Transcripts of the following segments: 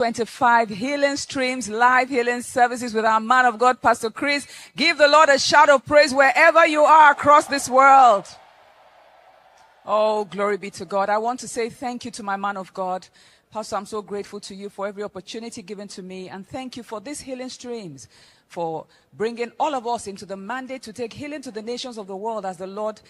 25 healing streams, live healing services with our man of God, Pastor Chris. Give the Lord a shout of praise wherever you are across this world. Oh, glory be to God. I want to say thank you to my man of God. Pastor, I'm so grateful to you for every opportunity given to me. And thank you for these healing streams, for bringing all of us into the mandate to take healing to the nations of the world as the Lord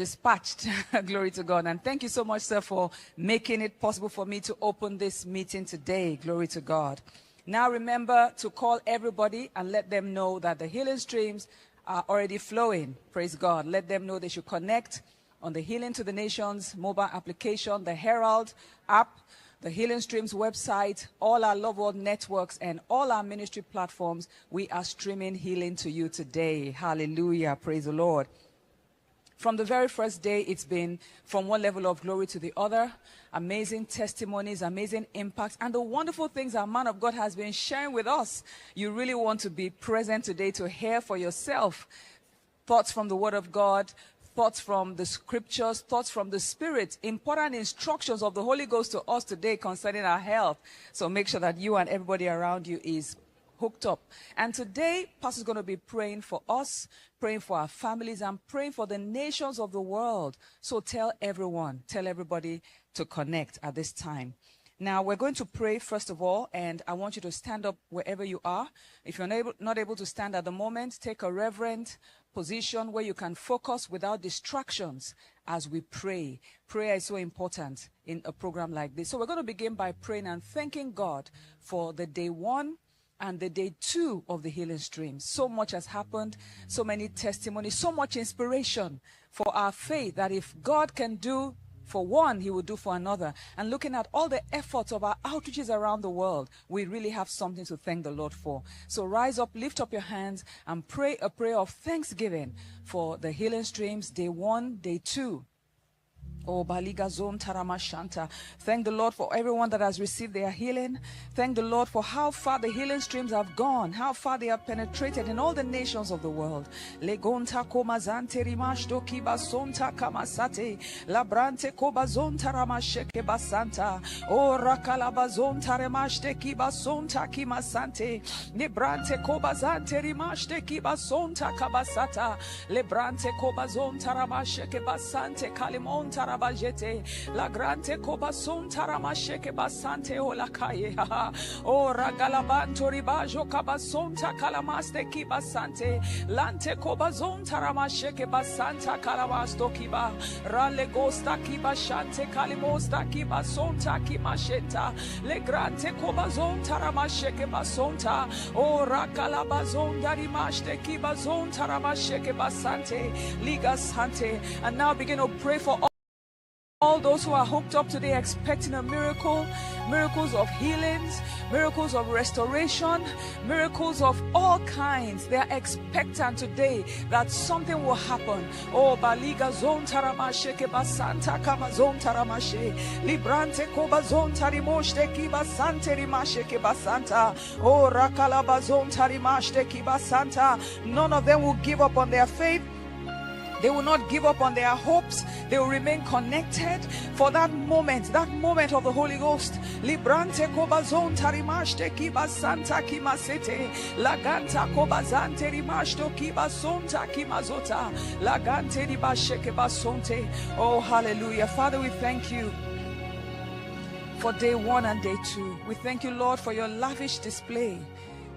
dispatched. Glory to God. And thank you so much, sir, for making it possible for me to open this meeting today. Glory to God. Now remember to call everybody and let them know that the healing streams are already flowing. Praise God. Let them know they should connect on the Healing to the Nations mobile application, the Herald app, the Healing Streams website, all our Love World networks, and all our ministry platforms. We are streaming healing to you today. Hallelujah. Praise the Lord. From the very first day, it's been from one level of glory to the other. Amazing testimonies, amazing impacts, and the wonderful things our man of God has been sharing with us. You really want to be present today to hear for yourself thoughts from the Word of God, thoughts from the scriptures, thoughts from the Spirit, important instructions of the Holy Ghost to us today concerning our health. So make sure that you and everybody around you is hooked up. And today, Pastor's going to be praying for us, praying for our families, and praying for the nations of the world. So tell everyone, tell everybody to connect at this time. Now, we're going to pray first of all, and I want you to stand up wherever you are. If you're not able to stand at the moment, take a reverent position where you can focus without distractions as we pray. Prayer is so important in a program like this. So we're going to begin by praying and thanking God for the day 1 and the day 2 of the healing stream. So much has happened, so many testimonies, so much inspiration for our faith that if God can do for one, he will do for another. And looking at all the efforts of our outreaches around the world, we really have something to thank the Lord for. So rise up, lift up your hands, and pray a prayer of thanksgiving for the healing streams, day 1, day 2. Oh, Baliga Zom Taramashanta. Thank the Lord for everyone that has received their healing. Thank the Lord for how far the healing streams have gone, how far they have penetrated in all the nations of the world. Legonta komazante rimashto kibasonta kamasate. Labrante kobazonta ramasheke basanta. Oh, rakalabazonta remashte kibasonta kimasante. Lebrante kobazante rimashte kibasonta kabasata. Lebrante kobazonta ramasheke basante kalimonta Rabajete, la grante kobason taramasheke basante olakaye. O ragalabanto ribajo kabasonta kalamaste kibasante, lante kobazon taramasheke basanta kalamasto kiba, rale gosta kibashante kalimosta kibasonta kimasheta, le grante kobazon taramasheke basonta, o rakalabazon darimashte kibazon taramasheke basante, ligasante. And now begin to pray for all those who are hooked up today, expecting a miracle, miracles of healings, miracles of restoration, miracles of all kinds. They are expectant today that something will happen. Oh, Baliga zon taramasheke basanta kama zon taramashe, librante koba zon tarimoshte kiba sante rimasheke basanta. Oh, rakalaba zon tarimashte kiba santa. None of them will give up on their faith. They will not give up on their hopes. They will remain connected for that moment of the Holy Ghost. Librante kobazon tarimashte kiba santa kimasete. Laganta kobazante rimashto kiba sonta kimazota. Lagante ribasheke basonte. Oh, hallelujah. Father, we thank you for day 1 and day 2. We thank you, Lord, for your lavish display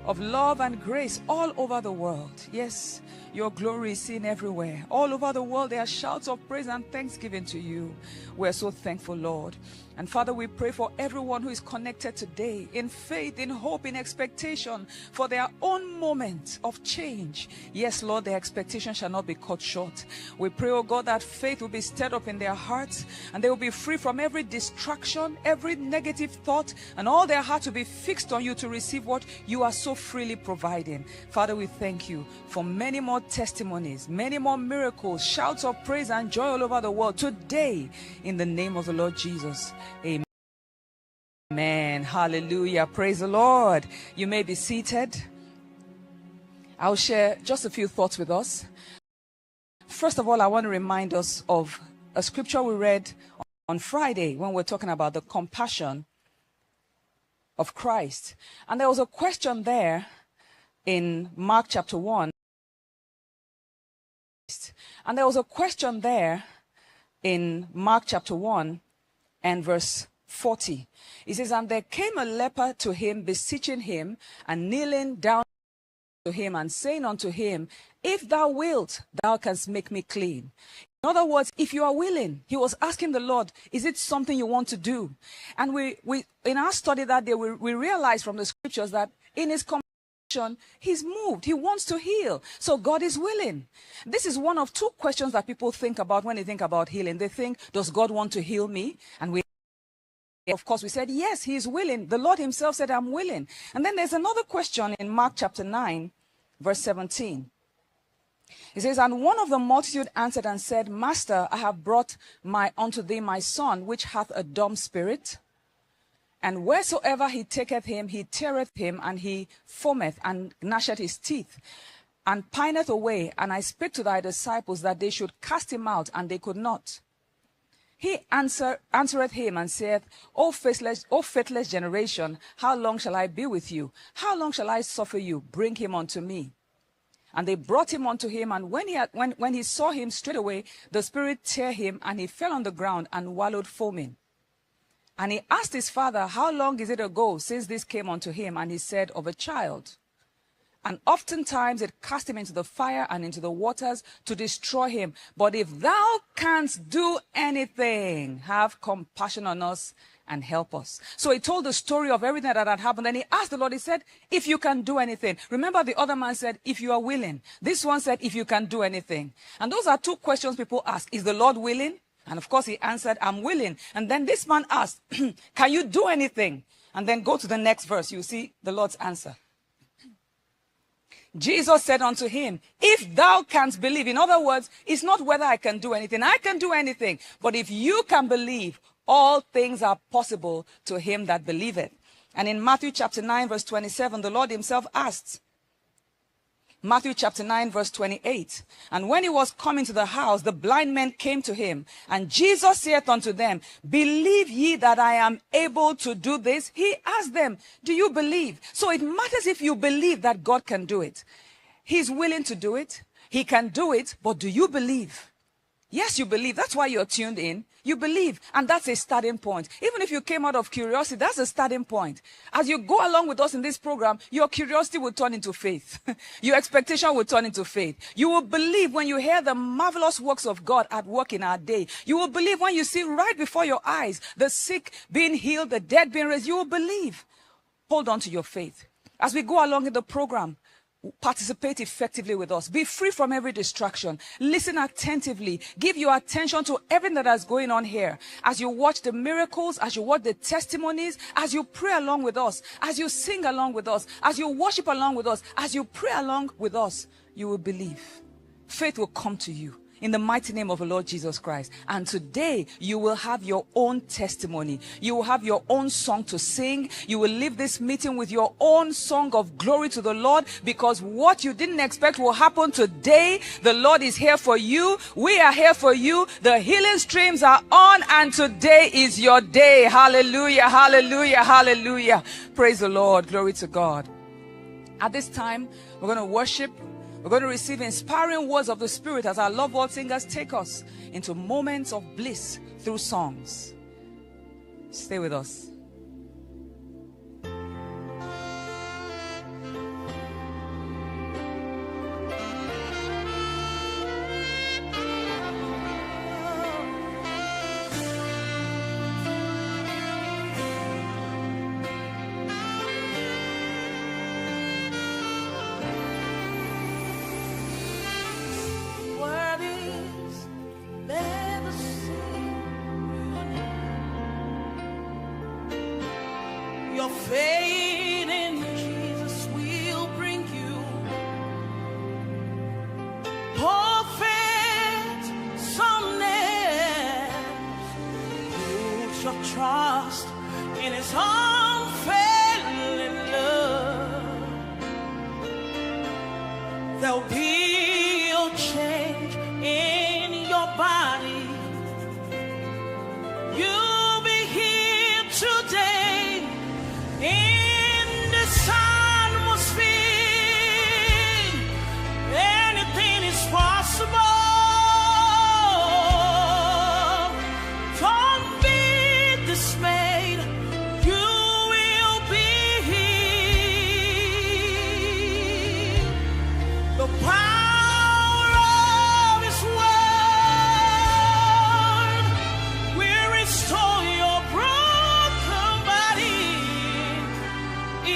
of love and grace all over the world. Yes, your glory is seen everywhere. All over the world, there are shouts of praise and thanksgiving to you. We're so thankful, Lord. And Father, we pray for everyone who is connected today in faith, in hope, in expectation for their own moment of change. Yes, Lord, their expectation shall not be cut short. We pray, oh God, that faith will be stirred up in their hearts and they will be free from every distraction, every negative thought, and all their heart will be fixed on you to receive what you are so freely providing. Father, we thank you for many more testimonies, many more miracles, shouts of praise and joy all over the world today in the name of the Lord Jesus. Amen. Hallelujah. Praise the Lord. You may be seated. I'll share just a few thoughts with us. First of all, I want to remind us of a scripture we read on Friday when we're talking about the compassion of Christ. And there was a question there in Mark chapter 1. And there was a question there in Mark chapter 1 and verse 40. It says, and there came a leper to him, beseeching him, and kneeling down to him, and saying unto him, if thou wilt, thou canst make me clean. In other words, if you are willing, he was asking the Lord, is it something you want to do? And we in our study that day, we realized from the scriptures that in his compassion, he's moved. He wants to heal. So God is willing. This is one of two questions that people think about when they think about healing. They think, does God want to heal me? And of course, we said, yes, he is willing. The Lord himself said, I'm willing. And then there's another question in Mark chapter 9, verse 17. He says, and one of the multitude answered and said, Master, I have brought unto thee my son, which hath a dumb spirit. And wheresoever he taketh him, he teareth him, and he foameth, and gnasheth his teeth, and pineth away. And I spake to thy disciples that they should cast him out, and they could not. He answereth him and saith, O faithless generation, how long shall I be with you? How long shall I suffer you? Bring him unto me. And they brought him unto him, and when he saw him, straightway the spirit tear him, and he fell on the ground and wallowed foaming. And he asked his father, how long is it ago since this came unto him? And he said, of a child. And oftentimes it cast him into the fire and into the waters to destroy him. But if thou canst do anything, have compassion on us and help us. So he told the story of everything that had happened. And he asked the Lord, he said, if you can do anything. Remember, the other man said, if you are willing. This one said, if you can do anything. And those are two questions people ask. Is the Lord willing? And of course he answered, I'm willing. And then this man asked, can you do anything? And then go to the next verse. You see the Lord's answer. Jesus said unto him, if thou canst believe. In other words, it's not whether I can do anything. I can do anything. But if you can believe, all things are possible to him that believeth. And in Matthew chapter 9, verse 27, the Lord himself asked, Matthew chapter 9, verse 28, and when he was coming to the house, the blind men came to him. And Jesus saith unto them, believe ye that I am able to do this? He asked them, do you believe? So it matters if you believe that God can do it. He's willing to do it. He can do it, but do you believe? Yes, you believe. That's why you're tuned in. You believe, and that's a starting point. Even if you came out of curiosity, that's a starting point. As you go along with us in this program, your curiosity will turn into faith. Your expectation will turn into faith. You will believe when you hear the marvelous works of God at work in our day. You will believe when you see right before your eyes the sick being healed, the dead being raised. You will believe. Hold on to your faith. As we go along in the program, participate effectively with us. Be free from every distraction. Listen attentively. Give your attention to everything that is going on here. As you watch the miracles, as you watch the testimonies, as you pray along with us, as you sing along with us, as you worship along with us, as you pray along with us, you will believe. Faith will come to you in the mighty name of the Lord Jesus Christ. And today you will have your own testimony. You will have your own song to sing. You will leave this meeting with your own song of glory to the Lord, because what you didn't expect will happen today. The Lord is here for you. We are here for you. The healing streams are on, and today is your day. Hallelujah, hallelujah, hallelujah. Praise the Lord. Glory to God. At this time, we're going to worship. We're going to receive inspiring words of the Spirit as our loved world singers take us into moments of bliss through songs. Stay with us. Your faith in Jesus will bring you perfect someday. Put your trust in His unfailing love. There'll be a change in your body. You'll be here today.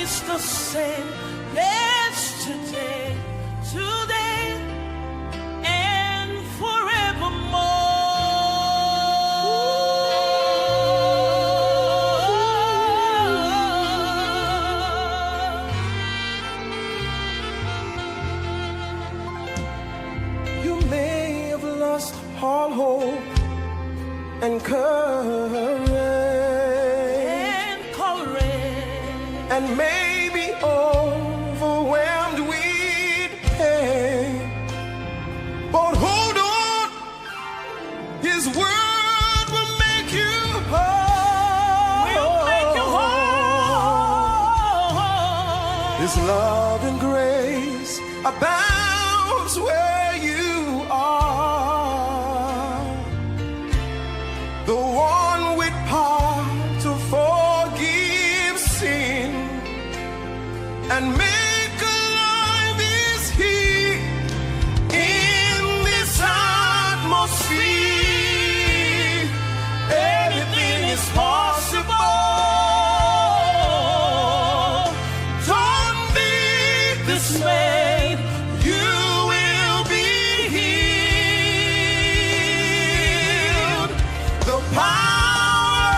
is the same yesterday, today, and forevermore. You may have lost all hope and courage, and maybe overwhelmed with pain, but hold on, His word will make you whole. Will make you whole. His love and grace abounds where you are. The one with power to forgive sin and make alive is He. In this atmosphere, anything is possible. Don't be dismayed, you will be healed. The power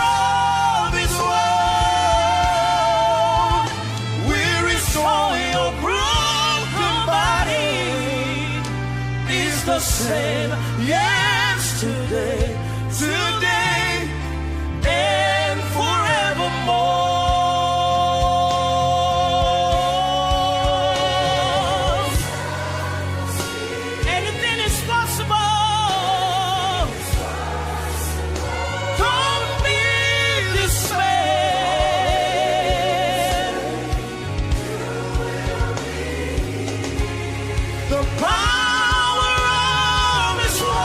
of His word will restore your broken body. Is the same yesterday, today, and forevermore. Anything is possible. Don't be dismayed. The power of His word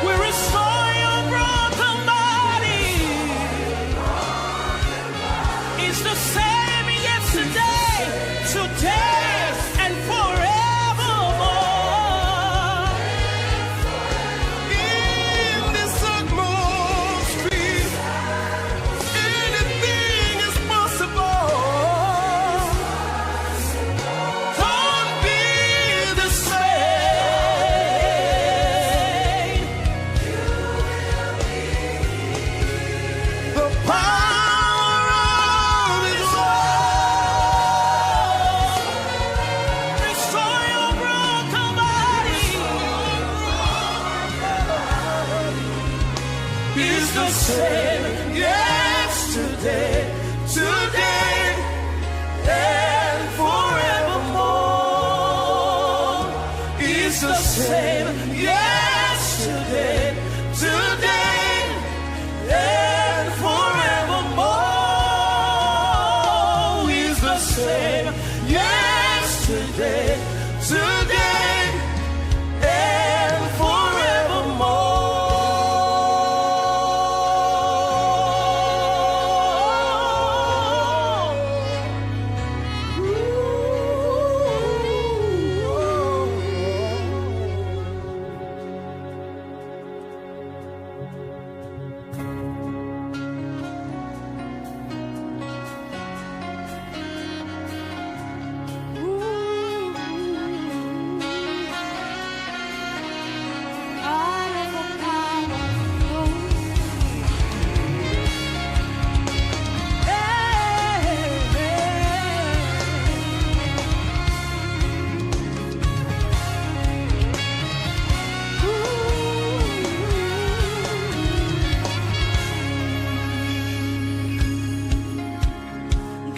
will restore your broken body. It's the same yesterday, today, and forevermore. In this atmosphere, anything is possible. Don't be dismayed. The power of His word restore your broken body. Is the same yesterday, today, and forevermore. Is the same yesterday, today, and forevermore. Is the same yesterday, today, and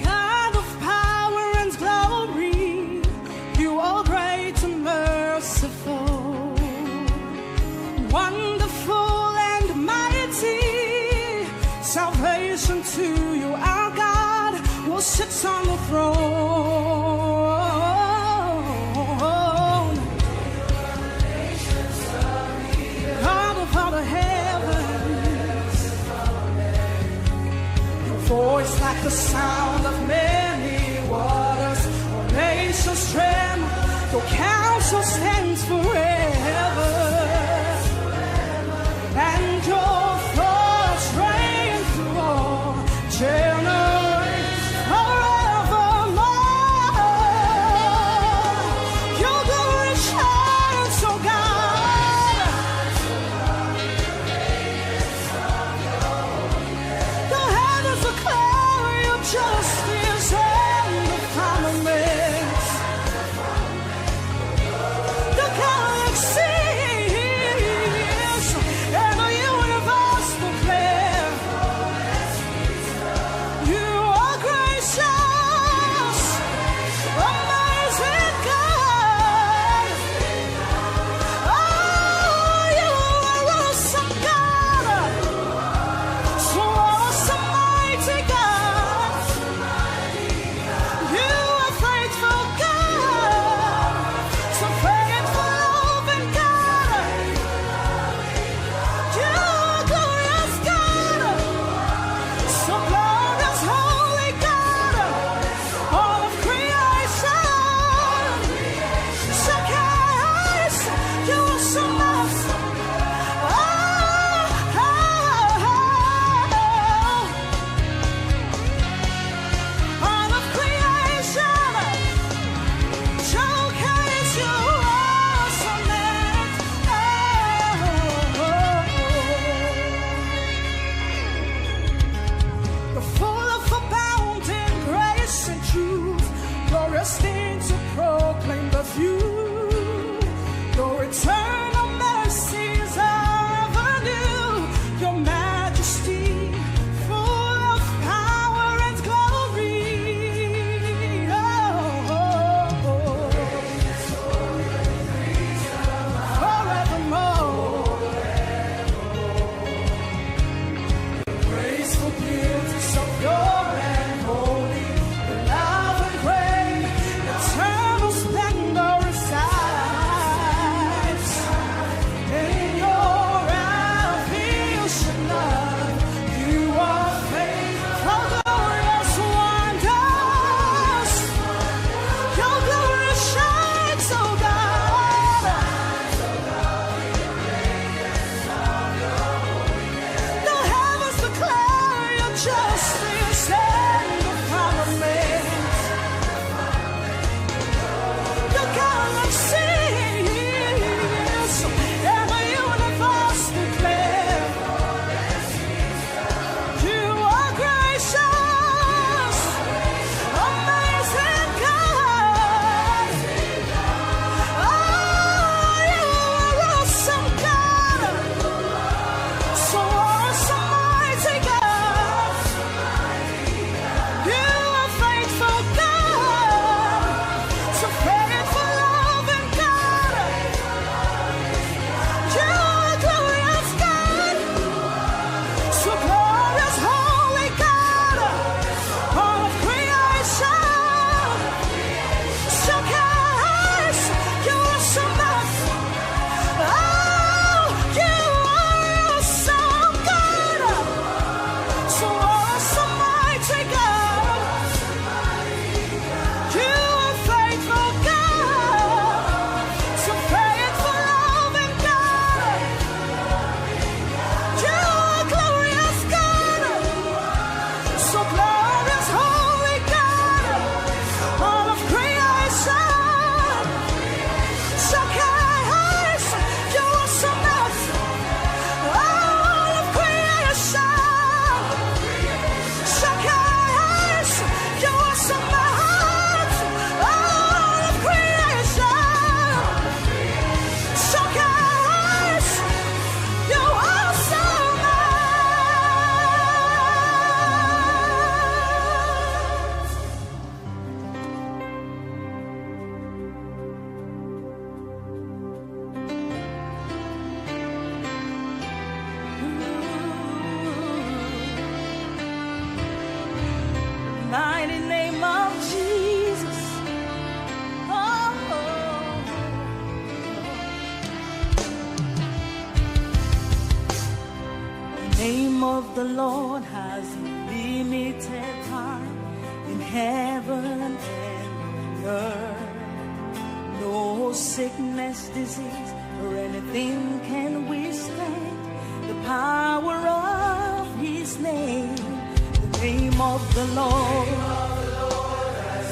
God of power and glory, you are great and merciful, wonderful and mighty. Salvation to you, our God, who sits on the throne. God of all the heavens, your voice like the sound of many waters. All nations tremble, your counsel stands forever, and your thoughts reign through all generations. mighty name of Jesus. Oh, the name of the Lord has limited time in heaven and earth. No sickness, disease, or anything can withstand the power of His name. The name of the Lord has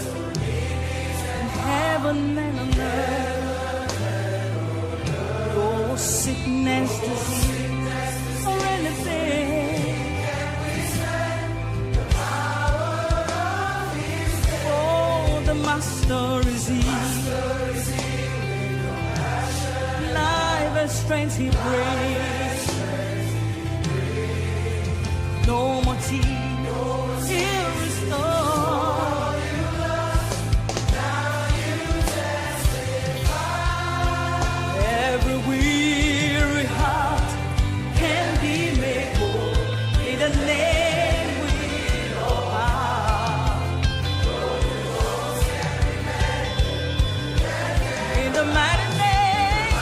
in heaven and on earth. No sickness, disease, or anything. Oh, the Master is He. Life and strength He brings. No more tears. He'll restore. Every weary heart can be made whole in the name we love. In the mighty name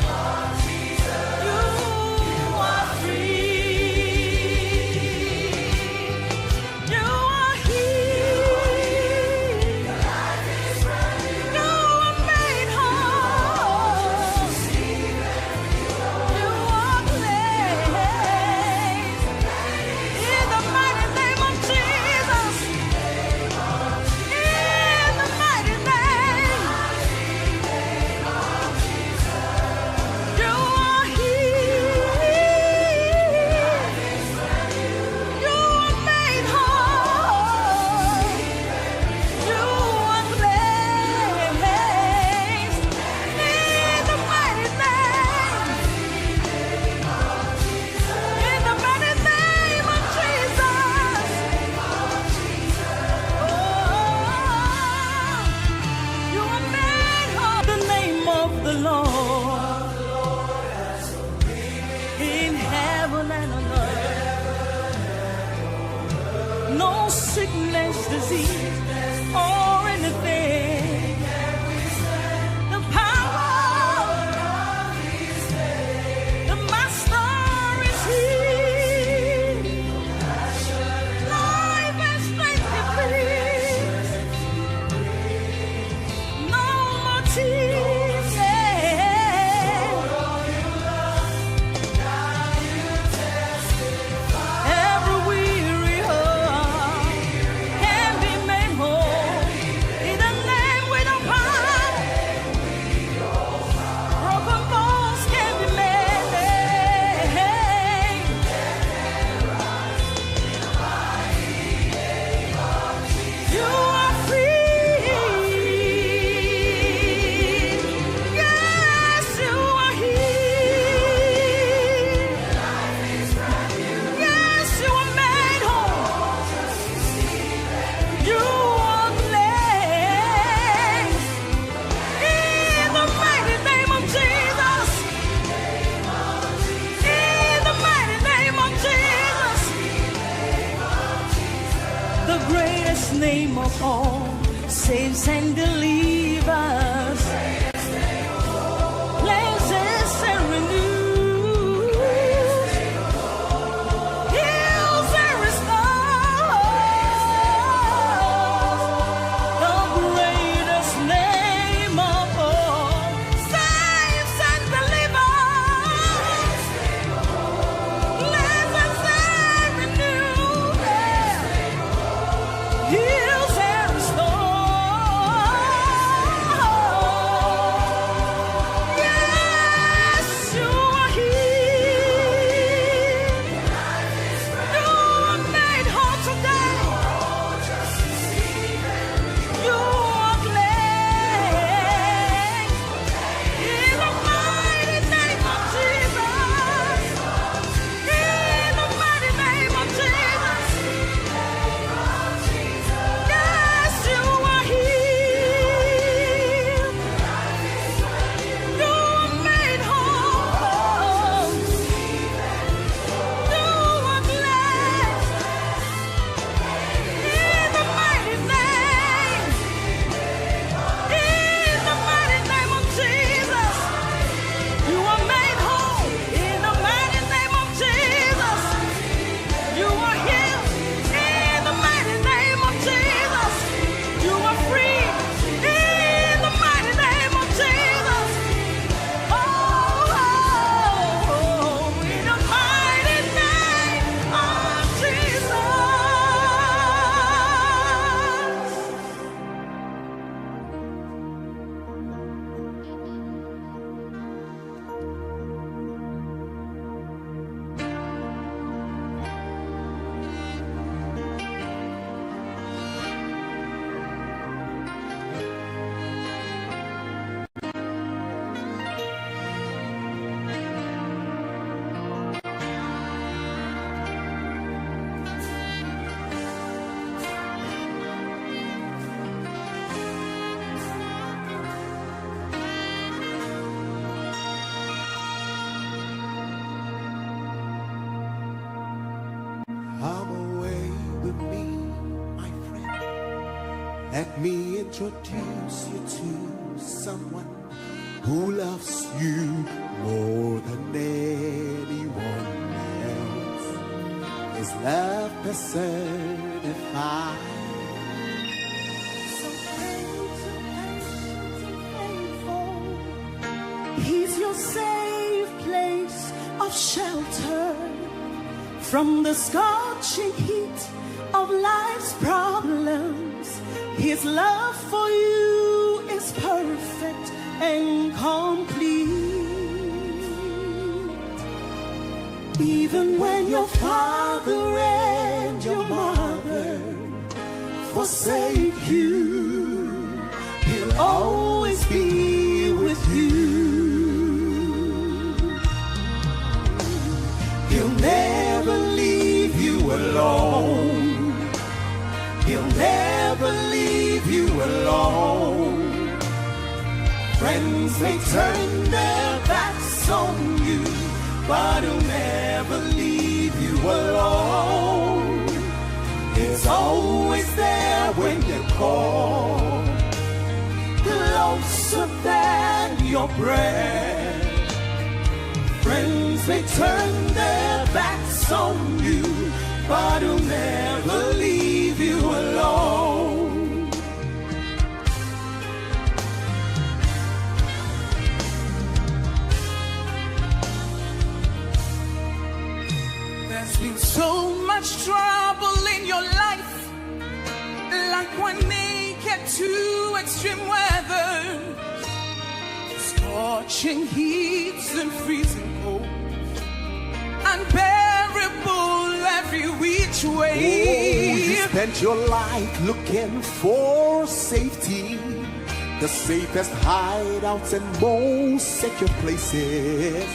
of Jesus, you are free. You are healed. You are made whole. You are cleansed. In the mighty name of Jesus. In the mighty name. You are healed. You are made whole. You are cleansed. In the mighty name. In the mighty name of Jesus. Oh, you are made whole. The name of the Lord in heaven and on earth. No sickness, disease, or anything. The power of His name. The Master is He. Life and strength He brings. No more tears. Every weary greatest name of all saves and delivers, cleanses and renews, heals and restores. The greatest name of all saves and delivers, cleanses and renews, heals and restores. Yes, you are here. You are made whole today. You are cleansed in the mighty name of Jesus. In the mighty name of Jesus. Yes, you are here. You are made whole. You are blessed in the mighty name. In the mighty name of Jesus. You are made whole in the mighty name of Jesus. You are healed in the mighty name of Jesus. You are free in the mighty name of Jesus. Oh, in the mighty name of Jesus. Come away with me, my friend. Let me introduce you to someone who loves you more than anyone else. His love personified. So patient and faithful. He's your safe place of shelter from the scorching heat of life's problems. His love for you is perfect and complete. Even when your father and your mother forsake you, he'll always be with you. He'll never leave you alone. He'll never leave you alone. Friends may turn their backs on you, but he'll never leave you alone. He's always there when you call, closer than your breath. Friends may turn their backs on you, but he'll never leave you alone. There's been so much trouble in your life, like when they get to extreme weather, scorching heats and freezing cold, unbearable every which way. Oh, you spent your life looking for safety, the safest hideouts and most secure places.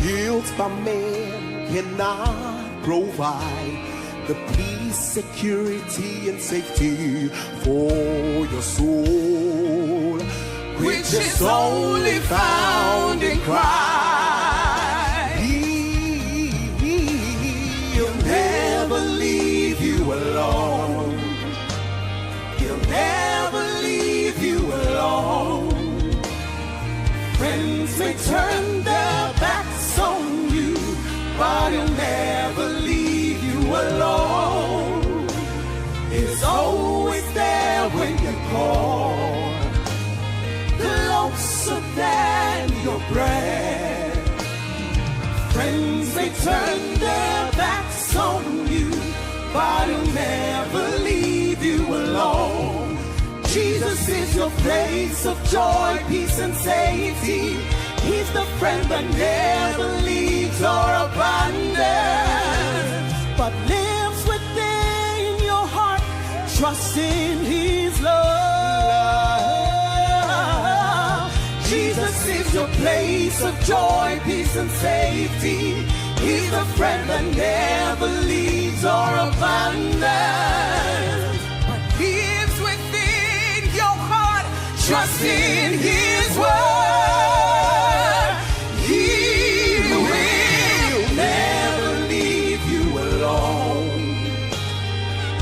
Guilt by man cannot provide the peace, security, and safety for your soul, which is only found in Christ. He'll never leave you alone. turn their backs on you, but he'll never leave you alone. Jesus is your place of joy, peace, and safety. He's the friend that never leaves or abandons, but lives within your heart. Trust in his love. Jesus is your place of joy, peace, and safety. He's the friend that never leaves or abandons, but lives within your heart. Trust in his word. He will never leave you alone.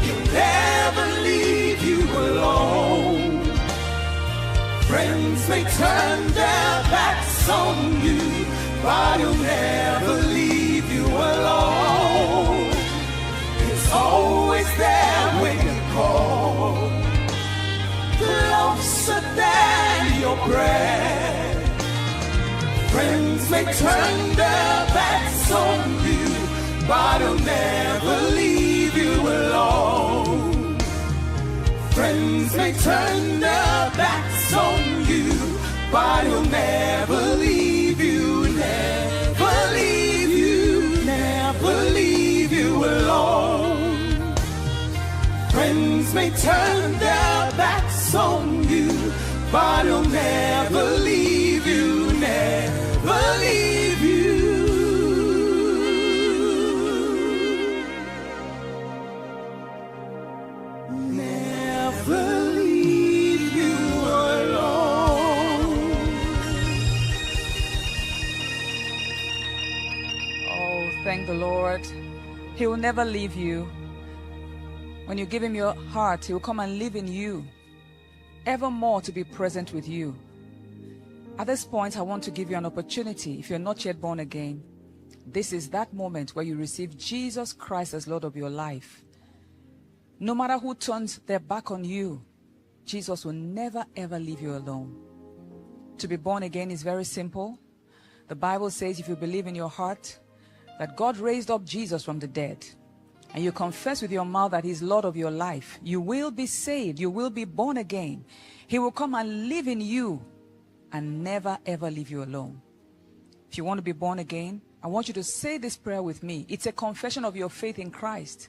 He'll never leave you alone. Friends may turn their backs on you, but he'll never leave you alone. He's always there when you call, closer than your breath. Friends may turn their backs on you, but he'll never leave you alone. Friends may turn their backs on you, but he'll never leave you, never leave you, never leave you alone. Friends may turn their backs on you, but he'll never leave you, never leave you. Never leave you alone. Oh, thank the Lord. He will never leave you. When you give him your heart, he will come and live in you, evermore to be present with you. At this point, I want to give you an opportunity. If you're not yet born again, this is that moment where you receive Jesus Christ as Lord of your life. No matter who turns their back on you, Jesus will never ever leave you alone. To be born again is very simple. The Bible says if you believe in your heart that God raised up Jesus from the dead, and you confess with your mouth that he's Lord of your life, you will be saved. You will be born again. He will come and live in you and never ever leave you alone. If you want to be born again, I want you to say this prayer with me. It's a confession of your faith in Christ.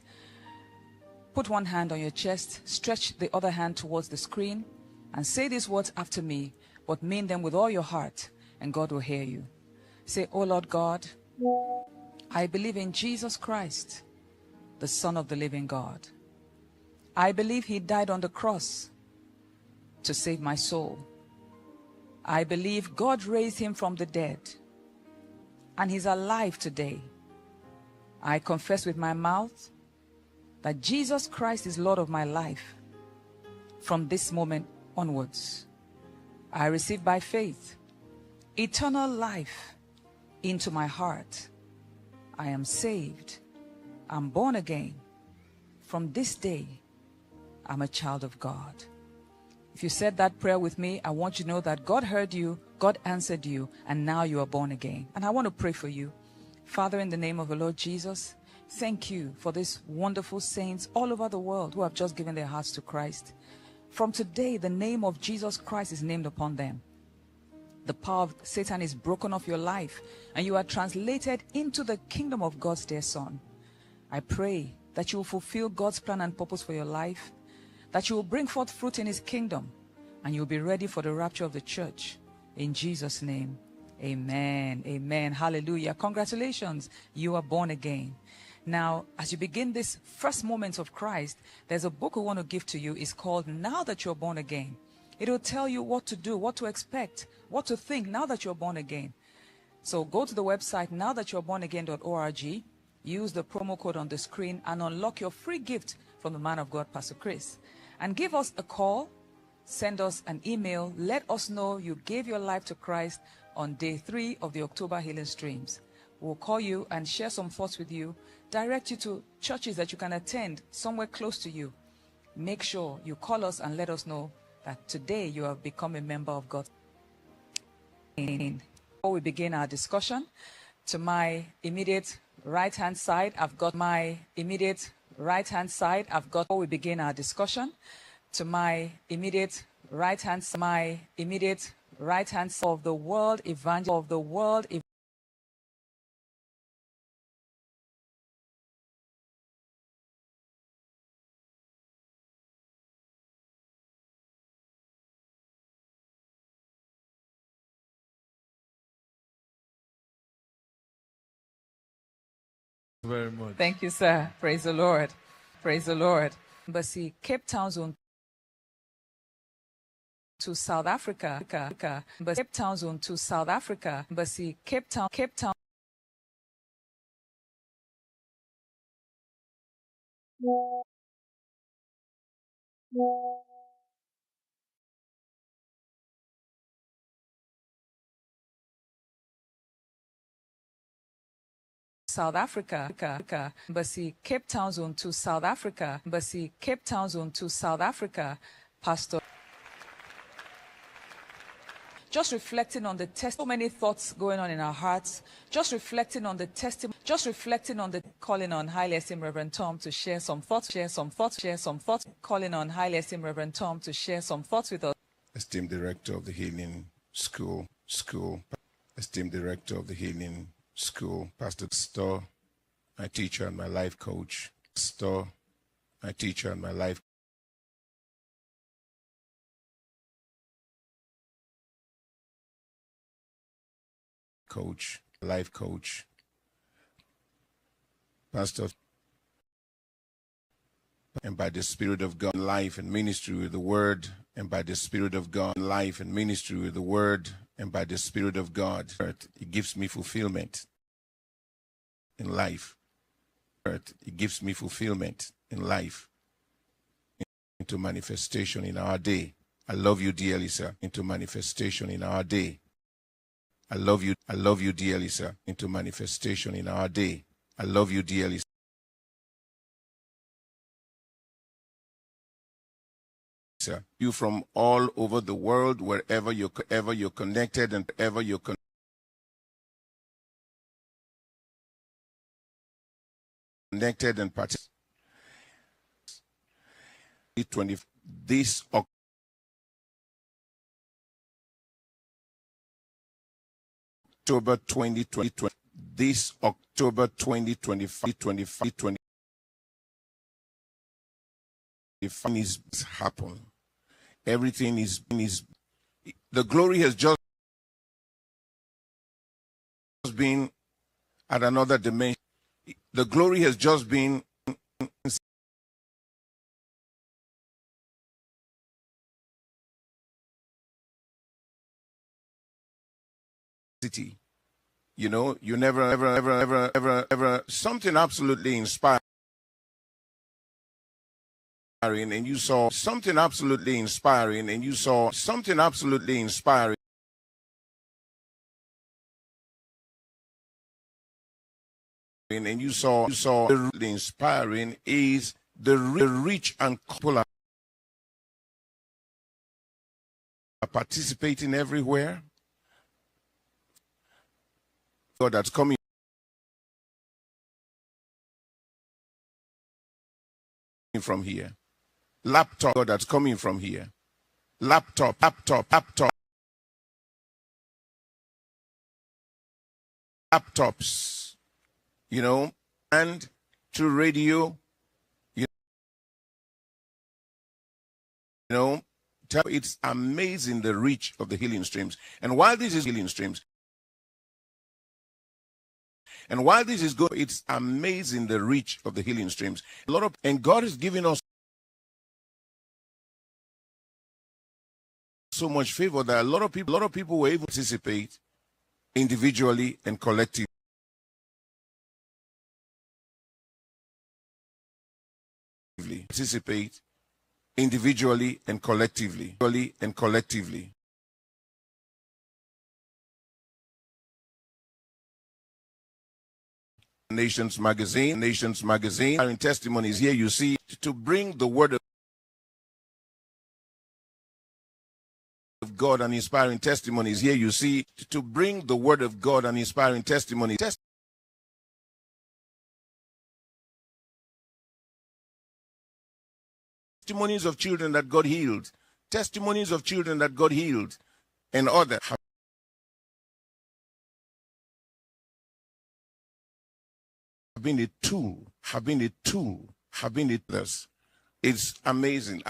Put one hand on your chest, stretch the other hand towards the screen, and say these words after me, but mean them with all your heart, and God will hear you. Say, "Oh Lord God, I believe in Jesus Christ, the Son of the living God. I believe he died on the cross to save my soul. I believe God raised him from the dead, and he's alive today. I confess with my mouth that Jesus Christ is Lord of my life. From this moment onwards, I receive by faith eternal life into my heart. I am saved. I'm born again. From this day, I'm a child of God." If you said that prayer with me, I want you to know that God heard you, God answered you, and now you are born again. And I want to pray for you. Father, in the name of the Lord Jesus, thank you for these wonderful saints all over the world who have just given their hearts to Christ. From today, the name of Jesus Christ is named upon them. The power of Satan is broken off your life, and you are translated into the kingdom of God's dear Son. I pray that you will fulfill God's plan and purpose for your life, that you will bring forth fruit in his kingdom, and you will be ready for the rapture of the church. In Jesus' name, amen. Amen. Hallelujah. Congratulations. You are born again. Now, as you begin this first moment of Christ, there's a book we want to give to you. It's called Now That You're Born Again. It will tell you what to do, what to expect, what to think now that you're born again. So go to the website nowthatyourbornagain.org. Use the promo code on the screen and unlock your free gift from the man of God, Pastor Chris. And give us a call, send us an email, let us know you gave your life to Christ on day 3 of the October Healing Streams. We'll call you and share some thoughts with you, direct you to churches that you can attend somewhere close to you. Make sure you call us and let us know that today you have become a member of God. Before we begin our discussion, to my immediate right-hand side, I've got my immediate right-hand side. I've got, before we begin our discussion, to my immediate right-hand side of the world evangel Very much. Thank you, sir. Praise the Lord. Praise the Lord. Embassy, Cape Town Zone to South Africa. Embassy, Cape Town Zone to South Africa. Embassy, Cape Town. South Africa. Embassy, Cape Town Zone to South Africa. Embassy, Cape Town Zone to South Africa. Pastor. Just reflecting on the so many thoughts going on in our hearts. Just reflecting on the testimony. Just reflecting on the calling on highly esteemed Reverend Tom to share some thoughts. Calling on highly esteemed Reverend Tom to share some thoughts with us. Esteemed Director of the Healing School. Esteemed Director of the Healing School, Pastor Store, my teacher and my life coach. Store, my teacher and my life coach, life coach, Pastor, and by the Spirit of God, life and ministry with the Word, and by the Spirit of God, life and ministry with the Word, and by the Spirit of God, it gives me fulfillment in life. It gives me fulfillment in life, into manifestation in our day. I love you dearly, sir, into manifestation in our day. I love you dearly, sir, into manifestation in our day. I love you dearly, sir. You from all over the world, wherever you're connected and ever you're connected and participating. This October 2020, this October 2025 is happen. Everything is the glory has just been at another dimension. The glory has just been city. You know, you never ever something absolutely inspiring, and you saw something absolutely inspiring, and you saw something absolutely inspiring, and you saw the inspiring is the rich and popular are participating everywhere. God that's coming from here. Laptop, God that's coming from here. Laptops, you know, and to radio, you know, it's amazing the reach of the healing streams. And while this is healing streams, and while this is good, it's amazing the reach of the healing streams. And God is giving us so much favor that a lot of people were able to participate individually and collectively. Participate individually and collectively. Nations Magazine, in testimonies here you see to bring the word of God and inspiring testimonies. Here you see to bring the word of God and inspiring testimonies. testimonies of children that God healed, testimonies of children that God healed, and others have been a tool, have been a tool, have been a tool. It's amazing.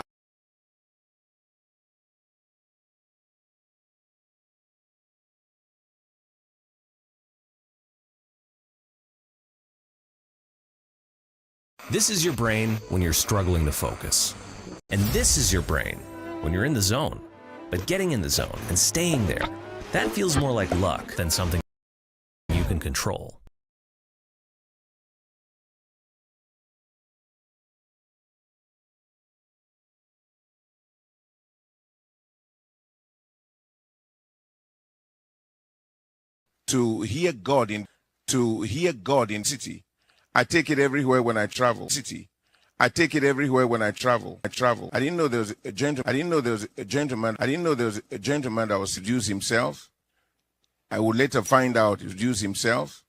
This is your brain when you're struggling to focus. And this is your brain when you're in the zone. But getting in the zone and staying there, that feels more like luck than something you can control. To hear God in city. I take it everywhere when I travel. City. I take it everywhere when I travel. I didn't know there was a gentleman. I didn't know there was a gentleman that was seduce himself. I would later find out seduce himself.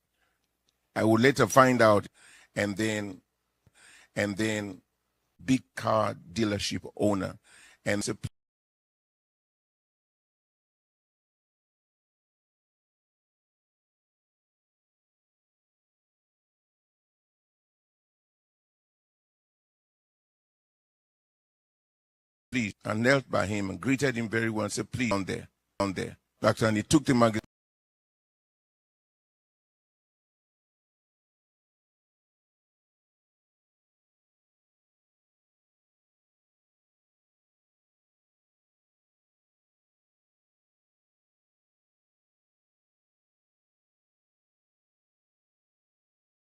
I would later find out, and then big car dealership owner, and please, and knelt by him and greeted him very well and said, please, down there. Doctor, and he took the magazine.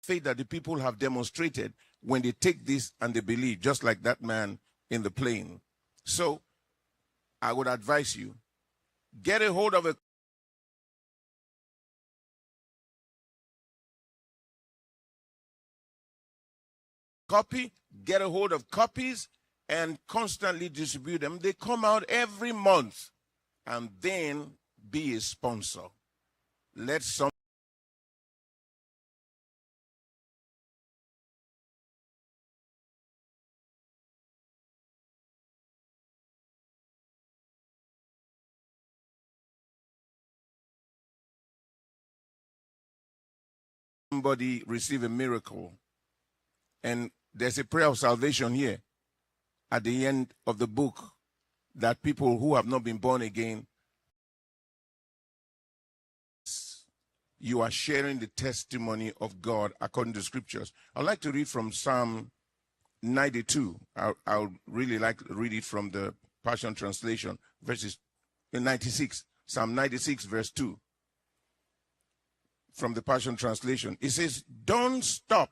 Faith that the people have demonstrated when they take this and they believe, just like that man in the plane. So I would advise you, get a hold of a copy, get a hold of copies, and constantly distribute them. They come out every month. And then be a sponsor. Let somebody receive a miracle. And there's a prayer of salvation here at the end of the book, that people who have not been born again, you are sharing the testimony of God according to scriptures. I'd like to read from Psalm 92. I would really like to read it from the Passion Translation, verses 96. Psalm 96, verse 2. From the Passion Translation. It says, don't stop.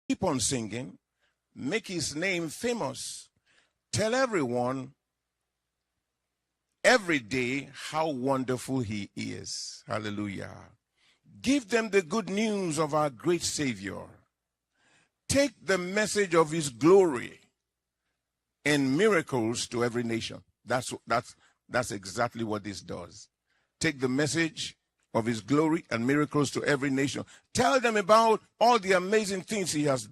Keep on singing. Make his name famous. Tell everyone every day how wonderful he is. Hallelujah. Give them the good news of our great Savior. Take the message of his glory and miracles to every nation. That's exactly what this does. Take the message of his glory and miracles to every nation. Tell them about all the amazing things he has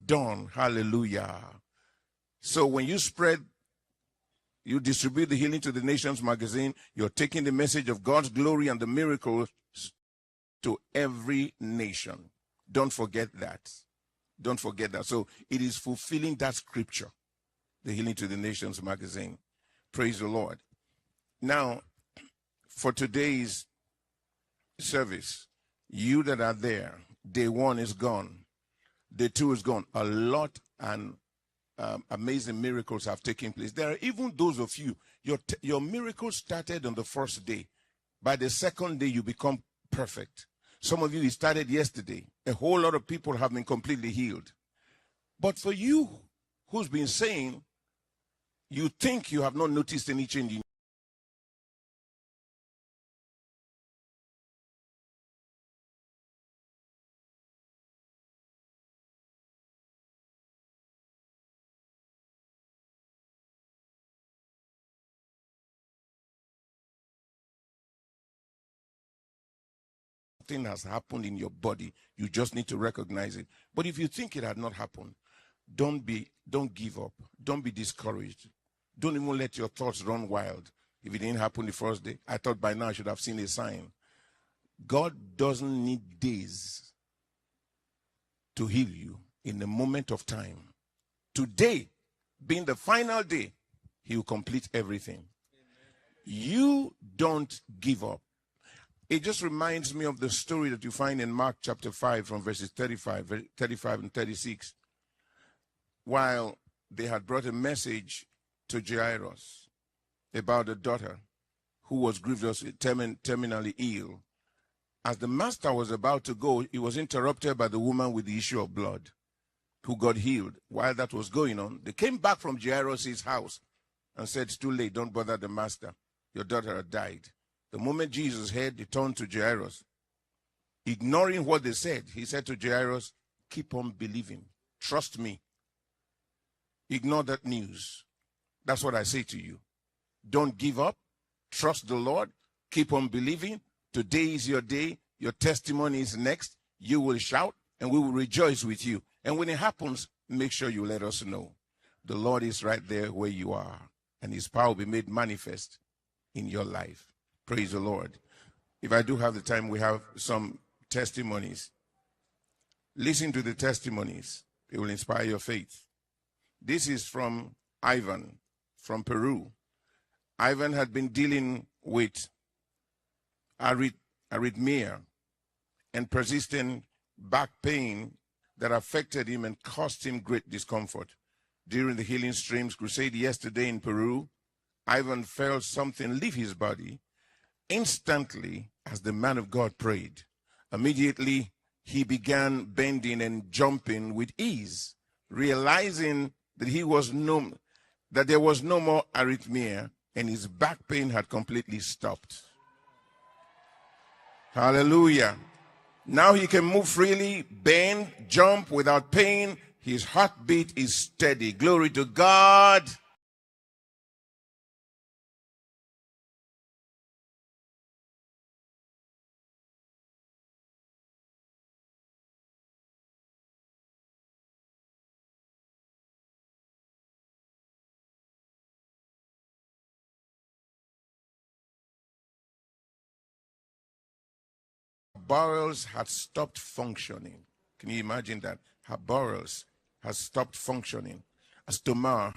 done. Hallelujah. So when you distribute the Healing to the Nations magazine, you're taking the message of God's glory and the miracles to every nation. Don't forget that. Don't forget that. So it is fulfilling that scripture, the Healing to the Nations magazine. Praise the Lord. Now, for today's service, you that are there, day one is gone. Day two is gone. A lot and amazing miracles have taken place. There are even those of you, your miracle started on the first day. By the second day, you become perfect. Some of you, it started yesterday. A whole lot of people have been completely healed. But for you who's been saying, you think you have not noticed any change in Something has happened in your body. You just need to recognize it. But if you think it had not happened, don't give up. Don't be discouraged. Don't even let your thoughts run wild. If it didn't happen the first day, I thought by now I should have seen a sign. God doesn't need days to heal you. In the moment of time, today being the final day, he will complete everything. You don't give up. It just reminds me of the story that you find in Mark chapter 5 from verses 35 and 36. While they had brought a message to Jairus about a daughter who was grievously terminally ill. As the master was about to go, he was interrupted by the woman with the issue of blood who got healed. While that was going on, they came back from Jairus' house and said, it's too late, don't bother the master. Your daughter had died. The moment Jesus heard, he turned to Jairus. Ignoring what they said, he said to Jairus, keep on believing. Trust me. Ignore that news. That's what I say to you. Don't give up. Trust the Lord. Keep on believing. Today is your day. Your testimony is next. You will shout and we will rejoice with you. And when it happens, make sure you let us know. The Lord is right there where you are, and his power will be made manifest in your life. Praise the Lord. If I do have the time, we have some testimonies. Listen to the testimonies. It will inspire your faith. This is from Ivan from Peru. Ivan had been dealing with arrhythmia and persistent back pain that affected him and caused him great discomfort. During the Healing Streams crusade yesterday in Peru, Ivan felt something leave his body instantly as the man of God prayed. Immediately, he began bending and jumping with ease, realizing that there was no more arrhythmia and his back pain had completely stopped. Hallelujah. Now he can move freely, bend, jump without pain. His heartbeat is steady. Glory to God. Bowels had stopped functioning. Can you imagine that? Her bowels had stopped functioning. A stomach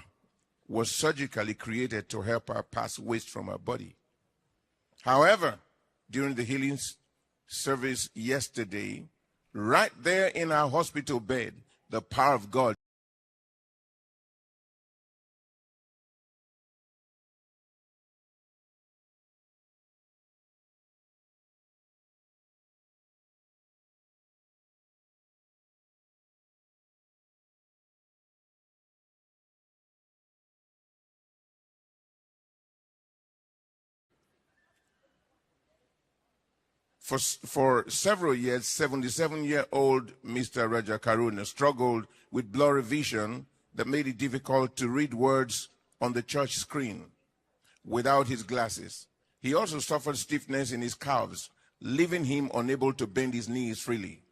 was surgically created to help her pass waste from her body. However, during the healing service yesterday, right there in our hospital bed, the power of God For several years, 77-year-old Mr. Raja Karuna struggled with blurry vision that made it difficult to read words on the church screen without his glasses. He also suffered stiffness in his calves, leaving him unable to bend his knees freely.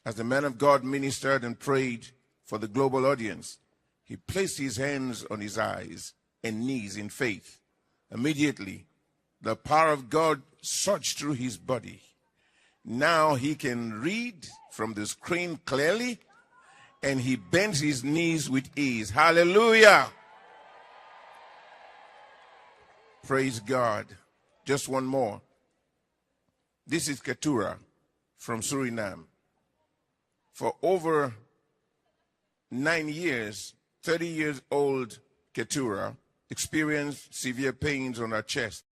As the man of God ministered and prayed for the global audience, he placed his hands on his eyes and knees in faith. Immediately, the power of God surged through his body. Now he can read from the screen clearly, and he bends his knees with ease. Hallelujah. Praise God. Just one more. This is Keturah from Suriname. For over 9 years, 30 years old Keturah experienced severe pains on her chest.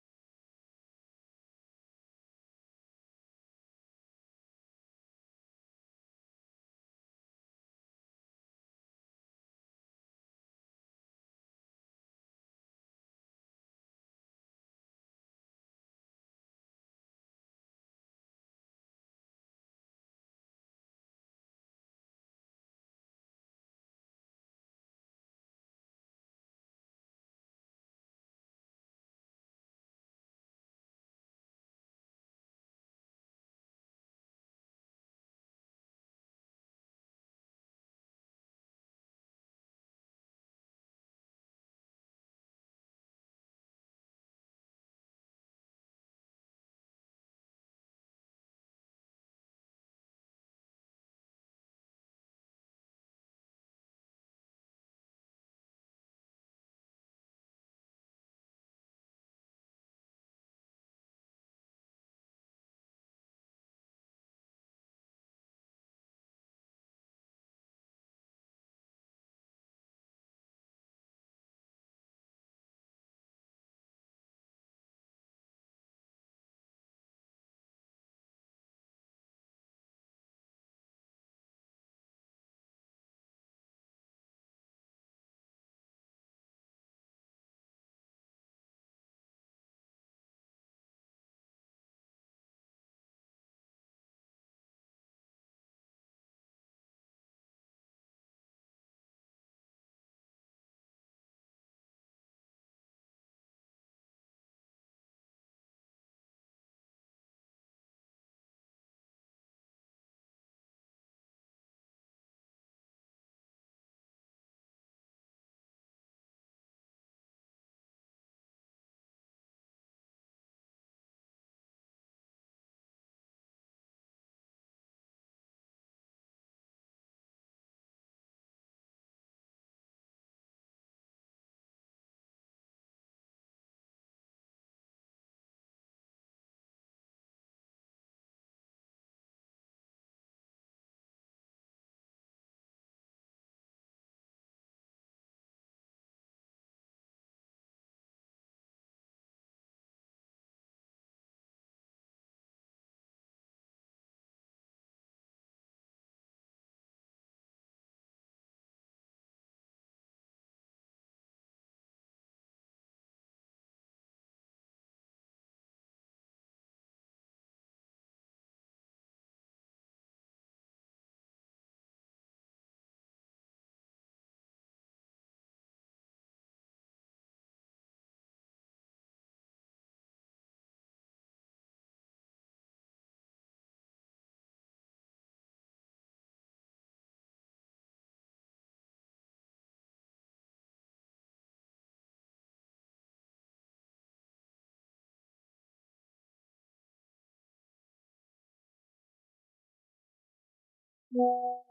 So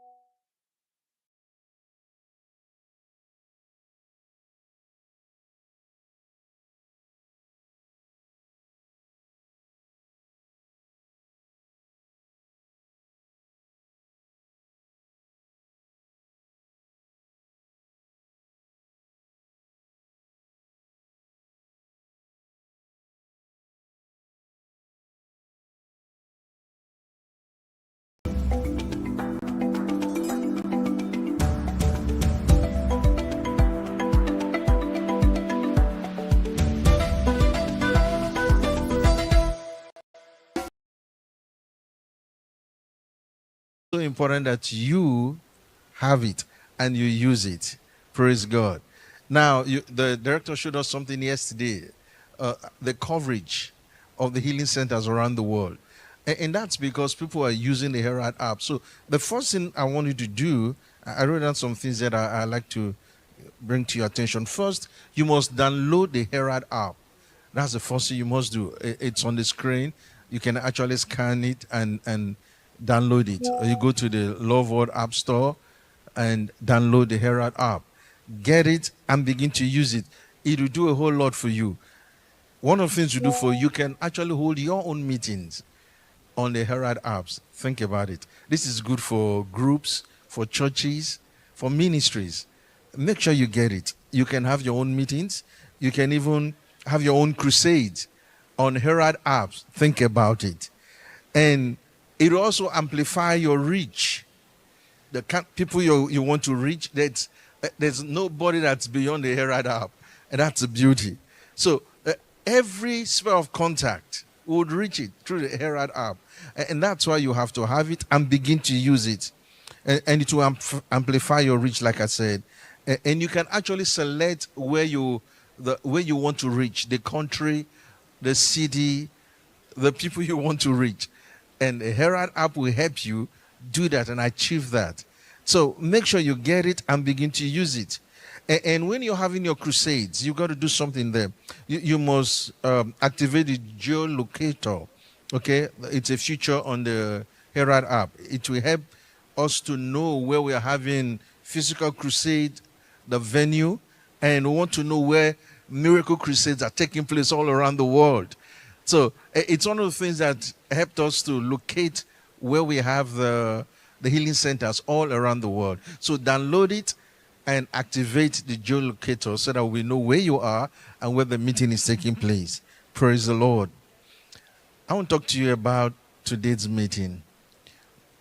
important that you have it and you use it. Praise God. Now, the director showed us something yesterday, the coverage of the healing centers around the world. And that's because people are using the Herald app. So the first thing I want you to do, I wrote down some things that I like to bring to your attention. First, you must download the Herald app. That's the first thing you must do. It's on the screen. You can actually scan it and download it. Or you go to the Love World App Store and download the Herald app. Get it and begin to use it. It will do a whole lot for you. One of the things you do for you can actually hold your own meetings on the Herald apps. Think about it. This is good for groups, for churches, for ministries. Make sure you get it. You can have your own meetings. You can even have your own crusades on Herald apps. Think about it. And it will also amplify your reach. The people you want to reach, there's nobody that's beyond the Herald app. And that's the beauty. So every sphere of contact would reach it through the Herald app. And that's why you have to have it and begin to use it. And it will amplify your reach, like I said. And you can actually select where you want to reach, the country, the city, the people you want to reach. And the Herald app will help you do that and achieve that. So make sure you get it and begin to use it. And when you're having your crusades, you've got to do something there. You must activate the geolocator. Okay? It's a feature on the Herald app. It will help us to know where we are having physical crusade, the venue, and we want to know where miracle crusades are taking place all around the world. So it's one of the things that helped us to locate where we have the healing centers all around the world. So download it and activate the geolocator so that we know where you are and where the meeting is taking place. Praise the Lord. I want to talk to you about today's meeting.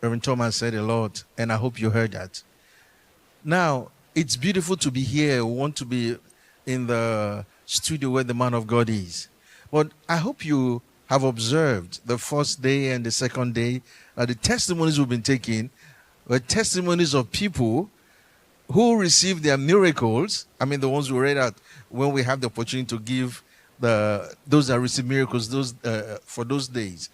Reverend Thomas said a lot, and I hope you heard that. Now, it's beautiful to be here. We want to be in the studio where the man of God is. But I hope you have observed the first day and the second day that the testimonies we've been taking were testimonies of people who received their miracles. I mean, the ones we read out when we have the opportunity to give those that receive miracles for those days,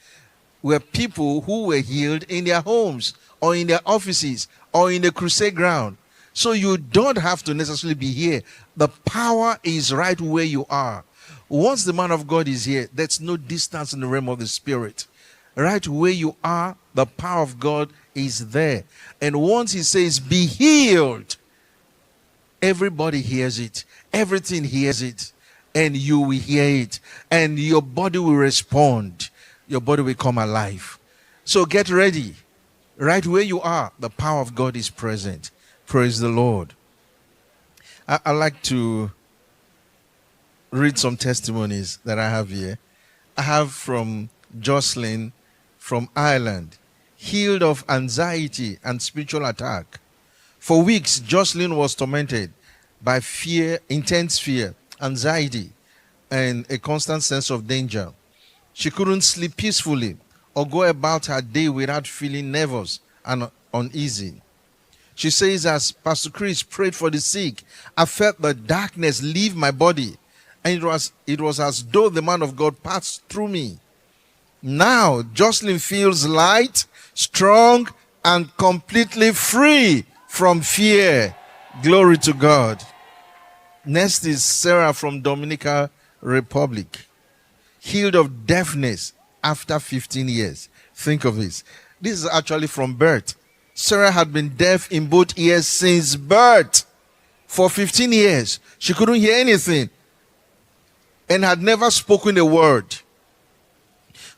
were people who were healed in their homes or in their offices or in the crusade ground. So you don't have to necessarily be here. The power is right where you are. Once the man of God is here, there's no distance in the realm of the spirit. Right where you are, the power of God is there. And once he says, be healed, everybody hears it. Everything hears it. And you will hear it. And your body will respond. Your body will come alive. So get ready. Right where you are, the power of God is present. Praise the Lord. I like to read some testimonies that I have here. I have from Jocelyn from Ireland, healed of anxiety and spiritual attack. For weeks, Jocelyn was tormented by fear, intense fear, anxiety, and a constant sense of danger. She couldn't sleep peacefully or go about her day without feeling nervous and uneasy. She says, as Pastor Chris prayed for the sick, I felt the darkness leave my body. And it was as though the man of God passed through me. Now, Jocelyn feels light, strong, and completely free from fear. Glory to God. Next is Sarah from Dominican Republic, healed of deafness after 15 years. Think of this. This is actually from birth. Sarah had been deaf in both ears since birth. For 15 years, she couldn't hear anything and had never spoken a word.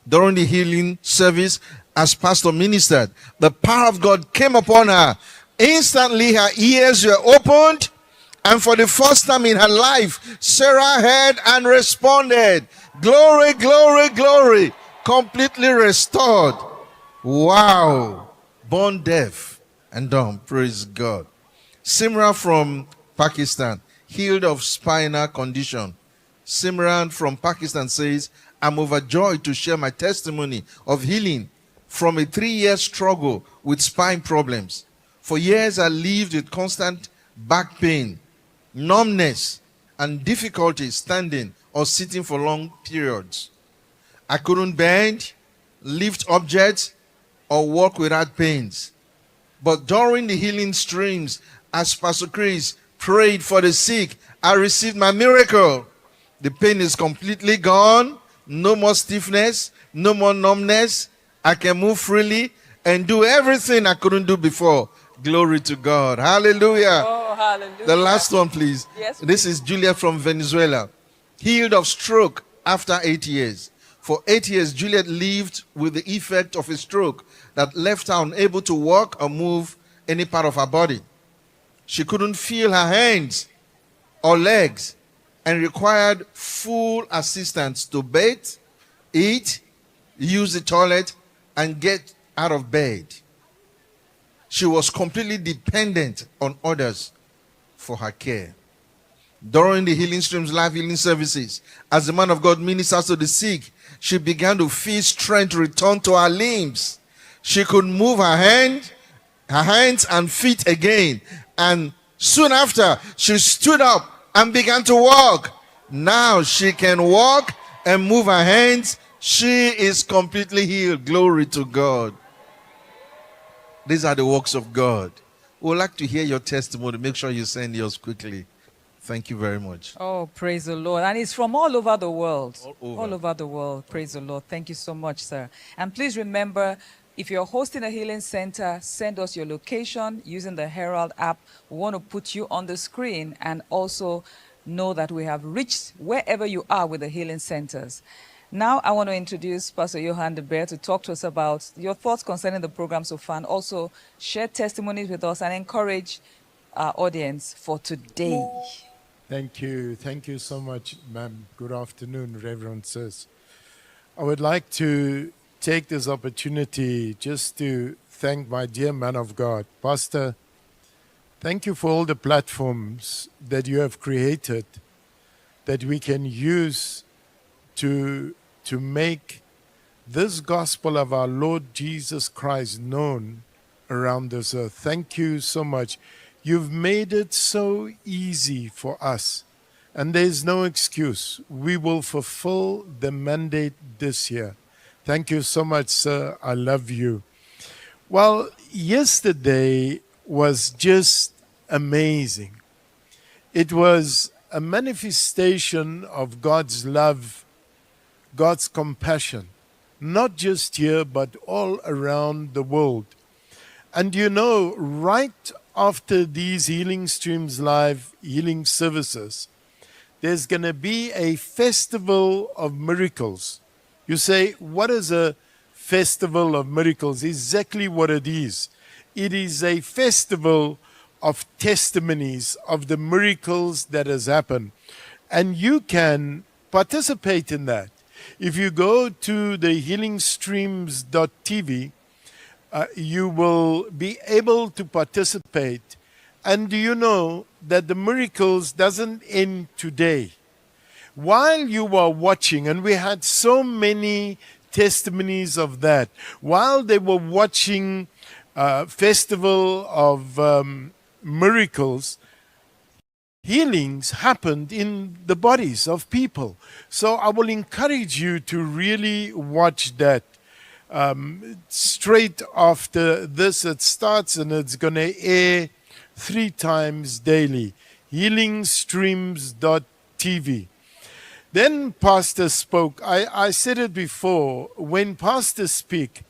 During the healing service, as pastor ministered, the power of God came upon her. Instantly, her ears were opened, and for the first time in her life, Sarah heard and responded. Glory, glory, glory. Completely restored. Wow. Born deaf and dumb. Praise God. Simran from Pakistan, healed of spinal condition. Simran from Pakistan says, I'm overjoyed to share my testimony of healing from a 3-year struggle with spine problems. For years, I lived with constant back pain, numbness, and difficulty standing or sitting for long periods. I couldn't bend, lift objects, or walk without pains. But during the healing streams, as Pastor Chris prayed for the sick, I received my miracle. The pain is completely gone. No more stiffness, no more numbness. I can move freely and do everything I couldn't do before. Glory to God. Hallelujah. Oh, hallelujah. The last one, please. Yes, This is Juliet from Venezuela. Healed of stroke after 8 years. For 8 years, Juliet lived with the effect of a stroke that left her unable to walk or move any part of her body. She couldn't feel her hands or legs and required full assistance to bathe, eat, use the toilet, and get out of bed. She was completely dependent on others for her care. During the Healing Streams live healing services, as the man of God ministers to the sick, she began to feel strength return to her limbs. She could move her hands and feet again. And soon after, she stood up and began to walk. Now she can walk and move her hands. She is completely healed. Glory to God. These are the works of God. We would like to hear your testimony. Make sure you send yours quickly. Thank you very much. Oh, praise the Lord. And it's from all over the world. All over. The world. Praise the Lord. Thank you so much, sir. And please remember, if you're hosting a healing center, send us your location using the Herald app. We want to put you on the screen and also know that we have reached wherever you are with the healing centers. Now I want to introduce Pastor Johan de Beer to talk to us about your thoughts concerning the program so far, and also share testimonies with us and encourage our audience for today. Thank you. Thank you so much, ma'am. Good afternoon, Reverend Sis. I would like to take this opportunity just to thank my dear man of God. Pastor, thank you for all the platforms that you have created that we can use to make this gospel of our Lord Jesus Christ known around this earth. Thank you so much. You've made it so easy for us, and there's no excuse. We will fulfill the mandate this year. Thank you so much, sir. I love you. Well, yesterday was just amazing. It was a manifestation of God's love, God's compassion, not just here, but all around the world. And you know, right after these Healing Streams Live healing services, there's going to be a festival of miracles. You say, what is a festival of miracles? Exactly what it is. It is a festival of testimonies of the miracles that has happened. And you can participate in that. If you go to the healingstreams.tv, you will be able to participate. And do you know that the miracles doesn't end today? While you were watching, and we had so many testimonies of that, while they were watching Festival of Miracles, healings happened in the bodies of people. So I will encourage you to really watch that. Straight after this, it starts, and it's going to air 3 times daily. Healingstreams.tv. Then Pastor spoke. I said it before. When pastors speak,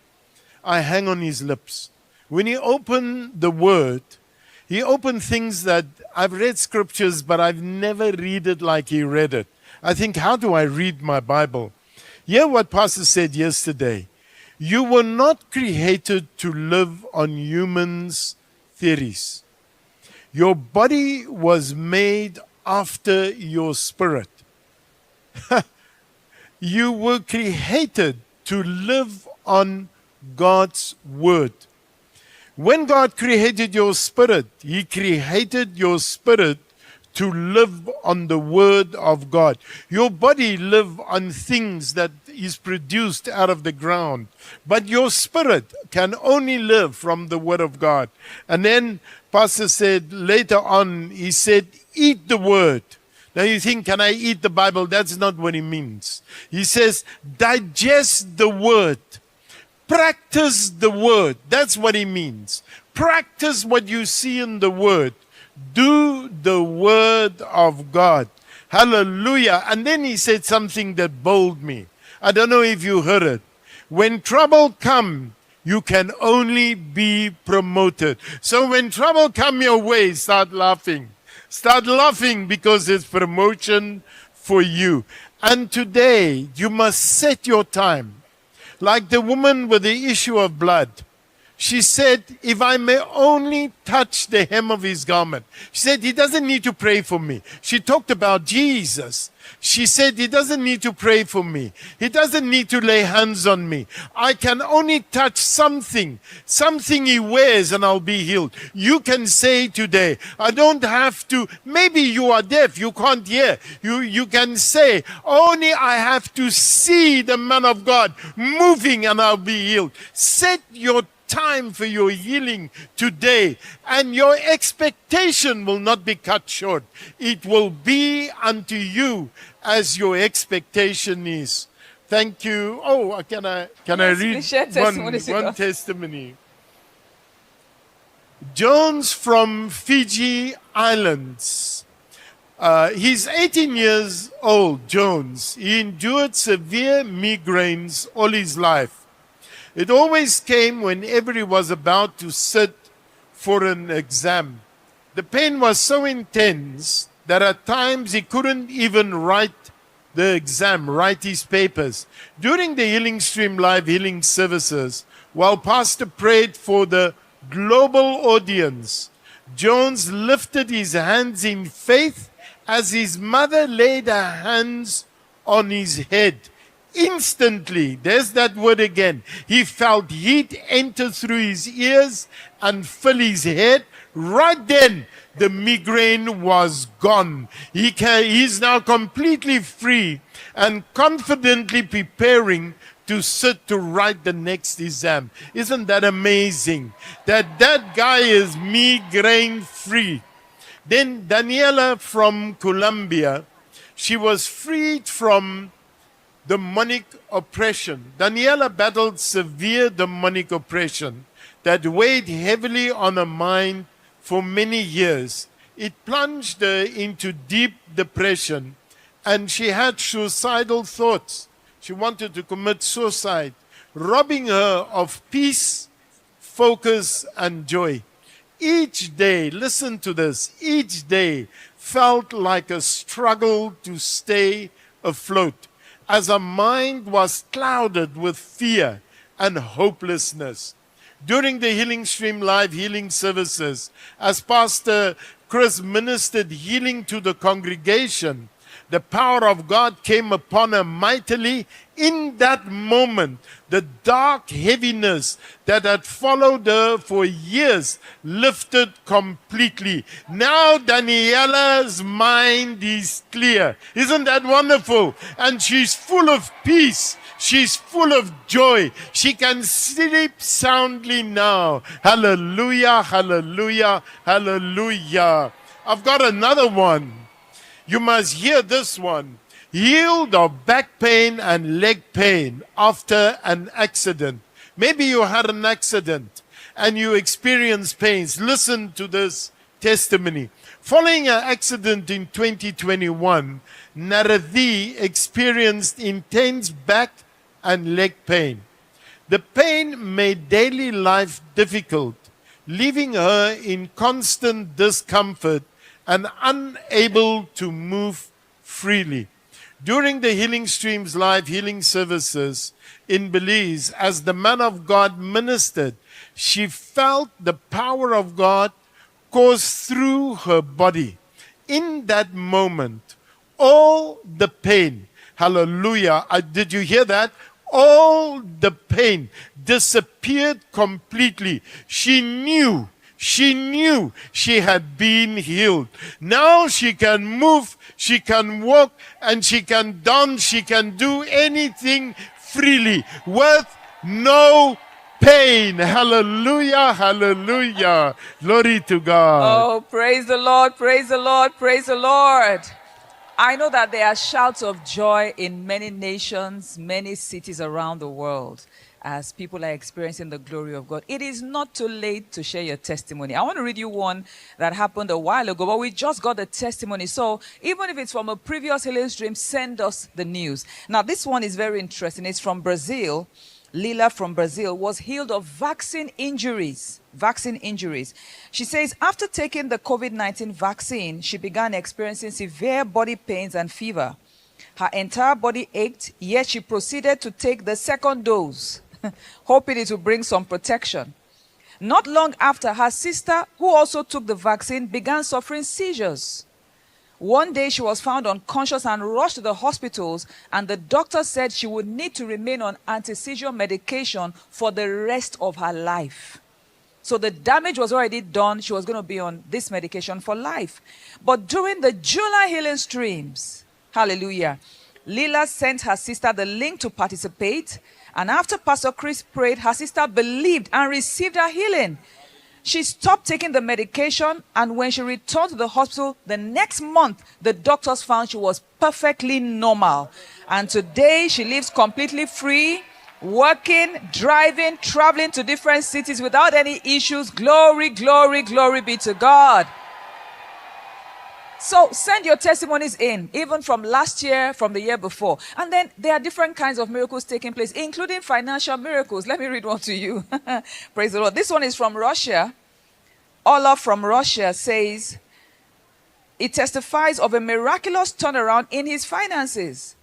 I hang on his lips. When he opened the Word, he opened things that I've read scriptures, but I've never read it like he read it. I think, how do I read my Bible? Hear what Pastor said yesterday. You were not created to live on humans' theories. Your body was made after your spirit. You were created to live on God's Word. When God created your spirit, He created your spirit to live on the Word of God. Your body lives on things that is produced out of the ground, but your spirit can only live from the Word of God. And then Pastor said later on, he said, eat the Word. Now you think, can I eat the Bible? That's not what he means. He says, digest the Word. Practice the Word. That's what he means. Practice what you see in the Word. Do the Word of God. Hallelujah. And then he said something that bowled me. I don't know if you heard it. When trouble comes, you can only be promoted. So when trouble comes your way, start laughing. Start laughing because it's promotion for you. And today, you must set your time. Like the woman with the issue of blood. She said, if I may only touch the hem of his garment. She said, he doesn't need to pray for me. She talked about Jesus. She said, he doesn't need to pray for me. He doesn't need to lay hands on me. I can only touch something he wears, and I'll be healed. You can say today, I don't have to. Maybe you are deaf, you can't hear. You can say, only I have to see the man of God moving and I'll be healed. Set your time for your healing today, and your expectation will not be cut short. It will be unto you as your expectation is. Thank you. Oh, can I read one testimony? Jones from Fiji Islands. He's 18 years old, Jones. He endured severe migraines all his life. It always came whenever he was about to sit for an exam. The pain was so intense that at times he couldn't even write the exam, write his papers. During the Healing Stream Live healing services, while Pastor prayed for the global audience, Jones lifted his hands in faith as his mother laid her hands on his head. Instantly, there's that word again, he felt heat enter through his ears and fill his head. Right then, the migraine was gone. He's now completely free and confidently preparing to sit to write the next exam. Isn't that amazing? That guy is migraine free. Then Daniela from Colombia, she was freed from demonic oppression. Daniela battled severe demonic oppression that weighed heavily on her mind for many years. It plunged her into deep depression, and she had suicidal thoughts. She wanted to commit suicide, robbing her of peace, focus, and joy. Each day, listen to this, each day felt like a struggle to stay afloat, as her mind was clouded with fear and hopelessness. During the Healing Stream Live healing services, as Pastor Chris ministered healing to the congregation, the power of God came upon her mightily. In that moment, the dark heaviness that had followed her for years lifted completely. Now Daniela's mind is clear. Isn't that wonderful? And she's full of peace. She's full of joy. She can sleep soundly now. Hallelujah, hallelujah, hallelujah. I've got another one. You must hear this one. Healed of back pain and leg pain after an accident. Maybe you had an accident and you experienced pains. Listen to this testimony. Following an accident in 2021, Narathi experienced intense back and leg pain. The pain made daily life difficult, leaving her in constant discomfort and unable to move freely. During the Healing Streams live healing services in Belize, as the man of God ministered, she felt the power of God course through her body. In that moment, all the pain, hallelujah, did you hear that? All the pain disappeared completely. She knew she had been healed. Now she can move, she can walk, and she can dance, she can do anything freely with no pain. Hallelujah, hallelujah. Glory to God. Oh, praise the Lord, praise the Lord, praise the Lord. I know that there are shouts of joy in many nations, many cities around the world as people are experiencing the glory of God. It is not too late to share your testimony. I want to read you one that happened a while ago, but we just got the testimony. So even if it's from a previous healing stream, send us the news. Now, this one is very interesting. It's from Brazil. Lila from Brazil was healed of vaccine injuries. She says after taking the COVID-19 vaccine, she began experiencing severe body pains and fever. Her entire body ached, yet she proceeded to take the second dose, hoping it would bring some protection. Not long after, her sister, who also took the vaccine, began suffering seizures. One day she was found unconscious and rushed to the hospitals, and the doctor said she would need to remain on anti-seizure medication for the rest of her life. So the damage was already done. She was going to be on this medication for life. But during the July healing streams, hallelujah, Lila sent her sister the link to participate, and after Pastor Chris prayed, her sister believed and received her healing. She stopped taking the medication, and when she returned to the hospital the next month, the doctors found she was perfectly normal. And today she lives completely free, working, driving, traveling to different cities without any issues. Glory, glory, glory be to God. So send your testimonies in, even from last year, from the year before. And then there are different kinds of miracles taking place, including financial miracles. Let me read one to you. Praise the Lord. This one is from Russia. Olaf from Russia says, it testifies of a miraculous turnaround in his finances.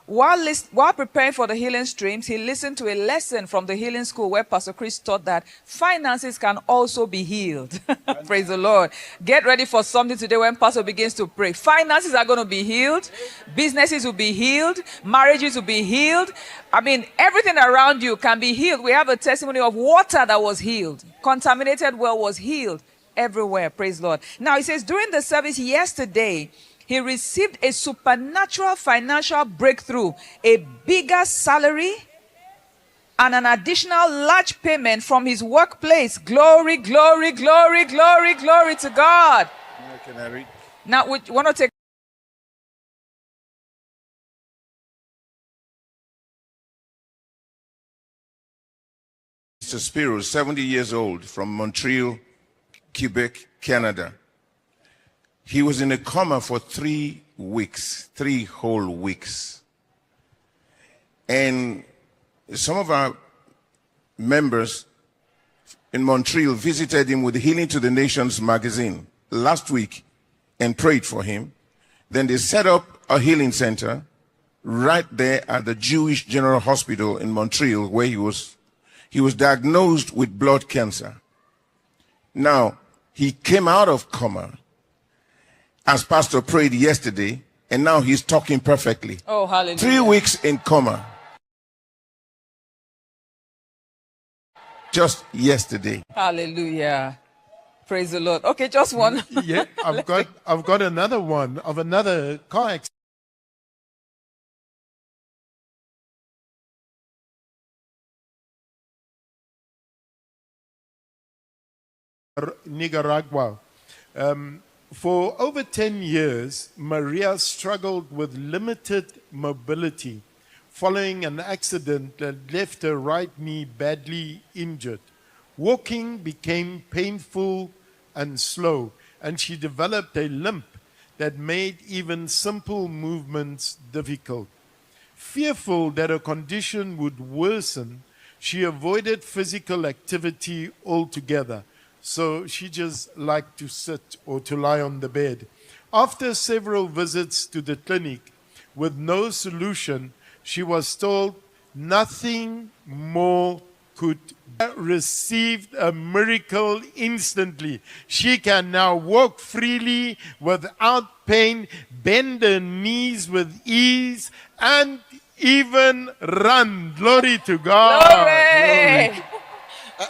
While preparing for the healing streams, he listened to a lesson from the healing school where Pastor Chris taught that finances can also be healed. Praise the Lord. Get ready for something today when Pastor begins to pray. Finances are going to be healed. Businesses will be healed. Marriages will be healed. I mean, everything around you can be healed. We have a testimony of water that was healed. Contaminated well was healed everywhere. Praise the Lord. Now, it says, during the service yesterday, he received a supernatural financial breakthrough, a bigger salary, and an additional large payment from his workplace. Glory, glory, glory, glory, glory to God. Can I read? Now, we want to take. Mr. Spiro, 70 years old, from Montreal, Quebec, Canada. He was in a coma for 3 weeks, 3 whole weeks. And some of our members in Montreal visited him with Healing to the Nations magazine last week and prayed for him. Then they set up a healing center right there at the Jewish General Hospital in Montreal, where he was diagnosed with blood cancer. Now, he came out of coma as Pastor prayed yesterday, and now he's talking perfectly. Oh, hallelujah. 3 weeks in coma. Just yesterday. Hallelujah. Praise the Lord. Okay, just one. Yeah, I've got another one of another car accident. Nicaragua. For over 10 years, Maria struggled with limited mobility following an accident that left her right knee badly injured. Walking became painful and slow, and she developed a limp that made even simple movements difficult. Fearful that her condition would worsen, She avoided physical activity altogether. So she just liked to sit or to lie on the bed. After several visits to the clinic with no solution, she was told nothing more could received a miracle instantly. She can now walk freely without pain, bend her knees with ease, and even run. Glory to God. Glory.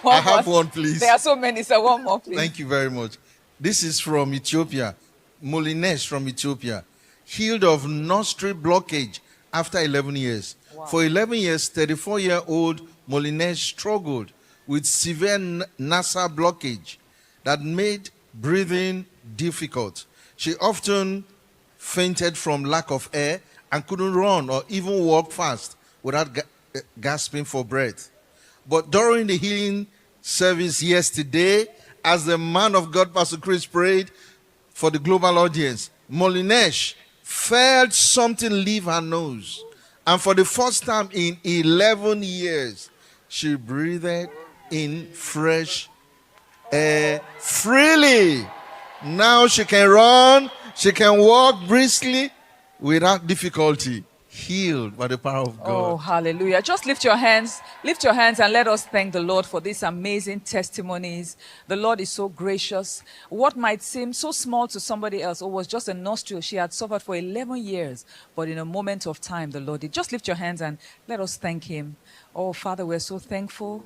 I have one, please. There are so many, so one more, please. Thank you very much. This is from Ethiopia. Molinesh from Ethiopia. Healed of nostril blockage after 11 years. Wow. For 11 years, 34-year-old Molinesh struggled with severe nasal blockage that made breathing difficult. She often fainted from lack of air and couldn't run or even walk fast without gasping for breath. But during the healing service yesterday, as the man of God, Pastor Chris, prayed for the global audience, Molinesh felt something leave her nose. And for the first time in 11 years, she breathed in fresh air freely. Now she can run, she can walk briskly without difficulty. Healed by the power of God. Oh, hallelujah. Just lift your hands and let us thank the Lord for these amazing testimonies. The Lord is so gracious. What might seem so small to somebody else, or was just a nostril she had suffered for 11 years, but in a moment of time, the Lord did. Just lift your hands and let us thank him. Oh, Father, we're so thankful.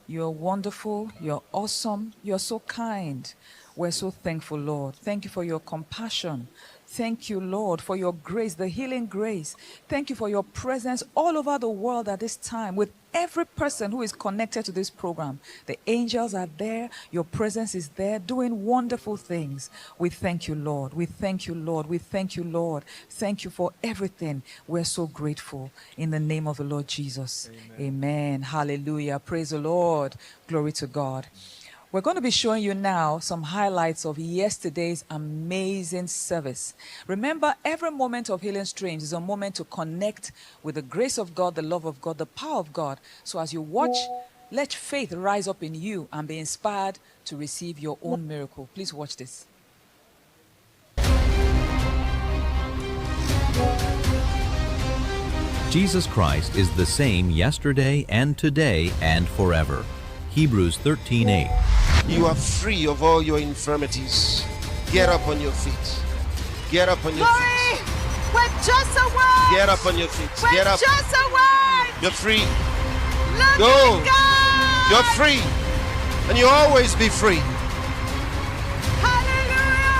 You're wonderful. You're awesome. You're so kind. We're so thankful, Lord. Thank you for your compassion. Thank you, Lord, for your grace, the healing grace. Thank you for your presence all over the world at this time with every person who is connected to this program. The angels are there. Your presence is there doing wonderful things. We thank you, Lord. We thank you, Lord. We thank you, Lord. Thank you for everything. We're so grateful in the name of the Lord Jesus. Amen. Hallelujah. Praise the Lord. Glory to God. We're going to be showing you now some highlights of yesterday's amazing service. Remember, every moment of Healing Streams is a moment to connect with the grace of God, the love of God, the power of God. So as you watch, let faith rise up in you and be inspired to receive your own miracle. Please watch this. Jesus Christ is the same yesterday and today and forever. Hebrews 13:8. You are free of all your infirmities. Get up on your feet. Get up on your feet. With just a word. Get up on your feet. With Get up. just a word. You're free. Look Go. at God. You're free. And you'll always be free. Hallelujah.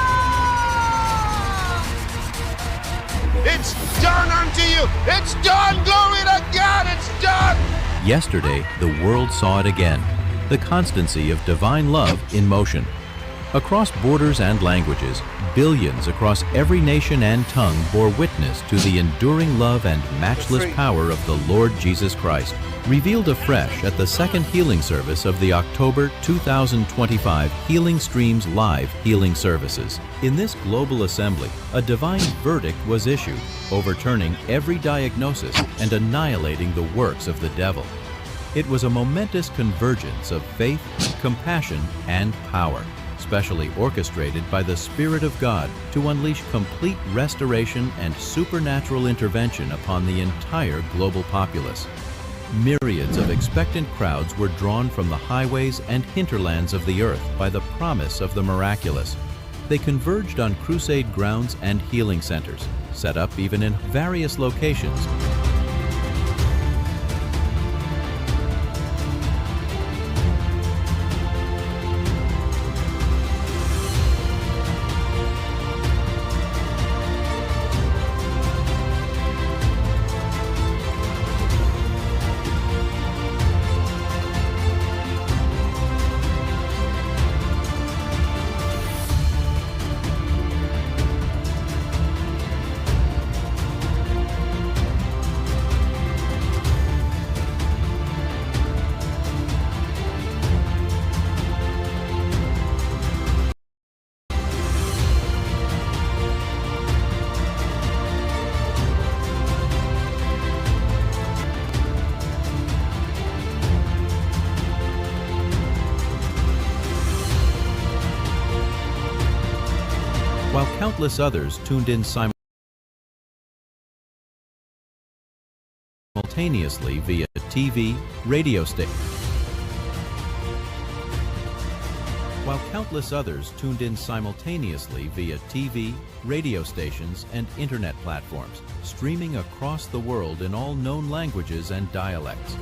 It's done unto you. It's done. Glory to God. It's done. Yesterday, the world saw it again. The constancy of divine love in motion. Across borders and languages, billions across every nation and tongue bore witness to the enduring love and matchless power of the Lord Jesus Christ, revealed afresh at the second healing service of the October 2025 Healing Streams Live Healing Services. In this global assembly, a divine verdict was issued, overturning every diagnosis and annihilating the works of the devil. It was a momentous convergence of faith, compassion, and power, specially orchestrated by the Spirit of God to unleash complete restoration and supernatural intervention upon the entire global populace. Myriads of expectant crowds were drawn from the highways and hinterlands of the earth by the promise of the miraculous. They converged on crusade grounds and healing centers, set up even in various locations. countless others tuned in simultaneously via TV, radio stations. While countless others tuned in simultaneously via TV, radio stations, and internet platforms, streaming across the world in all known languages and dialects.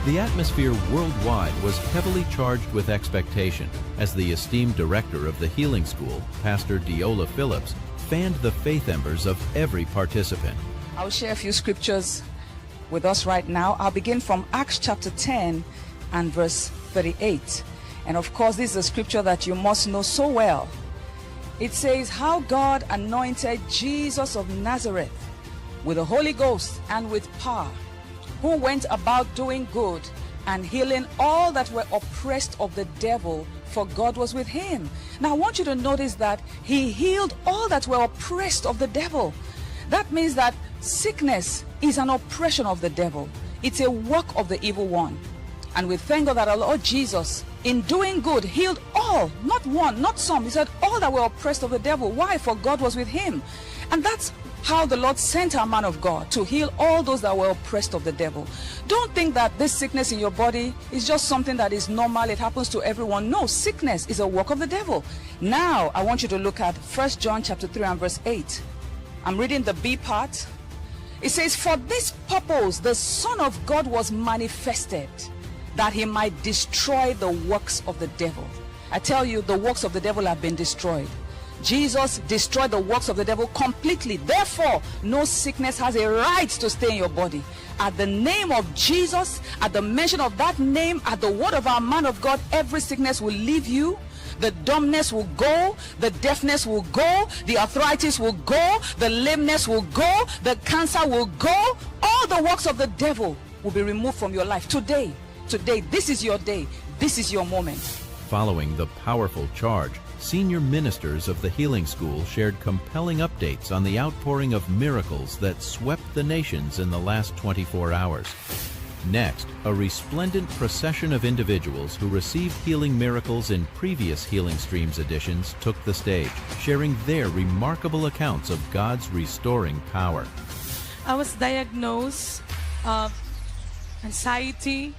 The atmosphere worldwide was heavily charged with expectation as the esteemed director of the Healing School, Pastor Deola Phillips, fanned the faith embers of every participant. I'll share a few scriptures with us right now. I'll begin from Acts chapter 10 and verse 38. And of course, this is a scripture that you must know so well. It says, how God anointed Jesus of Nazareth with the Holy Ghost and with power, who went about doing good and healing all that were oppressed of the devil, for God was with him. Now I want you to notice that he healed all that were oppressed of the devil. That means that sickness is an oppression of the devil. It's a work of the evil one. And we thank God that our Lord Jesus, in doing good, healed all, not one, not some. He said all that were oppressed of the devil. Why? For God was with him. And that's how the Lord sent our man of God to heal all those that were oppressed of the devil. Don't think that this sickness in your body is just something that is normal, it happens to everyone. No, sickness is a work of the devil. Now I want you to look at 1 John chapter 3 and verse 8. I'm reading the B part. It says, for this purpose the Son of God was manifested, that he might destroy the works of the devil. I tell you, the works of the devil have been destroyed. Jesus destroyed the works of the devil completely. Therefore, no sickness has a right to stay in your body. At the name of Jesus, at the mention of that name, at the word of our man of God, every sickness will leave you. The dumbness will go, the deafness will go, the arthritis will go, the lameness will go, the cancer will go. All the works of the devil will be removed from your life today. Today, this is your day. This is your moment. Following the powerful charge, senior ministers of the Healing School shared compelling updates on the outpouring of miracles that swept the nations in the last 24 hours. Next, a resplendent procession of individuals who received healing miracles in previous Healing Streams editions took the stage, sharing their remarkable accounts of God's restoring power. I was diagnosed of anxiety,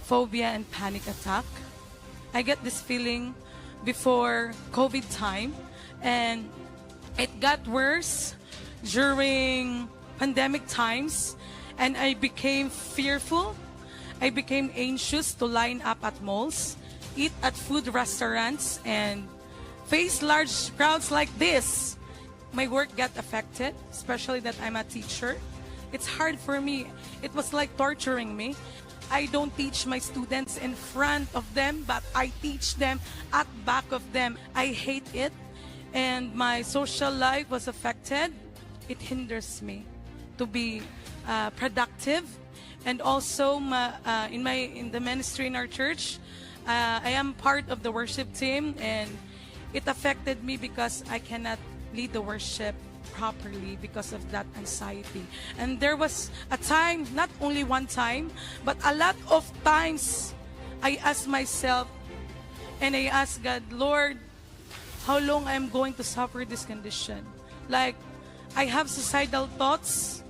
phobia, and panic attack. I get this feeling before COVID time, and it got worse during pandemic times, and I became fearful. I became anxious to line up at malls, eat at food restaurants, and face large crowds like this. My work got affected, especially that I'm a teacher. It's hard for me. It was like torturing me. I don't teach my students in front of them, but I teach them at back of them. I hate it, and my social life was affected. It hinders me to be productive, and also in the ministry in our church, I am part of the worship team, and it affected me because I cannot lead the worship properly because of that anxiety. And there was a time, not only one time, but a lot of times I asked myself, and I asked God, Lord, how long I'm going to suffer this condition? Like, I have suicidal thoughts.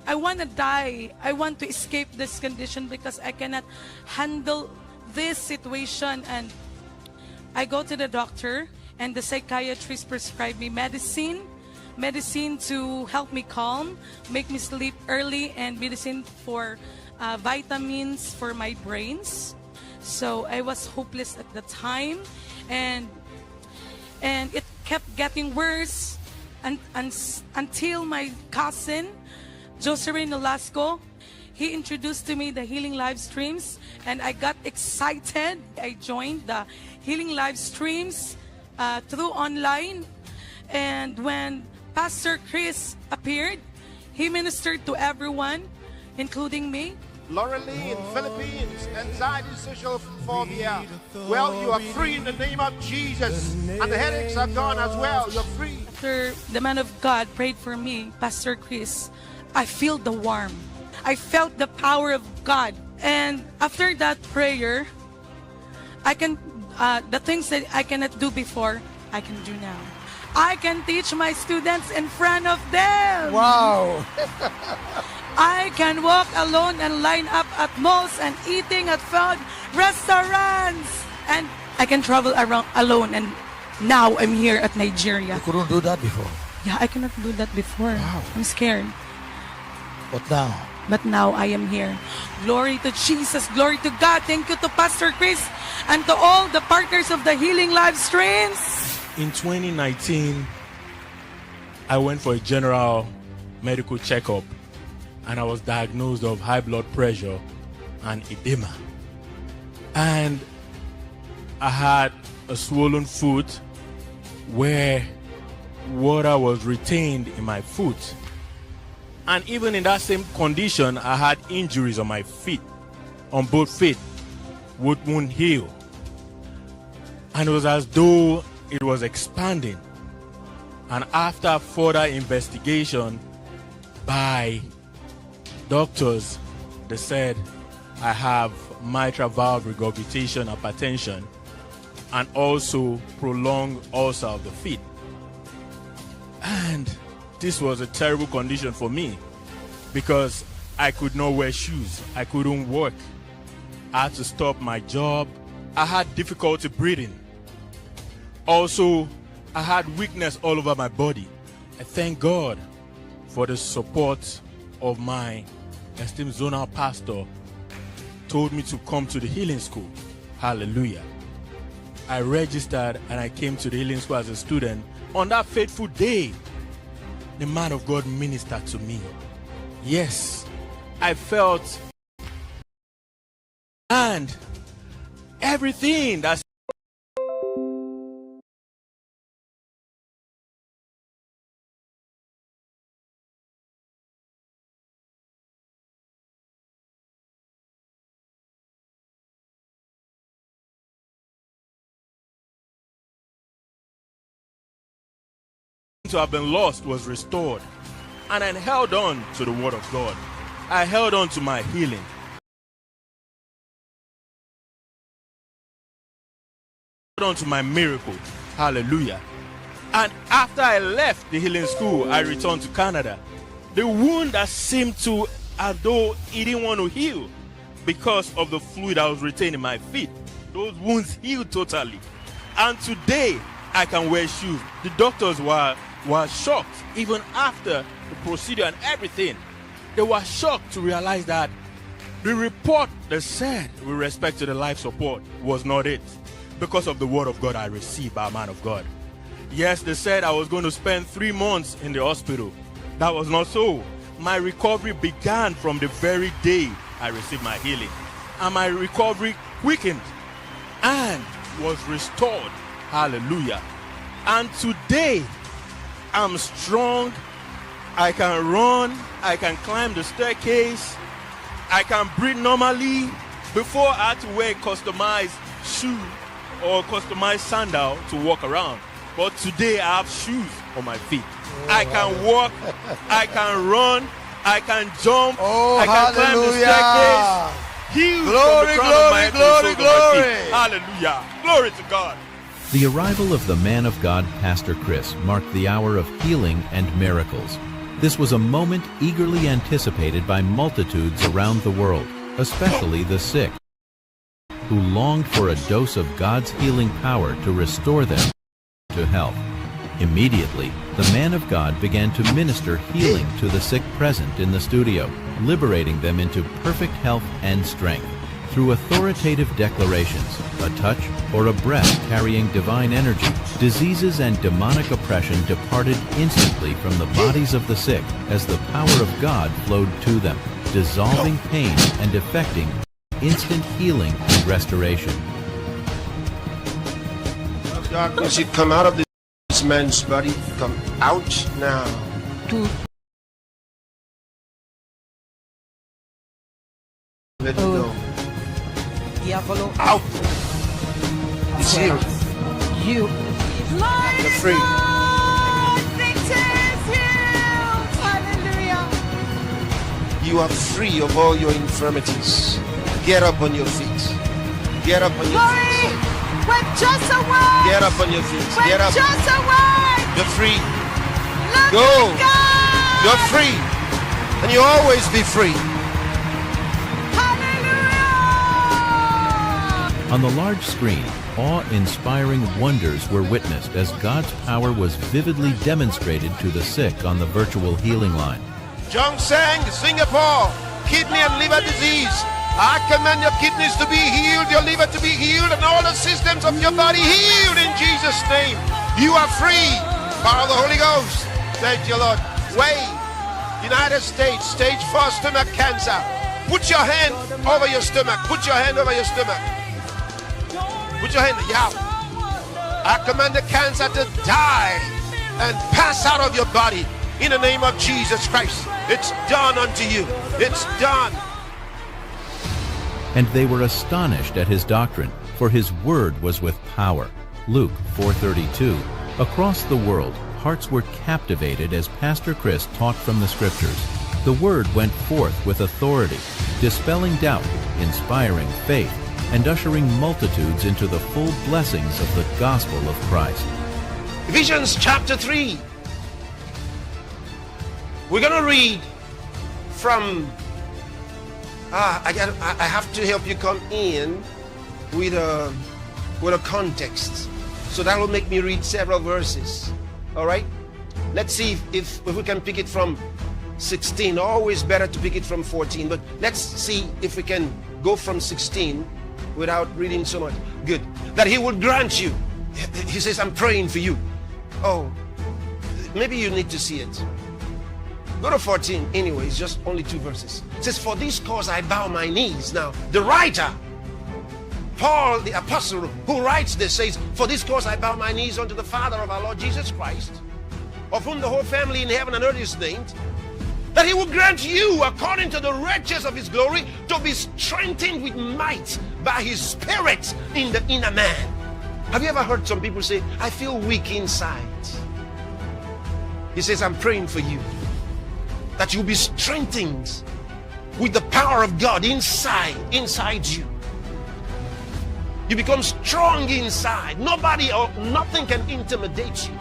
I want to die. I want to escape this condition because I cannot handle this situation. And I go to the doctor, and the psychiatrist prescribed me medicine to help me calm, make me sleep early, and medicine for vitamins for my brains. So I was hopeless at the time, and and it kept getting worse until my cousin, Vhuserere ReKuporesa, he introduced to me the healing live streams, and I got excited. I joined the healing live streams through online, and when Pastor Chris appeared, he ministered to everyone, including me. Laureline, Philippines, anxiety, social phobia. Well, you are free in the name of Jesus. And the headaches are gone as well. You're free. After the man of God prayed for me, Pastor Chris, I feel the warmth. I felt the power of God. And after that prayer, I can, the things that I cannot do before, I can do now. I can teach my students in front of them. Wow. I can walk alone and line up at malls and eating at food restaurants. And I can travel around alone, and now I'm here at Nigeria. You couldn't do that before. Yeah, I cannot do that before. Wow. I'm scared. But now, But now I am here. Glory to Jesus. Glory to God. Thank you to Pastor Chris and to all the partners of the Healing Live Streams. In 2019, I went for a general medical checkup, and I was diagnosed of high blood pressure and edema. And I had a swollen foot where water was retained in my foot. And even in that same condition, I had injuries on my feet, on both feet, which wouldn't heal. And it was as though it was expanding. And after further investigation by doctors, they said I have mitral valve regurgitation, hypertension, and also prolonged ulcer of the feet. And this was a terrible condition for me because I could not wear shoes. I couldn't work. I had to stop my job. I had difficulty breathing. Also, I had weakness all over my body. I thank God for the support of my esteemed zonal pastor. Told me to come to the healing school. Hallelujah. I registered and I came to the healing school as a student. On that fateful day, the man of God ministered to me. Yes, I felt, and everything that's to have been lost was restored, and I held on to the word of God. I held on to my healing. I held on to my miracle. Hallelujah. And after I left the healing school, I returned to Canada. The wound that seemed to as though it didn't want to heal because of the fluid that was retained in my feet, those wounds healed totally. And today I can wear shoes. The doctors were shocked even after the procedure and everything. They were shocked to realize that the report they said with respect to the life support was not it, because of the word of God I received by a man of God. Yes, they said I was going to spend 3 months in the hospital. That was not so. My recovery began from the very day I received my healing, and my recovery quickened and was restored. Hallelujah. And today I'm strong. I can run. I can climb the staircase. I can breathe normally. Before I had to wear a customized shoe or customized sandal to walk around. But today I have shoes on my feet. I can walk. I can run. I can jump. I can climb the staircase. Healed from the crown of my head to the soles of my feet. Hallelujah. Glory to God. The arrival of the man of God, Pastor Chris, marked the hour of healing and miracles. This was a moment eagerly anticipated by multitudes around the world, especially the sick, who longed for a dose of God's healing power to restore them to health. Immediately, the man of God began to minister healing to the sick present in the studio, liberating them into perfect health and strength. Through authoritative declarations, a touch, or a breath carrying divine energy, diseases and demonic oppression departed instantly from the bodies of the sick as the power of God flowed to them, dissolving pain and effecting instant healing and restoration. Darkness, you come out of this man's body. Come out now. Let it go. Out. It's healed. You. You're free. You are free of all your infirmities. Get up on your feet. Get up on your feet. With just a word. Get up on your feet. With Get up. just a word. You're free. Look Go. at God. You're free. And you'll always be free. On the large screen, awe-inspiring wonders were witnessed as God's power was vividly demonstrated to the sick on the virtual healing line. Jongseng, Singapore, kidney and liver disease. I command your kidneys to be healed, your liver to be healed, and all the systems of your body healed in Jesus' name. You are free. Power of the Holy Ghost. Thank you, Lord. Wait. United States, stage 4 stomach cancer. Put your hand over your stomach. Put your hand over your stomach. Put your hand, yeah. I command the cancer to die and pass out of your body in the name of Jesus Christ. It's done unto you. It's done. And they were astonished at his doctrine, for his word was with power. Luke 4:32. Across the world, hearts were captivated as Pastor Chris taught from the scriptures. The word went forth with authority, dispelling doubt, inspiring faith, and ushering multitudes into the full blessings of the gospel of Christ. Ephesians chapter 3. We're going to read from I have to help you come in with a context. So that will make me read several verses. All right? Let's see if we can pick it from 16. Always better to pick it from 14, but let's see if we can go from 16 without reading so much. Good. That he would grant you. He says, I'm praying for you. Oh, maybe you need to see it. Go to 14 anyway, it's just only 2 verses. It says, for this cause I bow my knees. Now, the writer, Paul the apostle who writes this says, for this cause I bow my knees unto the Father of our Lord Jesus Christ, of whom the whole family in heaven and earth is named, that he will grant you, according to the riches of his glory, to be strengthened with might by his Spirit in the inner man. Have you ever heard some people say, I feel weak inside? He says, I'm praying for you, that you'll be strengthened with the power of God inside you. You become strong inside. Nobody or nothing can intimidate you.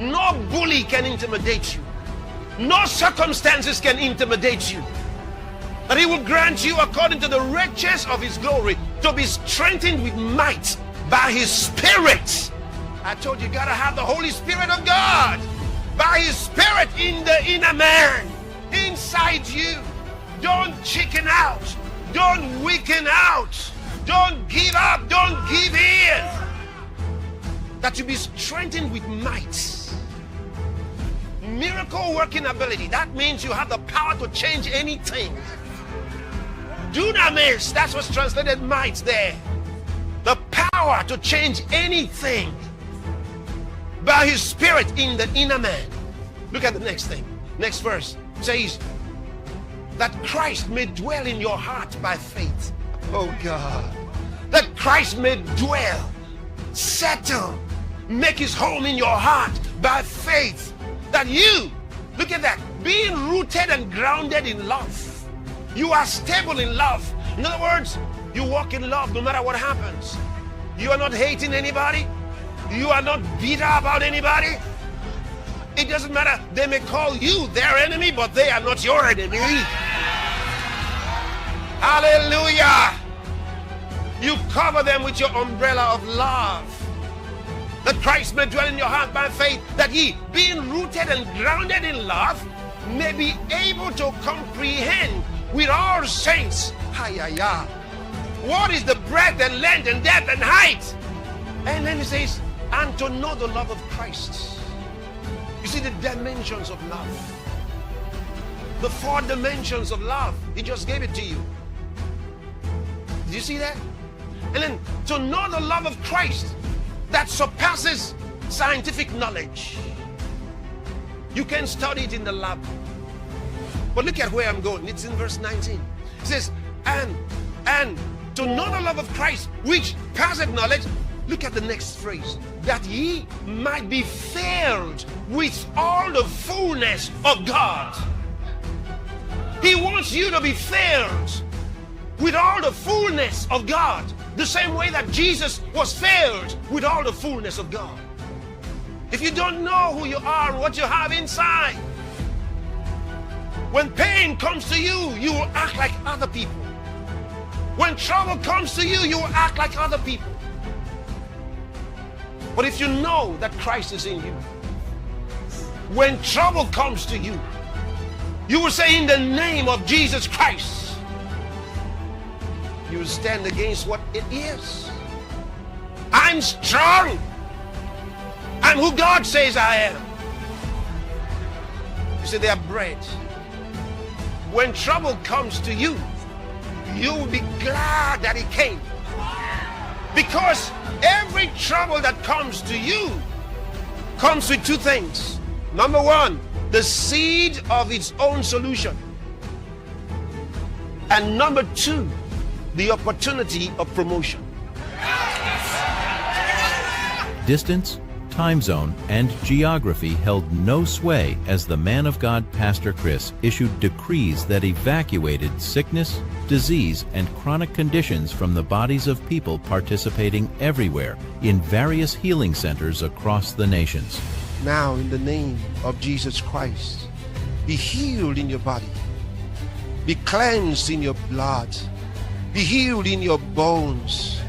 No bully can intimidate you. No circumstances can intimidate you. That he will grant you, according to the riches of his glory, to be strengthened with might by his Spirit. I told you, you gotta have the Holy Spirit of God by his Spirit in the inner man, inside you. Don't chicken out. Don't weaken out. Don't give up. Don't give in. That you be strengthened with might. Miracle working ability. That means you have the power to change anything. Dunamis, that's what's translated might there. The power to change anything by his Spirit in the inner man. Look at the next thing. Next verse says that Christ may dwell in your heart by faith. Oh God. That Christ may dwell, settle, make his home in your heart by faith. That you, look at that, being rooted and grounded in love. You are stable in love. In other words, you walk in love no matter what happens. You are not hating anybody. You are not bitter about anybody. It doesn't matter. They may call you their enemy, but they are not your enemy. Hallelujah. You cover them with your umbrella of love. That Christ may dwell in your heart by faith, that ye, being rooted and grounded in love, may be able to comprehend with all saints what is the breadth and length and depth and height? And then he says, and to know the love of Christ. You see the dimensions of love. The 4 dimensions of love. He just gave it to you. Did you see that? And then to know the love of Christ that surpasses scientific knowledge. You can study it in the lab. But look at where I'm going. It's in verse 19. It says, and to know the love of Christ, which passeth knowledge. Look at the next phrase. That ye might be filled with all the fullness of God. He wants you to be filled with all the fullness of God. The same way that Jesus was filled with all the fullness of God. If you don't know who you are and what you have inside, when pain comes to you, you will act like other people. When trouble comes to you, you will act like other people. But if you know that Christ is in you, when trouble comes to you, you will say, in the name of Jesus Christ. You will stand against what it is. I'm strong. I'm who God says I am. You see, they are bread. When trouble comes to you, you will be glad that it came. Because every trouble that comes to you comes with 2 things. Number 1, the seed of its own solution. And number 2, the opportunity of promotion. Distance, time zone, and geography held no sway as the man of God, Pastor Chris, issued decrees that evacuated sickness, disease, and chronic conditions from the bodies of people participating everywhere in various healing centers across the nations. Now, in the name of Jesus Christ, be healed in your body. Be cleansed in your blood. Be healed in your bones,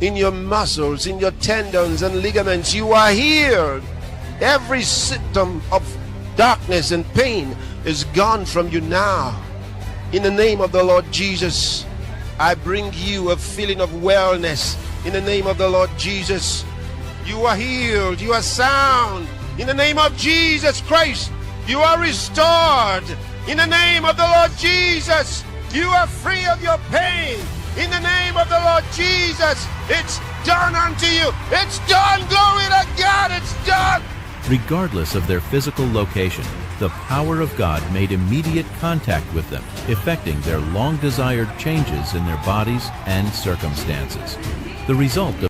in your muscles, in your tendons and ligaments. You are healed. Every symptom of darkness and pain is gone from you now. In the name of the Lord Jesus, I bring you a feeling of wellness. In the name of the Lord Jesus, you are healed. You are sound. In the name of Jesus Christ, you are restored. In the name of the Lord Jesus, you are free of your pain. In the name of the Lord Jesus, it's done unto you. It's done. Glory to God. It's done. Regardless of their physical location, the power of God made immediate contact with them, effecting their long-desired changes in their bodies and circumstances. The result of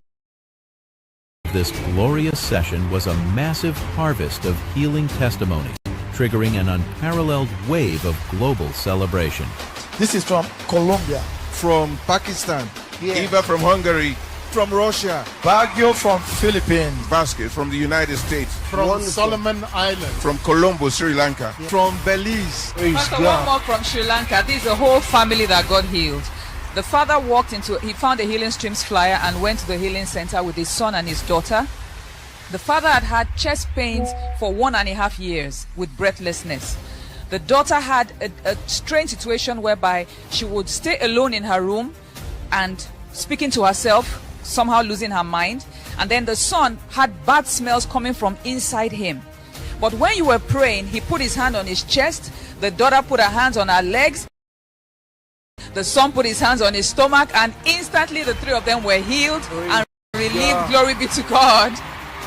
this glorious session was a massive harvest of healing testimonies, triggering an unparalleled wave of global celebration. This is from Colombia. From Pakistan. Yes. Eva from Hungary. From Russia. Baguio from Philippines. Vasquez from the United States. From Wonderful. Solomon Island. From Colombo, Sri Lanka. From Belize. Pastor, one more from Sri Lanka. This is a whole family that got healed. The father he found a Healing Streams flyer and went to the healing center with his son and his daughter. The father had had chest pains for 1.5 years with breathlessness. The daughter had a strange situation whereby she would stay alone in her room and speaking to herself, somehow losing her mind. And then the son had bad smells coming from inside him. But when you were praying, he put his hand on his chest. The daughter put her hands on her legs. The son put his hands on his stomach, and instantly the 3 of them were healed and relieved. God. Glory be to God.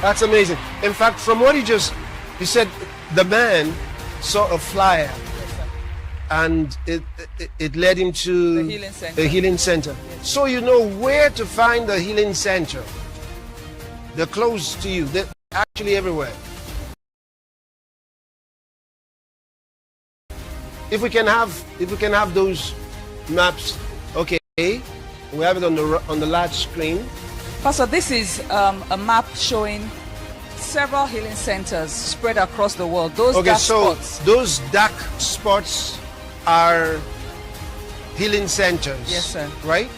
That's amazing. In fact, from what he said, the man saw a flyer and it led him to The healing center. So you know where to find the healing center. They're close to you. They're actually everywhere. If we can have those maps, okay. We have it on the large screen. Pastor, this is a map showing several healing centers spread across the world. Those dark spots. Those dark spots are healing centers. Yes, sir. Right?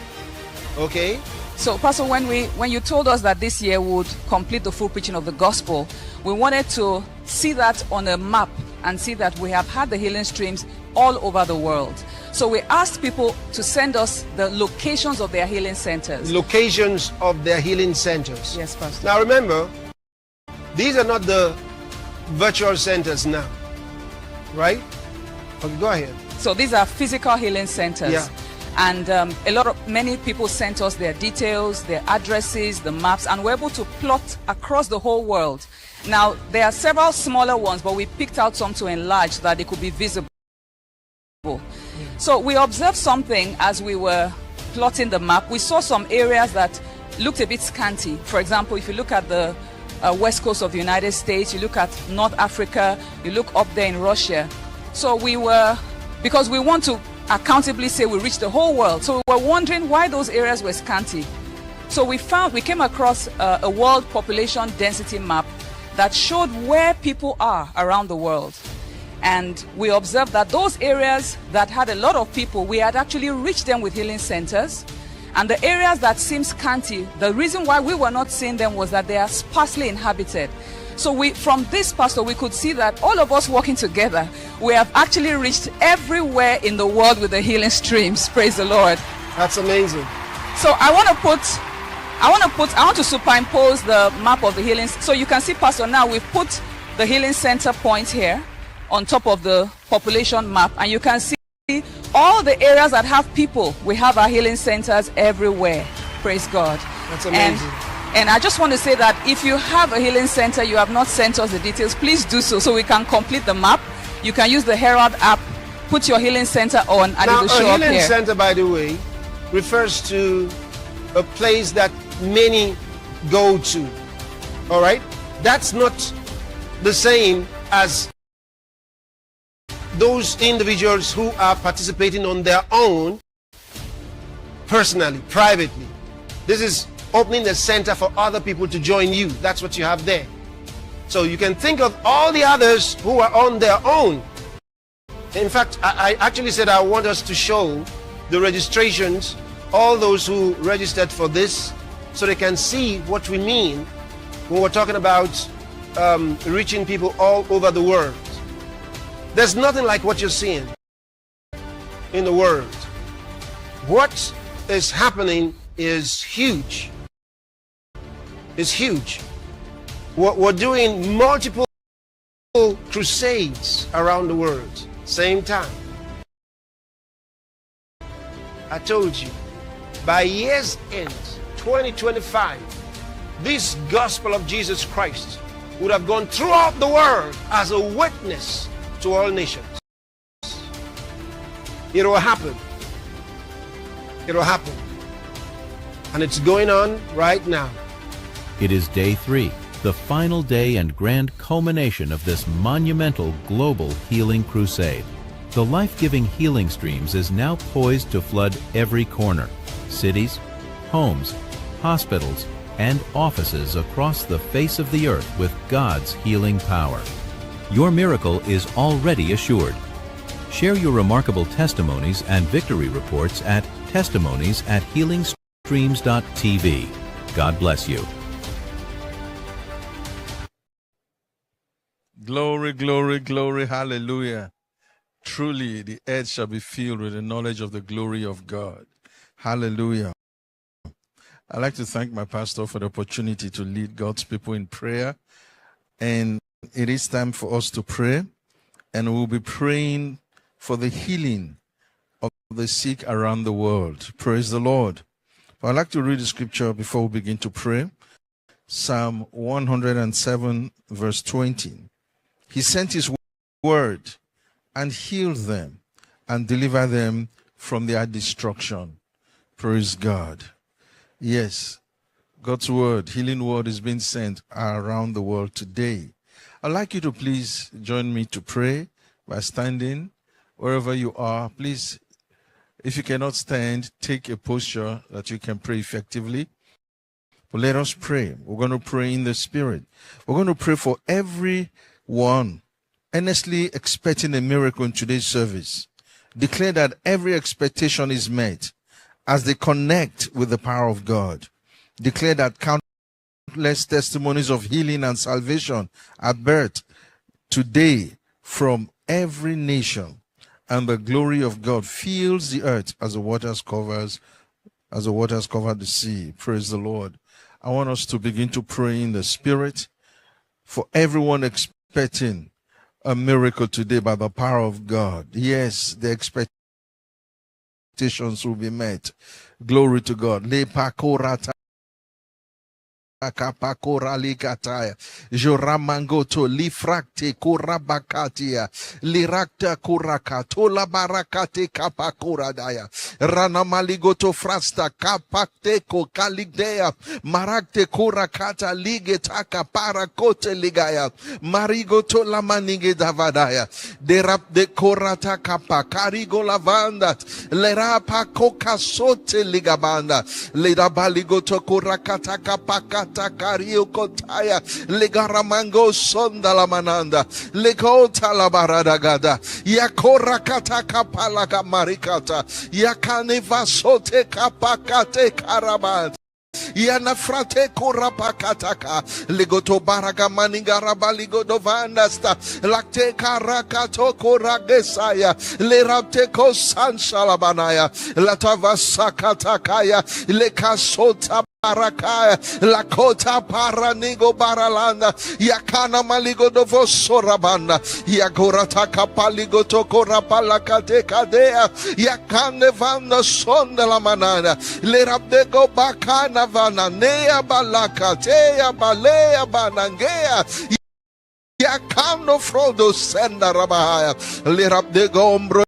Okay. So, Pastor, when you told us that this year would complete the full preaching of the gospel, we wanted to see that on a map and see that we have had the healing streams all over the world. So we asked people to send us the locations of their healing centers. Locations of their healing centers. Yes, Pastor. Now remember, these are not the virtual centers now, right? Okay, go ahead. So these are physical healing centers. Yeah. And many people sent us their details, their addresses, the maps, and we're able to plot across the whole world. Now, there are several smaller ones, but we picked out some to enlarge so that they could be visible. So we observed something as we were plotting the map. We saw some areas that looked a bit scanty. For example, if you look at the west coast of the United States, you look at North Africa, you look up there in Russia. So because we want to accountably say we reached the whole world. So we were wondering why those areas were scanty. So we came across a world population density map that showed where people are around the world. And we observed that those areas that had a lot of people, we had actually reached them with healing centers. And the areas that seemed scanty, the reason why we were not seeing them was that they are sparsely inhabited. So from this, Pastor, we could see that all of us working together, we have actually reached everywhere in the world with the healing streams. Praise the Lord. That's amazing. So I want to superimpose the map of the healing. So you can see, Pastor, now we've put the healing center points here on top of the population map, and you can see all the areas that have people. We have our healing centers everywhere. Praise God. That's amazing. And I just want to say that if you have a healing center, you have not sent us the details, please do so we can complete the map. You can use the Herald app, put your healing center on, and it will show up here. A healing center, by the way, refers to a place that many go to. All right? That's not the same as those individuals who are participating on their own, personally, privately. This is opening a center for other people to join you. That's what you have there. So you can think of all the others who are on their own. In fact, I actually said I want us to show the registrations, all those who registered for this, so they can see what we mean when we're talking about reaching people all over the world. There's nothing like what you're seeing in the world. What is happening is huge. It's huge. We're doing multiple crusades around the world, same time. I told you, by year's end, 2025, this gospel of Jesus Christ would have gone throughout the world as a witness to all nations. It will happen. It will happen. And it's going on right now. It is day 3, the final day and grand culmination of this monumental global healing crusade. The life-giving healing streams is now poised to flood every corner, cities, homes, hospitals, and offices across the face of the earth with God's healing power. Your miracle is already assured. Share your remarkable testimonies and victory reports at testimonies@healingstreams.tv. God bless you. Glory, glory, glory, hallelujah. Truly, the earth shall be filled with the knowledge of the glory of God. Hallelujah. I'd like to thank my pastor for the opportunity to lead God's people in prayer. And it is time for us to pray. And we'll be praying for the healing of the sick around the world. Praise the Lord. But I'd like to read the scripture before we begin to pray. Psalm 107, verse 20. He sent his word and healed them and delivered them from their destruction. Praise God. Yes, God's word, healing word is being sent around the world today. I'd like you to please join me to pray by standing wherever you are. Please, if you cannot stand, take a posture that you can pray effectively. But let us pray. We're going to pray in the Spirit. We're going to pray for everyone earnestly expecting a miracle in today's service. Declare that every expectation is met as they connect with the power of God. Declare that countless testimonies of healing and salvation are birthed today from every nation, and the glory of God fills the earth as the waters cover the sea. Praise the Lord. I want us to begin to pray in the Spirit for everyone expecting a miracle today by the power of God. Yes, the expectations will be met. Glory to God. Kapakora likataya joramangoto lifrakte kurabakatia lirakta kurakato la barakate kapakura daya ranamaligoto frasta kapakte ko kaligdea marakte kurakata ligetaka parakote ligaya marigoto la manige davadaya derap de korata kapakarigo lavandat lerapa kokasote ligabanda ledabaligoto kurakata kapakata Takario kotaya legaramango sonda la mananda legota la baradagada yakora kata kapala kamarikata yakane vasote kapakate karabat Yana frate korapakataka ligoto baraga maningaraba ligodo vandasta lakte karakato koragesaya lerapte kosansalabanaya latavasakatakaya lekasota Barakaya, Lakota Paranigo Baralanda, Yakana Maligo Dovo Sorabanda, Yagorata Kapaligo Tokora Palakate Kadea, Yakane Vanda Sonda la Manana, Lerabdego Bakana Vana, Nea Balaka, Tea Balea Banangea. Yakano Frodo Senda Rabahaya, Lerabdego Ombro.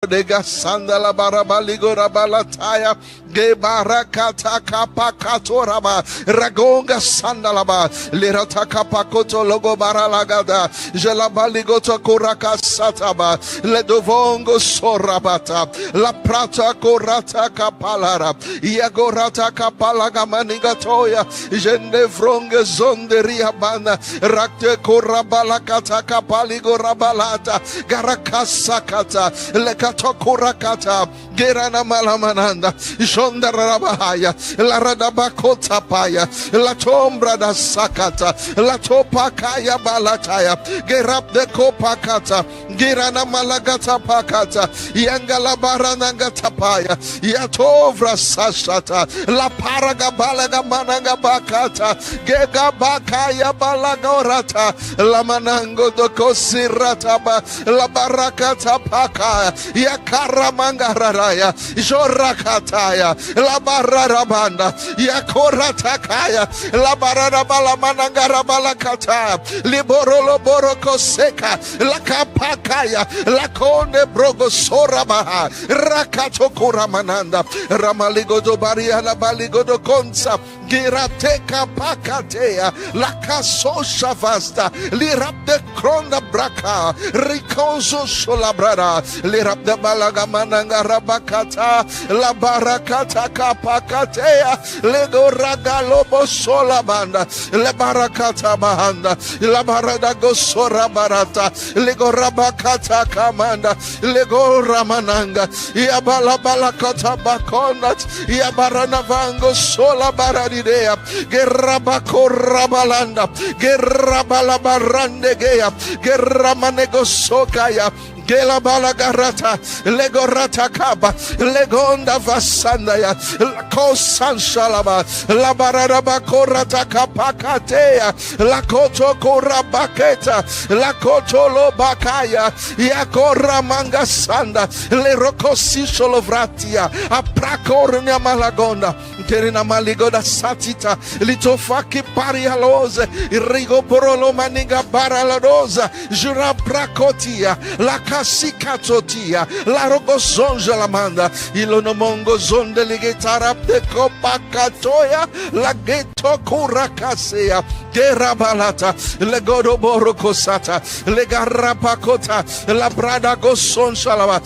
Dega sandala barabaligo rabalataya ge barakata kapakatoraba ragonga sandalaba lerata kapakoto logo baralagada jelabaligo to kuraka sataba ledovongo sorabata la prata korata kapalara yagorata kapalaga manigatoya jende vronge zonderia bana rakte korabalakata kapaligo rabalata garakasakata leka Tokurakata, Gerana Malamananda, Shonda Rabahaya, La Radabakota Paya, La Tombra da Sakata, La Topakaya Balataya, Gerap de Kopakata, Gerana Malagata Pakata, Yangala Baranangata Paya, Yatovra Sashata, La Paragabalaga Mananga Bakata, Gega Bakaya Balagorata, La Manango do Kosirataba, La Barakata Pakaya. Yakaramangaraya, Jorakataya, La Bararabanda, Yakoratakaya, La Bararabalamanangarabalakata, Liborolo Boroko Seka, La Kapakaya, La Conde Brogo Sorabaha, Rakato Kuramananda, Ramaligodo Baria, La Baligodo Consa, Girateka Pakatea, La Casosha Vasta, Lirap de Kronda Braka, Ricoso Solabrada, Lirap de Balaga Mananga Rabakata, La Barakata Kapakatea, Lego Ragalobo Solabanda, La Barakata Bahanda, La Barada Gosora Barata, Lego Rabakata Kamanda, Lego Ramananga, Yabala Balakata Bakonat, Yabarana Vango Sola Baradi. Gerabako Rabalanda, Gerabala Barande Gea, Geramanego Sokaya. Gela balagarata, legorata kaba, legonda vasandaya, la kosanshalaba, la bararaba korata kapakatea, la koto korabaketa, la koto lo bakaya, yakora mangasanda, le rokosisholovratia, aprakornia malagonda, terina maligoda satita, litofaki parialose, rigo porolo maniga baraladosa, jura prakotia, la Kasikatotia, la rogosonja la manda, ilonomongo zonde ligetarap de kopakatoya, la geto kurakasea, gerabalata, legodo borokosata, legarapakota, la brada goson shalama,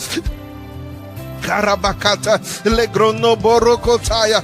karabakata, legrono borokotaya.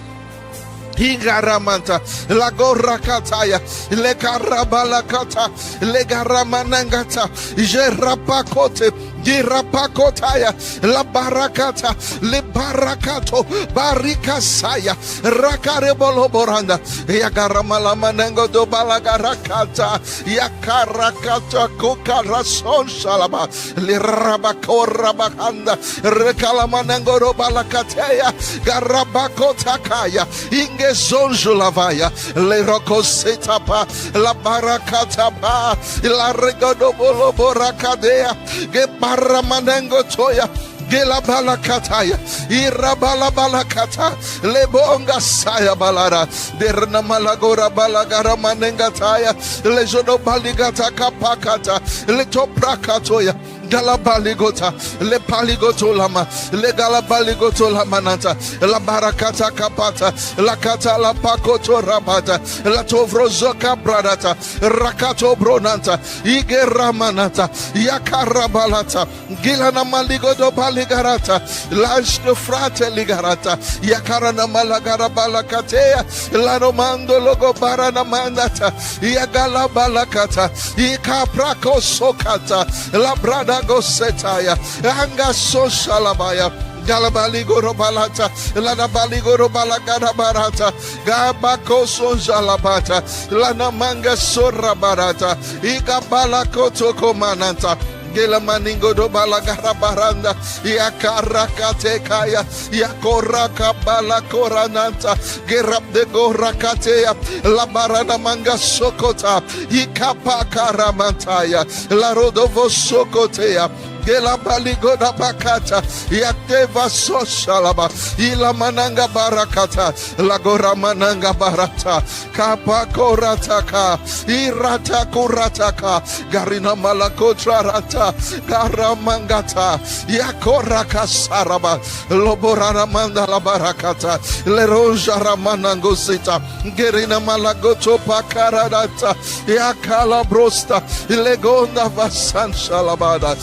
Higaramanta, Lagorakataya, Lekarabalakata, Legaramanangata, Jerapakote, Girapakotaya, La Barakata, Le Barakato, Barikasaya, Rakareboloboranda, Yagaramalamanengo do Balagarakata, Yakarakata, Kokarason Salaba, Le Rabakorabahanda, Rekalamanengo do Balakatea, Garabakotakaya, Inge Zonjulavaya, Le Rocosetapa, La Barakatapa, La Regodobolo Borakadea, Gebaramanengo Toya, Gela balakataya, irabala balakata, lebonga saya balara, derna malagora balagara manengataya, lejono baligata kapakata, letoprakatoya. Galabaligota, le paligoto lama, le galabaligoto lamanata, la barakata kapata, la kata la pakoto rabata, la tovrozoka bradata, rakato bronanta, ige ramanata, yakarabalata, gilana maligodo baligarata, lanch de frate ligarata, yakarana malagara balakatea, la romando logo barana mandata, yagala balakata, ikaprako sokata, la brada Gosetaya, Anga Soshalabaya, Galabaligoro Balata, Lana Baligoro Balagara Barata, Gabako Sojalabata, Lana Manga Sora Barata, Igabalakoto Komananta. Gela maningo do balagara baranda, yakarakate kaya, yakoraka balakorananta, gerab de gorakatea, la barana manga sokota, ikapakaramantaya, la rodovo sokotea. Gela baligoda bakata, yateva soshalaba, ila mananga barakata, lagora mananga barata, kapa korataka, irata kurataka, garina malakotra rata, garamangata, yakoraka saraba, loborana manda la barakata, leroja ramanango sita, gerina malagoto pakaradata, yakala brosta, legonda vasan shalabada,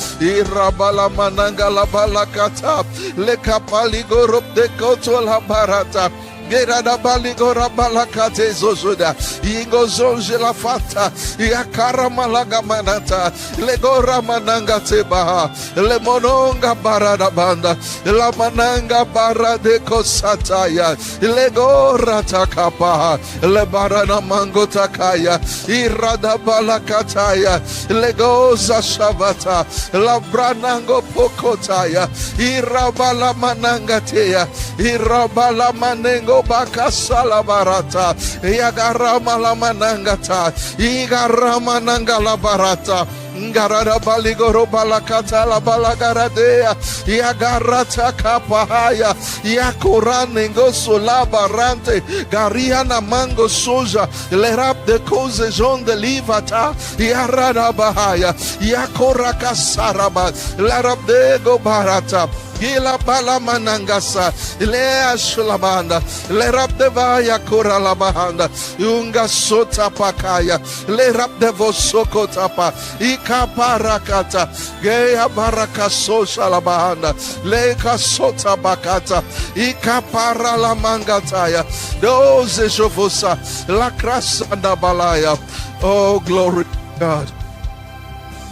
Rabala mananga la balakata, le kapali gorob de koto la barata. Gerada baligora balakate zozuda, ingo zonje la fata, yakara malaga manata, legora mananga tebaha, le mononga barada banda, la mananga barade kosataya, legora takapaha, le barana mango takaya, irada balakataya, legoza shavata, la branango pokotaya, irabala manangatea, irabala manengo bakasala barata, yagarama la manangata, igarama nanga la barata. Ngarada baligoro balakata la balagaradea, yagarata kapahaya, yakorane ngoso la barante, gariana mango soja, le rap de cose jon de livata, yarada bahaya, yakoraka saraba, la rap de go barata. Gila bala manangasa, le ashulabanda, le rap de vaya kora la bahanda, yunga sota pakaya, le rap de vosoko tapa, ikaparakata, geya baraka sosha la bahanda, le kasota bakata, ikapara la mangataya, doze jovosa, la krasanda balaya. Oh, glory to God.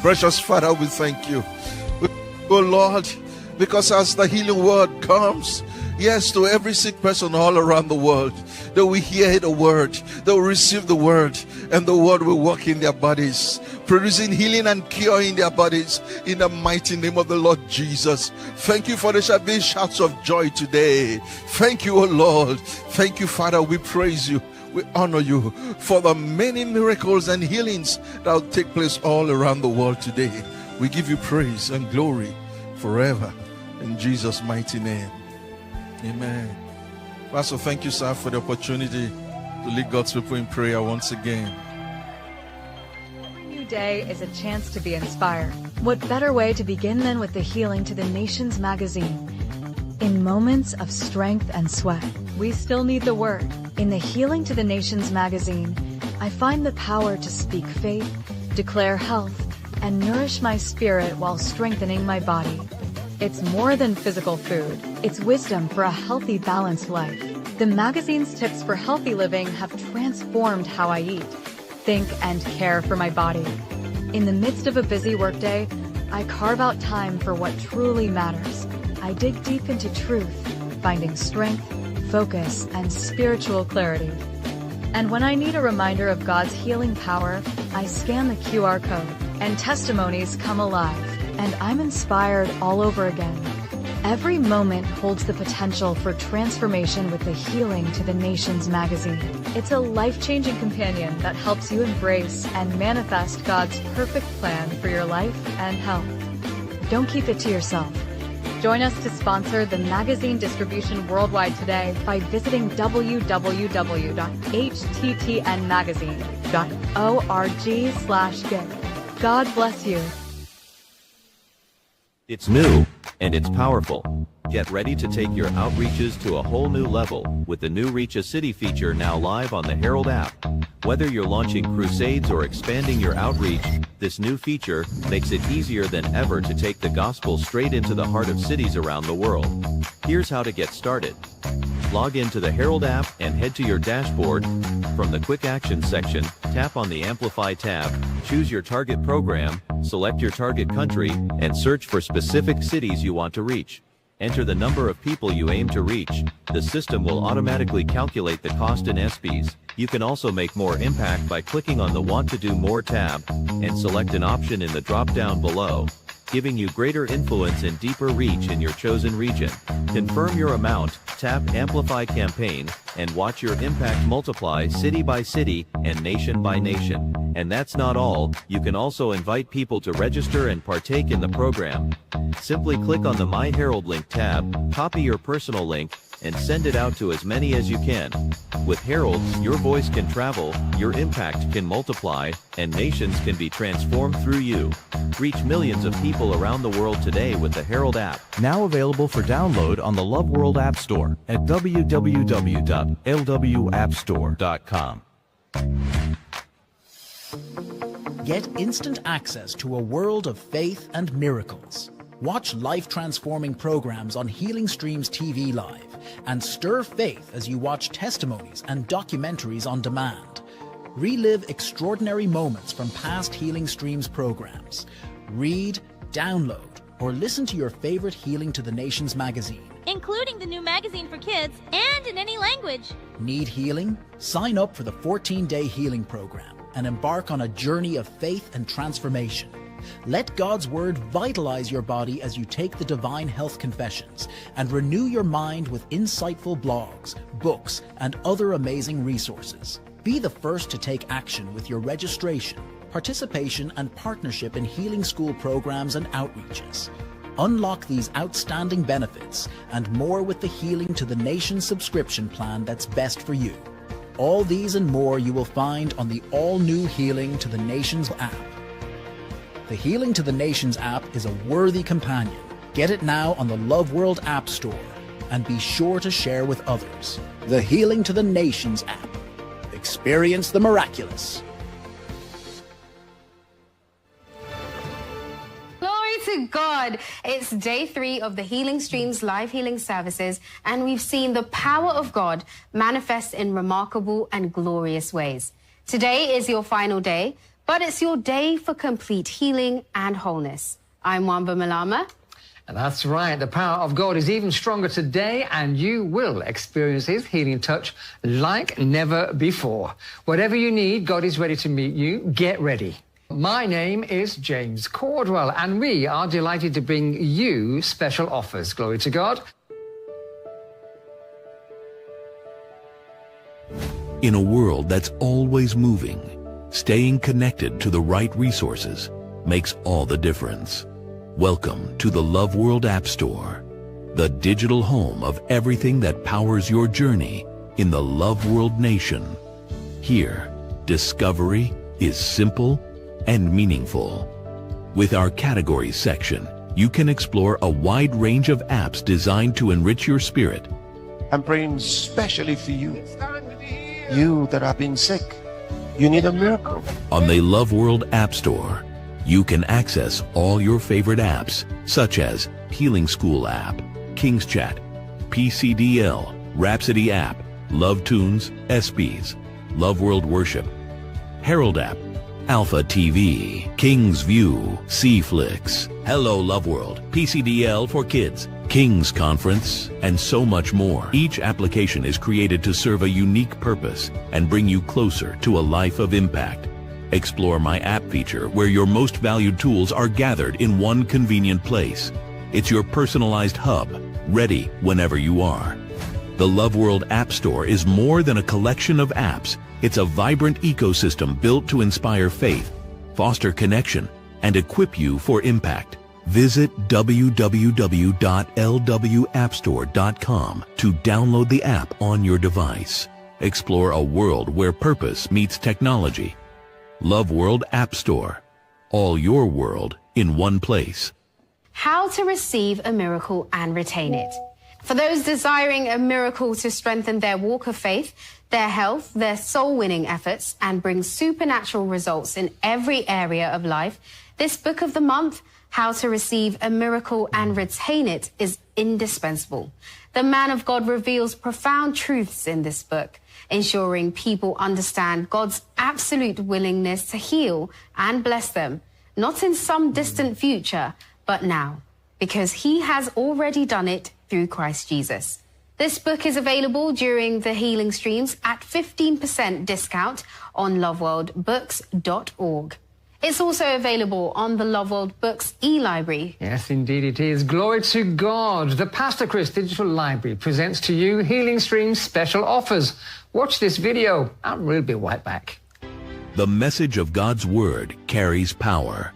Precious Father, we thank you. Oh Lord, because as the healing word comes, yes, to every sick person all around the world, they will hear the word, they will receive the word, and the word will work in their bodies, producing healing and cure in their bodies, in the mighty name of the Lord Jesus. Thank you for the shall be shouts of joy today. Thank you, O Lord. Thank you, Father. We praise you. We honor you for the many miracles and healings that will take place all around the world today. We give you praise and glory forever. In Jesus' mighty name. Amen. Pastor, thank you, sir, for the opportunity to lead God's people in prayer once again. New day is a chance to be inspired. What better way to begin than with the Healing to the Nations magazine? In moments of strength and sweat, we still need the word. In the Healing to the Nations magazine, I find the power to speak faith, declare health, and nourish my spirit while strengthening my body. It's more than physical food. It's wisdom for a healthy, balanced life. The magazine's tips for healthy living have transformed how I eat, think, and care for my body. In the midst of a busy workday, I carve out time for what truly matters. I dig deep into truth, finding strength, focus, and spiritual clarity. And when I need a reminder of God's healing power, I scan the QR code, and testimonies come alive, and I'm inspired all over again. Every moment holds the potential for transformation with the Healing to the Nations magazine. It's a life-changing companion that helps you embrace and manifest God's perfect plan for your life and health. Don't keep it to yourself. Join us to sponsor the magazine distribution worldwide today by visiting www.httnmagazine.org/give. God bless you. It's new and it's powerful. Get ready to take your outreaches to a whole new level with the new Reach a City feature now live on the Herald app. Whether you're launching crusades or expanding your outreach, this new feature makes it easier than ever to take the gospel straight into the heart of cities around the world. Here's how to get started. Log into the Herald app and head to your dashboard. From the Quick Actions section, tap on the Amplify tab, choose your target program, select your target country, and search for specific cities you want to reach. Enter the number of people you aim to reach. The system will automatically calculate the cost in SPs. You can also make more impact by clicking on the Want to Do More tab and select an option in the drop-down below, giving you greater influence and deeper reach in your chosen region. Confirm your amount, tap Amplify Campaign, and watch your impact multiply city by city and nation by nation. And that's not all, you can also invite people to register and partake in the program. Simply click on the My Herald link tab, copy your personal link, and send it out to as many as you can. With Herald, your voice can travel, your impact can multiply, and nations can be transformed through you. Reach millions of people around the world today with the Herald app. Now available for download on the Love World App Store at www.lwappstore.com. Get instant access to a world of faith and miracles. Watch life-transforming programs on Healing Streams TV Live and stir faith as you watch testimonies and documentaries on demand. Relive extraordinary moments from past Healing Streams programs. Read, download, or listen to your favorite Healing to the Nations magazine, including the new magazine for kids and in any language. Need healing? Sign up for the 14-day healing program and embark on a journey of faith and transformation. Let God's Word vitalize your body as you take the Divine Health Confessions and renew your mind with insightful blogs, books, and other amazing resources. Be the first to take action with your registration, participation, and partnership in healing school programs and outreaches. Unlock these outstanding benefits and more with the Healing to the Nations subscription plan that's best for you. All these and more you will find on the all-new Healing to the Nations app. The Healing to the Nations app is a worthy companion. Get it now on the Love World App Store and be sure to share with others. The Healing to the Nations app. Experience the miraculous. Glory to God. It's day 3 of the Healing Streams live healing services, and we've seen the power of God manifest in remarkable and glorious ways. Today is your final day, but it's your day for complete healing and wholeness. I'm Wamba Malama. And that's right. The power of God is even stronger today, and you will experience His healing touch like never before. Whatever you need, God is ready to meet you. Get ready. My name is James Cordwell, and we are delighted to bring you special offers. Glory to God. In a world that's always moving, staying connected to the right resources makes all the difference. Welcome to the Love World App Store, the digital home of everything that powers your journey in the Love World nation. Here, discovery is simple and meaningful. With our categories section, you can explore a wide range of apps designed to enrich your spirit. I'm praying especially for you. You that have been sick. You need a miracle. On the Love World App Store, you can access all your favorite apps, such as Healing School app, King's Chat, PCDL, Rhapsody app, Love Tunes, ESPYs, Love World Worship, Herald App, Alpha TV, King's View, C-Flix, Hello Love World, PCDL for Kids, King's Conference, and so much more. Each application is created to serve a unique purpose and bring you closer to a life of impact. Explore my app feature where your most valued tools are gathered in one convenient place. It's your personalized hub, ready whenever you are. The Love World App Store is more than a collection of apps. It's a vibrant ecosystem built to inspire faith, foster connection, and equip you for impact. Visit www.lwappstore.com to download the app on your device. Explore a world where purpose meets technology. Love World App Store. All your world in one place. How to receive a miracle and retain it. For those desiring a miracle to strengthen their walk of faith, their health, their soul-winning efforts, and bring supernatural results in every area of life, this book of the month, How to Receive a Miracle and Retain It, is indispensable. The man of God reveals profound truths in this book, ensuring people understand God's absolute willingness to heal and bless them, not in some distant future, but now, because he has already done it through Christ Jesus. This book is available during the healing streams at 15% discount on loveworldbooks.org. It's also available on the Love World Books e-library. Yes, indeed it is. Glory to God. The Pastor Chris Digital Library presents to you Healing Streams special offers. Watch this video. We'll be right back. The message of God's Word carries power.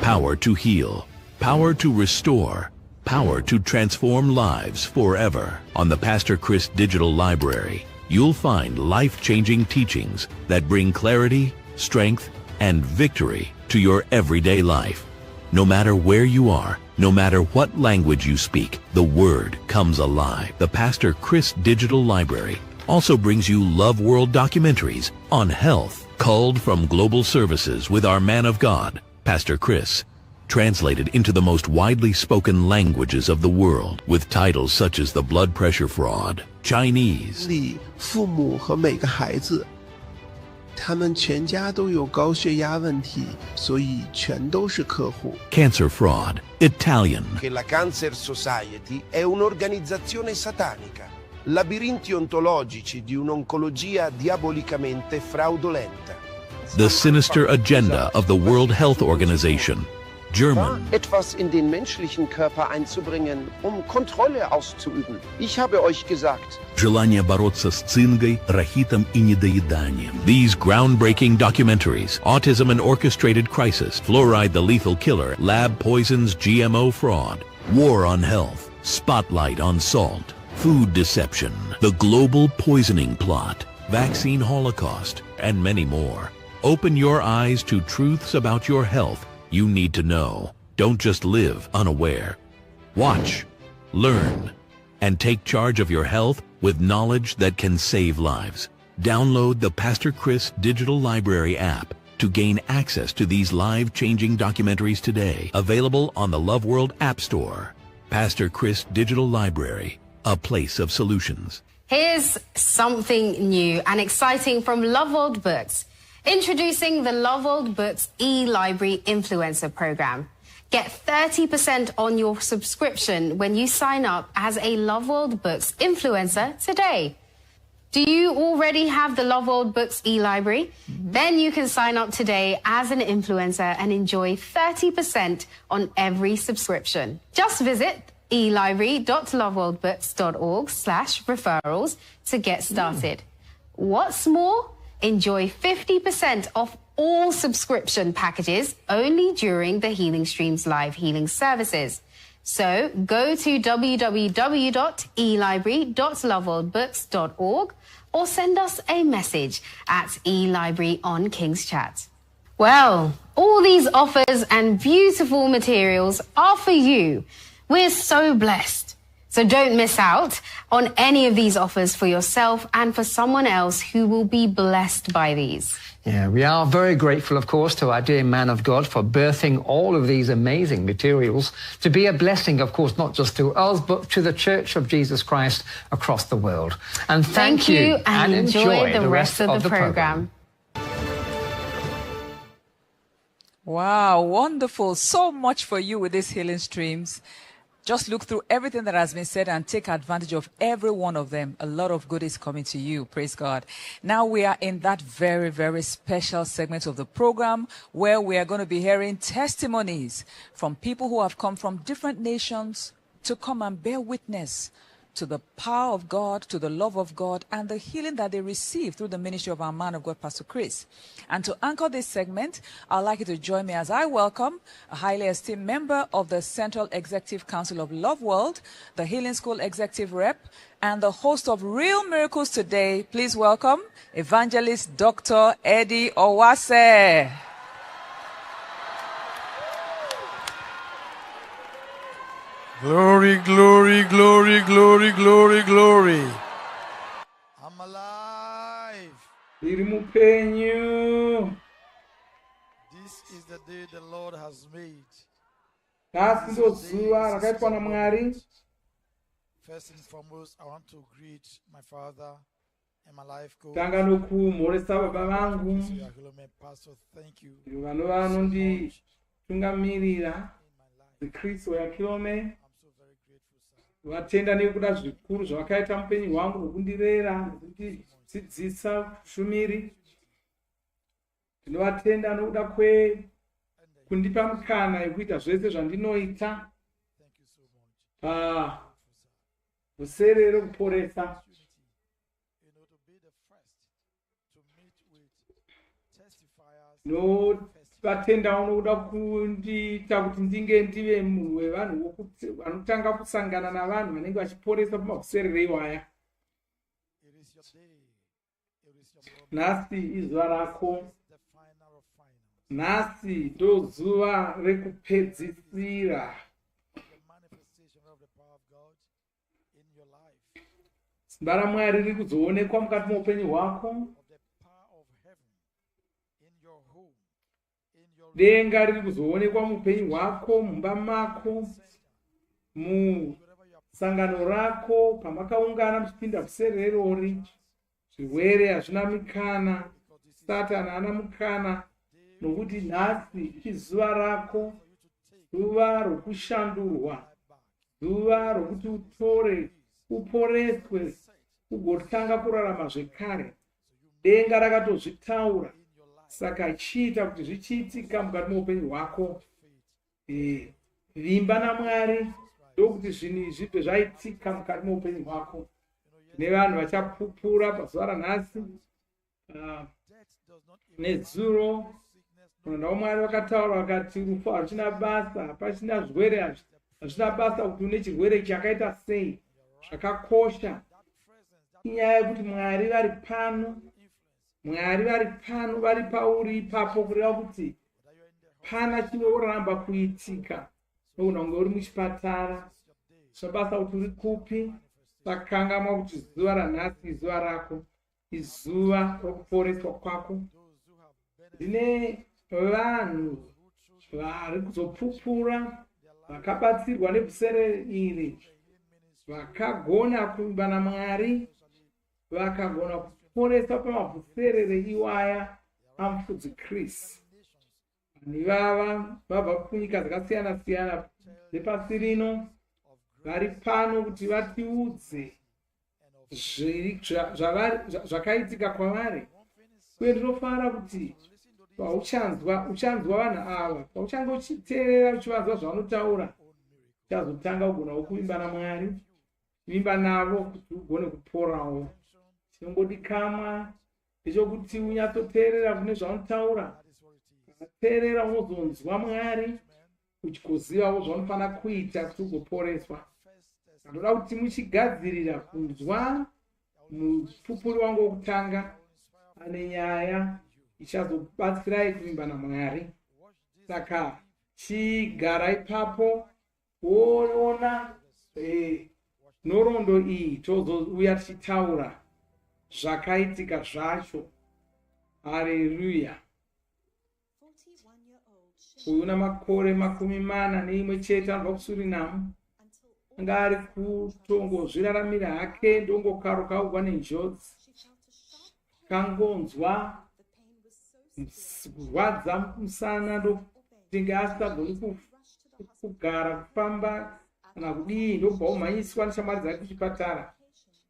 Power to heal. Power to restore. Power to transform lives forever. On the Pastor Chris Digital Library, you'll find life-changing teachings that bring clarity, strength, and victory to your everyday life. No matter where you are, no matter what language you speak, the Word comes alive. The Pastor Chris Digital Library also brings you Love World documentaries on health, culled from global services with our man of God, Pastor Chris, translated into the most widely spoken languages of the world, with titles such as The Blood Pressure Fraud, Chinese, 父母和每个孩子，他们全家都有高血压问题，所以全都是客户。 Cancer Fraud, Italian, Che la Cancer Society è un'organizzazione satanica, labirinti ontologici di un'oncologia diabolicamente fraudolenta. The Sinister Agenda of the World Health Organization, German, Etwas in den menschlichen Körper einzubringen, Kontrolle auszuüben. Ich habe euch gesagt. Желание бороться с цингой, рахитом и недоеданием. These groundbreaking documentaries, Autism and Orchestrated Crisis, Fluoride the Lethal Killer, Lab Poisons, GMO Fraud, War on Health, Spotlight on Salt, Food Deception, The Global Poisoning Plot, Vaccine Holocaust, and many more. Open your eyes to truths about your health you need to know. Don't just live unaware. Watch, learn, and take charge of your health with knowledge that can save lives. Download the Pastor Chris Digital Library app to gain access to these life-changing documentaries today. Available on the Love World App Store. Pastor Chris Digital Library, a place of solutions. Here's something new and exciting from Love World Books. Introducing the Love World Books e-library influencer program. Get 30% on your subscription when you sign up as a Love World Books influencer today. Do you already have the Love World Books e-library? Then you can sign up today as an influencer and enjoy 30% on every subscription. Just visit elibrary.loveworldbooks.org/referrals to get started. What's more, enjoy 50% off all subscription packages only during the Healing Streams live healing services. So go to www.elibrary.loveworldbooks.org or send us a message at eLibrary on King's Chat. Well, all these offers and beautiful materials are for you. We're so blessed. So don't miss out on any of these offers for yourself and for someone else who will be blessed by these. Yeah, we are very grateful, of course, to our dear man of God for birthing all of these amazing materials to be a blessing, of course, not just to us, but to the Church of Jesus Christ across the world. And thank you and enjoy the rest of the program. Wow, wonderful. So much for you with these healing streams. Just look through everything that has been said and take advantage of every one of them. A lot of good is coming to you. Praise God. Now we are in that very, very special segment of the program where we are going to be hearing testimonies from people who have come from different nations to come and bear witness to the power of God, to the love of God, and the healing that they receive through the ministry of our man of God, Pastor Chris. And to anchor this segment, I'd like you to join me as I welcome a highly esteemed member of the Central Executive Council of Love World, the Healing School Executive Rep, and the host of Real Miracles Today. Please welcome Evangelist Dr. Eddie Owase. Glory, glory, glory, glory, glory, glory. I'm alive. Iri mupenyu. This is the day the Lord has made. Kasi ndo zuva rakaitwa naMwari. First and foremost, I want to greet my father and my life coach. Tanga nokumhoresa baba vangu. Pastor, thank you. Vanhu vanonditungamirira. Kristo yakilome. Vatenda nekuda zvikuru zvakaita mupenyu hwangu nokundirera nokundidzidzisa kushumiri. Ndinovatenda nokuda kundipa mukana yekuita zvese zvandinoita. Vhuserere ReKuporesa. Vatendawo nokuda kundiita kuti ndive munhu wevanhu vanotanga kusangana navanhu vanenge vachiporesa pamavhuserere iwaya. Nhasi izuva rako. Nhasi ndo zuva rekupedzisira. Simba raMwari riri kuzoonekwa mukati muupenyu hwako. Denga riri kuzoonekwa muupenyu hwako, mumba mako, musangano rako, pamakaungana muchipinda vhuserere irori. Zvirwere hazvina mukana, Satani haana mukana, nokuti nhasi izuva rako, zuva rokushandurwa, zuva rokuti utore, uporeswe, ugotanga kurarama zvekare. Denga rakatozvitaura. Saka chiita kuti zvichiitika mukati muupenyu hwako. Vimba naMwari ndokuti zvinhu zvibve zvaitika mukati muupenyu hwako. Nevanhu vachapupura pazuva ranhasi. Nedzuro vanhu vaMwari vakataura vakati rufu haruchina basa, hapachina zvirwere, hazvina basa kuti une chirwere chakaita sei. Zvakakosha inyaya yekuti Mwari vari pano. Mwari vari pano, vari pauri ipapo kureva kuti pana chinoramba kuitika. Nogona kunge uri muchipatara. Zvabasa kuti uri kupi. Sakangamwa kuti zuva ranhasi izuva rako. Izuva rokuporeswa kwako. Ndine vanhu vari kuzopupura vakabatsirwa nevhuserere iri. Vakagona kuimba naMwari. Vakagona kuporesa pamavhuserere iwaya amufudzi Chris. Vanhu ivava vabva kunyika dzakasiyana siyana dzepasi rino. Vari pano kuti vatiudze zvakaitika kwavari. Uye ndinofara kuti pauchanzwa vanhu ava, pauchange uchiteerera uchivanzwa zvavanotaura, uchazotanga kugonawo kuimba naMwari, kuimba navo kuti ugone kuporawo. Chinongodikama ndechokuti unyatsoteerera kune zvavanotaura. Ukateerera unozonzwa Mwari, uchikozivawo zvaunofanira kuita kuti ugoporeswa. Ndoda kuti muchigadzirira kunzwa mupupuri wangu wokutanga ane nyaya ichazobatsirai kuimba naMwari. Saka chigara ipapo woona nhoroondo iyi tozouya tichitaura zvakaitika zvacho. Hallelujah. Uyu una makore 41 chete anobva kuSuriname. Anga ari kutongozviraramira hake ndongokaruka kubva nenjodzi. Kangonzwa kurwadza musana ndokuti asingagoni kugara kufamba kana kudii, ndobva omhanyiswa neshamwari dzake kuchipatara.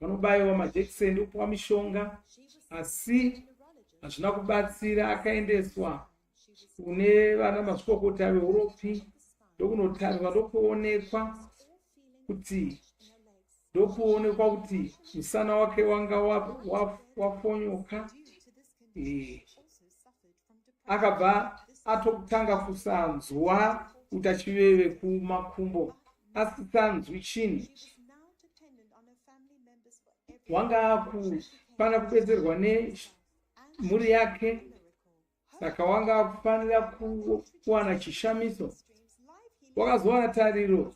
Vanobayiwa majekiseni ndokupuwa mishonga, asi hazvina kubatsira. Akaendeswa kune vana mazvikokota veUrope ndokunotarirwa ndokuonekwa kuti musana wake wanga wafonyoka. Akabva atokutanga kusanzwa utachiveve kumakumbo, asisanzwi chini. Wanga kufanira kubetserwa nemhuri yake, saka wanga kufanira kuwana chishamiso. Wakazowana tariro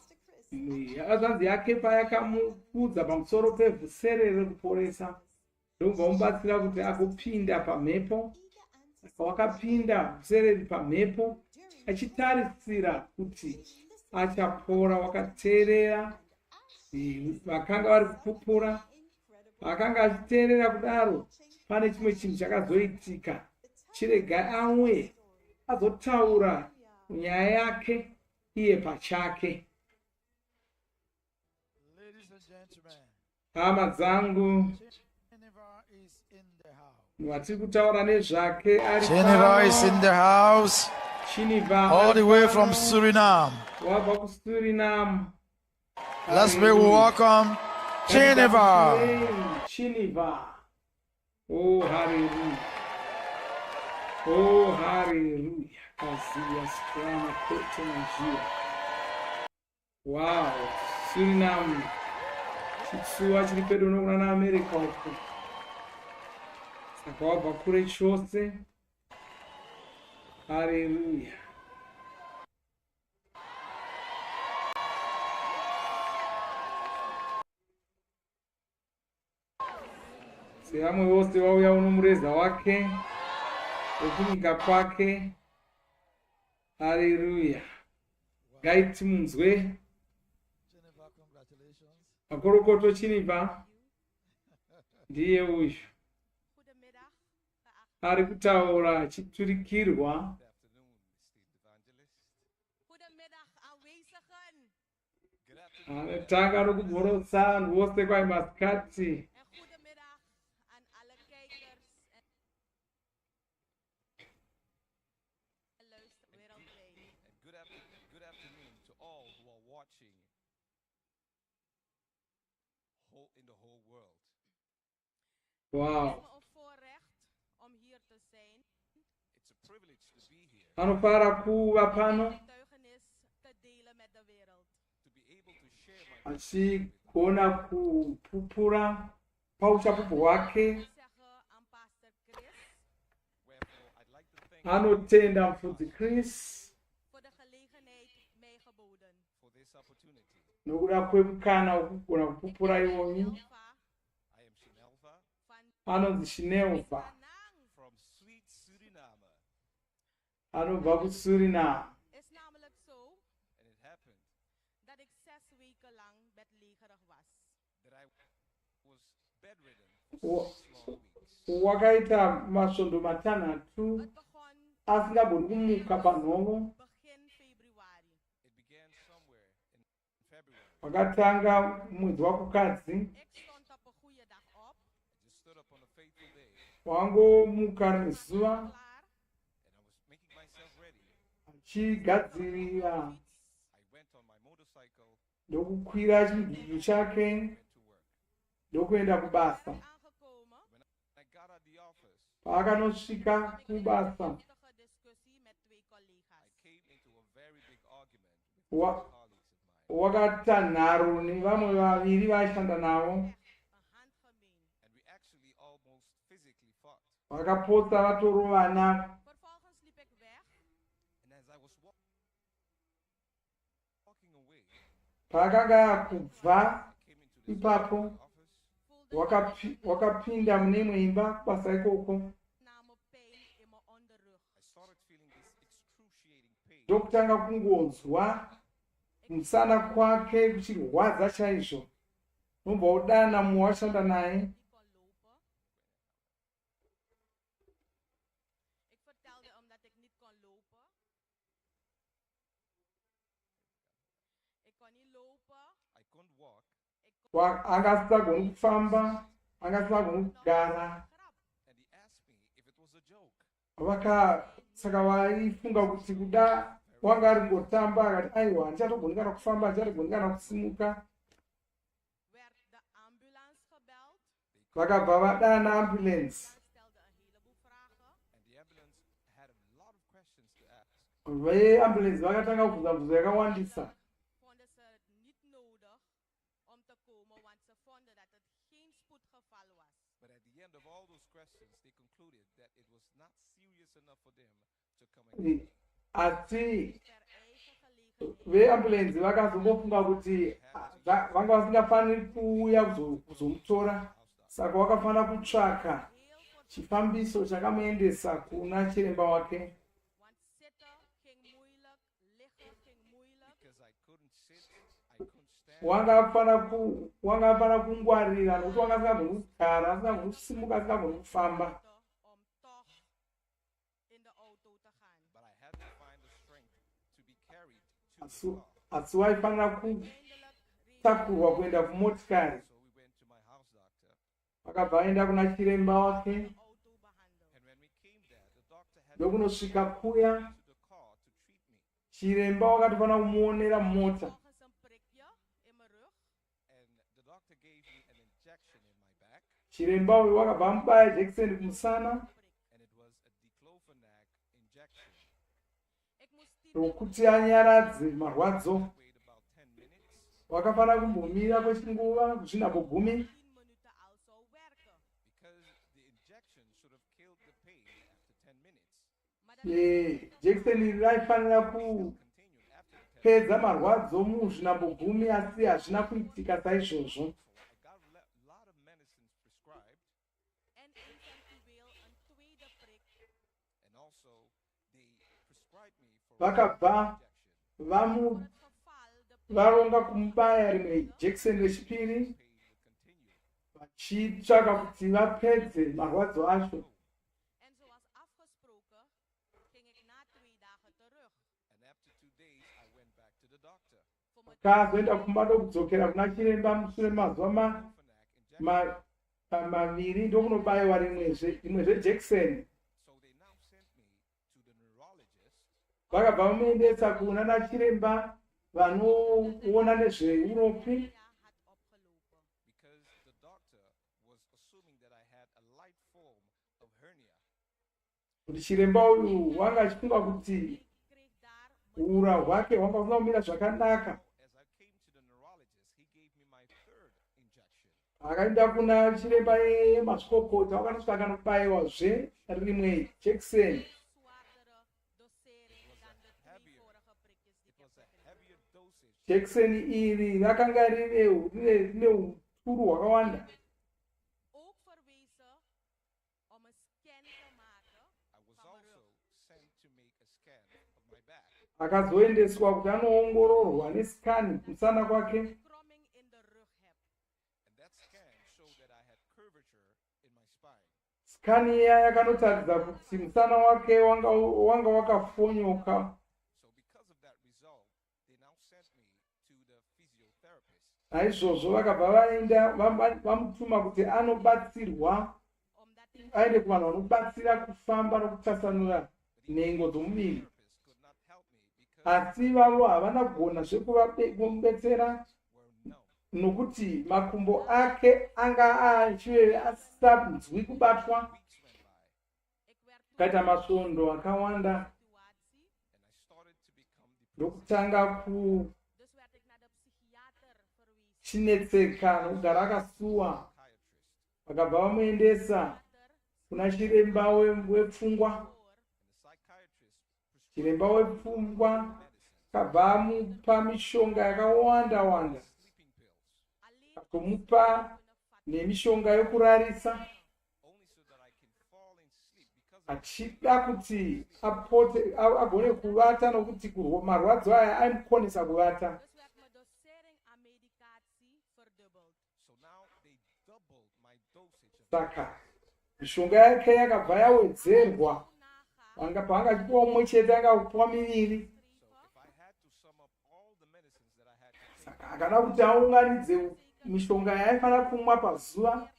yakazvanzi yake payakamukudza pamusoro pevhuserere rekuporesa, ndobva mubatsira kuti agopinda pamhepo. Saka wakapinda vhuserere pamhepo achitarisira kuti achapora. Wakateerera vakanga vari kupupura. Akanga achiteerera kudaro, pane chimwe chinhu chakazoitika. Chirega amwe azotaura nyaya yake iye pachake. Hama dzangu, watiri kutaura nezvake ari Geneva is in the house. All the way from Suriname. Wabva kuSuriname. Let's be welcome Geneva. Oh, hallelujah. Oh, hallelujah. Kazia strana kote njia. Wow, Suriname. Chitsuwa chiri pedo nokuna naAmerica uko. Saka wabva kure chose. Hallelujah. Vamwe vose vauya uno mureza wake wekunyika kwake. Haleluya. Ngaiti munzwe makorokoto Geneva ndiye uyu ari kutaura achiturikirwa. Anotanga nokubhorodza vanhu vose kwaimasikati. Wow. Anofara kuva pano achigona kupupura pauchapupu hwake. Anotenda mufudzi Chris nokuda kwemukana wokugona kupupura iwonyu. Anonzi Shinelva anobva kuSuriname. Wakaita masvondo 6 asingagoni kumuka panhongo. Wakatanga mwedzi wakukadzi. Wangomuka nezuva achigadzirira ndokukwira chidhudhu chake ndokuenda kubasa. Paakanosvika kubasa wakatanharo nevamwe vaviri vaishanda navo. Vakapotsa vatorovana. Paakanga kubva ipapo wakapinda mune imwe imba kubasa ikoko. ndokutanga kungonzwa musana kwake kuchirwadza chaizvo. Nobva udana mumwe washanda naye. Angasagoni kufamba, angasagoni kugara. Saka vaifunga kuti kuda wanga ari ngotamba akati aiwa ndichatogoni kana kufamba, ndichatogoni kana kusimuka. Vakabva vadana ambulance. Veambulance vakatanga kubvunza bvunzo yakawandisa. Asi veambulance vakazombofunga kuti vanga vasingafaniri kuuya kuzomutora, saka vakafanira kutsvaka chifambiso chakamuendesa kuna chiremba wake. Wanga afanira kungwarira nokuti wanga asingagoni kugara, asingagoni kusimuka, asingagoni kufamba. Asi waifanira kutakurwa kuenda kumotikari. Vakabva vaenda kuna chiremba wake. Ndokunosvika kuya chiremba wakatofanira kumuonera mota. Chiremba uyu wakabva amubaya jekiseni kumusana rokuti anyaradze marwadzo. Wakafanira kumbomira kwechinguva kusvina kugumi. Jekiseni raifanira kupedza marwadzo muzvinambogumi, asi hazvina kuitika saizvozvo. Vakabva varonga kumubaya rimwe jekiseni rechipiri vachitsvaka kuti vapedze marwadzo acho. Kazoenda kumba ndokudzokera kuna chiremba mushure mazuva maviri ndokunobayiwa rimwezve jekiseni. Vakabva vamuendesa kuna nachiremba vanoona nezveuropi. Kuti chiremba uyu wanga achifunga kuti ura hwake hwanga husina kumira zvakanaka. Akaenda kuna chiremba yemazvikokota, wakatosvika nokubayiwazve rimwe jekiseni. Jekiseni iri rakanga rine uturu hwakawanda. Akazoendeswa kuti anoongororwa nesikani kumusana kwake. Sikani iya yakanotaridza kuti musana wake wanga wakafonyoka. Naizvozvo vakabva vaenda vamutuma kuti anobatsirwa aende kuvanhu vanobatsira kufamba nokutasanura nhengo dzomuviri. Asi vavo havana kugona zvekumubetsera nokuti makumbo ake anga asinganzwi kubatwa. Kaita masvondo akawanda. Ndokutanga chinetseka nokugara akasuwa. Vakabva vamuendesa kuna chiremba wepfungwa. Chiremba wepfungwa akabva amupa mishonga yakawanda wanda. Akamupa nemishonga yokurarisa. achida kuti apote agone kuvata nokuti marwadzo aya aimukonesa kuvata. Saka mishonga yake yakabva yawedzerwa, paanga achipiwa mumwe chete anga kupiwa miviri. Saka akada kuti aunganidze mishonga yaifanira kumwa pazuva,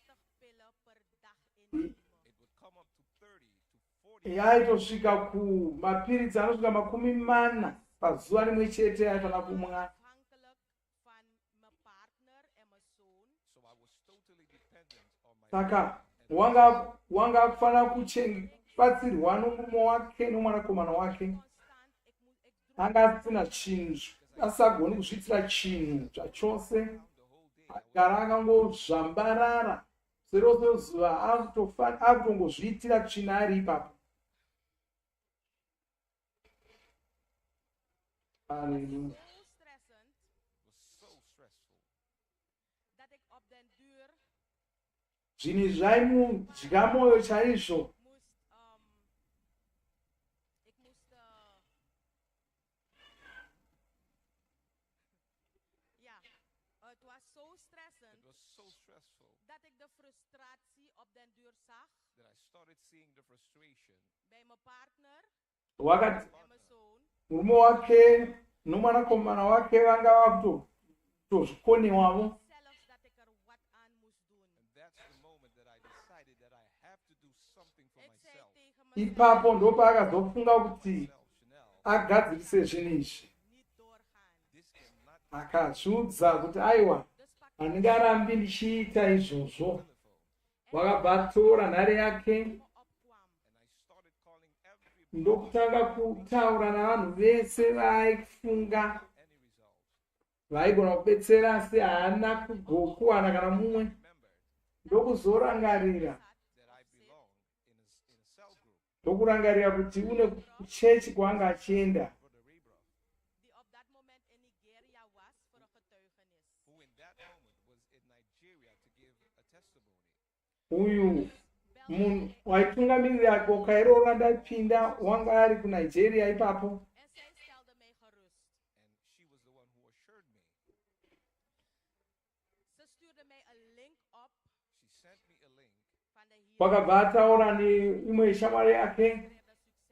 yaitosvika kumapiritsi anosvika 40 pazuva rimwe chete aifanira kumwa. Saka wanga kufanira kubatsirwa nomurume wake nomwanakomana wake. Anga asina chinhu, asagoni kuzviitira chinhu zvachose, agara akangozvambarara serose zuva akutongozviitira tsvina ari ipapo. Hallelujah. Zvinhu zvaimudya mwoyo chaizvo. Wakati murume wake nomwanakomana wake vanga vakutozvikonewavo, ipapo ndopaakazofunga kuti agadzirise zvinhu izvi. Akazviudza kuti aiwa, handingarambi ndichiita izvozvo. Wakabva atora nhare yake ndokutanga kutaura navanhu vese vaaifunga vaigona kubetsera, asi haana kuwana kana mumwe. Ndokuzorangarira, ndokurangarira kuti une chechi kwaanga achienda. Uyu munhu waitungamirira boka iroro randapinda wanga ari kuNigeria ipapo. Wakabva ataura neimwe shamwari yake,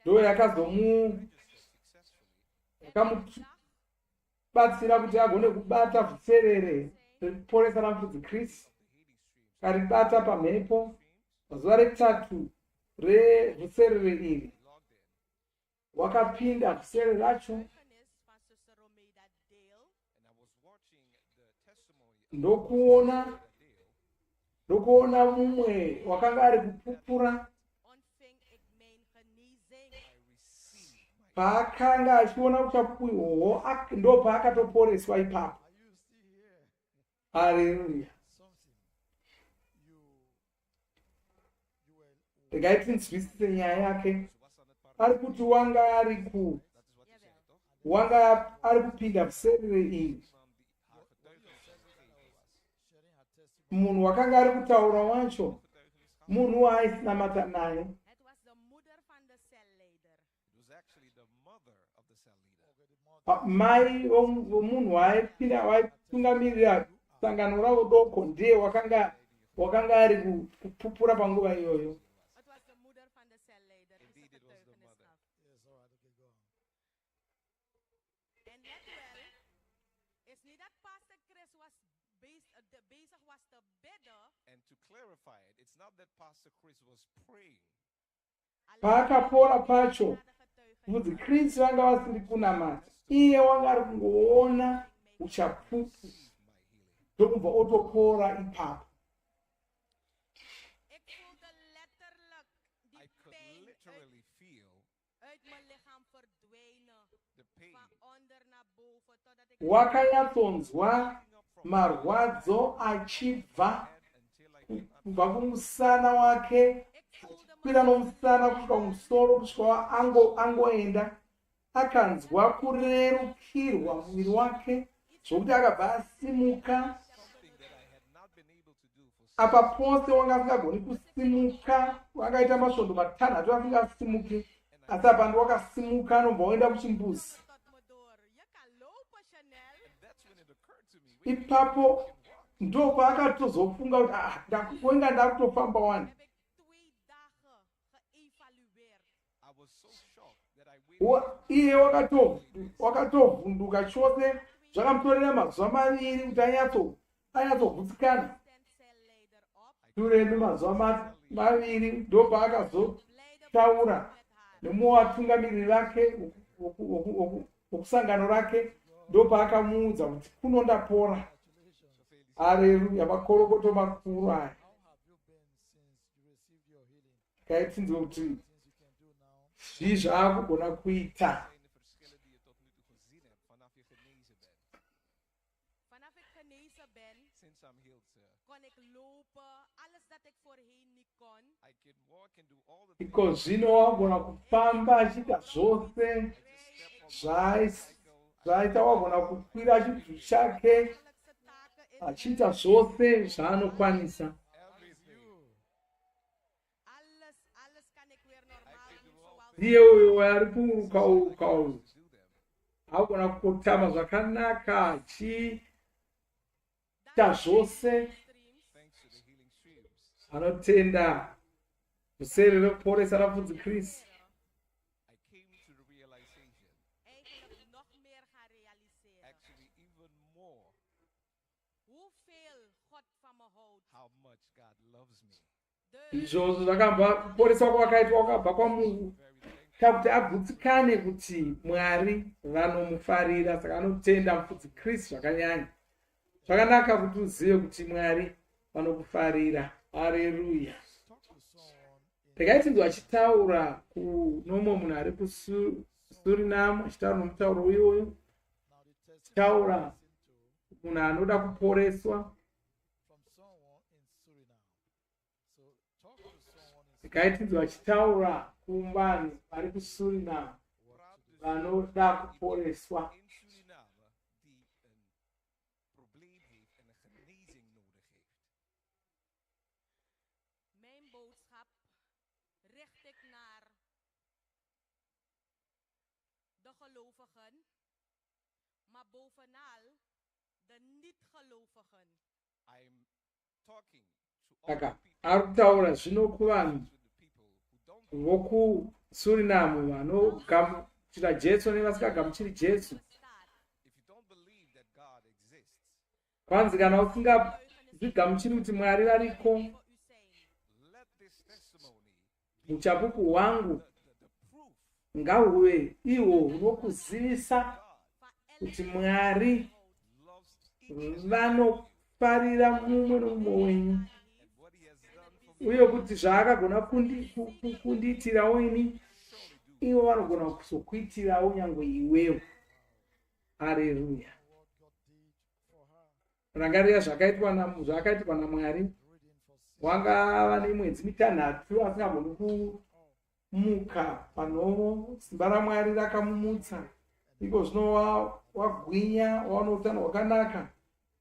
ndo yakamubatsira kuti agone kubata Vhuserere ReKuporesa RaMufudzi, karibata pamhepo pazuva rechitatu revhuserere iri. Wakapinda vhuserere racho, ndokuona mumwe wakanga ari kupupura. Paakanga achiona uchapuhwo, ndo paakatoporeswa ipapo. Haleluya. Regai tinzwisise nyaya yake. Ari kuti wanga ari kupinda vhuserere iri. Munhu wakanga ari kutaura wacho, munhu waaisinamata naye. Mai vomunhu waitungamirira sangano ravo doko ndiye wakanga ari kupupura panguva iyoyo. Paakapora pacho, Mufudzi Kristu vanga vasiri kunamata, iye wanga ari kungoona uchapupu, ndokubva otopora ipapo. Wakanyatsonzwa marwadzo achibva kubva kumusana wake, achikwira nomusana kusvika kumusoro, kusvika angoenda. Akanzwa kurerukirwa muviri wake, zvokuti akabva asimuka. apa pose wanga asingagoni kusimuka, wakaita masvondo matanhatu asingasimuki, asi apa ndiwakasimuka anomboenda kuchimbuzi. Ipapo ndo paakatozofunga kuti wenga ndakutofamba wani. Iye wakatovhunduka chose, zvakamutorera mazuva maviri kuti anyatsogutsikana. Shure kwemazuva maviri ndo paakazotaura nemumwe watungamiriri rake wokusangano rake, ndo paakamuudza kuti kunondapora. Haleluya, makorokoto makuru aya. Kaitsinzwe kuti zvii zvaakugona kuita. Iko zvino wagona kufamba achiita zvose zvaita, wagona kukwira chinhu chake achiita zvose zvaanokwanisa. Ndiye uyo ari kuuruka uyu agona kutama zvakanaka achiita zvose. Anotenda Vhuserere ReKuporesa RaMufudzi. Izvozvo zvakabva kuporesa kwakaitwa kwakabva kwamunhu kuti agutsikane kuti Mwari vanomufarira, saka anotenda Mufudzi Kristu zvakanyanya. Zvakanaka kuti uzive kuti Mwari vanokufarira. Haleluya. Ndakaitinzwa achitaura kunomwe munhu ari kuSuriname, achitaura nomutauro uyoyo, achitaura munhu anoda kuporeswa. Ndakaitinzwa achitaura kuvanhu vari kuSuriname vanoda kuporeswa. Saka ari kutaura zvino kuvanhu vokuSuriname vanogamuchira Jesu nevasingagamuchiri Jesu. Kwanzi kana usingazvigamuchiri kuti Mwari variko, uchapupu hwangu ngahuve ihwo hunokuzivisa kuti Mwari vanofarira mumwe nomumwe wenyu, uye kuti zvaakagona kundiitirawo ini, ivo vanogona kuzokuitirawo nyangwe iwewo. Haleluya. Rangarira zvakaitirwa naMwari. Wanga vane mwedzi mitanhatu asingagoni kumuka panovo, simba raMwari rakamumutsa. Iko zvino wagwinya, waona utano hwakanaka,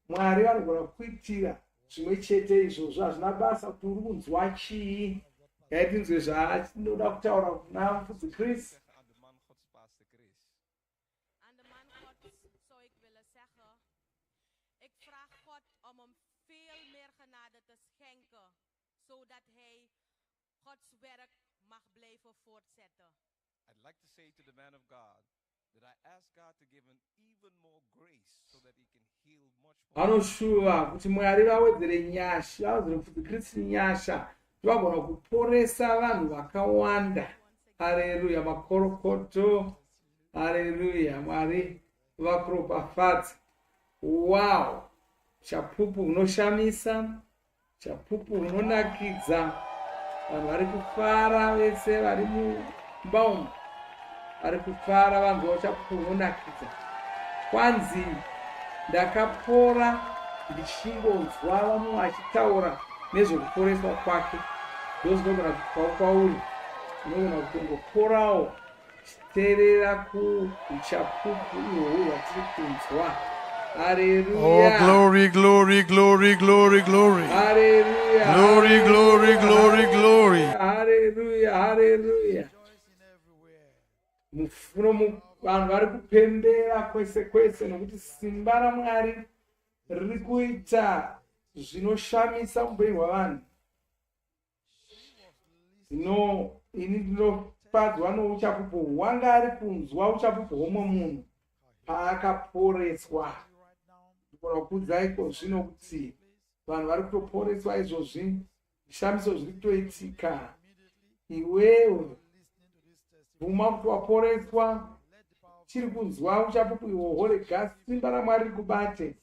Mwari vanogona kuitira zvimwe chete izvozvo. Hazvina basa kuti uri kunzwa chii. Ngaitinzwe zvaachinoda kutaura kuna Mufudzi Kristu. I'd like to say to the man of God that I ask God to give him even more grace so that he can heal much more. Anoshuva kuti Mwari vawedzere nyasha, vawedzere Mufudzi Kristu nyasha, vagona kuporesa vanhu vakawanda. Haleluya, makorokoto. Haleluya, Mwari vakuropafadze. Wow, chapupu hunoshamisa, chapupu hunonakidza. Vanhu vari kufara vese vari mumba umu, vari kufara, vanhu vachapupu hunonakidza. Kwanzi ndakapora ndichingonzwa vamwe vachitaura nezvekuporeswa kwake. Ndozvinogona kuti kwauri unogona kutongoporawo chiterera kuuchapupu ihwohwo hwatiri kunzwa. Hallelujah. glory, glory, glory, glory, glory. Hallelujah. Glory, glory, glory, glory. Hallelujah. Hallelujah. Vanhu vari kupembera kwese kwese nokuti simba raMwari riri kuita zvinoshamisa upenyu hwavanhu. Zvino ini ndinofadzwa nouchapupu hwanga ari kunzwa uchapupu hwomwe munhu paakaporeswa. Ndikona kukuudzai zvino kuti vanhu vari kutoporeswa izvozvi, zvishamiso zviri kutoitika. Iwewe bvuma kuti waporeswa, chiri kunzwa uchapupu ihwohwo, rega simba raMwari rikubate,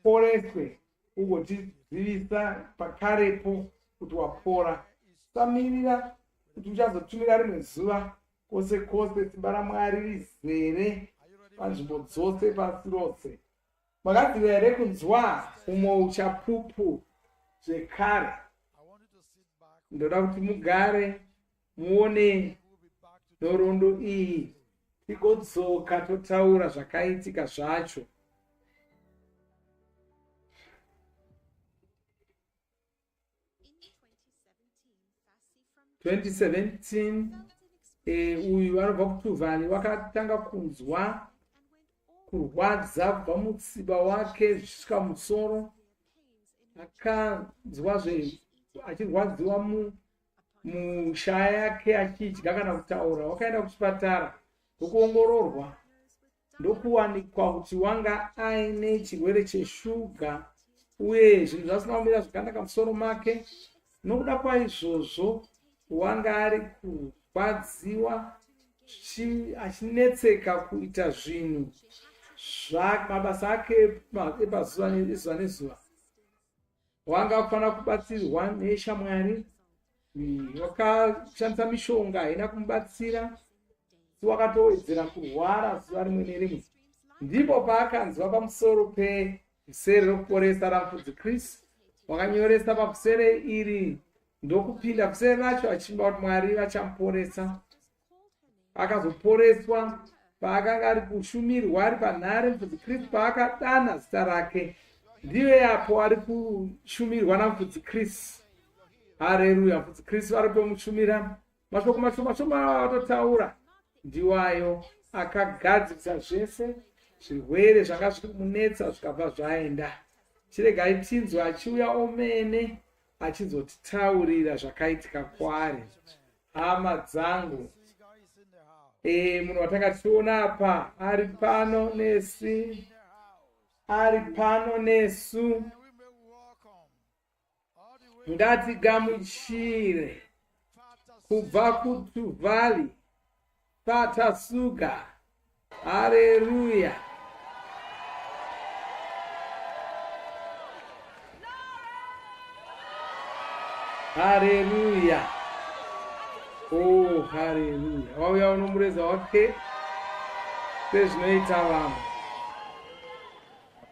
poreswe ugotidzivisa pakarepo kuti wapora. Usamirira kuti uchazotumira rimwe zuva. Kwose kwose simba raMwari rizere panzvimbo dzose pasi rose. Makadzira here kunzwa umwe uchapupu zvekare? Ndoda kuti mugare muone nhoroondo iyi tigodzoka totaura zvakaitika zvacho. In 2017 uyu vanobva kutuvhani wakatanga kunzwa kurwadza kubva mutsiba wake zvisvika musoro. Akanzwa achirwadziwa mushaya yake achidya kana kutaura. Wakaenda kuchipatara ndokuongororwa, ndokuwanikwa kuti wanga aine chirwere cheshuga uye zvinhu zvasina kumira zvakanaka musoro make. Nokuda kwaizvozvo wanga ari kurwadziwa achinetseka kuita zvinhu mabasa ake epazuva nezuva. Wanga kufanira kubatsirwa neshamwari, wakashandisa mishonga haina kumubatsira, wakatowedzera kurwara zuva rimwe nerimwe. Ndipo paakanzwa pamusoro pevhusere rekuporesa ramufudzi Kristu. Wakanyoresa pavhusere iri ndokupinda vhusere racho achimba kuti Mwari vachamuporesa. Akazoporeswa paakanga ari kushumirwa ari panhare. Mufudzi Kristu paakadana zita rake, ndiye apo ari kushumirwa namufudzi Kristu. Haleluya. Mufudzi Kristu ari kutomushumira. Mashoko mashoma atotaura ndiwayo akagadzirisa zvese zvirwere zvanga zviri kumunetsa zvikabva zvaenda. Chiregai tinzwa achiuya omene achizotitaurira zvakaitika kwaari. Hama dzangu, munhu watanga tichiona apa ari pano nesu, ngatigamuchire kubva kutuvhali patasuka. Haleluya. Haleluya. Oh, haleluya. Wauya unomureza wake sezvinoita vanhu.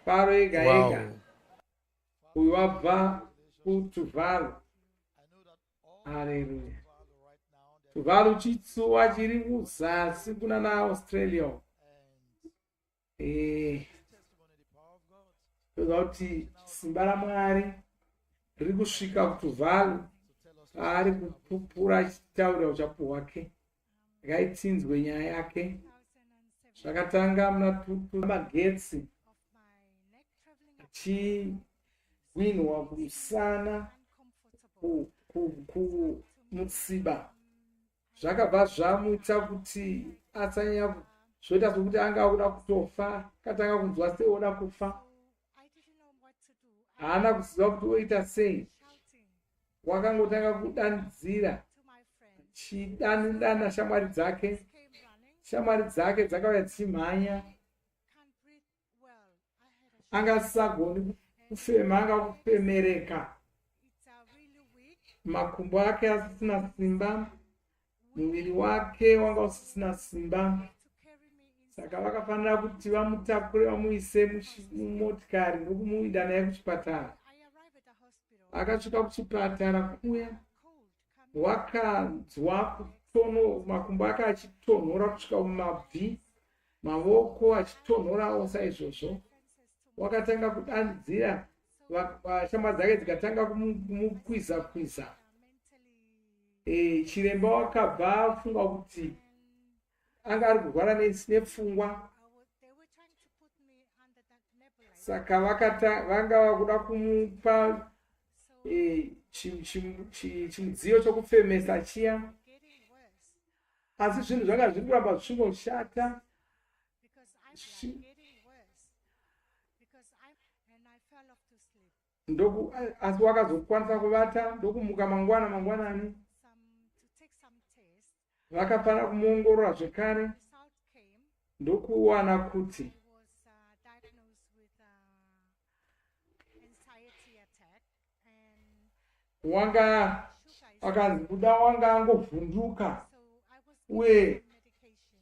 Paro ega ega. Uyu wabva kutuvhalo. Haleluya. Tuvhalo chitsuwa chiri kuzasi kuna naAustralia. Toda kuti simba raMwari riri kusvika kutuvhalo, ari kupupura achitaurira uchapupu hwake. Ngaitinzwe nyaya yake. Zvakatanga muna tutu magetsi achigwinwa kumusana kumutsiba. Zvakabva zvamuita kuti asanyanya zvoita sokuti anga kuda kutofa. Katanga kunzwa seoda kufa. Haana kuziva kuti oita sei. Wakangotanga kudanidzira achidana shamwari dzake. Shamwari dzake dzakauya dzichimhanya. Anga asisagoni kufema, anga kufemereka. Makumbo ake asisina simba, muviri wake wanga usisina simba. Saka vakafanira kuti vamutakure vamuise mumotikari ndokumuida naye kuchipatara. Akasvika kuchipatara kuya, wakanzwa makumbo ake achitonhora kusvika mumabvi. mavoko achitonhorawo saizvozvo. Wakatanga kudanzira, shama dzake dzikatanga kumukwiza. Chiremba wakabva afunga kuti anga ari kurwara nepfungwa. Saka vanga vakuda kumupa chimudziyo chokufemesa chiya. Asi zvinhu zvanga zviri kuramba zvichingoshata. Asi wakazokwanisa kuvata ndokumuka mangwanani. Vakafanira kumuongorora zvekare ndokuwana kuti wanga akanzi kuda wanga angovhunduka uye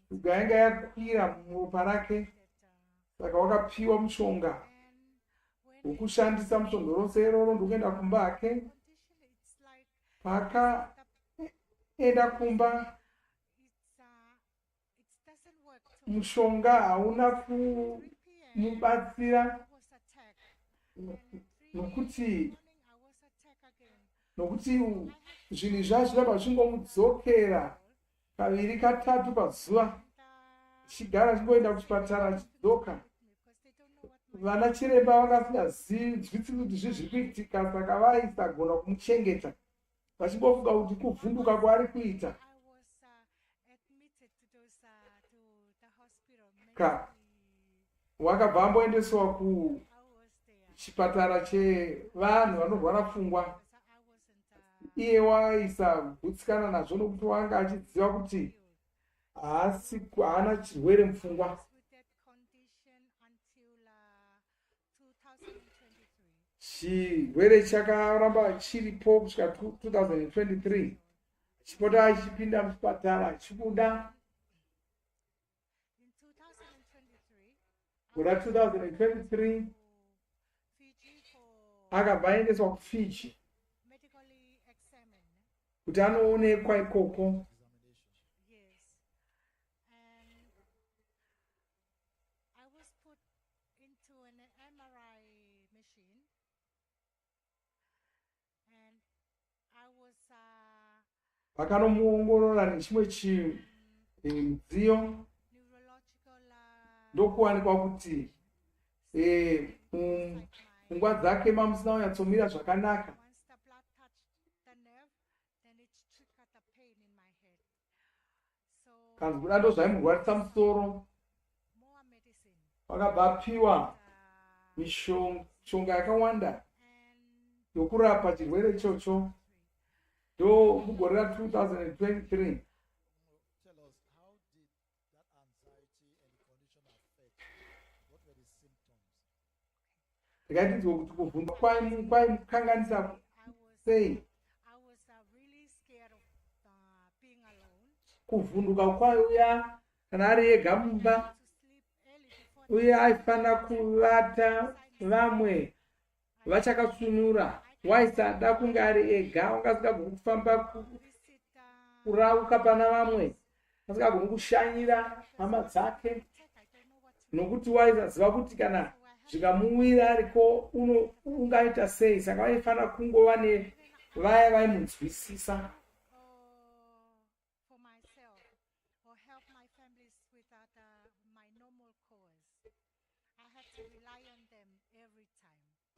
shuga yanga yakwira muropa rake. Saka wakapiwa mushonga wokushandisa mushonga rose iroro ndokuenda kumba ake. Pakaenda kumba mushonga hauna kumubatsira nokuti zvinhu zvazviramba zvingomudzokera kaviri katatu pazuva, chigara chingoenda kuchipatara achidzoka. Vana chiremba vangasingazivi kuti zviri kuitika, saka vaisagona kumuchengeta vachingofunga kuti kuvhunduka kwaari kuita. Wakabva amboendeswa kuchipatara chevanhu vanorwara pfungwa. Iye waisagutsikana nazvo nokuti wanga achiziva kuti haana chirwere mupfungwa. Chirwere chakaramba chiripo kusvika 2023. Chipota achipinda muchipatara achibuda. Kuna 2023 akabva aendeswa kuFiji kuti anoonekwa ikoko. Vakanomuongorora nechimwe chimudziyo ndokuwanikwa kuti pfungwa dzake mamusina kunyatsomira zvakanaka. Kanzi kuda ndozvaimurwarisa musoro. Vakabva apiwa mishonga yakawanda yokurapa chirwere ichocho. Ndo mugore ra2023 ndikatidzwa kuti kuvhunduka kwaimukanganisa sei. Kuvhunduka kwaiuya kana ari ega mumba, uye aifanira kuvata vamwe vachakasunura. Waisada kunge ari ega, wanga asingagoni kufamba kurauka pana vamwe, asingagoni kushanyira hama dzake, nokuti waisaziva kuti kana zvikamuwira ariko ungaita sei. Saka vaifanira kungova nevaya vaimunzwisisa.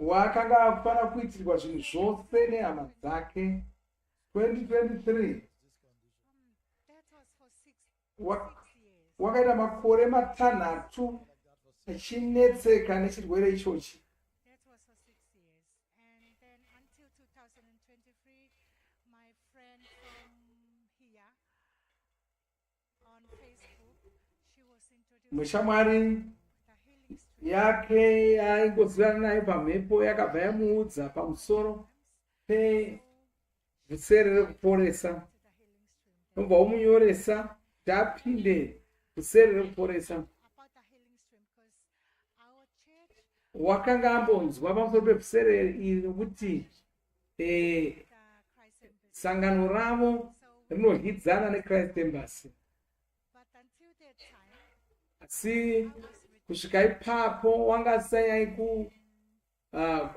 Wakanga akufanira kuitirwa zvinhu zvose nehama dzake. 2023 wakaita makore 6 achinetseka nechirwere ichochi. Mushamwari yake yaingozivana naye pamhepo yakabva yamuudza pamusoro pevhusere rekuporesa. Nobva umunyoresa kuti apinde vhusere rekuporesa. Wakanga ambonzwa pamusoro pevhusere iri nokuti sangano ravo rinohidzana neChrist Embassy. asi kusvika ipapo wangasanyai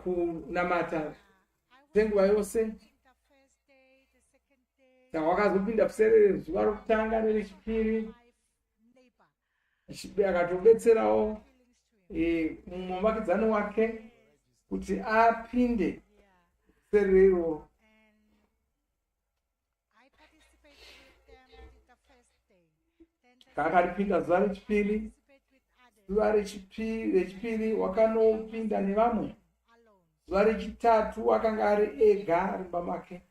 kunamata senguva yose. Saka wakazopinda Vhuserere zuva rokutanga nerechipiri, akatobetserawo mumakidzani wake kuti apinde Vhuserere. Kakaripinda zuva rechipiri, zuva rechipiri wakanopinda nevamwe, zuva rechitatu wakanga ari ega ari mumba make.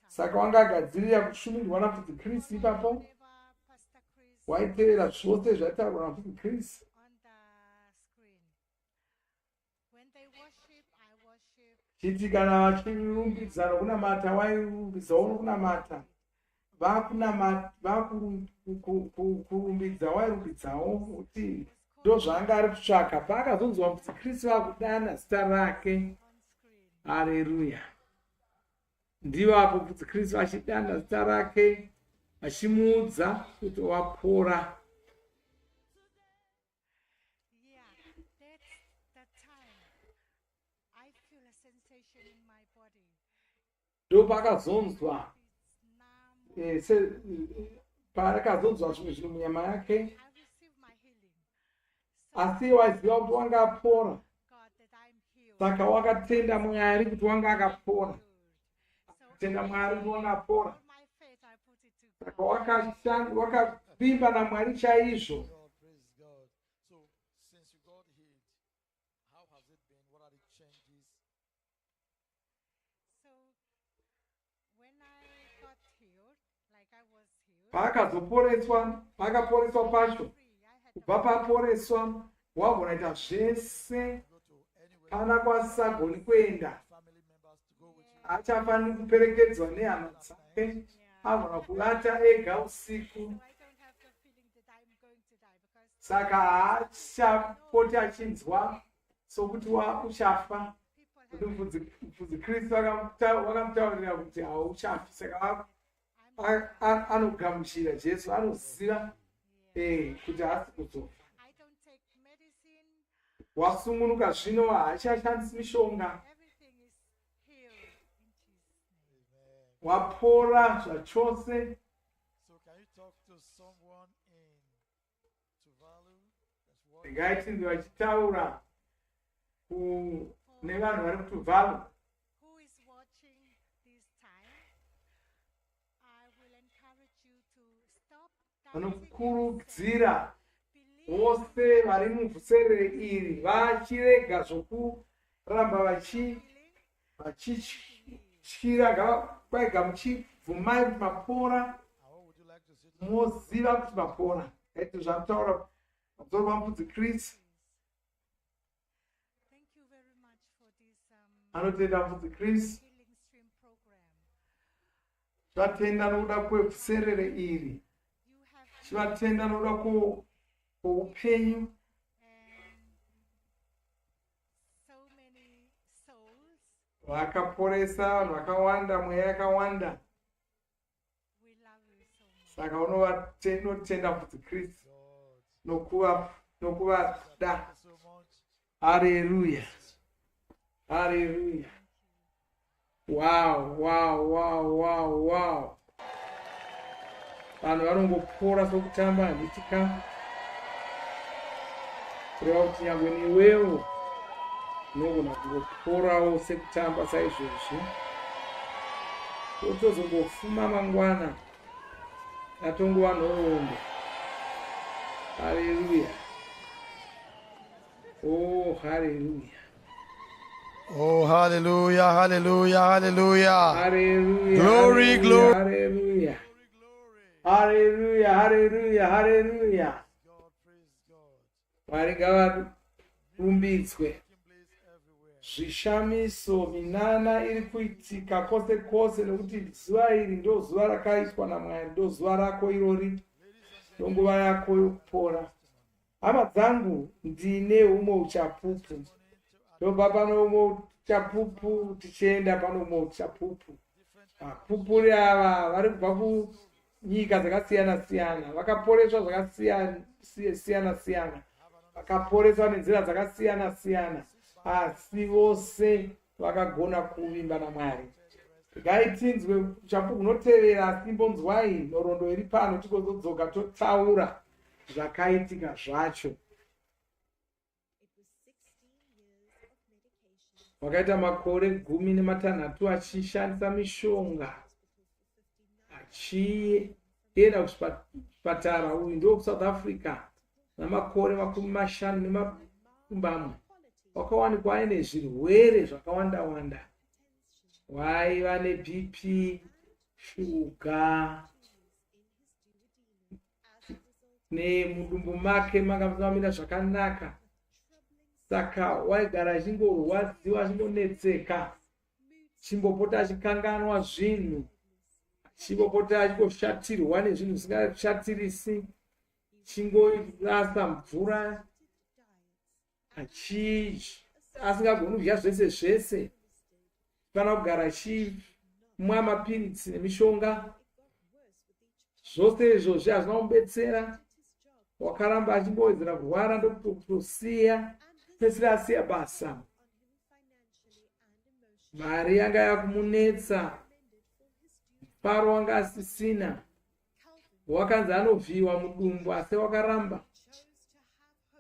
Saka wanga agadzirira kushumirwa naMufudzi Chris. Ipapo waitevera zvose zvaitaurwa naMufudzi Chris. Chiti kana vachirumbidza nokunamata wairumbidzawo nokunamata, vakurumbidza wairumbidzawo, kuti ndo zvaanga ari kutsvaka. Paakazonzwa Mufudzi Chris vakudana zita rake. Haleluya. Ndivo apo Mufudzi Chris vachidana zita rake, vachimuudza kuti wapora. Ndo paakazonzwa paakazonzwa zvimwe zvinhu munyama yake, asi waiziva kuti wanga apora. Saka wakatenda Mwari kuti wanga akapora. Tenda Mwari kuti wanga apora. Saka wakavimba naMwari chaizvo. Paakazoporeswa, paakaporeswa pacho, kubva paporeswa wagona kuita zvese. Pana kwasagoni kuenda, achafaniri kuperekedzwa nehama dzake, agona kuvata ega usiku. Saka haachapoti achinzwa sokuti uchafa. Mufudzi Kristu vakamutaurira kuti hauchafi. Saka anogamuchira Jesu, anoziva kuti haasi kuzofa. Wasungunuka zvino, haachashandisi mishonga. Wapora zvachose. Ngaitindi vachitaura nevanhu vari kuTuvalu. Vanokurudzira vose vari muVhuserere iri vachirega zvokuramba vachityira, kwaiga muchibvumai kuti mapora, moziva kuti mapora. Ngaiti zvamutaura pamusoro paMufudzi Chris. Anotenda Mufudzi Chris. Chivatenda nokuda kweVhuserere iri, chivatenda nokuda kwoupenyu. Vakaporesa vanhu vakawanda, mweya yakawanda. Saka unotenda Mufudzi Kristu nokuvada. Haleluya. Haleluya. Wow. Vanhu vanongopora sokutamba handitika. Kureva kuti nyangwe newewo unogona kungoporawo sekutamba saizvozvi. Tozongofuma mangwana atongova nhoroondo. Haleluya. Oh, haleluya. Oh, hallelujah, hallelujah, hallelujah. Hallelujah. Glory, glory. Hallelujah. Hallelujah, hallelujah, hallelujah. Mwari ngavarumbidzwe. Zvishamiso minana iri kuitika kwose kwose, nekuti zuva iri ndo zuva rakaitwa naMwari, ndo zuva rako irori, ndo nguva yako yokupora. Hama dzangu, ndine umwe uchapupu. Ndobva pano umwe uchapupu, tichienda pano umwe uchapupu. Vapupuri ava vari kubva nyika dzakasiyana-siyana, vakaporeswa zvakasiyana-siyana, vakaporeswa nenzira dzakasiyana-siyana, asi vose vakagona kuvimba naMwari. Ngaitinzwe chakunotevera, asi imbonzwai nhoroondo iri pano tikozodzoka totaura zvakaitika zvacho. Wakaita makore 16 achishandisa mishonga, achienda kuchipatara. Uyu ndio kuSouth Africa namakore 50 nemapfumbamwe. Wakawanikwa aine zvirwere zvakawanda-wanda. Waiva neBP, shuga, nemudumbu make makamira zvakanaka. Saka waigara achingorwadziwa, achingonetseka, chimbopota achikanganwa zvinhu, chimbopota achingoshatirwa nezvinhu zvisingashatirisi, chingorasa mvura, asingagoni kudya zvese zvese, kana kugara achimwa mapiritsi nemishonga. Zvose izvozvi hazvina kumubetsera. Wakaramba achimbowedzera kurwara ndokutosiya, pesira asiya basa. Mari yanga yakumunetsa, mufaro wanga asisina. Wakanzi anovhiyiwa mudumbu, asi wakaramba.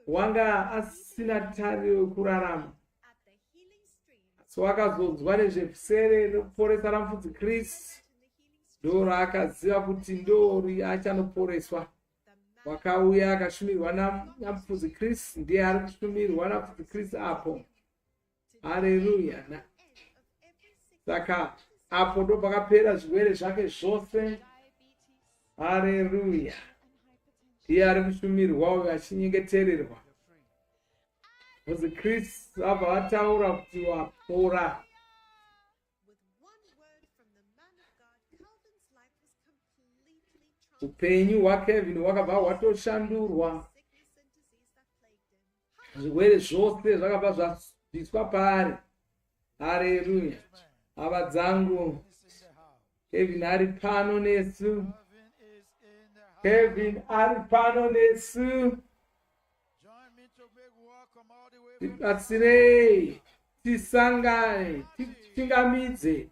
Wanga asina tariro yokurarama. Asi wakazonzwa nezvevhusere rekuporesa ramufudzi Kristu, ndo raakaziva kuti ndori achanoporeswa. Wakauya akashumirwa namufudzi Kristu, ndiye ari kushumirwa namufudzi Kristu apo. Haleluya. Saka apo ndo pakapera zvirwere zvake zvose. Haleluya. Ndiye ari kushumirwa uyo achinyengetererwa. Mufudzi Kristu abva vataura kuti wapora. Upenyu hwaKevin hwakabva hwatoshandurwa. Zvirwere zvose zvakabva zvabviswa paari. Haleluya. Hava dzangu, Kevin ari pano nesu. Kevin ari pano nesu. Tibatsirei, tisangane, tichingamidze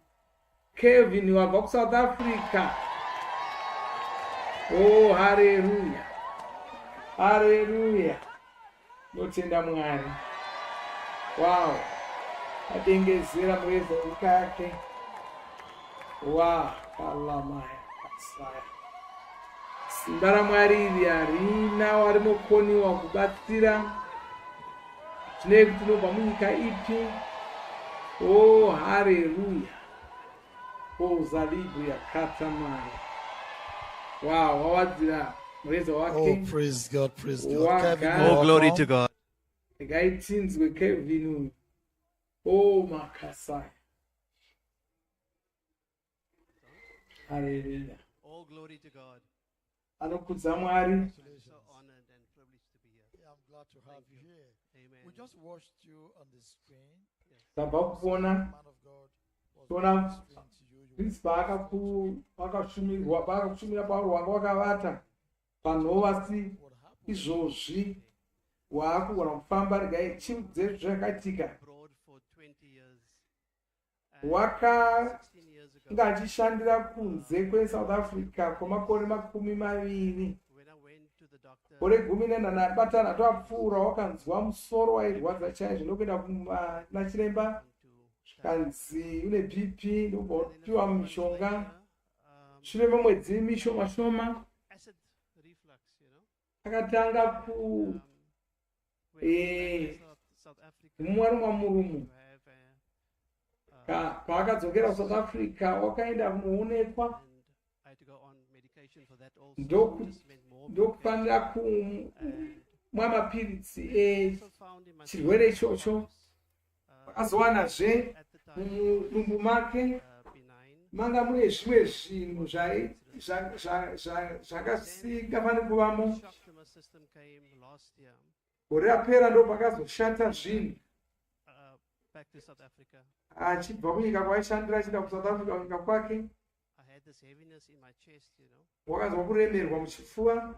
Kevin wabva kuSouth Africa. Oh, haleluya. Haleluya. Notenda Mwari. Wow. Adengezera mureza wake. Wow, kalamaya kasaya. Simba raMwari iri harina warinokoniwa kubatsira. Tinei kuti tinobva munyika ipi? Oh, haleluya. Oh, zalibu yakatamaya. Wow, wawadzira mureza wake. Oh, praise God, praise God. Kevin, Oh, glory to God. Ngaitinzwe Kevin. Oh, makasai. Hallelujah. All glory to God. Anokudza Mwari. So honored and privileged to be here. Yeah, I'm glad to have you here. Amen. We just watched you on the screen. Tabva kuona tona Kristu paakashumirwa Paulo wanga wakavata panhova si izvozvi waakugona kufamba. Regai chiudze zvakaitika. Wakanga achishandira kunze kweSouth Africa kwamakore 20. Kore 14 apfuura wakanzwa musoro wairwadza chaizvo ndokuenda nachiremba. Kanzi une BP, ndokupiwa mishonga. Shure kwemwedzi mishoma akatanga mumwe murumu. Paakadzokera kuSouth Africa wakaenda kunoonekwa. Ndokufanira kumwa mapiritsi chirwere ichocho. Akazowanazve mudumbu make manga mune zvimwe zvinhu zvakasingafaniri kuvamo. Gore rapera ndo pakazoshata zvinhu. Achibva kunyika kwaaishandira achienda kuSouth Africa kunyika kwake. wakazwa kuremerwa muchipfuva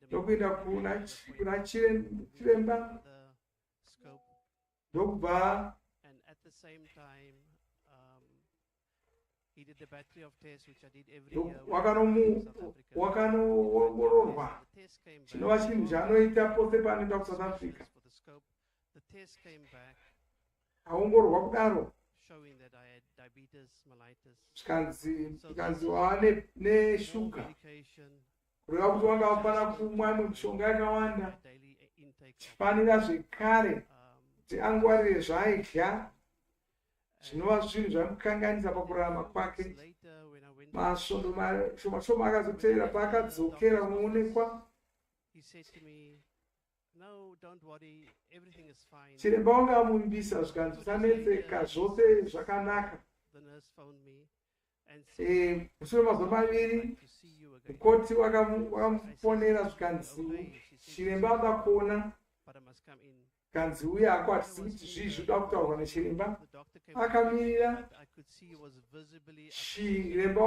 ndokuenda kuna chiremba ndokubva wakanoongororwa chinova chinhu chaanoita pose paanoenda kuSouth Africa. Aongororwa kudaro zvikanzi wava neshuga kureva kuti wanga wafanira kumwa mishonga yakawanda, chifanira zvekare kuti angwarire zvaaidya, zvinova zvinhu zvamukanganisa pakurarama kwake. Masvondo mashoma shoma akazotevera paakadzokera kunoonekwa, chiremba wanga amuvimbisa zvikanzi usanetseka, zvose zvakanaka. Mushure mazuva maviri mukoti wakamufonera zvikanzi chiremba ava kuona, kanzi uye ako hatisi kuti zvizvi uda kutaurwa nechiremba. Akamirira, chiremba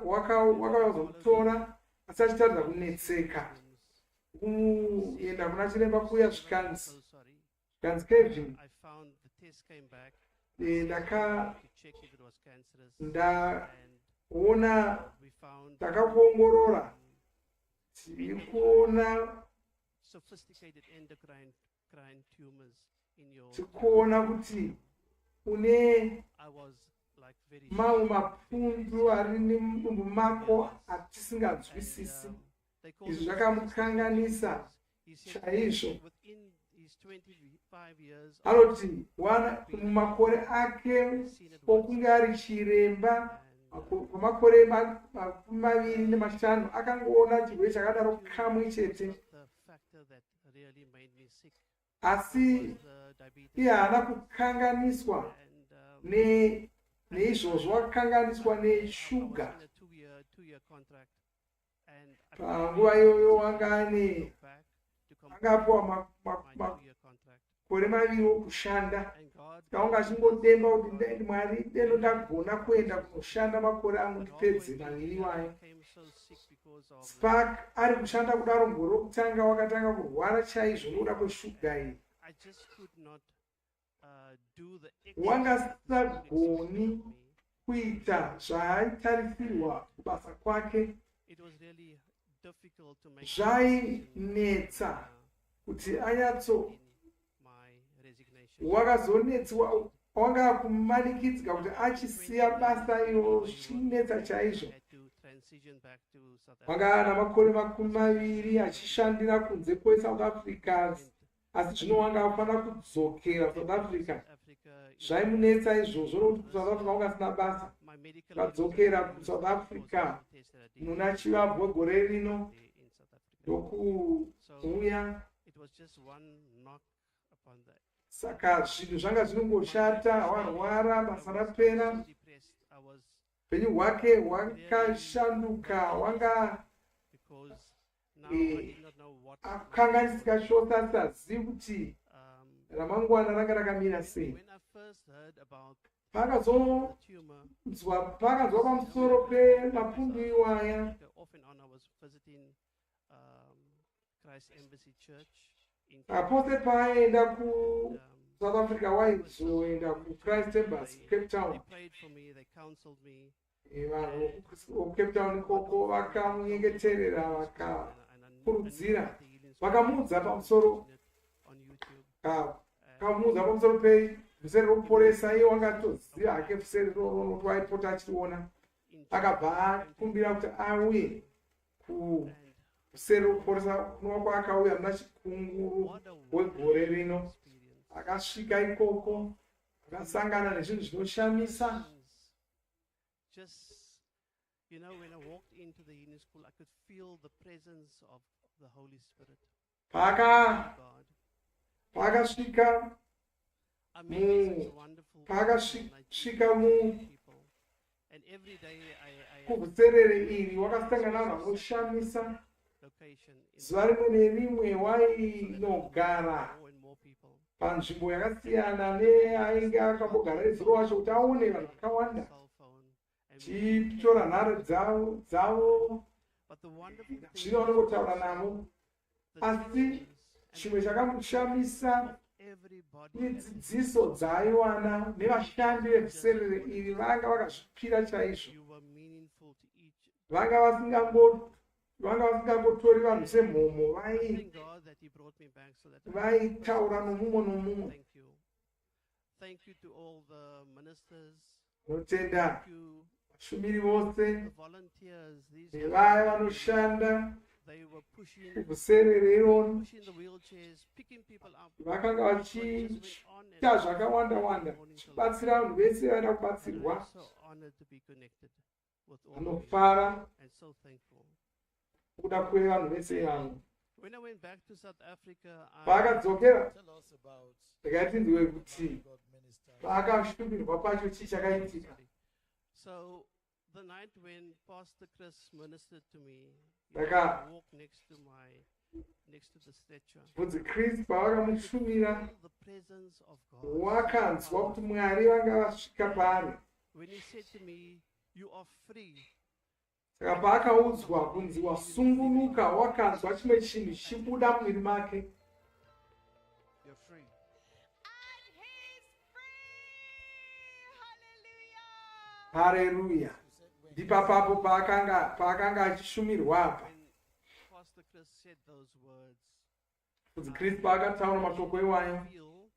wakazomutora asi achitaridza kunetseka. Kuenda kuna chiremba kuya zvikanzi Kevin, ndaona takakuongorora, tiri kuona tikuona kuti une mamwe mapundu ari nemudumbu mako atisinganzwisisi. Izvi zvakamukanganisa chaizvo. Anoti mumakore ake okunge ari chiremba kwamakore 25 akangoona chirwere chakadaro kamwe chete, asi iye haana kukanganiswa neizvozvo, akakanganiswa neshuga. Panguva iyoyo wanga apuwa makore 2 okushanda. Kaunga achingodemba kuti Mwari deno ndagona kuenda kunoshanda makore angu ndipedze 2 wayo. Spark ari kushanda kudaro gore rokutanga wakatanga kurwara chaizvo nokuda kweshuga iyi. Wanga asagoni kuita zvaaitarisirwa kubasa kwake. Zvainetsa kuti anyatso, wakazonetswa, wanga kumanikidzika kuti achisiya basa iro, zvinetsa chaizvo. Wanga ana makore 20 achishandira kunze kweSouth Africa, asi zvino wanga afanira kudzokera South Africa. Zvaimunetsa izvozvo nokuti kuSouth Africa wanga asina basa. Akadzokera kuSouth Africa muna chivabwe gore rino ndokuuya. Saka zvinhu zvanga zvinongoshata, warwara, basa rapera, upenyu hwake hwakashanduka, wanga akanganisika chose, asazivi kuti ramangwana ranga rakamira sei. Pakazwa pamusoro pemapundu iwaya, apose paaenda kuSouth Africa waizoenda kuChrist Embassy Cape Town. Vanhu veCape Town ikoko vakamunyengeterera, vakakurudzira, vakamuudza pamusoro Vhuserere ReKuporesa. Iye wangatoziva hake Vhuserere nokuti waipota achiriona. Akabva akumbira kuti auye kuVhuserere ReKuporesa kunova kwaakauya muna chikunguru wegore rino. Akasvika ikoko, akasangana nezvinhu zvinoshamisa. Pakasvika kuvhuserere iri, wakasangana navanhu vanoshamisa. Zuva rimwe nerimwe wainogara panzvimbo yakasiyana neainge akambogara nezuro wacho kuti aone vanhu vakawanda. chitora nhare dzavo zvino vanongotaura navo, asi chimwe chakamboshamisa nedzidziso dzaaiwana nevashandi vevhuserere iri vanga vakazvipira chaizvo. Vanga vasingangotori vanhu semhomo, vaitaura nomumwe nomumwe. Thank you to all the ministers. Notenda vashumiri vose Volunteers. nevaya vanoshanda They were pushing kuvhuserere ironi, the wheelchairs, picking people up. vakanga vachiita zvakawanda-wanda chibatsira vanhu vese vaida kubatsirwa. So honored to be connected with all Vanofara and so thankful. kuda kwevanhu vese ivavo. When I went back to South Africa, Vakadzokera ndakatinzwe kuti vakashumbirwa pacho chii chakaitika. So the night when Pastor Chris ministered to me, he Daka- walked next to the statue. Bvudzi Chris pavakamushumira, The presence of God. wakanzwa kuti Mwari vanga vasvika paari. When he said to me, "You are free." Saka paakaudzwa kunzi wasungunuka, wakanzwa chimwe chinhu chichibuda mumwiri make. You're free. Haleluya. Ndipapapo paakanga achishumirwa apa. Pastor Chris said those words. Bvudzi Chris paakataura mashoko iwayo, Feel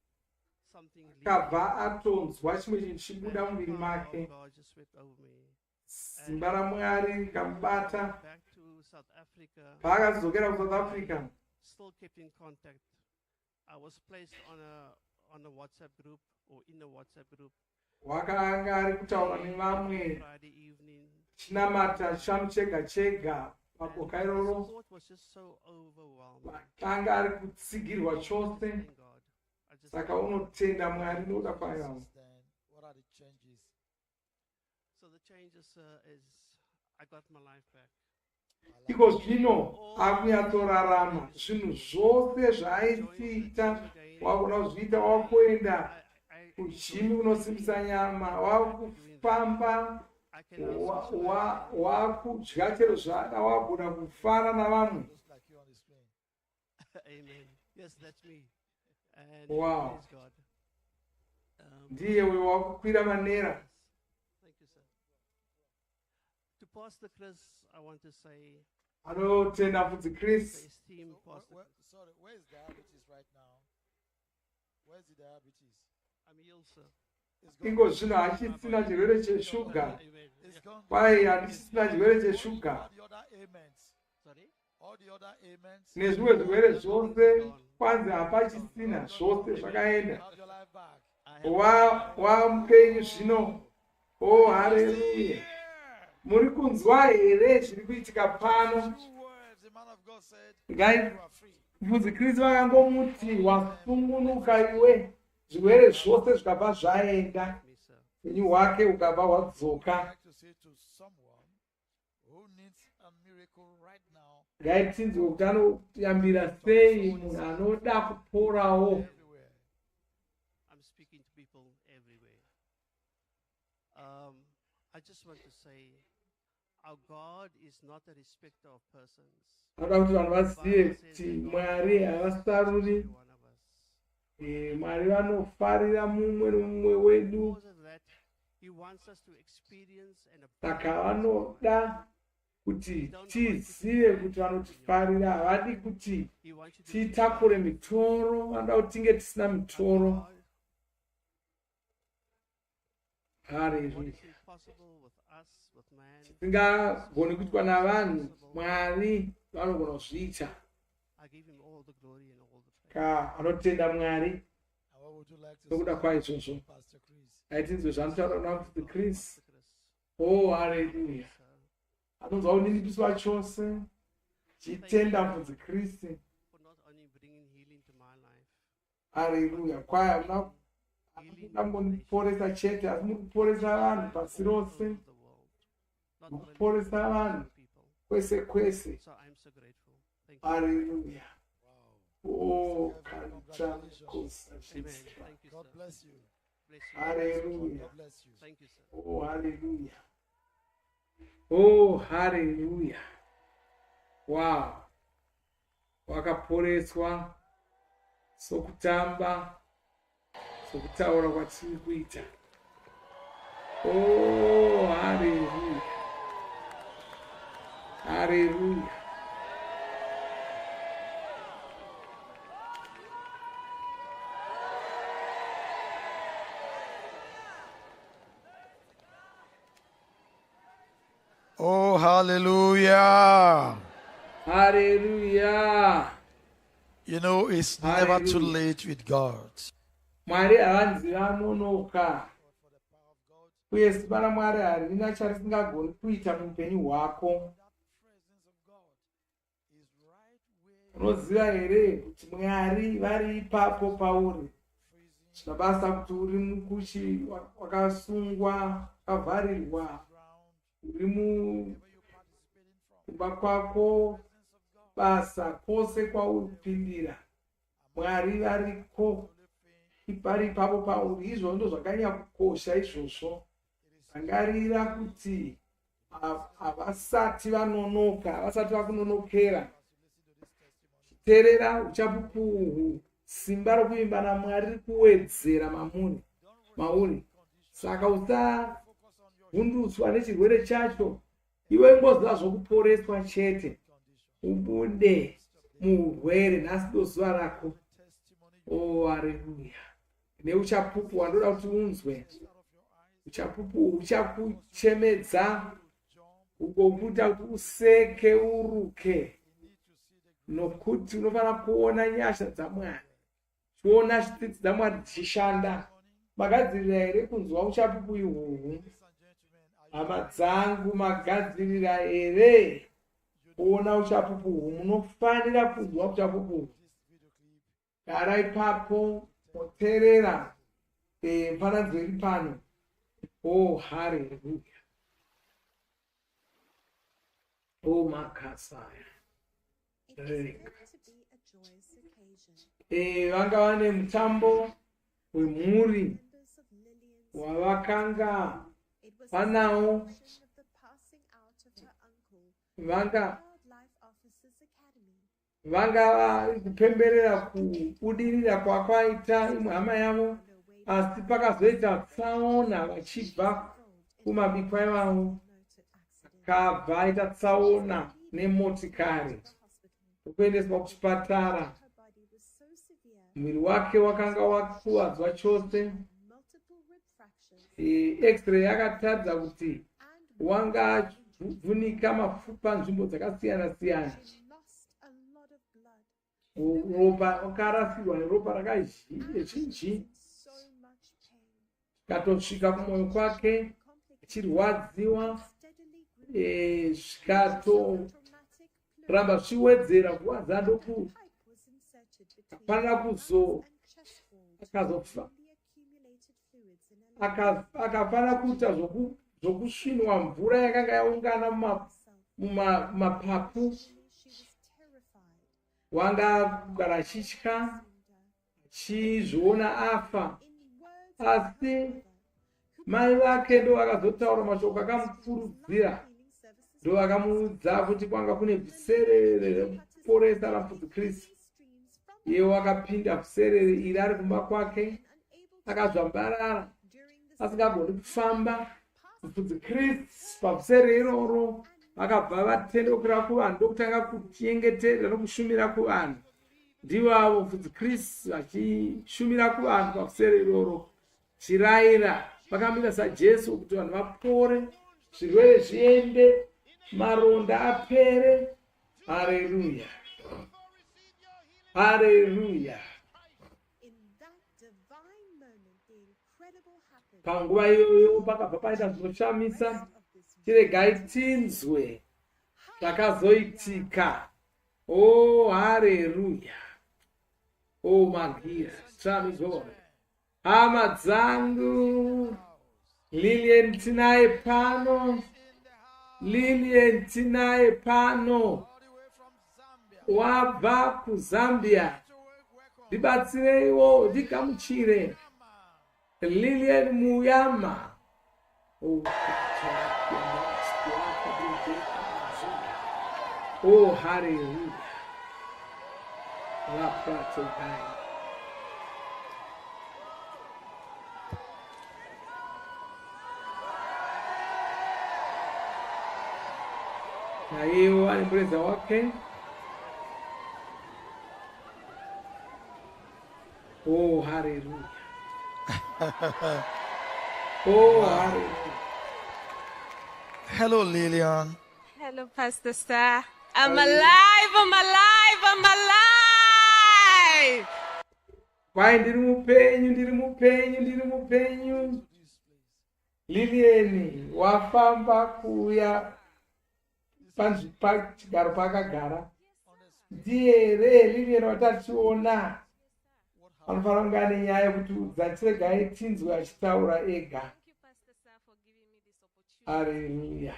something leave. akabva atonzwa chimwe chinhu chichibuda mumwiri make. God just swept over me. Simba raMwari rikamubata. Back to South Africa. Paakadzokera kuSouth Africa, Still kept in contact. I was placed on a WhatsApp group or in a WhatsApp group. wakanga ari kutaura nevamwe Friday evening. chinamata chishanu chega chega. Paboka iroro Thought was just so overwhelming. akanga ari kutsigirwa chose. Thank God. I just Saka unotenda Mwari nokuda kwayo. What are the changes? So the changes is I got my life back. Iko zvino akuyatorarama zvinhu zvose zvaaitiita, wakona kuzviita, wakuenda kujimi unosimbisa nyama, wakufamba, wakudya chero zvada, wagona kufara navamwe. Amen. Yes, that's me. And Wow. praise God. Ndiye uyo wakukwira manera. Thank you, sir. To Pastor Chris, I want to say, Anotenda Bvudzi Chris. esteemed Pastor. Sorry, where is diabetes right now? Where's the diabetes? I'm healed, sir. Ingo zvino hachisina chirwere cheshuga. It's gone. Kwai handisina chirwere cheshuga. All the other ailments. Sorry? All the other ailments. Nezvimwe zvirwere zvose kwanzi hapachisina, zvose zvakaenda. Have your life back. Wamupenyu zvino. Oh, haleluya. Muri kunzwa here zviri kuitika pano? Two words the man of God said, Ngai you are free. Bvudzi Chris vakangomuti wasungunuka iwe, zvirwere zvose zvikabva zvaenda, Me, sir. upenyu hwake ukabva I'd hwadzoka. like to say to someone who needs a miracle right now, Ngaitinzwe kuti anoyambira sei munhu anoda kuporawo. everywhere. I'm speaking to people everywhere. I just want to say, our God is not a respecter of persons. Anoda kuti vanhu vazive kuti Mwari havasaruri. Every one of us. Mwari vanofarira mumwe nomumwe wedu. Because of that, He wants us to experience and Saka vanoda kuti tizive kuti vanotifarira. Havadi kuti He wants you to titakure mitoro, vanoda kuti tinge tisina mitoro. God. What Haleluya. is impossible with us, with man, Tisingagoni kuitwa navanhu, Mwari vanogona kuzviita. I give Him all the glory and all the praise. Ka anotenda Mwari And what would you like to nokuda say, kwaizvozvo. Pastor Chris? Aitinzwe zvanotaura naMufudzi Chris. Pastor Chris, Oh, haleluya. sir, Anonzwa kuninipiswa chose. Chitenda Mufudzi Chris. for not only bringing healing to my life, Haleluya. Kwai hamuna kungoporesa chete, asi muri kuporesa vanhu pasi rose, all over the world, not only kuporesa vanhu people. kwese kwese. So I'm so grateful. Thank you. Haleluya. Oh, Congratulations. Amen. Thank you, God sir. bless you. Bless you. Hallelujah. God bless you. Thank you, sir. Oh, haleluya. Oh, hallelujah. Wow. Wakaporeswa sokutamba sokutaura kwatiri kuita. Oh, hallelujah. Hallelujah. Oh, hallelujah. Hallelujah. You know, it's never too Hallelujah. late with God. Mwari havanzi vanonoka. Uye simba raMwari harina charisingagoni kuita muupenyu hwako. Unoziva here kuti Mwari vari ipapo pauri. Zvabasa kuti uri mukushi wakasungwa, wakavharirwa, uri kumba kwako, basa kwose kwauri kupindira. Mwari variko, vari ipapo pauri. Izvo ndo zvakanyanya kukosha izvozvo. Rangarira kuti havasati vanonoka, havasati vakunonokera. Terera uchapupu uhu, simba rokuimba naMwari riri kuwedzera mauri. Saka usavhundutswa nechirwere chacho. Iwe ngoziva zvokuporeswa chete. Ubude muurwere, nhasi ndo zuva rako. Oh, haleluya. Neuchapupu wandoda kuti unzwe. Uchapupu uchakuchemedza, ugokuta kuti useke uruke. Nokuti unofanira kuona nyasha dzaMwari, kuona zvitsitsi dzaMwari dzichishanda. Magadzirira here kunzwa uchapupu ihwohwo? Hama dzangu, magadzirira here kuona uchapupu uhwu? Munofanira kunzwa uchapupu uhwu. Gara ipapo, moteerera mufananidzo iri pano. Oh, hallelujah. Oh, makasaya. Vanga vane mutambo wemhuri wavakanga vanawo. Vanga vari kupemberera kubudirira kwakwaita imwe hama yavo, asi pakazoita tsaona vachibva kumabikwa vavo. Akabva aita tsaona nemotikari kuendeswa kuchipatara. Mwiri wake wakanga wakuwadzwa chose. X-ray yakatadza kuti wanga vhunika mafupa nzvimbo dzakasiyana siyana. Ropa wakarasirwa neropa rakazhinji. Katosvika kumwoyo kwake chirwadziwa. Zvikatorambe zvichiwedzera nguva dzadoku. Akafanira akazofa. Akafanira kuita zvokusvinwa mvura yakanga yaungana mumapapu. Wanga kugara achitya, achizviona afa. Asi mai vake ndo vakazotaura mashoko akamukurudzira. Ndo vakamuudza kuti kwanga kune Vhuserere ReKuporesa RaMufudzi Kristu. Iye wakapinda Vhuserere iri ari kumba kwake, akazvambarara, asingagoni kufamba. Mufudzi Kristu pavhuserere iroro vakabva vatendekera kuvanhu ndokutanga kuchengetera nokushumira kuvanhu. Ndivo avo Mufudzi Kristu vachishumira kuvanhu pavhuserere iroro, chirayira vakamira saJesu kuti vanhu vapore, zvirwere zviende, maronda apere. Haleluya. Haleluya. Panguva iyoyo pakabva paita zvinoshamisa. Chiregai tinzwe zvakazoitika. Oh, haleluya. Oh, magia. Shamizoro. Hama dzangu, Lilian tinaye pano. Lilian tinaye pano. Wabva kuZambia. Ndibatsireiwo ndikamuchire. Lilian Muyama. Oh, Oh, hallelujah. La prato na hiyo alimbeleza wake. Oh, hallelujah. Oh, hallelujah. Hello, Lillian. Hello, Pastor Star. I'm alive, I'm alive, I'm alive! Vai, ndiri mupenyu. Lilieni, wafamba kuya pachigaro pakagara. Ndiye Lilieni watationa. Anofanira kunge ane nyaya yekutiudza, tiregai tinzwe achitaura ega. Hallelujah.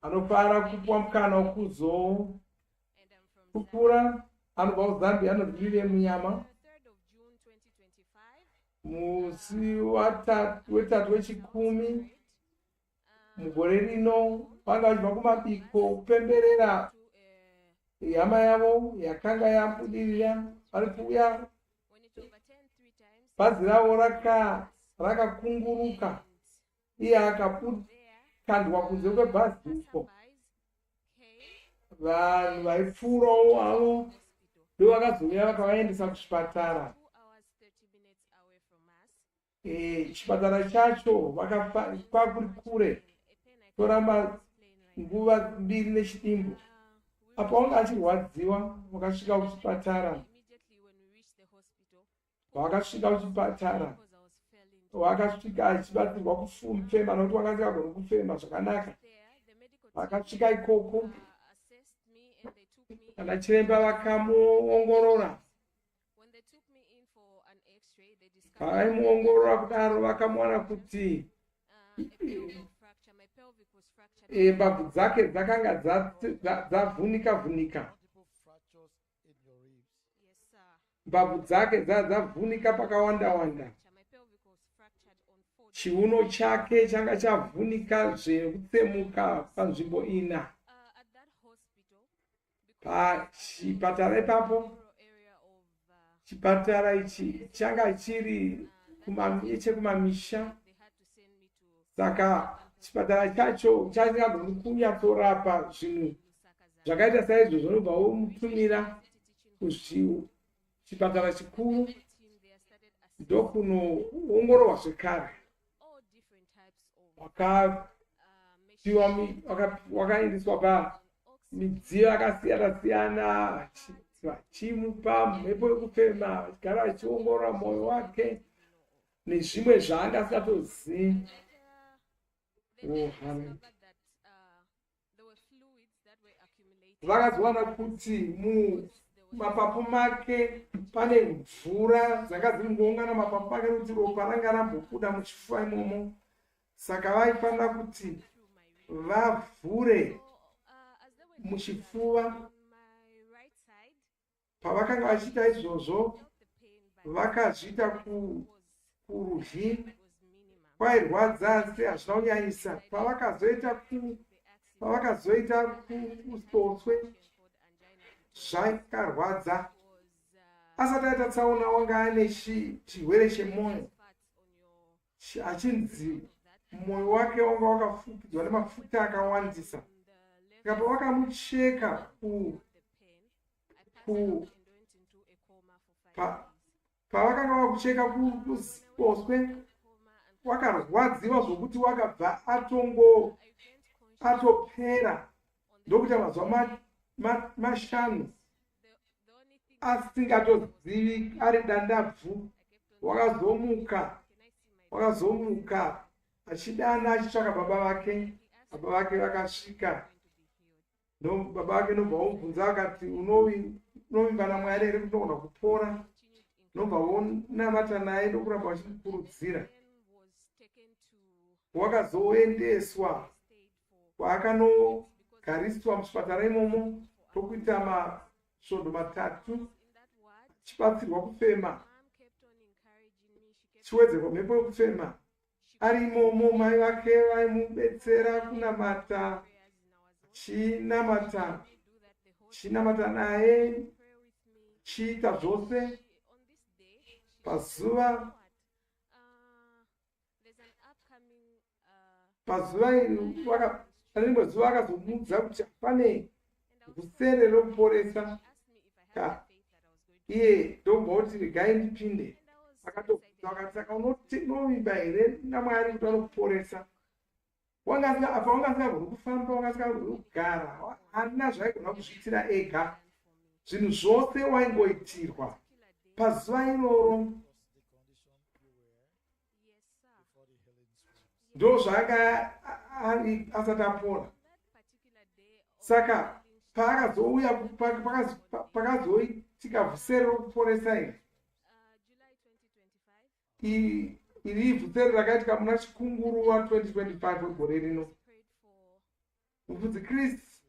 Anofara kupuwa mukana wekuzopupura, anobva kuZambia, anobvire munyama. Musi wetatu wechikumi mugore rino vanga vachibva kumabiko kupemberera hama yavo yakanga yabudirira. Vari kuuya, bhazi ravo rakakunguruka, iye akakandwa kunze kwebhazi uko. Vanhu vaipfuurawo avo ndo vakazouya vakavaendesa kuchipatara. Chipatara chacho kwakuri kure, toramba nguva 2 nechidimbu. Apo wanga achirwadziwa, wakasvika kuchipatara. Wakasvika achibatsirwa kufema nokuti wanga asingagoni kufema zvakanaka. Vakasvika ikoko, kana chiremba vakamuongorora. Vaimuongorora kudaro vakamuona kuti mbabvu dzake dzakanga dzavhunika. Mbabvu dzake dzavhunika pakawanda. Chiuno chake changa chavhunika zvekutsemuka panzvimbo 4. Pachipatara ipapo, chipatara ichi changa chiri kumamisha. Saka chipatara chacho chasingagoni kunyatsorapa zvinhu zvakaita saizvozvo, unobva womutumira kuchipatara chikuru ndokunoongororwa zvekare. Wakaendeswa pamidziyo yakasiyana-siyana, vachimupa mhepo yekufema, vachigara vachiongorora mwoyo wake nezvimwe zvaanga asingatozivi. Vakazowana kuti mumapapu make pane mvura dzanga dziri kuungana mapapu make nokuti ropa ranga rambobuda muchifuva imomo. Saka vaifanira kuti vavhure muchifuva. Pavakanga vachiita izvozvo, vakazviita kurudyi, kwairwadza asi hazvina kunyanyisa. Pavakazoita kustotswe, zvakarwadza. Asati aita tsaona wanga ane chirwere chemwoyo, achinzi mwoyo wake wanga wakafukidzwa nemafuta akawandisa. Saka pavakamucheka pavakanga vakucheka kuziposwe, wakarwadziwa zvokuti wakabva atopera. Ndokuti mazuva 5 asingatozivi ari dandabvu, wakazomuka achidana achitsvaka baba vake. Baba vake vakasvika, baba vake nobva vomubvunza vakati, unovimba naMwari here kuti unogona kupora? Nobva vonamata naye nokuramba vachikukurudzira. Wakazoendeswa kwaakanogariswa muchipatara imomo tokuita masvondo 3, achibatsirwa kufema. chiwedzeko mhepo yekufema arimomo mai vake vaimubetsera kunamata chinamata naye chiita zvose pazuva iri rimwe zuva akazomudza kuti pane Vhuserere ReKuporesa iye ndobva kuti regai ndipinde akatobvunza akati saka unovimba here naMwari kuti anokuporesa apa wanga asingagoni kufamba wanga asingagoni kugara handina zvaigona kuzviitira ega zvinhu zvose waingoitirwa pazuva iroro ndo zvanga asati apora saka paakazouya pakazoitika Vhuserere ReKuporesa iri Vhuserere rakaitika muna Chikunguruva 2025 wegore rino. Mufudzi Chris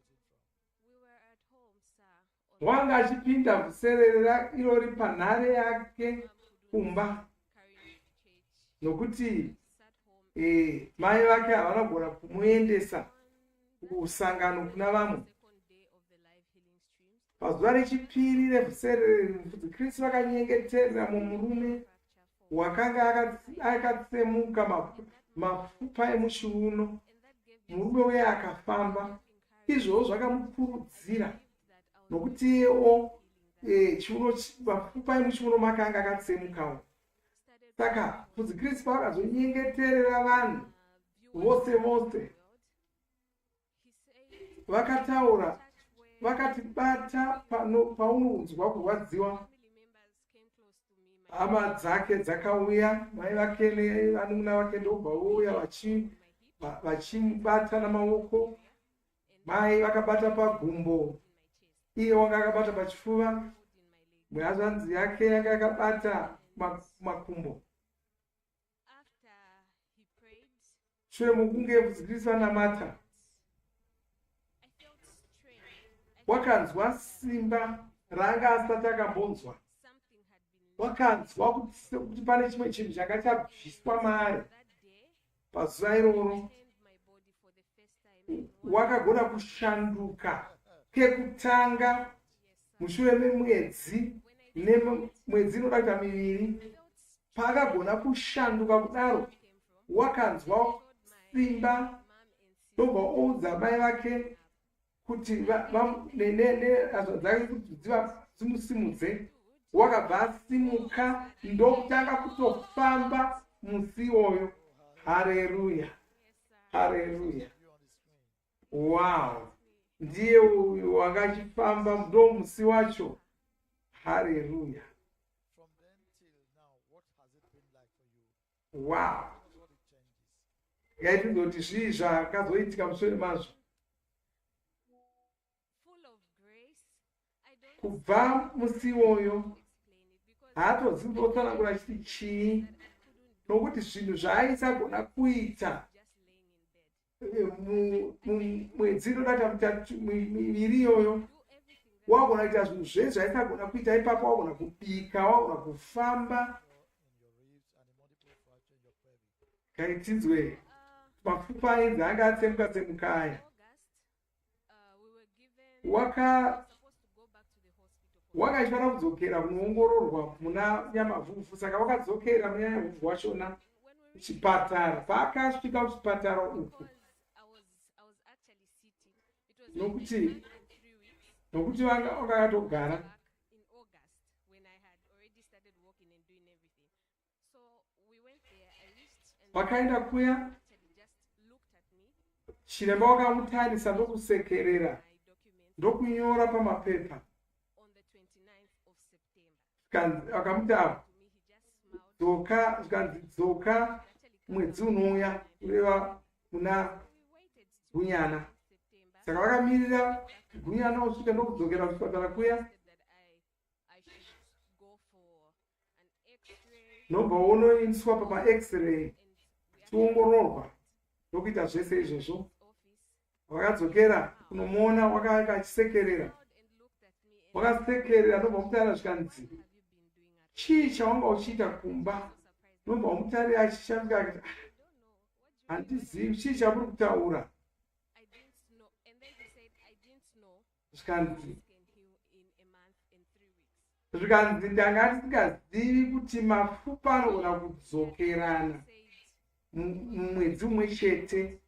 wanga achipinda Vhuserere irori panhare yake kumba nokuti mai vake havanagona kumuendesa kusangano kuna vamwe. Pazuva rechipiri reVhuserere Mufudzi Chris vakanyengeterera mumurume wakanga akatsemuka mapfupa emuchiuno. Murume uye akafamba. Izvozvo zvakamukurudzira nokuti iyewo mapfupa emuchiuno makanga akatsemukawo. Saka Mufudzi Chris vakazonyengeterera vanhu vose vakataura vakatibata paunonzwa kurwadziwa. Hama dzake dzakauya, mai vake nevanun'una vake ndobva vouya vachimubata namaoko. Mai vakabata pagumbo, iye wanga akabata pachifuva. Mweazvanzi yake yanga akabata makumbo. Shure mokunge Mufudzi Chris vanamata, wakanzwa simba ranga asati akambonzwa. Wakanzwa kuti pane chimwe chinhu changa chabviswa maari. Pazuva iroro wakagona kushanduka kekutanga mushure memwedzi nemwedzi inoda kuita miviri. Paakagona kushanduka kudaro, wakanzwa simba ndobva oudza mai vake kuti hazva dzake kuti dzimusimudze. Wakabva asimuka ndokutanga kutofamba musi iwoyo. Haleluya, haleluya. Wow, ndiye uyu wanga achifamba ndo musi wacho. Haleluya. Wow. Ngaitizoti zvii zvakazoitika mushure mazvo. Kubva musi iwoyo haatozivi kutsanangura chiti chii, nokuti zvinhu zvaaisagona kuita mwedzi inoda kuti miviri iyoyo wagona kuita zvinhu zvese zvaaisagona kuita ipapo. Wagona kubika, wagona kufamba. Ngaitinzwe mapfupa enzi anga atsemuka aya. Wakafanira kudzokera kunoongororwa muna nyamavhuvhu. Saka wakadzokera muna nyamavhuvhu wachona kuchipatara. Paakasvika kuchipatara uku nokuti vanga wakatogara. Vakaenda kuya, chiremba wakamutarisa ndokusekerera ndokunyora pamapepa. Akamuti dzoka mwedzi unouya kureva kuna Gunyana. Saka vakamirira Gunyana usvika ndokudzokera kuchipatara kuya. Nobva unoiswa pama x-ray chiongororwa ndokuita zvese izvozvo. Vakadzokera kunomuona wakanga achisekerera. Wakasekerera ndobva mutaura zvikanzi chii chawanga uchiita kumba Nomba umutari achishanduka akati handizivi chii chamuri kutaura. Zvikanzi ndanga ndisingazivi kuti mapfupa anogona kudzokerana mumwedzi umwe chete.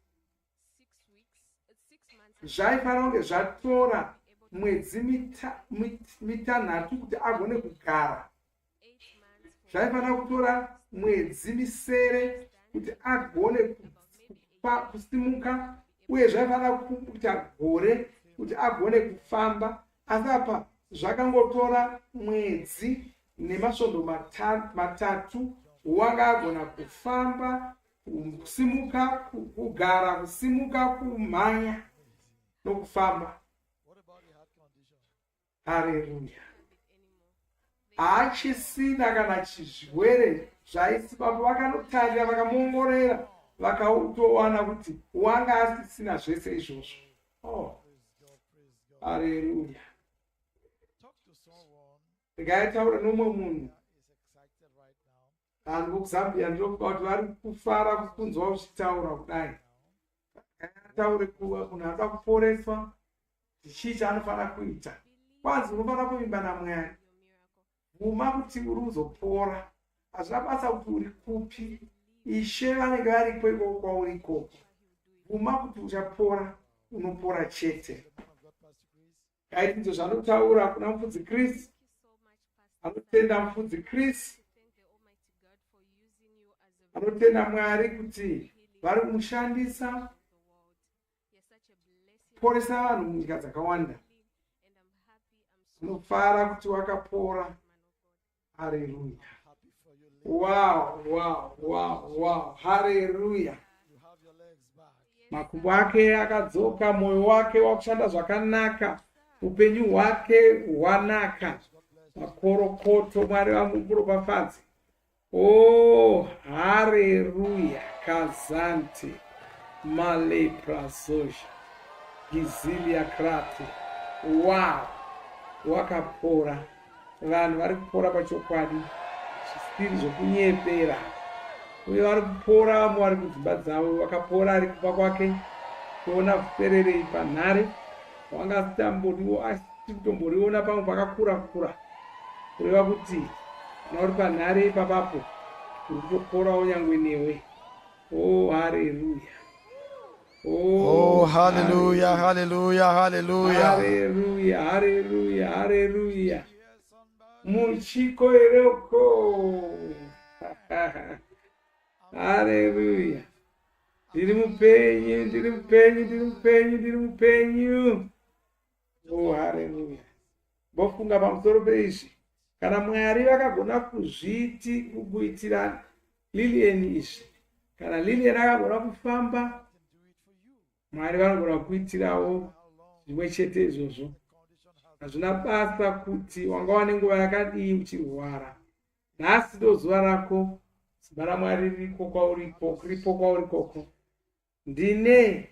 Zvaifanira kunge zvatora mwedzi mitanhatu kuti agone kugara. Zvaifanira kutora mwedzi misere kuti agone kusimuka, uye zvaifanira kuita gore kuti agone kufamba. Asi apa zvakangotora mwedzi nemasvondo matatu wanga agona kufamba, kusimuka, kugara, kusimuka, kumhanya nokufamba. Haleluya. Haachisina kana chizvirwere zvaisipapo. Vakanotarira, vakamuongorera, vakautowana kuti wanga asisina zvese izvozvo. Oh, haleluya. Ndikaitaura nomwe munhu vanhu vokuzambia ndinokuva kuti vari kufara kunzwa uchitaura kudai. Taure kuva munhu anoda kuporeswa, chii chaanofanira kuita. Kwanzi unofanira kuvimba naMwari. Vuma kuti uri kuzopora. Hazvina basa kuti uri kupi. Ishe vanenge varipo ikoko kwauri ikoko. Vuma kuti uchapora, unopora chete. Kaiti ndizvo zvanotaura kuna mufudzi Chris. Anotenda mufudzi Chris. Anotenda Mwari kuti vari kumushandisa poresa vanhu munyika dzakawanda. Unofara kuti wakapora. Haleluya. Wow. Haleluya. Makumbo ake akadzoka, mwoyo wake wakushanda zvakanaka, upenyu hwake hwanaka. Makorokoto Mwari vamuropafadze. Oh, haleluya. Kazante maleprasoja gizilia krate. Wow. Wakapora. Vanhu vari kupora pachokwadi. Zvisiri zvokunyepera. Uye vari kupora, vamwe vari kudzimba dzavo. Wakapora ari kupa kwake. Kuona Vhuserere panhare. Wanga asitomboriona pamwe pakakura. Kureva kuti uri panhare ipapapo uri kutoporawo nyangwe newe. Oh, haleluya. Oh, hallelujah, hallelujah, hallelujah. Hallelujah, hallelujah, hallelujah. Muchiko ereko. Hallelujah. Ndiri mupenyu. Oh, hallelujah. Bofunga pamusoro peizvi. Kana Mwari vakagona kuzviti kuitira Lilian izvi. Kana Lilian akagona kufamba, Mwari vanogona kuitirawo zvimwe chete izvozvo. Hazvina basa kuti wanga wane nguva yakadii uchirwara. Nhasi ndo zuva rako. Simba raMwari riripo kwauri koko. Ndine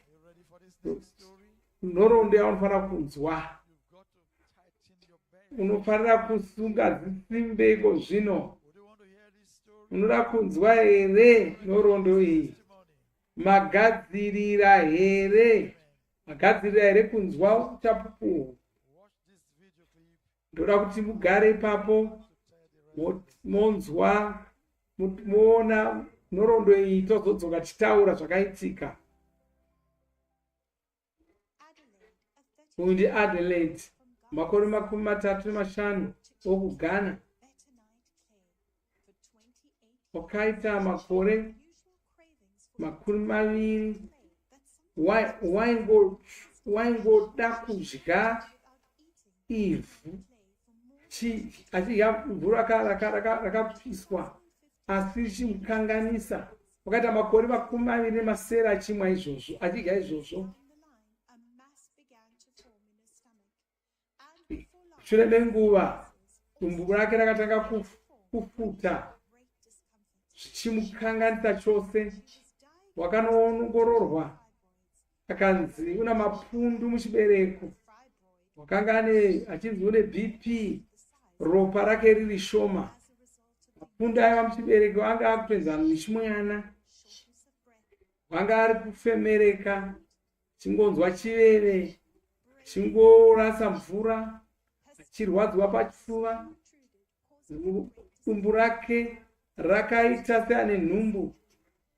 nhoroondo yaunofanira kunzwa. Unofanira kusunga zisimbeko zvino. Unoda kunzwa here nhoroondo iyi? Magadzirira here kunzwa uchapupu? Ndoda kuti mugare ipapo monzwa, moona nhoroondo iyi tozodzoka tichitaura zvakaitika. Uyu ndiAdelaide, makore 35 okugana. Wakaita makore 20 waingoda kudya ivhu achidya mvura rakapiswa asi chimukanganisa. Wakaita makore 20 achimwa izvozvo, achidya izvozvo. Shure menguva dumbu rake rakatanga kufuta zvichimukanganisa chose. Wakanoongororwa akanzi una mapundu muchibereko. Wakanga achinzi une BP, ropa rake riri shoma. mapundu aiva muchibereko anga akupedzana nechimwana, wanga ari kufemereka, chingonzwa chiveve, chingorasa mvura, achirwadziwa pachifuva, dumbu rake rakaita seane nhumbu.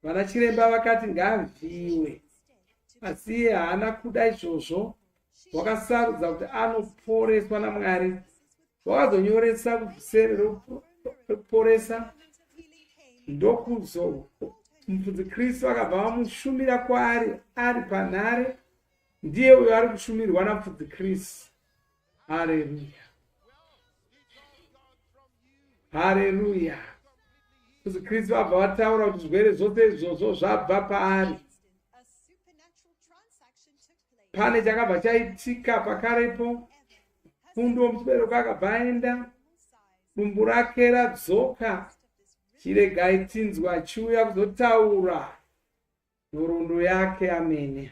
Vana chiremba vakati ngaavhiyiwe, asi iye haana kuda izvozvo. Wakasarudza kuti anoporeswa naMwari. Wakazonyoresa kuvhusere rekuporesa. Ndokuzo mufudzi Kristu akabva vamushumira kwaari ari panhare. Ndiye uyo ari kushumirwa namufudzi Kristu. Haleluya, haleluya. Mufudzi Kristu abva vataura kuti zvirwere zvose izvozvo zvabva paari. Pane chakabva chaitika pakarepo. Fundo muchibereko akabva aenda, dumbu rake radzoka. Chiregai tinzwa achiuya kuzotaura nhoroondo yake. Amene.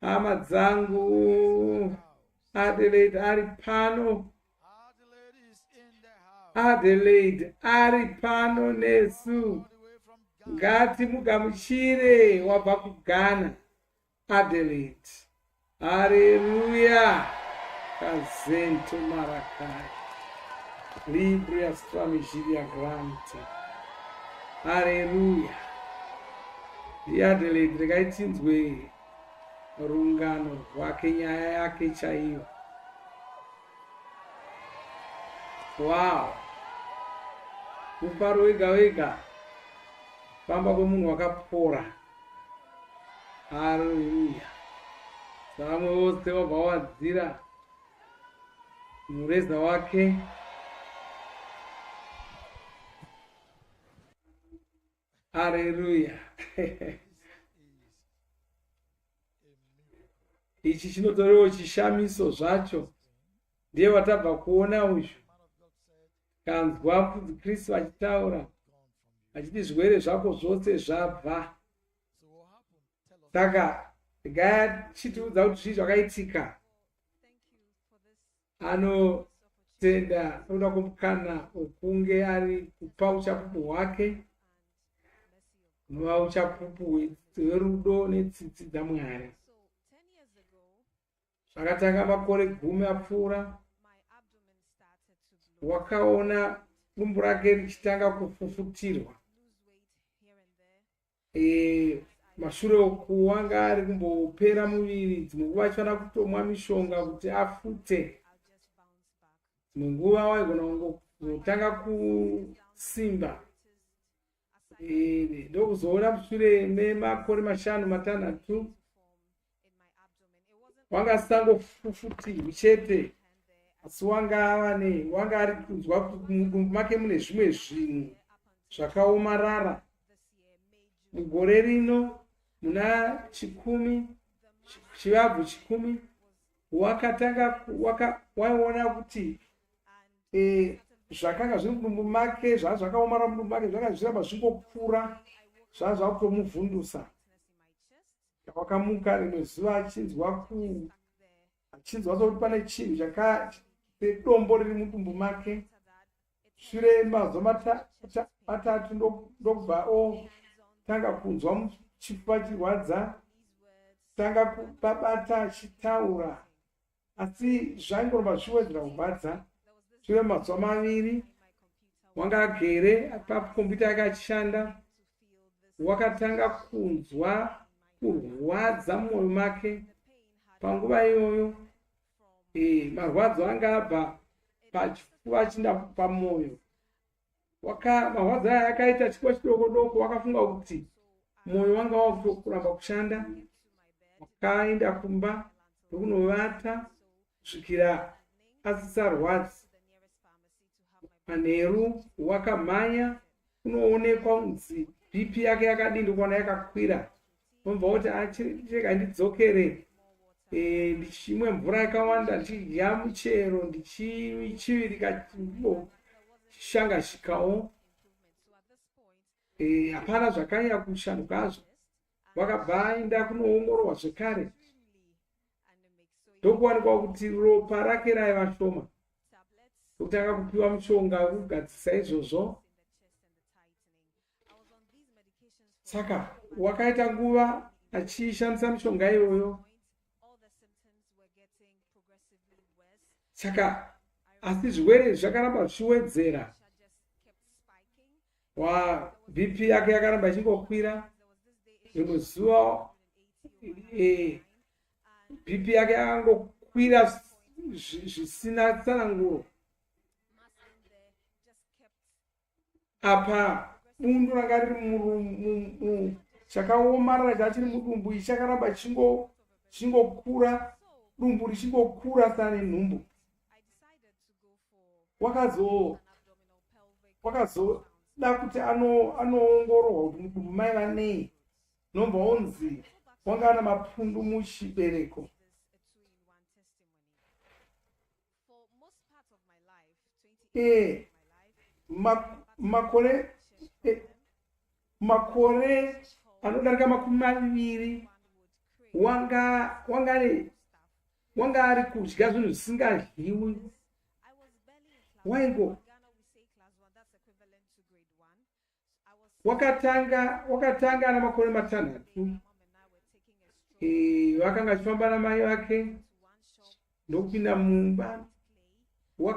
Hama dzangu, Adelaide ari pano. Adelaide ari pano nesu. Ngatimugamuchire wabva kuGhana. Adelaide. Haleluya. Kazento marakai. Libria stramigilia grante. Haleluya. Adelaide rekaitinzwe rungano rwake, nyaya yake chaiyo. Wow. Mufaro wega wega. Famba kwemunhu wakapora. Haleluya. Vamwe vose vabva wadzira mureza wake. Haleluya. Ichi chinotorewo chishamiso zvacho. Ndiye watabva kuona uyu. Kanzwa mufudzi Kristu achitaura achiti zvirwere zvako zvose zvabva. Saka ngatiudza kuti zvii zvakaitika. Anotenda noda kumukana okunge ari kupa uchapupu hwake, nova uchapupu hwerudo netsitsi dzaMwari. Zvakatanga makore 10 apfuura, wakaona dumbu rake richitanga kufufutirwa. Mashure okuwanga ari kumbopera muviri, dzimwe nguva achifanira kutomwa mishonga kuti afute. Dzimwe nguva waigona kutanga kusimba. Ndokuzoona mushure memakore 5-6 wanga asangofufutirwi chete, asi wanga ari kunzwa kuti mudumbu make mune zvimwe zvinhu zvakaomarara. Mugore rino muna chivabvu 10 waiona kuti zvakanga zviri mudumbu make, zvakaomarara mudumbu make zvanga zviramba zvingopfuura, zvakutomuvhundusa. Wakamuka rimwe zuva achinzwa sokuti pane chinhu sedombo riri mudumbu make. Shure mazuva 3 ndokubva tanga kunzwa chifuva chirwadza, tanga kubata achitaura, asi zvaingoramba zviwedzera kurwadza. Shure mazuva 2 wanga agere pakombiyuta yake achishanda, wakatanga kunzwa kurwadza mumwoyo make. Panguva iyoyo marwadzo anga abva pachifuva achinda pamwoyo. Marwadzo aya akaita chikuva chidoko-doko, wakafunga kuti mwoyo wanga wakutoramba kushanda. Wakaenda kumba ndokunovata kusvikira asisarwadzi. Manheru wakamhanya kunoonekwa kunzi BP yake yakadini, ndikuona yakakwira. Wobva kuti achirega ndidzokere ndichimwe mvura yakawanda, ndichidya muchero, ndichivirika chishangashikawo. Hapana zvakanyanya kushandukazvo. Wakabva aenda kunoongororwa zvekare, ndokuwanikwa kuti ropa rake raiva shoma. ndokutanga kupiwa mushonga wekugadzisa izvozvo. Saka wakaita nguva achishandisa mishonga iyoyo. Saka asi zvirwere zvakaramba zvichiwedzera. BP yake yakaramba ichingokwira. Rimwe zuva BP yake yakangokwira zvisina tsananguro. Apa bundu ranga riri chakaomarara chachiri mudumbu ichi chakaramba chingokura, dumbu richingokura sana nenhumbu. Wakazoda kuti anoongororwa kuti mudumbu maiva nei. Nobva onzi wanga ana mapundu muchibereko. Makore anodarika 20 wanga ari kudya zvinhu zvisingadyiwi. Wakatanga ana makore 6. Vakanga achifamba namai vake ndokupinda mumba. Mai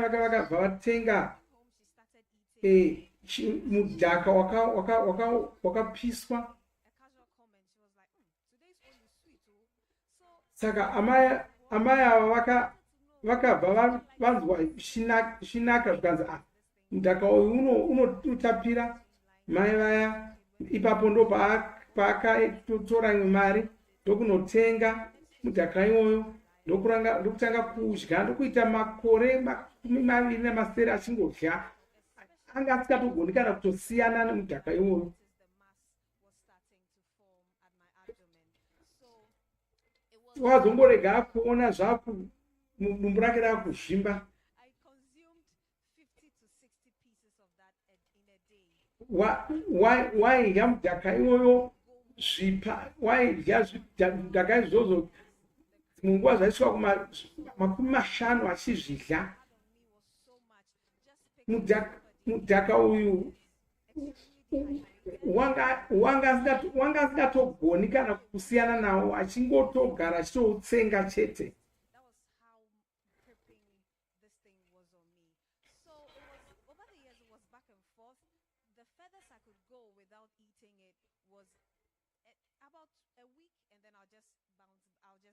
vake vakabva vatenga mudhaka wakapiswa. Saka amai ava vakabva vanzwa shinaka zvikanzi mudhaka uyu unotapira. Mai vaya ipapo ndo paakatora imwe mari ndokunotenga mudhaka iwoyo ndokutanga kudya. Ndokuita makore 27 achingodya. Anga asikatogoni kana kutosiyana nemudhaka iwoyo. Wazomborega kuona zvaku mudumbu rake rakuzvimba. Waidya mudhaka iwoyo waidya mudhaka izvozvo munguva zvaisvika kuma50 achizvidya. Mudhaka uyu wanga asingatogoni kana kusiyana nawo, achingotogara achitoutsenga chete.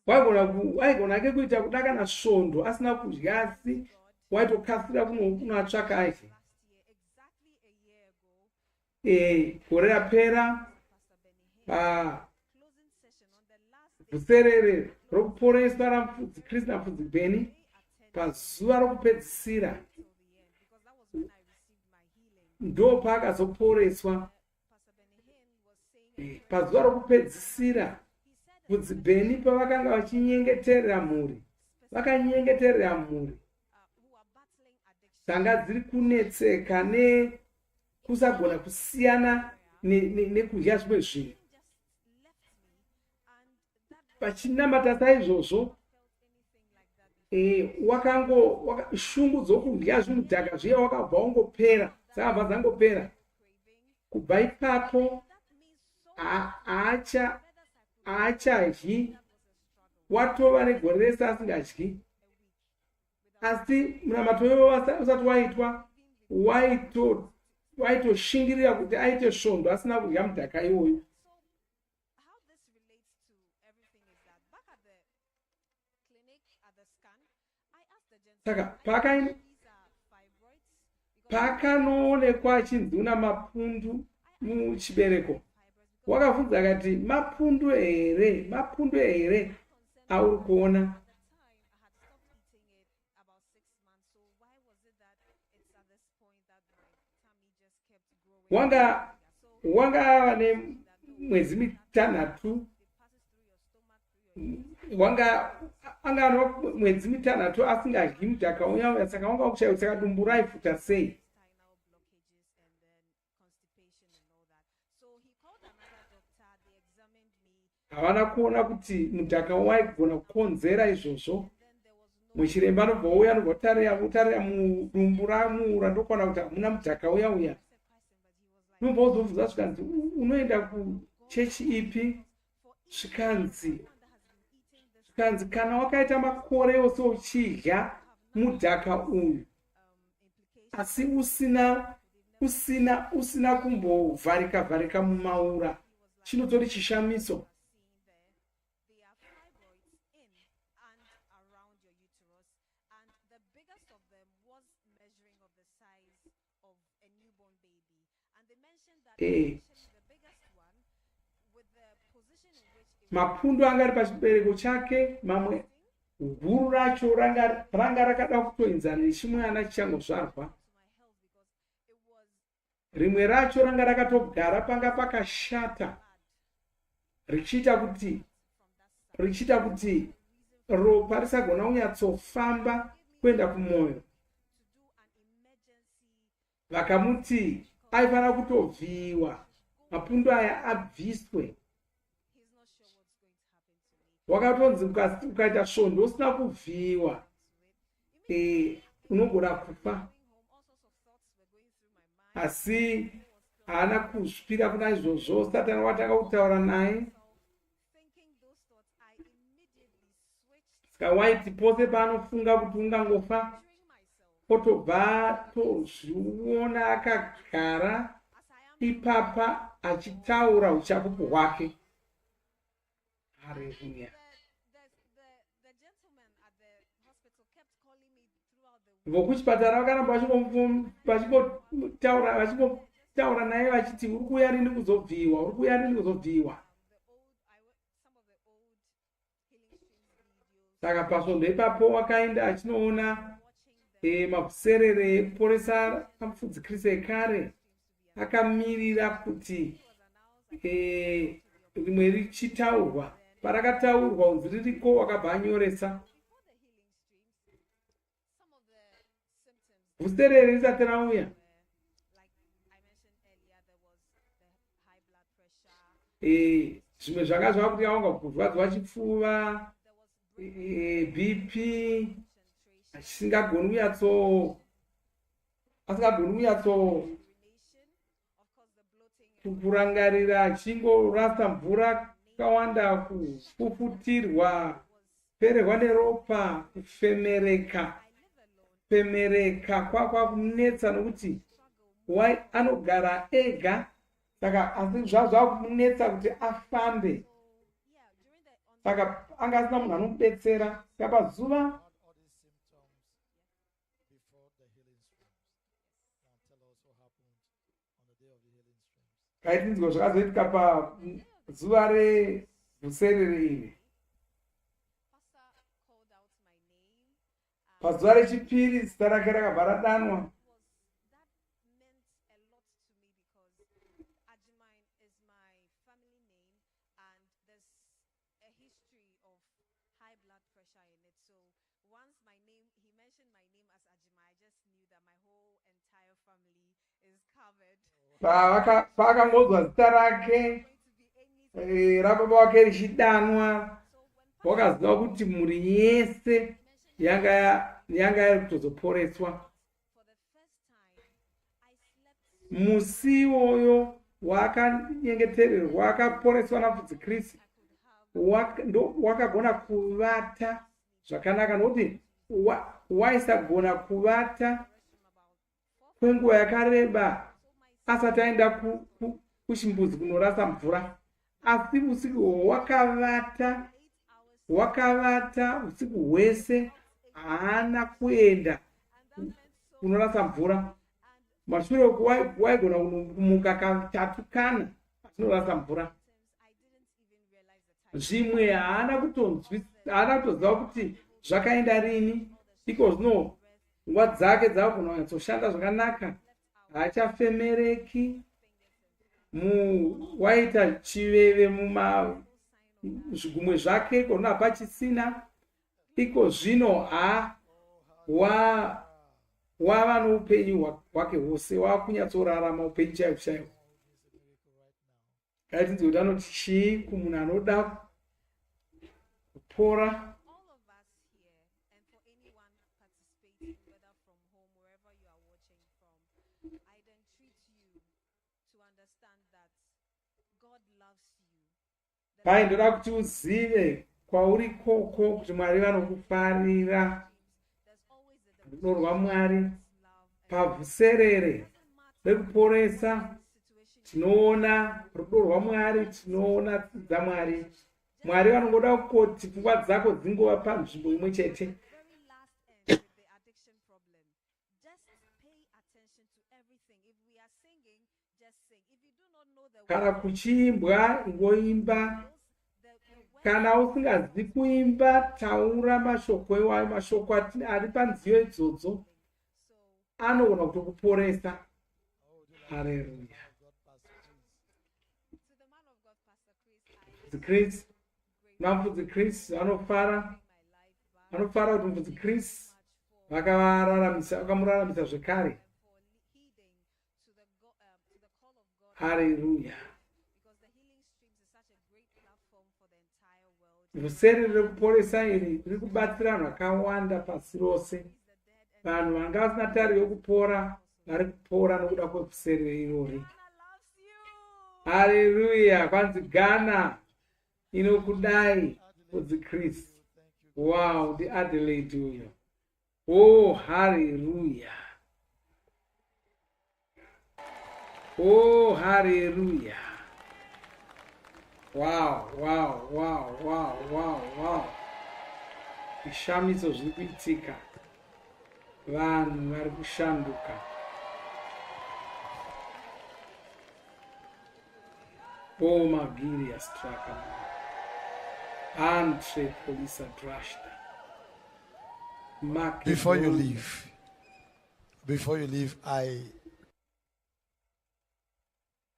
Waigona ke kuita kudakana svondo asina kudya, asi waitokasira kunotsvaka aje. Gore rapera Vhuserere ReKuporesa RaMufudzi Kristu Mufudzi Beni, pazuva rokupedzisira ndo paakazoporeswa. Pazuva rokupedzisira Mufudzi Beni pavakanga vachinyengeterera mhuri, vakanyengeterera mhuri dzanga dziri kunetseka nekusagona kusiyana nekudya zvimwe zvinhu. Vachinamata saizvozvo shungu dzokudya zvimudhaka zviya wakabva ungopera. Dzakabva dzangopera. Kubva ipapo haachadyi. Watova negore rese asingadyi. Asi munamato iwoyo usati waitwa, waitoshingirira kuti aite svondo asina kudya mudhaka iwoyo. Saka pakanoonekwa achinzi una mapundu muchibereko, wakabvunza akati mapundu here auri kuona? Wanga ane mwedzi 6, anga mwedzi 6 asingadyi mudhaka uya. Saka wanga kushaiwa, saka dumbu raifuta sei. Havana kuona kuti mudhaka waigona kukonzera izvozvo. muchiremba anobva uya anotarira mudumbu ramuura ndokwana kuti hamuna mudhaka uya unobva uzobvunza zvikanzi unoenda kuchechi ipi zvikanzi kana wakaita makore ose uchidya mudhaka uyu asi usina kumbovharika mumaura chinotori chishamiso. Mapundu anga ari pachibereko chake, mamwe guru racho ranga rakada kutoenzana nechimwana chichangozvarwa, rimwe racho ranga rakatogara panga pakashata richiita kuti ropa risagona kunyatsofamba kuenda kumwoyo. Vakamuti aifanira kutovhiyiwa, mapundu aya abviswe. Wakatonzi ukaita svondo usina kuvhiyiwa unogona kufa. Asi haana kusvika kuna izvozvo. Satani watanga kutaura naye, saka waiti pose paanofunga kuti ungangofa, otobva tozviona akagara ipapa achitaura uchapupu hwake. Haleluya. Vokuchipatara vakaramba vachimbotaura naye vachiti uri kuuya rini kuzobviyiwa. Saka pasvondo ipapo wakaenda achinoona Vhuserere ReKuporesa RaMufudzi Kristu ekare akamirira kuti rimwe richitaurwa. Parakataurwa unzi ririko wakabva anyoresa. Vhuserere risati rauya, zvimwe zvanga zvava kuti awanga kurwadzwa chipfuva, BP, asingagoni kuyatso kurangarira, achingorasa mvura kawanda, kufufutirwa, kupererwa neropa, kufemereka kwakunetsa nokuti anogara ega, saka asi zvava kumunetsa kuti afambe, saka anga asina munhu anomudetsera. Saka pazuva kaitinzwa zvakazoitika pazuva reVhuserere iri. Pazuva rechipiri zita rake rakabva radanwa. Pakangodzwa zita rake rababa wake richidanwa, wakaziva kuti mhuri yese yanga iri kutozoporeswa. Musi iwoyo wakanyengetererwa akaporeswa naMufudzi Kristu, wakagona kuvata zvakanaka, nokuti waisagona kuvata kwenguva yakareba asati aenda kuchimbuzi kunorasa mvura. Asi usiku wakavata usiku hwese, haana kuenda kunorasa mvura. Mashure waigona kumuka katatu kana achinorasa mvura. Zvimwe haana kutoziva kuti zvakaenda rini. Iko zvino nguva dzake dzavagona kunyatsoshanda zvakanaka, haachafemereki. Waita chiveve zvigumwe zvake kona pachisina. Iko zvino wava noupenyu hwake hwose, wakunyatsorarama upenyu chaiwo. Ngaitinzwe kuti anoti chii kumunhu anoda kupora. pai ndoda kuti uzive kwauri koko kuti Mwari vanokufarira. Rudo rwaMwari pavhuserere rekuporesa tinoona rudo rwaMwari, tinoona tsitsi dzaMwari. Mwari vanongoda kuti pfungwa dzako dzingova panzvimbo imwe chete. Kana kuchiimbwa ingoimba, kana usingazivi kuimba taura mashoko ewayo, mashoko ari panziyo idzodzo anogona kutokuporesa. Haleluya. Chris, Mufudzi Chris vanofara kuti Mufudzi Chris vakamuraramisa zvekare. Haleluya. Vhuserere rekuporesa iri riri kubatsira vanhu vakawanda pasi rose. Vanhu vanga vasina tariro yokupora vari kupora nokuda kwevhuserere irori. Haleluya. Kwanzi Ghana inokudai Mufudzi Chris. Wow, the Adelaide uyo. Oh, hallelujah. Oh, hallelujah. Wow, wow, wow, wow, wow, wow. Zvishamiso zviri kuitika. Vanhu vari kushanduka. Oh, Magiria Straka. Andre Polisa Drashta. Before you leave,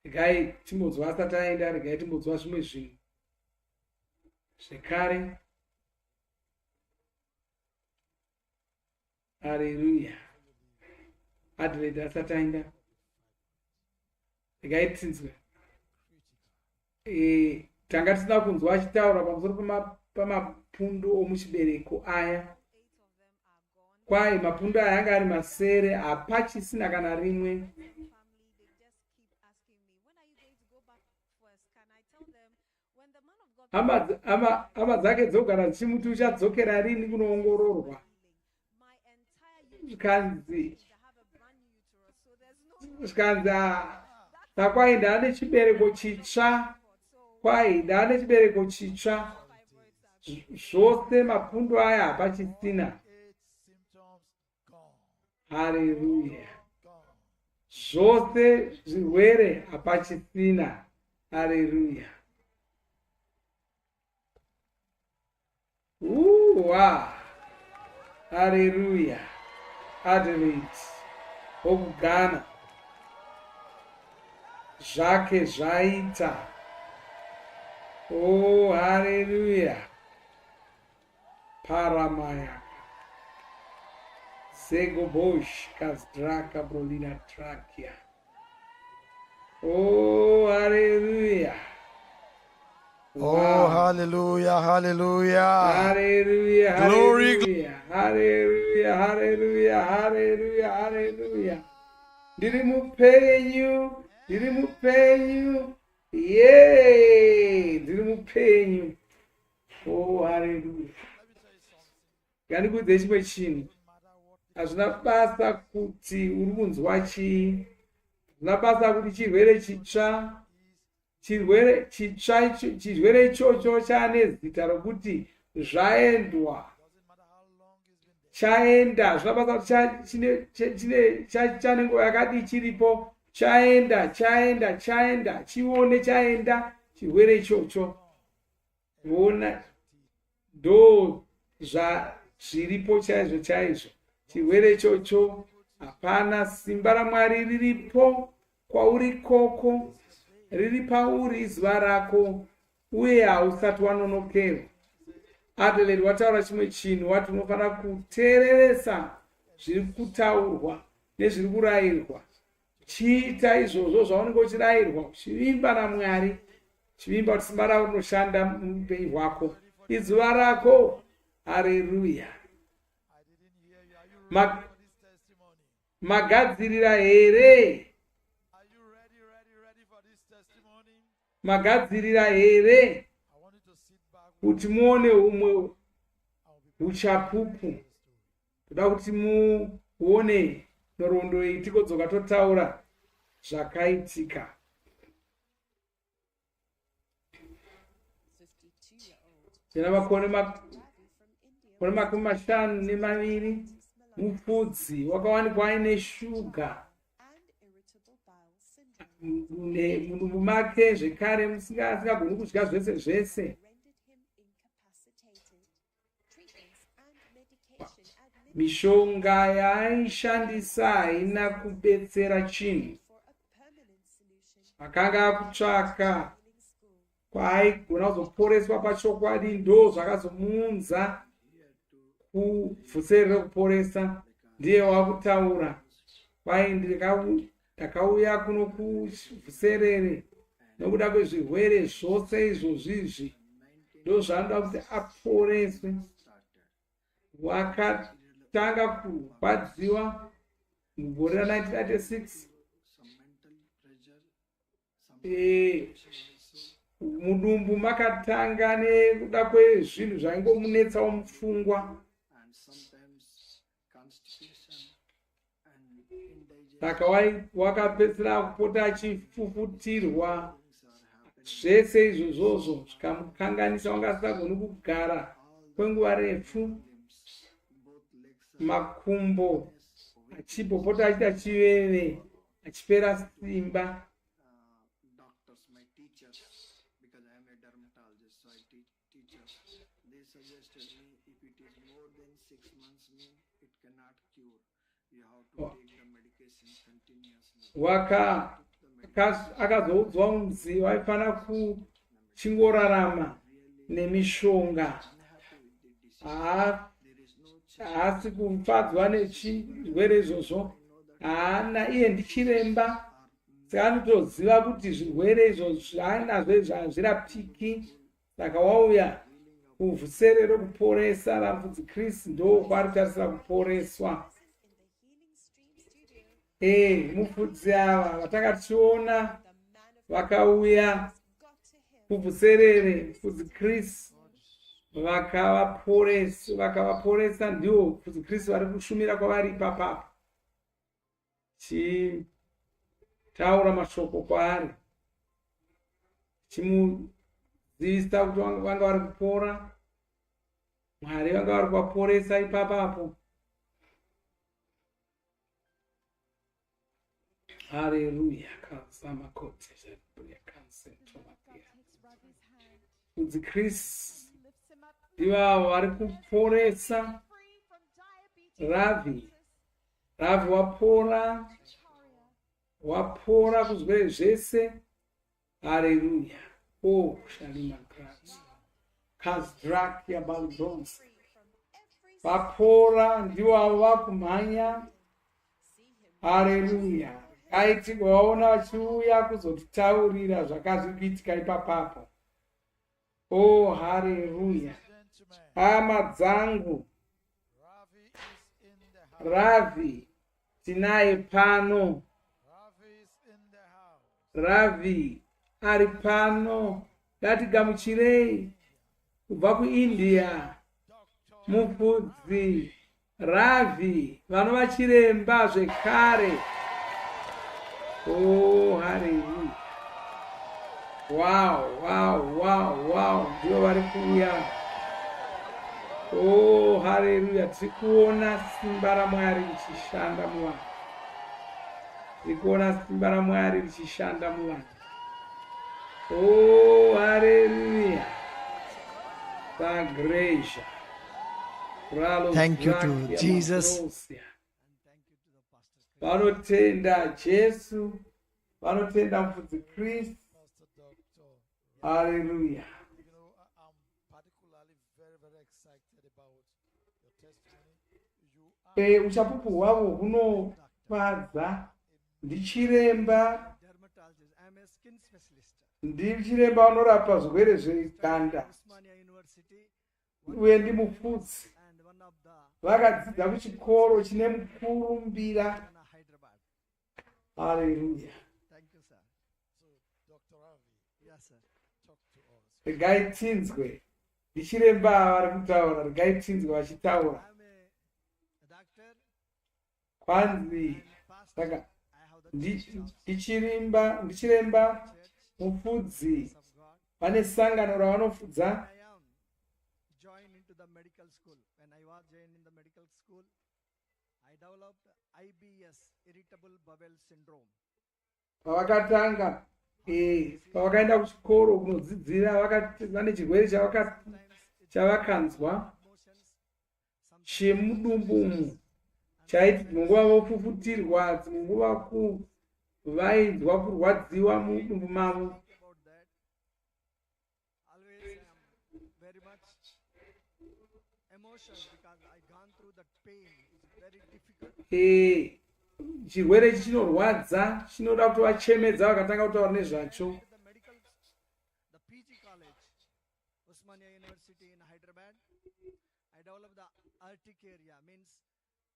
regai timodzwa asati aenda, regai timodzwa zvimwe zvinhu zvekare. Haleluya. Adelaide asati aenda, regai tinzwe. Tanga tisina kunzwa achitaura pamusoro pamapundu omuchibereko aya. Kwai mapundu aya anga ari masere, hapachisina kana rimwe. Hama dzake dzogara dzichimuti uchadzokera rini kunoongororwa. Zvikanzi kwai ndaane chibereko chitsva. Kwai ndaane chibereko chitsva. Zvose mapundu aya hapachisina. Haleluya. Zvose zvirwere hapachisina. Haleluya. Wow. Haleluya. Adelaide okugana zvake zvaita. Oh, haleluya. Paramaya Segobosh Kazdraka Brolina Trakia. Oh, hallelujah. Wow. Oh, hallelujah, hallelujah. Hallelujah, glory, hallelujah, hallelujah, hallelujah, hallelujah, hallelujah. Ndiri mupenyu, ndiri mupenyu. Yay, ndiri mupenyu. Oh, hallelujah. Ngandikuudze chimwe chinhu. Hazvina basa kuti uri kunzwa chii. Hazvina basa kuti chirwere chitsva. Chirwere chitsva, chirwere ichocho chaane zita rokuti zvaendwa. Chaenda. Hazvina basa kuti chane nguva yakadii chiripo. Chaenda, chaenda, chaenda. Chione chaenda chirwere ichocho. Ona ndo zviripo chaizvo chaizvo. Chirwere ichocho hapana simba raMwari riripo kwauri koko, riri pauri zuva rako, uye hausati wanonokerwa. Adelaide wataura chimwe chinhu, wati unofanira kuteereresa zviri kutaurwa nezviri kurayirwa. Chiita izvozvo zvaunenge uchirayirwa, uchivimba naMwari, uchivimba kuti simba rako rinoshanda muupenyu hwako. Izuva rako. Haleluya. Magadzirira here? magadzirira here kuti muone umwe uchapupu. Toda kuti muone nhoroondo iyi tigodzoka totaura zvakaitika. Tine makore 52, mufudzi wakawanikwa aine shuga mudumbu make, zvekare asingagoni kudya zvese zvese. Mishonga yaaishandisa haina kubetsera chinhu. Akanga akutsvaka kwaaigona kuzoporeswa pachokwadi ndo zvakazomuunza kuvhuserere rekuporesa. Ndiye wakutaura kwai ndakauya kuno kuvhuserere nokuda kwezvirwere zvose izvozvizvi ndo zvanoda kuti aporeswe. Wakatanga kurwadziwa mugore ra1996. Mudumbu makatanga nekuda kwezvinhu zvaingomunetsawo mupfungwa. Saka wakapedzisira kupota achifufutirwa. Zvese izvozvozvo zvikamukanganisa, wanga asingagoni kugara kwenguva refu. Makumbo achipopota achita chiveve, achipera simba. Akazoudzwa mudzi waifanira kuchingorarama nemishonga. Haasi kufadzwa nechirwere izvozvo. Haana, iye ndichiremba. Saka anotoziva kuti zvirwere izvo zvaanazvo hazvirapiki. Saka wauya kuvhuserere rekuporesa ramufudzi Kristu ndo kwaari kutarisira kuporeswa. Mufudzi ava vatanga tichiona vakauya kuvhuserere mufudzi Kristu vakavaporesa. Ndiwo mufudzi Kristu vari kushumira kwavari ipapapo, chitaura mashoko kwaari, chimuzivisa kuti vanga vari kupora. Mwari vanga vari kuvaporesa ipapapo. Haleluya. Mufudzi Kristu ndivavo vari kuporesa. Ravi wapora kuzvirwere zvese. Haleluya. Shalima Christ. Kazdrak ya Balbons. Vapora ndivavo vakumhanya. Haleluya. Aiti waona vachiuya kuzotitaurira zvakazvipitika ipapapo. Haleluya. Hama dzangu, Ravi tinaye pano. Ravi ari pano. Ngatigamuchirei kubva kuIndia mufudzi Ravi vanova chiremba zvekare. Haleluya. Wow. Ndivo vari kuuya. Haleluya. Tiri kuona simba raMwari richishanda muvanhu. Haleluya. Gracia. Thank you to Jesus. Vanotenda Jesu, vanotenda mufudzi Kristu. Haleluya. Uchapupu hwavo hunofadza. Ndichiremba unorapa zvirwere zveganda uye ndimufudzi. Vakadzidza kuchikoro chine mukurumbira. Haleluya. Thank you, sir. So, Dr. Ravi. Yes, sir. regai tinzwe ndichiremba vari kutaura, regai tinzwe vachitaura. Kwanzi saka ndichiremba mufudzi, pane sangano ravanofudza. Joined into the medical school. When I was joined in the medical school, I developed IBS, irritable bowel syndrome. Pavakatanga pavakaenda kuchikoro kunodzidzira vane chirwere chavakanzwa chemudumbu chaiti dzimwe nguva vofufutirwa, dzimwe nguva vainzwa kurwadziwa mudumbu mavo. Always very much emotion because I gone through that pain. It's very difficult. Chirwere ichi chinorwadza, chinoda kuti vachemedza vakatanga kutaura nezvacho. The PG college, Osmania University in Hyderabad, I developed the urticaria, means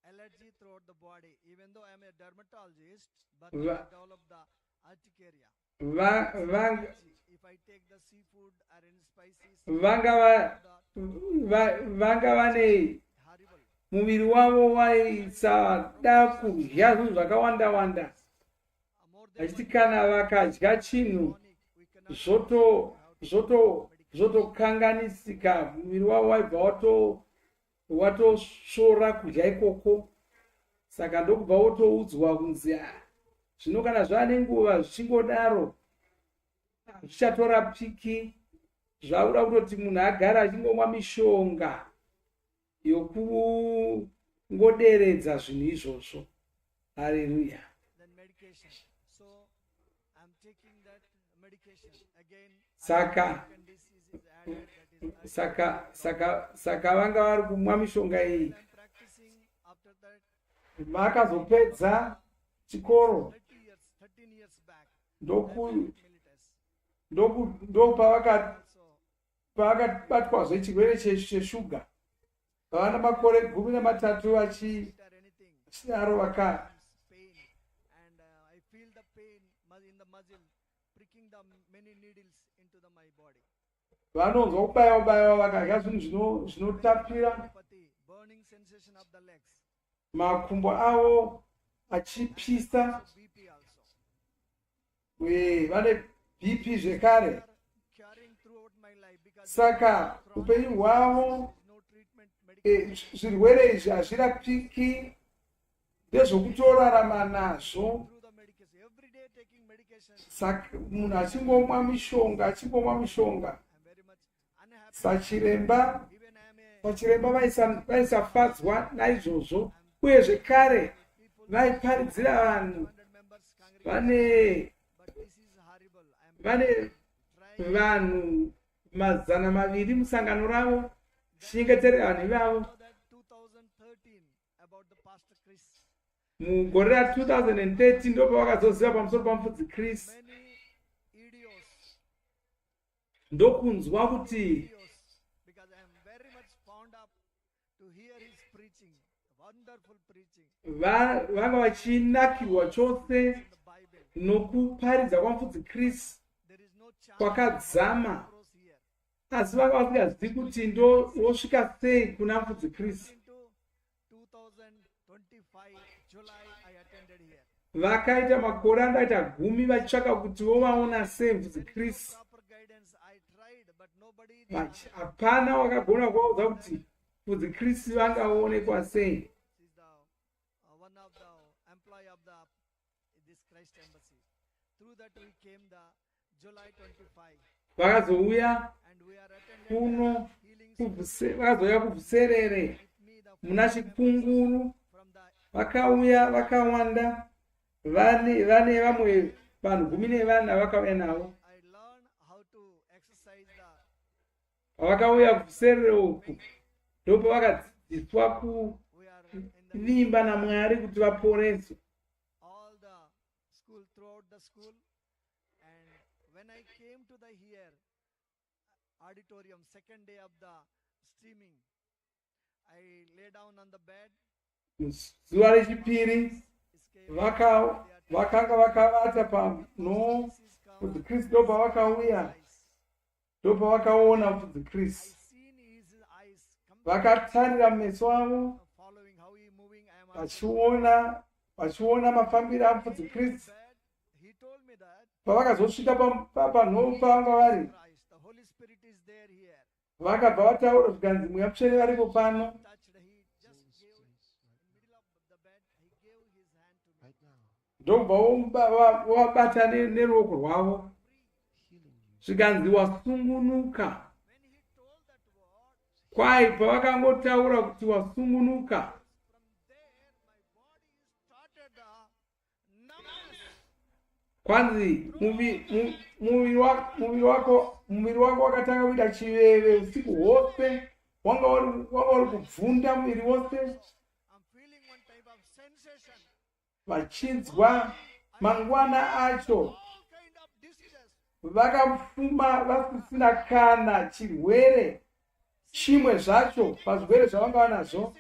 allergy throughout the body. Even though I am a dermatologist, but I developed the urticaria. If I take the seafood or any spices, vanga vane muviri wavo waisada kudya zvinhu zvakawanda-wanda, vachiti kana vakadya chinhu zvotokanganisika, muviri wavo waibva watosvora kudya ikoko. Saka ndokubva wotoudzwa kunzi zvino kana zvane nguva zvichingodaro zvichatorapiki, zvakuda kutoti munhu agara achingomwa mishonga yokungoderedza zvinhu izvozvo. Haleluya. Saka vanga vari kumwa mishonga iyi. Vakazopedza chikoro pavakabatwazve chirwere cheshuga. Vana makore 13 vachidaro vanonzwa kubayiwa vakadya zvinhu zvinotapira, makumbo avo achipisa, vane BP zvekare. Saka upenyu hwavo zvirwere izvi hazvirapiki, ndezvokutorarama nazvo. Saka munhu achingomwa mishonga. Sachiremba vaisafadzwa naizvozvo, uye zvekare vaiparidzira vanhu. Vane vanhu 200 musangano ravo chinyengeterera vanhu ivavo. Mugore ra 2013 ndopa vakazoziva pamusoro pamufudzi Chris. Ndokunzwa kuti vanga vachinakirwa chose nokuparidza kwamufudzi Chris kwakadzama, asi vanga vasingazivi kuti ndosvika sei kuna mufudzi Chris. Vakaita makore andaita 10 vachitsvaka kuti vovaona sei mufudzi Chris. Hapana wakagona kuvaudza kuti mufudzi Chris vangaonekwa sei. Vakazouya kuno vakazouya kuVhuserere muna Chikunguru, vakauya vakawanda, vane vamwe vanhu 14 vakauya navo. Vakauya kuVhuserere uku ndopa vakadzidziswa kuvimba naMwari kuti vaporeswe. Auditorium, second day of the streaming, I lay down on the bed. Zuva rechipiri vakanga vakavata pano kuti Kristu pavakauya ndopavakaona mufudzi Chris vakatarira meso avo vachiona mafambiro amufudzi Chris. Pavakazosvika pavanga vari vakabva vataura zvikanzi mweya mutsvene varipo pano. Ndobva vabata neruoko rwavo zvikanzi wasungunuka. Kwai pavakangotaura kuti wasungunuka, kwanzi muviri wako wakatanga kuita chiveve usiku hwose, wanga uri kubvunda muviri wose, vachinzwa mangwana acho vakapfuma vasisina kana chirwere chimwe zvacho pazvirwere zvavanga vanazvo.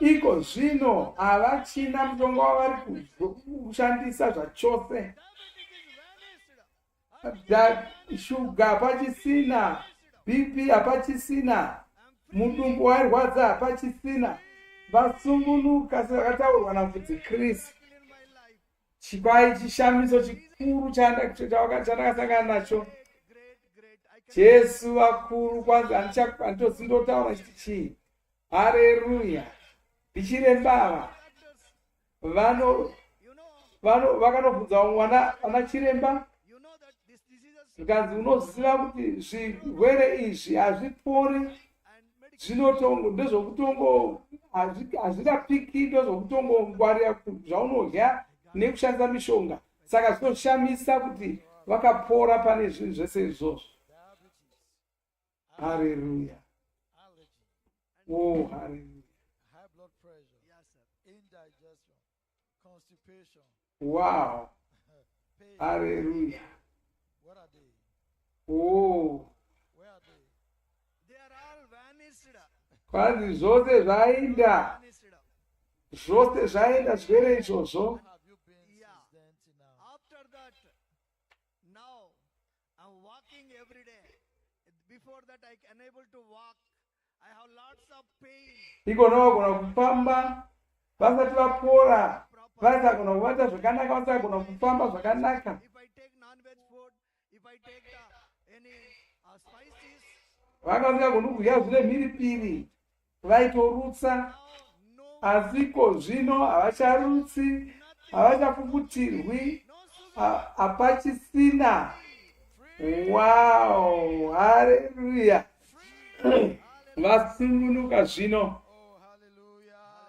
Iko zvino havachina mutongo wavari kushandisa zvachose. Shuga hapachisina, BP hapachisina, mudumbu wairwadza hapachisina. Vasungunuka sevakataurwa namufudzi Chris. Chikwai chishamiso chikuru chandakasangana nacho. Jesu vakuru kwanza handitozindotaura chiti chii. Haleluya. Ndichirembava vakanobvunza mwana ana chiremba zvikanzi unoziva kuti zvirwere izvi hazvipori, ndezvokutongo hazvirapiki, ndezvokutongongwarira zvaunodya nekushandisa mishonga. Saka zvinoshamisa kuti vakapora pane zvinhu zvese izvozvo. Haleluya. Oh, haleluya. Wow. Hallelujah. Oh. Kwanzi zvose zvaenda. Zvose zvaenda zvere izvozvo. After that, now I'm walking every day. Before that I unable to walk. I have lots of pain. Iko nogona kufamba vasati vapora. Vasagona kuvata zvakanaka, vasagona kufamba zvakanaka. If I take non-veg food, if I take any spices, vakasingagoni kudya zvine mhiripiri vaitorutsa. Asiko zvino havacharutsi, havachafufutirwi, hapachisina. Wow, haleluya. Vasungunuka zvino.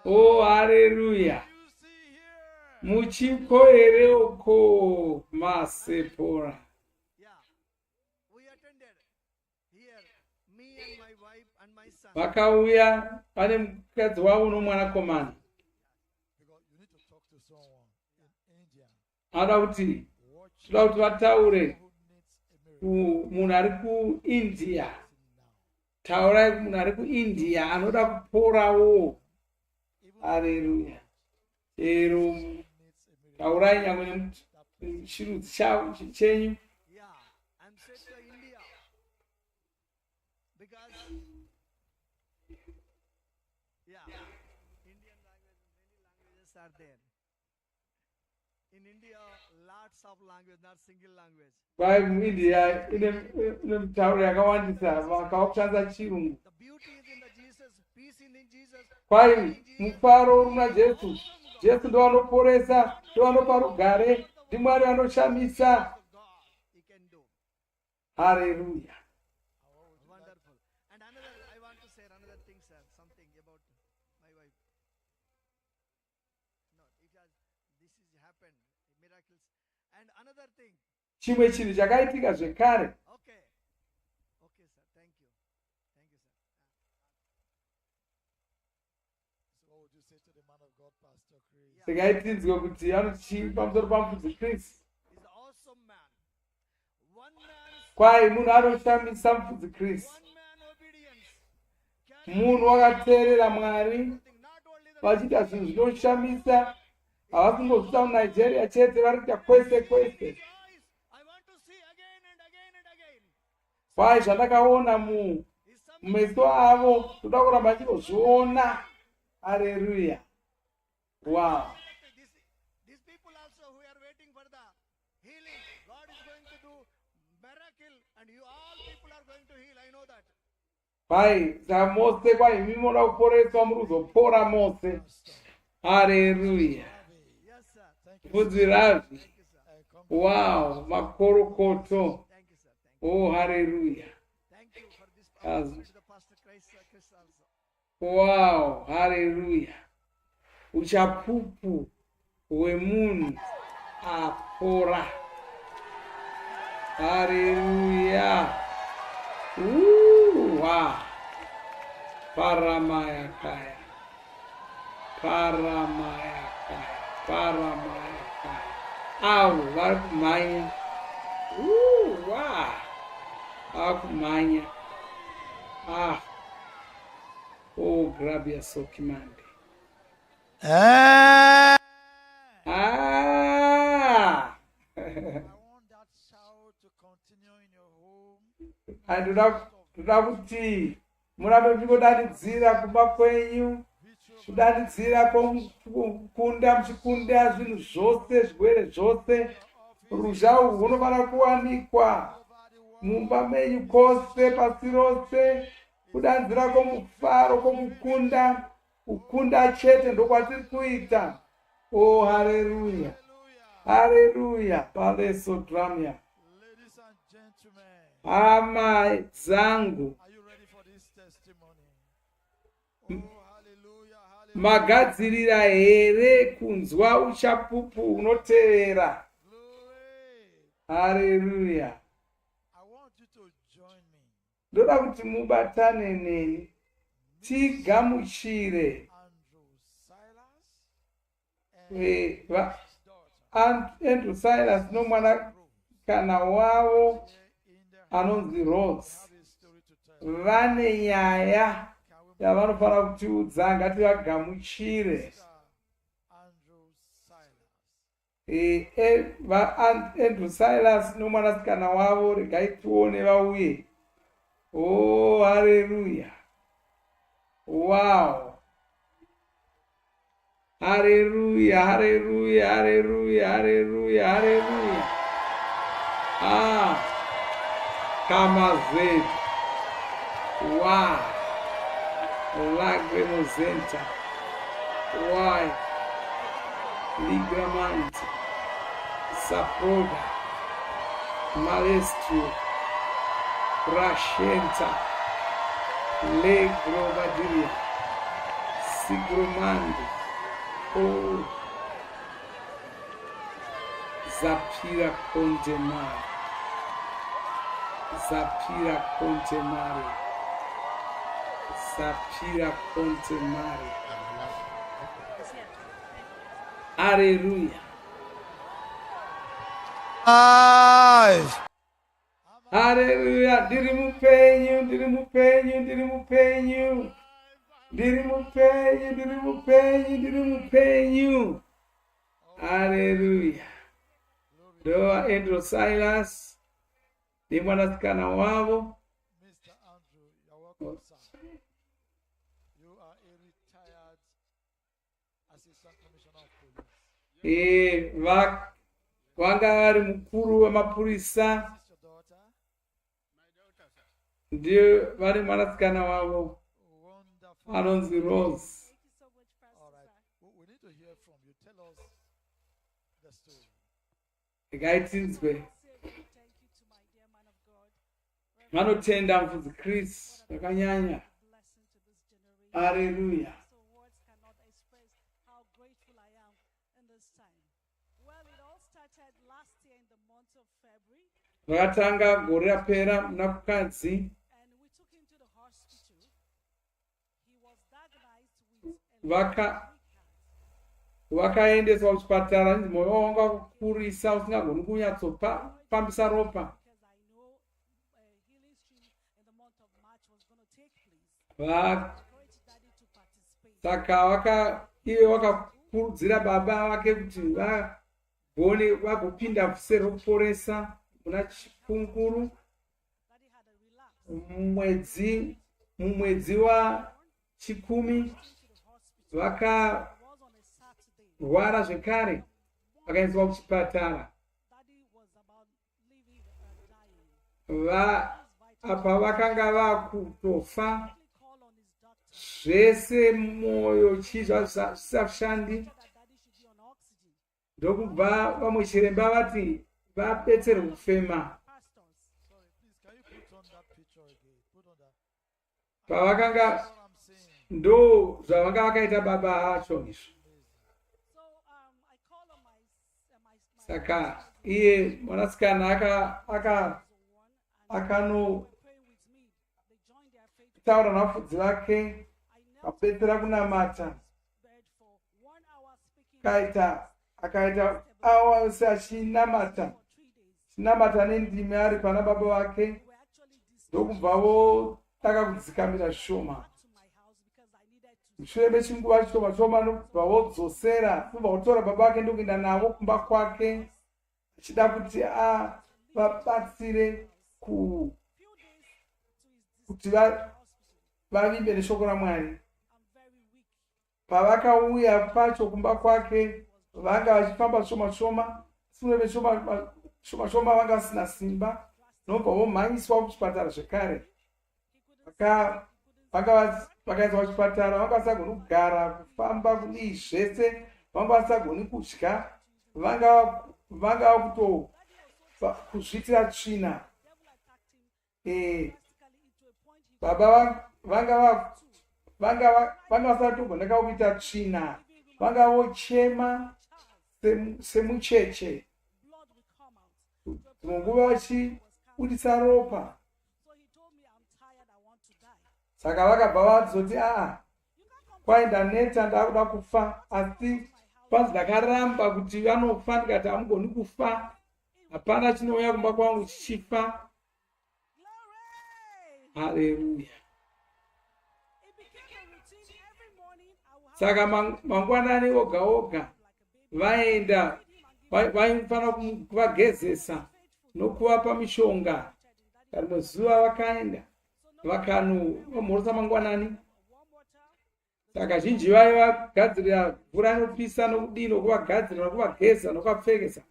Oh, haleluya. Muchikoereuko masepora. Vakauya pane mukadzi wavo nomwanakomana. Anoda kuti vataure munhu ari kuIndia. Taurai munhu ari kuIndia anoda kuporawo. Haleluya. Ero taurai nyangwe nechirudzi chenyu. I'm sent to India because Indian language, many languages are there. In India, lots of language, not single language. Vai muIndia ine mitauro yakawandisa vakakushandisa chirungu. The beauty is in the Jesus, peace in Jesus. Kwai mufaro una Jesu. Jesu ndo anoporesa, ndo anopa rugare, ndi Mwari anoshamisa. Hallelujah. Wonderful. And I want to say another thing, sir, something about my wife. No, this has happened, miracles. And another thing. Chimwe chinhu chakaitika zvekare. Okay, sir, thank you. Thank you, sir. So what would you say to the man of God, Pastor Chris? Tikaitinzwe kuti anochi pamusoro pamufudzi Chris. He's an awesome man. One man. Kwai munhu anoshamisa mufudzi Chris. Munhu wakateerera Mwari vachiita zvinhu zvinoshamisa. havasingozvita muNigeria chete, vari kuita kwese kwese. Kwai zvandakaona mumeso avo toda kuramba ndichizviona. Hallelujah. Wow. These people also who are waiting for the healing, God is going to do miracle, and you all people are going to heal. I know that. Pai, Mose kwai imi munoda kuporeswa muri kuzopora mose. Hallelujah. Vhuserere. Wow, makorokoto. Oh, hallelujah. Wow, hallelujah. Uchapupu hwemunhu apora. Hallelujah. Wow. Paramaya kaya. Paramaya kaya. Paramaya kaya. Au, vari kumhanya. Wow. Vari kumhanya. Oh, grab your sokimande. Ndoda kuti murambe muchingodanidzira kumba kwenyu, kudanidzira kukunda, muchikunda zvinhu zvose, zvirwere zvose. Ruzha urwu hunofanira kuwanikwa mumba menyu kwose, pasi rose. Kudanidzira kwomufaro, kwokukunda, kukunda chete ndokwatiri kuita. Oh, hallelujah. Hallelujah. Paleso dramia. Hama dzangu, magadzirira here kunzwa uchapupu unotevera. Hallelujah. Ndoda kuti mubatane neni tigamuchire Andrew Silas nomwanakana wavo anonzi Rose. Vane nyaya yavanofanira kutiudza, ngativagamuchire. Andrew Silas nomwanasikana wavo, regai tione vauye. Oh, hallelujah. Wow. Hallelujah, hallelujah, hallelujah, hallelujah, hallelujah. Kama zetu. Wow. Lagrimozenta. Why? Ligramanti. Saproda. Malestio. Rashenta. Legrovadiria. Sigromandi. Oh. Zapira Contemari. Zapira Contemari. Zapira Contemari. Hallelujah. Hallelujah. Ndiri mupenyu, ndiri mupenyu, ndiri mupenyu. Ndiri mupenyu, ndiri mupenyu, ndiri mupenyu. Hallelujah. Ndoa Andrew Silas ni mwanasikana wavo. Mr. Andrew, you're welcome, sir. You are a retired assistant commissioner of police. Wanga vari mukuru wemapurisa. Ndio vari mwanasikana wavo anonzi Rose. All right. We need to hear from you. Tell us the story. Gaitinzwe. Vanotenda Vhuserere zvakanyanya. Hallelujah. Vakatanga gore rapera muna kukadzi. Vakaendeswa kuchipatara, mwoyo wanga kukurisa usingagoni kunyatsopambisa ropa. Saka iye kukurudzira baba vake kuti vagone vagopinda Vhuserere ReKuporesa muna Chikunguru mumwedzi wa chikumi. Vakarwara zvekare vakaendeswa kuchipatara. Apa vakanga vakutofa zvese, mwoyo chizva zvisashandi. Ndokubva vamwe chiremba vati vabetserwe kufema. Pavakanga ndo zvavanga vakaita baba acho izvo. Saka iye mwanasikana akanotaura navafudzi vake, apedzera kunamata. Akaita awose achinamata nendimi ari pana baba vake. Ndokubva taka kudzikamira zvishoma. Mushure mechinguva chishoma ndokubva vodzosera, kubva votora baba vake ndokuenda navo kumba kwake, achida kuti vabatsire kuti vavimbe neshoko raMwari. Pavakauya pacho kumba kwake, vanga vachifamba shoma. Mushure meshoma vanga vasina simba, nobva vomhanyiswa kuchipatara zvekare. Vakaiswa kuchipatara, vanga vasagoni kugara, kufamba, kudii zvese, vanga vasagoni kudya, vanga kuzvitira tsvina. Baba vanga vasatogoneka kuita tsvina, vanga vochema semucheche, munguva vachibudisa ropa. Saka vakabva vadzoti kwaenda neta ndakuda kufa, asi panzi ndakaramba kuti vanofa, ndikati hamugoni kufa, hapana chinouya kumba kwangu chichifa. Haleluya. Saka mangwanani oga oga vaenda, vaifana kuvagezesa nokuvapa mishonga. Rimwe zuva vakaenda vakamhorosa mangwanani. Saka zhinji vaivagadzirira mvura inopisa nokudii, nokuvagadzirira, nokuvageza, nokuvapfekesa.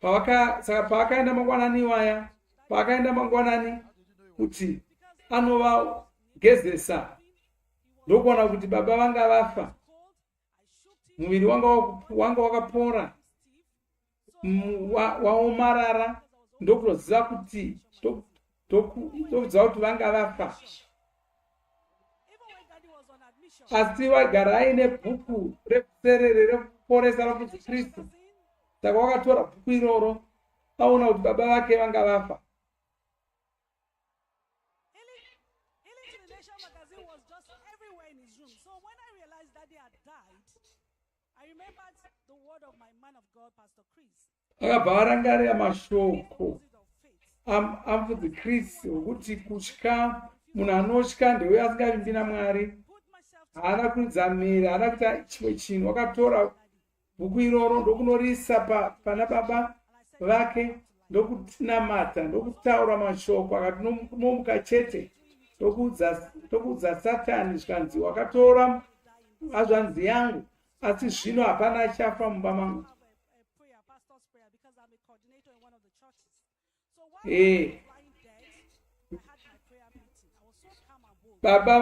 Saka pavakaenda mangwanani vaya, pavakaenda mangwanani kuti anovagezesa, ndokuona kuti baba vanga vafa, muviri wanga wakapora, waomarara. Ndokutoziva kuti vanga vafa. Asi vagara aine bhuku reVhuserere ReKuporesa RaMufudzi. Saka wakatora bhuku iroro, aona kuti baba vake vanga vafa. Akabva varangarira mashoko amufudzi Chris okuti kutya, munhu anotya ndeuyo asingavimbi naMwari, haana kuridza mhere, haana kuita chimwe chinhu. Wakatora bhuku iroro ndokunorisa pana baba vake, ndokunamata, ndokutaura mashoko. Akati nomuka chete, ndokuudza Satani zvikanzi wakatora hazvanzi yangu, asi zvino hapana achafa mumba mangu. Baba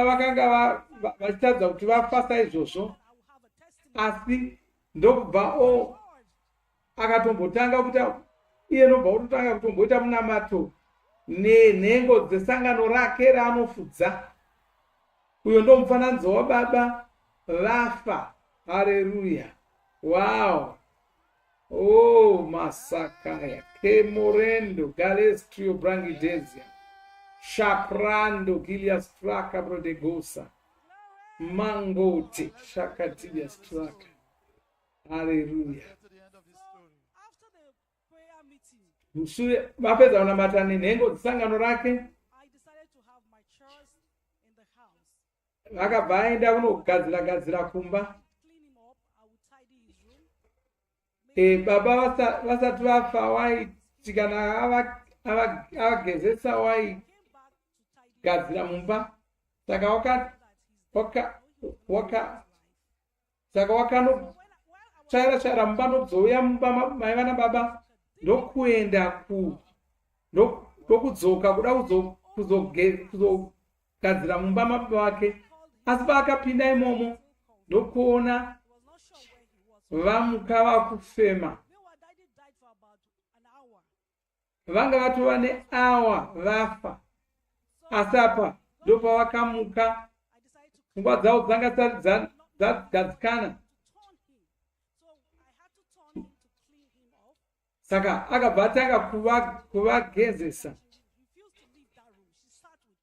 vakanga vachitadza kuti vafasa izvozvo, asi ndokubva akatombotanga kuita, iye nobva kutotanga kutomboita munamato nenhengo dzesangano rake raanofudza. Uyo ndo mufananidzo wababa vafa. Haleluya. Wow. Oh, Masakaya, Kemorendo, Galestrio, Brangidesia, Shaprando, Gilias Straka, Brodegosa, Mangote, Shakatilia Straka. Hallelujah. Mushure vapedza kunamata nenhengo dzesangano rake, vakabva aenda kunogadzira kumba. Baba vasati vafa waiti kana avagezesa waigadzira mumba. Saka wakanotsvaira mumba ndodzouya mumba mai vana baba ndokuenda ndokudzoka kuda kuzogadzira mumba mababa vake. Asi paakapinda imomo ndokuona vamuka vakufema. Vanga vatova neawa vafa. Asi apa ndopavakamuka pfungwa dzavo dzanga dzagadzikana. Saka akabva atanga kuvagezesa.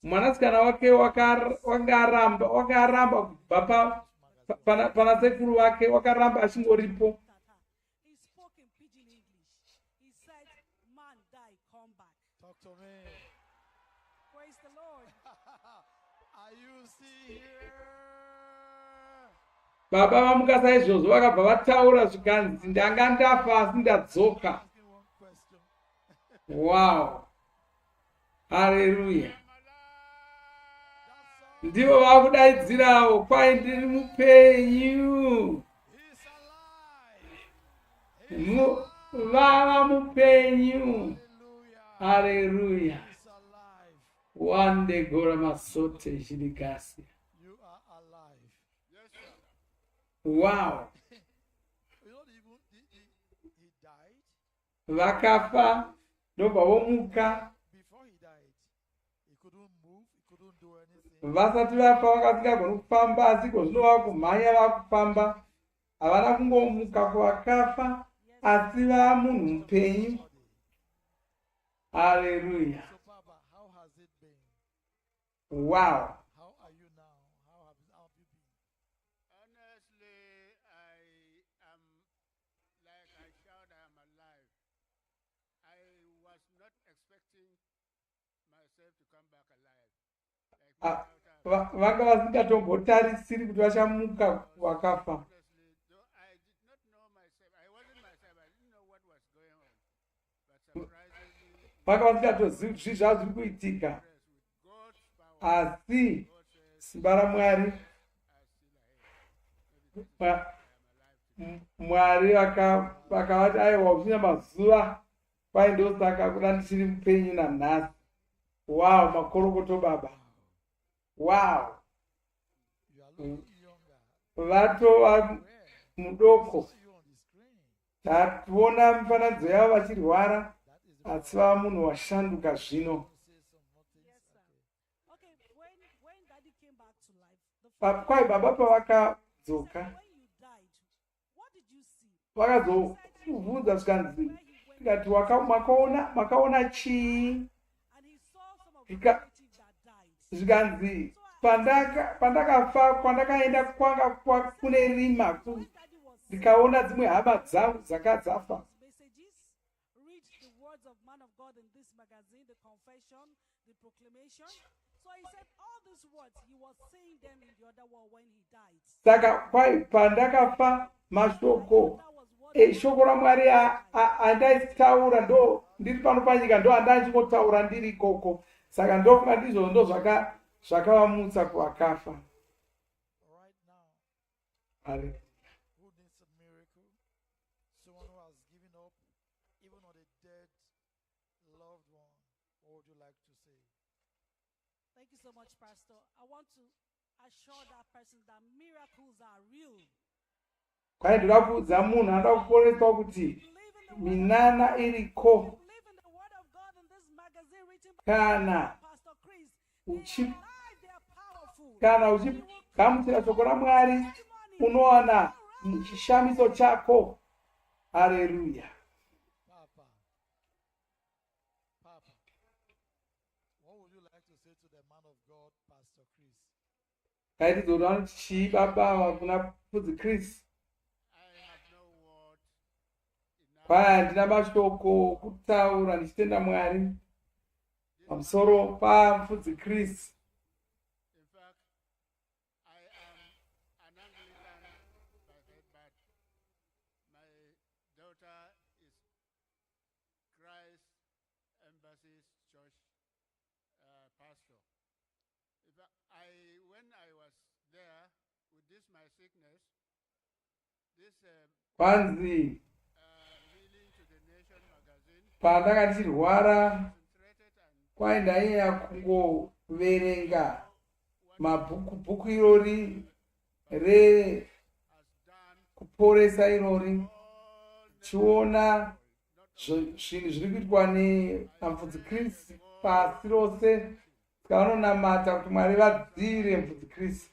Mwanasikana wake wakaramba kubva pana sekuru wake, wakaramba achingoripo. Talk to me. Praise the Lord. Are you see here? Baba vamuka saizvozvo vakabva vataura zvikanzi ndanga ndafa asi ndadzoka. Wow. Hallelujah. Ndivo vakudaidzirawo kwai ndiri mupenyu. Vava mupenyu. Hallelujah. One day gora masote shirikasi. You are alive. Yes, sir. Wow. You know, he died. Vakafa ndobva vomuka. Before he died, he couldn't move, he couldn't do anything. Vasati vafa vakasingagoni kufamba, asi zvino vakumhanya vakufamba. Havana kungomuka kuvakafa, asi vava munhu mupenyu. Hallelujah. So, Papa, how has it been? Wow. How are you now? How have you been? Honestly, I am, like I shout, I am alive. I was not expecting myself to come back alive. Vanga vasingatombotarisiri kuti vachamuka vakafa. I did not know myself. I wasn't myself. I didn't know what was going on. But surprisingly, Vanga vasingatozivi kuti zvii zvazviri kuitika. Asi simba raMwari, Mwari vakavati aiwa uchina mazuva kwai ndosaka kuda ndichiri mupenyu nanhasi. Wow, makorokoto baba. Wow. Vatova mudoko. Tationa mifananidzo yavo vachirwara, asi vava munhu washanduka zvino. Kwai baba pavakadzoka vakazobvunza zvikanzi tikati makaona chii? Zvikanzi pandakafa kwandakaenda kwanga kune rima ndikaona dzimwe hama dzangu dzakafa. Saka kwai pandakafa mashoko shoko raMwari andaitaura ndo ndiri pano panyika ndo andachimotaura ndiri ikoko. Saka ndofunga ndizvo ndo zvakavamutsa kuvakafa. Who needs a miracle? Someone who has given up, even on a dead loved one. What would you like to say? Thank you so much, Pastor. I want to assure that person that miracles are real. Kwai ndoda kuudza munhu anoda kuponeswa kuti minana iriko. Kana uchigamuchira shoko raMwari unowana chishamiso chako. Hallelujah. Papa, what would you like to say to the man of God, Pastor Chris? Kaitizoona chii baba vakuna Mufudzi Chris? Kwai handina mashoko kutaura ndichitenda Mwari pamusoro paMufudzi Chris. church pastor. When I was there with this my sickness, this Kwanzi pandanga ndichirwara kwaindainya kungoverenga bhuku irori rekuporesa irori, tichiona zvinhu zviri kuitwa naMufudzi Chris pasi rose. Tikanonamata kuti Mwari vadzivire Mufudzi Chris,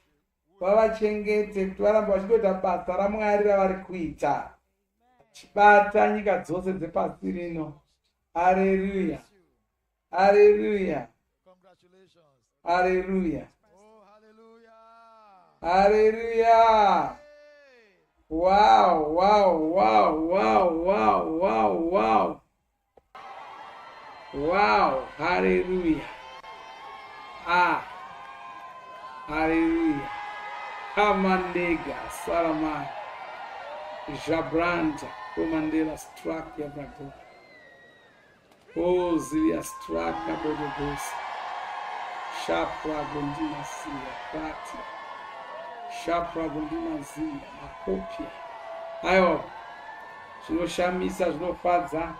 vavachengete kuti varambe vachitoita basa raMwari ravari kuita, chibata nyika dzose dzepasi rino. Haleluya, haleluya, haleluya, haleluya. Wow, wow, wow, wow, wow, wow, wow. Wow, hallelujah. Hallelujah. Kamandega, Salamai, Jabranta, Comandela struck Yabrato. Oh, Zilia struck Abodogos. Shapra Gondina Sia, Pati. Shapra Gondina Zia, Makopia. Ayo, zvinoshamisa, zvinofadza.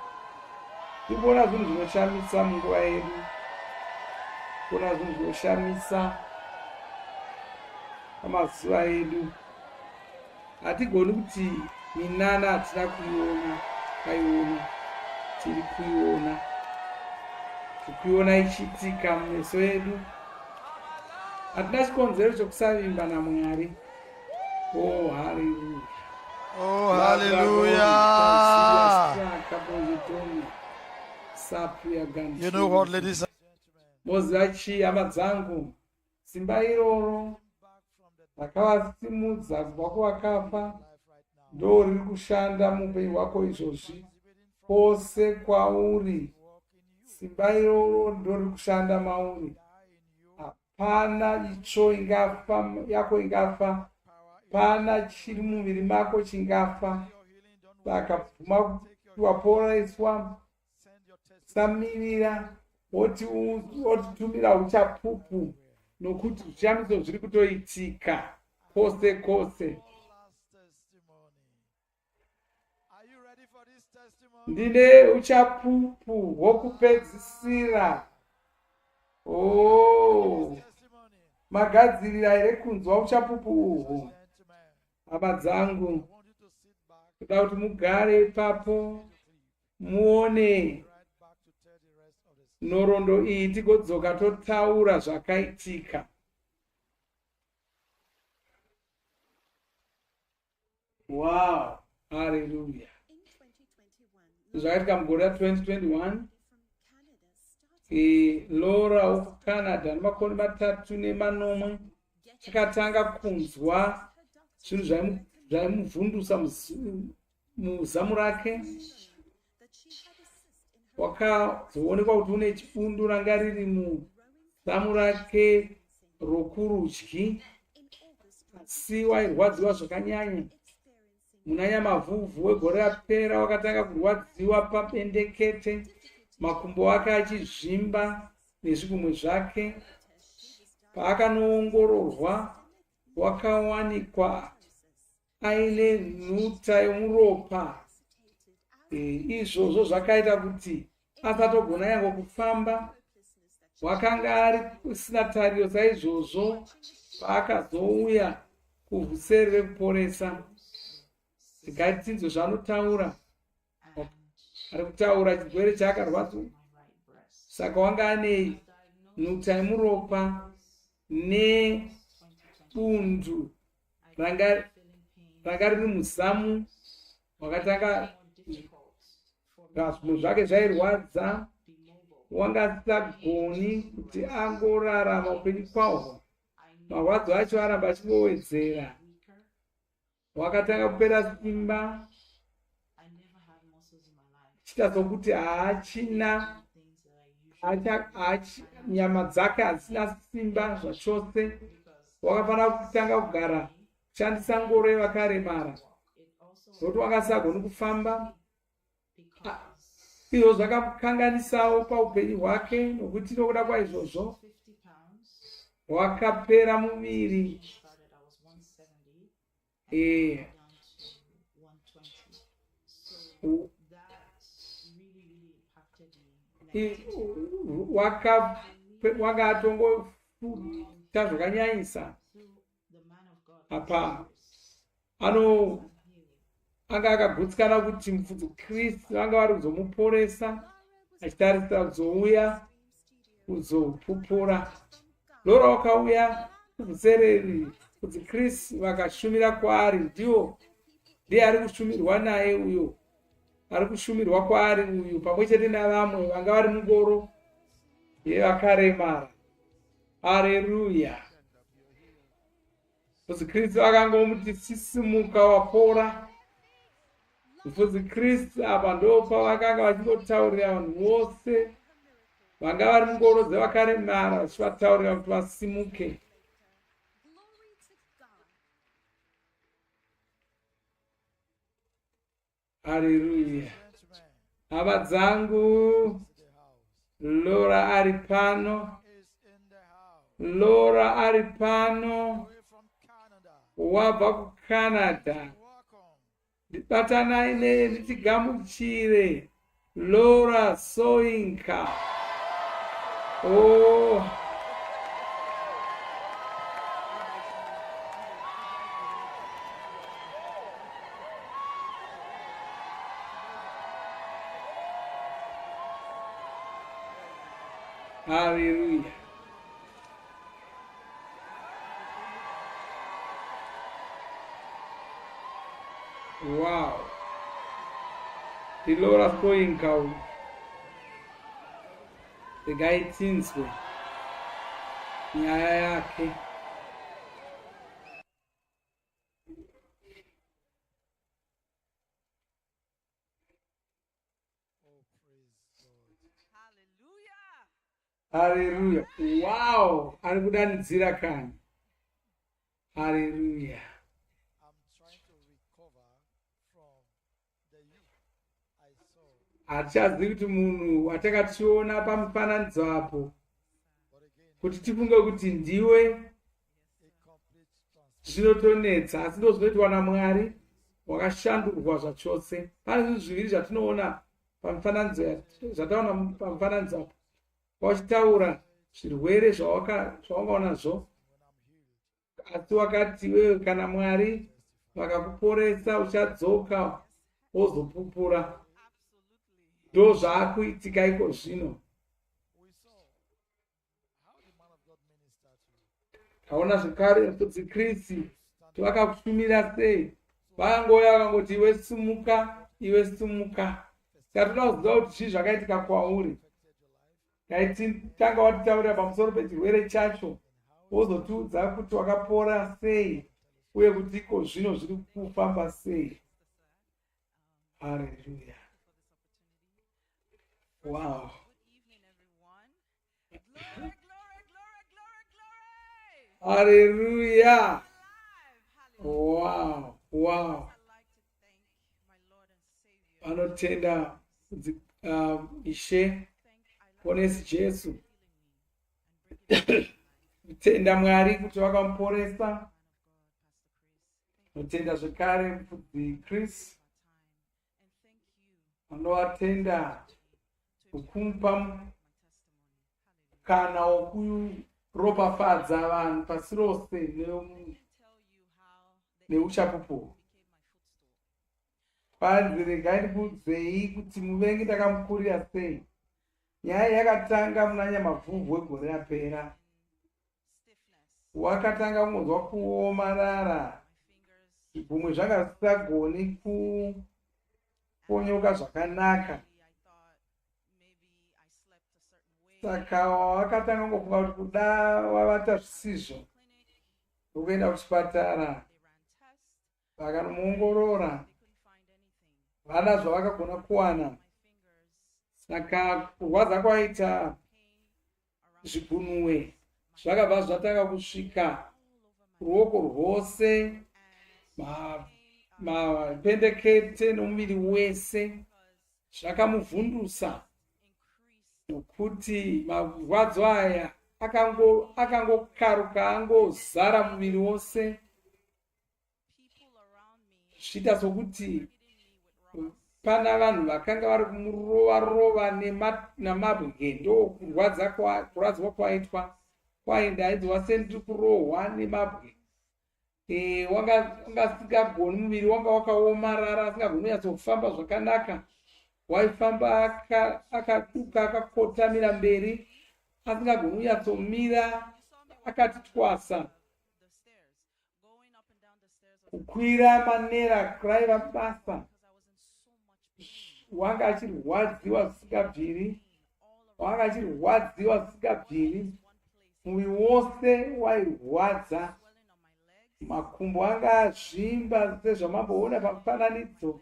Ndikuona zvinhu zvinoshamisa munguva yedu. Kuona zvinhu zvinoshamisa pamazuva edu. Hatigoni kuti minana hatina kuiona, kaiona, tiri kuiona. Tiri kuiona ichiitika mumeso edu. Hatina chikonzero chokusavimba naMwari. Oh, hallelujah. Oh, hallelujah. You know what, ladies and Mozachi amadzangu, simba iroro rakavasimudza kubva kuvakafa ndo riri kushanda muupenyu hwako izvozvi pose kwauri. Simba iroro ndo riri kushanda mauri. Hapana itsvo yako ingafa, pana chiri muviri mako chingafa. Saka bvuma kuti waporeswa, samirira wotitumira uchapupu, nokuti zvishamiso zviri kutoitika kwose kwose. Ndine uchapupu hwokupedzisira. Oh, magadzirira here kunzwa uchapupu uhwu. Hama dzangu, kuda kuti mugare ipapo muone nhoroondo iyi tigodzoka totaura zvakaitika. Wow, hallelujah. Zvakaitika mugore ra2021, Laura wekuCanada nemakore 3 takatanga kunzwa zvinhu zvaimuvhundusa muzamu rake. Wakazoonekwa kuti une chipundu ranga riri muzamu rake rokurudyi, asi wairwadziwa zvakanyanya. Munanya mavhuvhu wegore rapera wakatanga kurwadziwa pabendekete, makumbo ake achizvimba nezvigunwe zvake. Paakanoongororwa wakawanikwa aine nhuta yomuropa. Izvozvo zvakaita kuti asatogona yango kufamba. Wakanga ari kusina tariro saizvozvo paakazouya kuvhuserere ReKuporesa. Tinzwe zvaanotaura. Ari kutaura chirwere chaakarwadzwa. Saka wanga ane nhuta yemuropa nebundu ranga riri muzamu. Wakatanga zvinhu zvake zvairwadza. Wanga asagoni kuti angorarama upenyu kwahwo. Marwadzo acho aramba achingowedzera. Wakatanga kupera simba. Chita sokuti haachina, nyama dzake hadzina simba zvachose. Wakafanira kutanga kugara kushandisa ngoro yevakaremara, nokuti wanga asagoni kufamba. izvo zvakakanganisawo paupenyu hwake, nokuti nokuda kwaizvozvo wakapera muviri. Wakatongoita zvakanyanyisa apa. Anga akagutsikana kuti mufudzi Kristu vanga vari kuzomuporesa, achitarisa kuzouya kuzopupura. Lora wakauya Vhuserere kuti Kristu vakashumira kwaari, ndiye ari kushumirwa naye uyo, ari kushumirwa kwaari uyu, pamwe chete navamwe vanga vari mungoro yevakaremara. Haleluya. Mufudzi Kristu akangomuti sisimuka wapora. Mufudzi Kristu apa ndo pavakanga vachingotaurira vanhu vose vanga vari mungoro dzevakaremara, vachivataurira kuti vasimuke. Haleluya. Hama dzangu, Lora ari pano. Lora ari pano. Wabva kuCanada. Batanai neni tigamuchire Lora Soinka. Oh. Hallelujah. Wow. Lora Soinka. The guy thinks nyaya yake. Hallelujah. Wow. Ari kudanidzira kani. Hallelujah. Hatichazivi kuti munhu watakationa pamufananidzo apo kuti tifunge kuti ndiwe, zvinotonetsa, asi ndozvinoitwa naMwari wakashandurwa zvachose. Pane zvinhu zviviri zvatinoona pamufananidzo, zvataona pamufananidzo apo. Wachitaura zvirwere zvawanga nazvo, asi wakati wewe kana Mwari vakakuporesa uchadzoka wozopupura. Ndo zvaakuitika iko zvino. Taona zvekare mufudzi Kristu vakakushumira sei. Vakangoya vakangoti iwe simuka, iwe simuka. Saka toda kuziva kuti zvii zvakaitika kwauri. Tanga watitaurira pamusoro pechirwere chacho, wozotiudza kuti wakapora sei uye kuti iko zvino zviri kufamba sei. Haleluya. Wow. Hallelujah. Wow. Wow. Anotenda Ishe ponesi Jesu. Tenda Mwari kuti vakamuporesa. Notenda zvekare mufudzi Kristu. Anovatenda kumupa kana wokuropafadza vanhu pasi rose neuchapupu. Kwanzi regai ndikuudzei kuti muvengi ndakamukurira sei. Nyaya yakatanga muna Nyamavhuvhu wegore rapera. Wakatanga kungonzwa kuomarara, zvigumwe zvanga zvisagoni kuponyoka zvakanaka. Saka wakatanga ngofunga kuti kuda wavata zvisizvo, ukuenda kuchipatara, vakanomuongorora, vana zvavakagona kuwana. Saka kurwadza kwaita zvigunwe zvakabva zvatanga kusvika ruoko rwose, mapendekete nomuviri wese. zvakamuvhundusa nokuti marwadzo aya akangokaruka angozara muviri wose, zviita sokuti pana vanhu vakanga vari kumurova namabwe. Ndo kurwadziwa kwaitwa kwaindaidzwa sendiri kurohwa nemabwe. Wanga usingagoni, muviri wanga wakaomarara, asingagoni kunyatsofamba zvakanaka. Waifamba akaduka, akakotamira mberi, asingagoni kunyatsomira, akati twasa. Kukwira manera kuraiva basa. Wanga achirwadziwa zvisingabviri, muviri wose wairwadza, makumbo anga azvimba sezvamamboona pamufananidzo.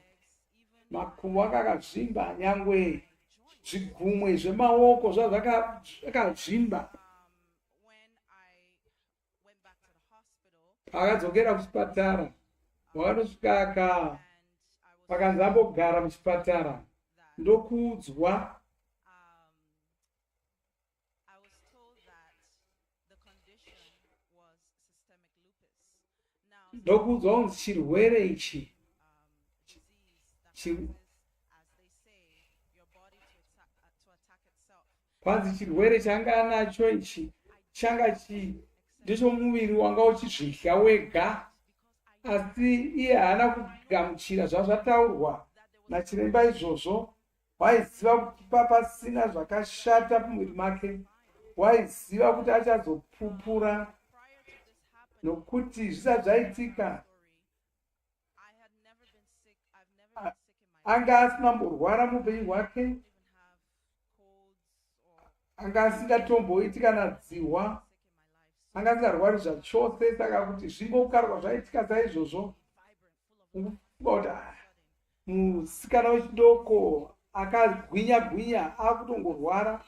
Makumbo anga akazvimba, nyangwe zvigumwe zvemaoko zvakazvimba. Akadzokera kuchipatara, wakandosvika pakanzi ambogara muchipatara, ndokuudzwa kunzi chirwere ichi kwanzi chirwere changa anacho ichi changa ndicho muviri wanga uchizvidya wega, asi iye haana kugamuchira zvazvataurwa nachiremba izvozvo. Waiziva kuti pasina zvakashata pamuviri make, waiziva kuti achazopupura, nokuti zvisati zvaitika anga asinamborwara muupenyu hwake, anga asingatomboiti kana dzihwa, anga asingarwari zvachose. Saka kuti zvingokaruka zvaitika saizvozvo, kuti musikana wechidoko akagwinya akutongorwara.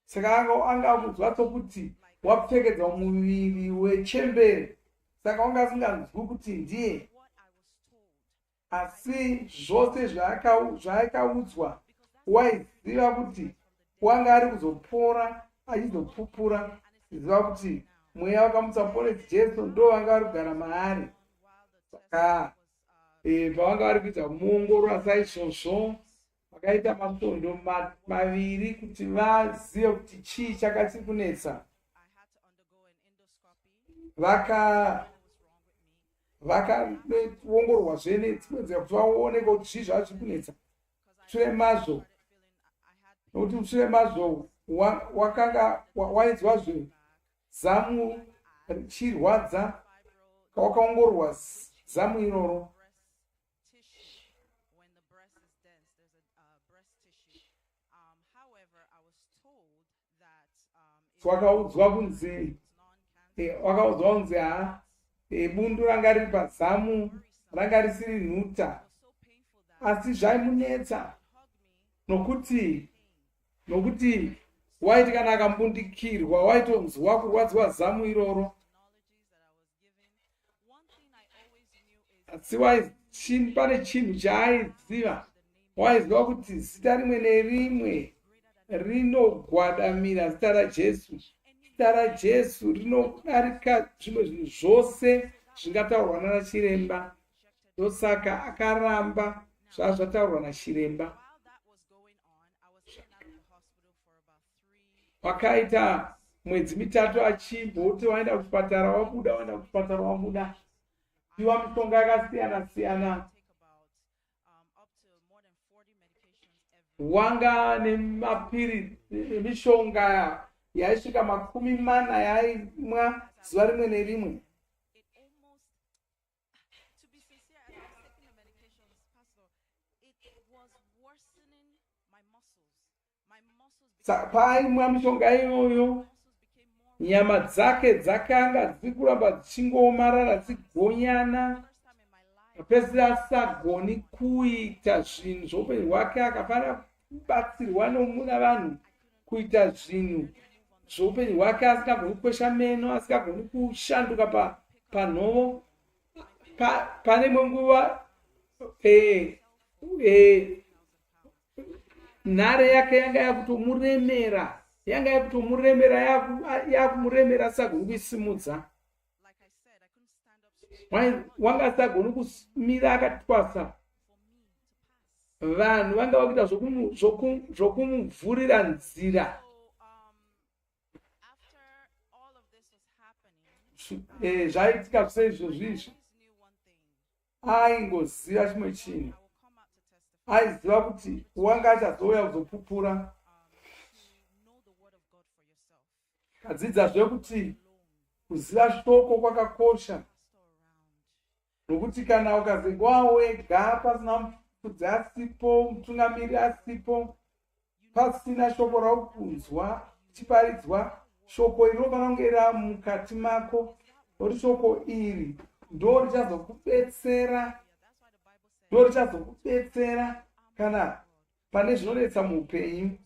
Saka anga akudzwa sokuti wapfekedzwa muviri wechembere. Saka wanga asinganzwi kuti ndiye, asi zvose zvaakaudzwa waiziva kuti wanga ari kuzopora, achizopupura. Ziva kuti mweya wakamusaponesa Jesu ndo vanga vari kugara maari. Saka pavanga vari kuita muongorora saizvozvo, vakaita masondo maviri kuti vazive kuti chii chakachiri kunetsa. Vakaongororwa zvene dzimwe nzira kuti vaoneke kuti zvii zvachiri kunetsa. Shure mazvo, nokuti shure mazvo wakanga wainzwazve zamu richirwadza, wakaongororwa zamu iroro. Wakaudzwa kunzi bundu ranga riri pazamu ranga risiri nhuta, asi zvaimunetsa nokuti waiti kana akambundikirwa waitonzwa kurwadziwa zamu iroro. Asi pane chinhu chaaiziva, waiziva kuti zita rimwe nerimwe rinogwadamira zita raJesu. Zita raJesu rinodarika zvimwe zvinhu zvose zvingataurwa nachiremba. Ndosaka akaramba zvazvataurwa nachiremba. Wakaita mwedzi mitatu achimboti waenda kuchipatara wabuda, piwa mishonga yakasiyana siyana. Wanga nemapiri nemishonga yaisvika 40 yaimwa zuva rimwe nerimwe. Paaimwa mishonga iyoyo, nyama dzake dzakanga dziri kuramba dzichingoomarara dzigonyana. Pedzisira asagoni kuita zvinhu zvoupenyu hwake, akafanira kubatsirwa nomuna vanhu kuita zvinhu zvoupenyu hwake, asingagoni kukwesha meno, asingagoni kushanduka panhoo. Pane imwe nguva nhare yake yanga yakutomuremera, yakumuremera sagoni kuisimudza. Wanga sagoni kumira akatwasa. Vanhu vanga vakuita zvokumuvhurira nzira. Zvaitika zvose izvozvizvi, aingoziva chimwe chinhu. Aiziva kuti wanga achazouya kuzopupura. Kadzidzazve kuti kuziva shoko kwakakosha, nokuti kana ukazengwa wega pasina mufudzi asipo, mutungamiri asipo, pasina shoko raukunzwa chiparidzwa, shoko iri rinofana kunge ramukati mako, nokuti shoko iri ndo richazokubetsera kana pane zvinonetsa muupenyu.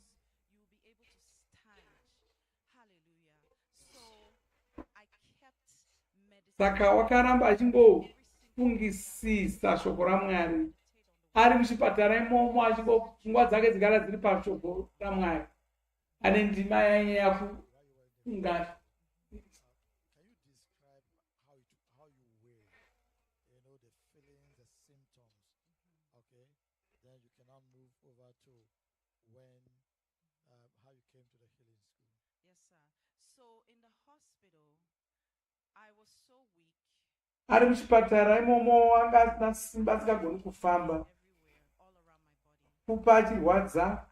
Saka wakaramba achingofungisisa shoko raMwari. Ari muchipatara imomo achingopfungwa dzake dzigara dziri pashoko raMwari. Ane ndima yanye yakufunga. Ari muchipatara imomo anga asina simba, asingagoni kufamba, kupa achirwadza.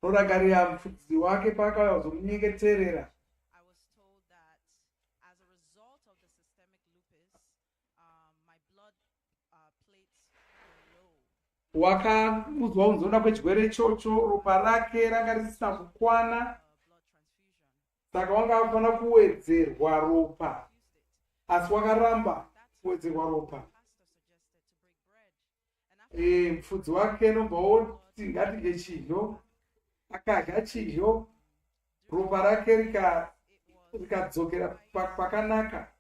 Rodagarira mufudzi wake paakauya kuzomunyengeterera. Wakamudzwa kunzona kwechigwere ichocho, ropa rake ranga risina kukwana. Saka wanga afana kuwedzerwa ropa, asi wakaramba kuwedzerwa ropa. Mufudzi wake nobva oti ngatirye chidyo, akadya chidyo, ropa rake rikadzokera pakanaka.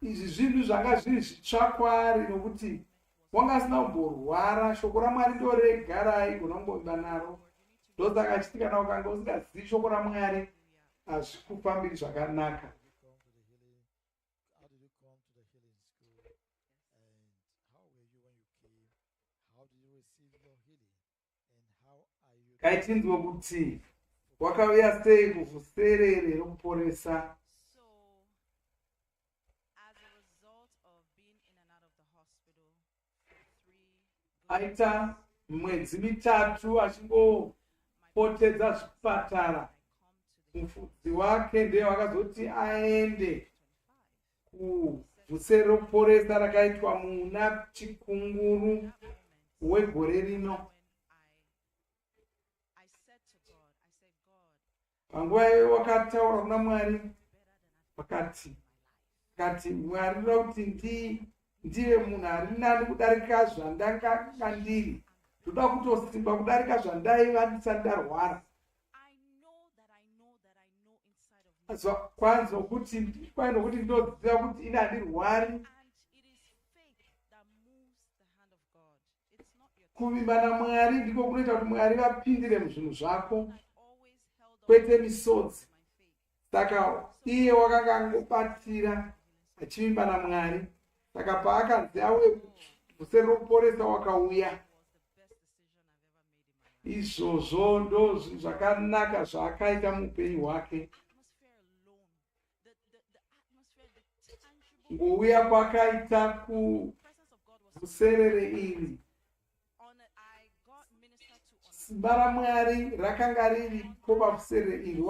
Izvi zvinhu zvanga zviri zvitsva kwaari, nokuti wanga asina kumborwara. Shoko raMwari ndo rega raigona kumboimba naro. Ndosaka achiti kana ukanga usingazivi shoko raMwari, hazvikufambiri zvakanaka. Kaitinzwe kuti wakauya sei kuvhuserere ReKuporesa. Aita mwedzi mitatu achingopotedza zvipatara. Mufudzi wake ndiye wakazoti aende kuvhuserere ReKuporesa rakaitwa muna Chikunguru wegore rino. Panguva iyoyo wakataura kuna Mwari, wakati Mwari ndoda kuti ndive munhu ari nani kudarika zvandanga ndiri. Ndoda kutosimba kudarika zvandaiva ndisati ndarwara. Kwanzo kuti ndoziva kuti ini handirwari. Kuvimba naMwari ndiko kunoita kuti Mwari vapindire muzvinhu zvako, kwete misodzi. Saka iye wakanga angobatira achivimba naMwari. Saka paakanzi auye kuvhuserere ReKuporesa wakauya. Izvozvo ndo zvinhu zvakanaka zvaakaita muupenyu hwake. Ngouya kwakaita kuvhuserere iri, simba raMwari rakanga riripo pavhuserere iri.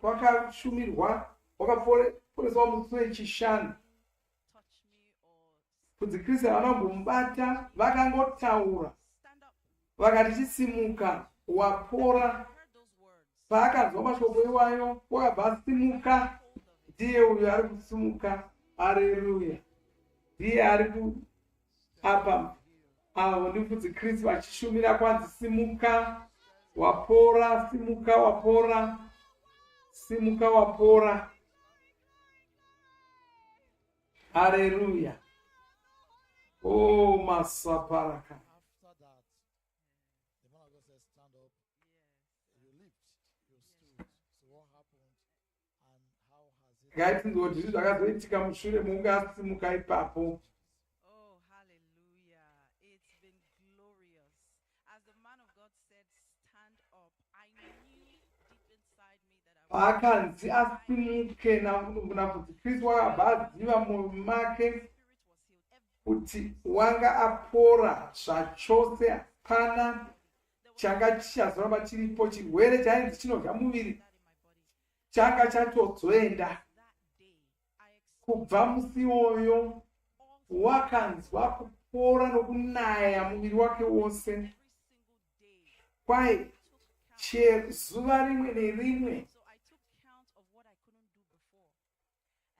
Wakashumirwa, wakaporeswa musi wechishanu. Mufudzi Kristu vanombomubata, vakangotaura, vakati chisimuka, wapora. Paakanzwa mashoko iwayo, wakabva asimuka. Ndiye uyo ari kusimuka. Haleluya. Ndiye ari kuapa avo ndimufudzi Kristu vachishumira kwanzi simuka wapora, simuka wapora, simuka wapora. Hallelujah. Oh, masaparaka. Ngaitinzoti zvizvo zvakazoitika mushure mokunge asimuka ipapo. Paakanzi asimuke namufudzi Kristu wakabva aziva mumwoyo make kuti wanga apora zvachose, hapana changa chichazoramba chiripo. Chirwere chainzi chinodya muviri changa chatodzoenda. Kubva musi iwoyo wakanzwa kupora nokunaya muviri wake wose. Kwai zuva rimwe nerimwe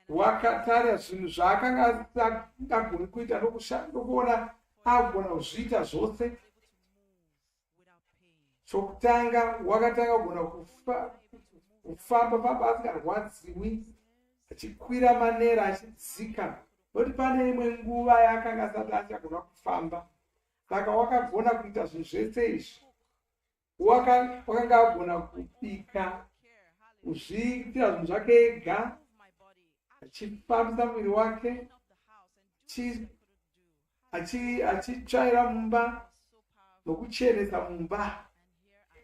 wakatarira zvinhu zvaakanga asingagoni kuita nokuona agona kuzviita zvose. Chokutanga wakatanga kugona kufamba asingarwadziwi, achikwira manera achidzika, noti pane imwe nguva yaakanga asati achagona kufamba. Saka wakagona kuita zvinhu zvese izvi. Wakanga agona kubika, kuzviitira zvinhu zvake ega, achifambisa muviri wake, achitsvaira mumba nokuchenesa mumba.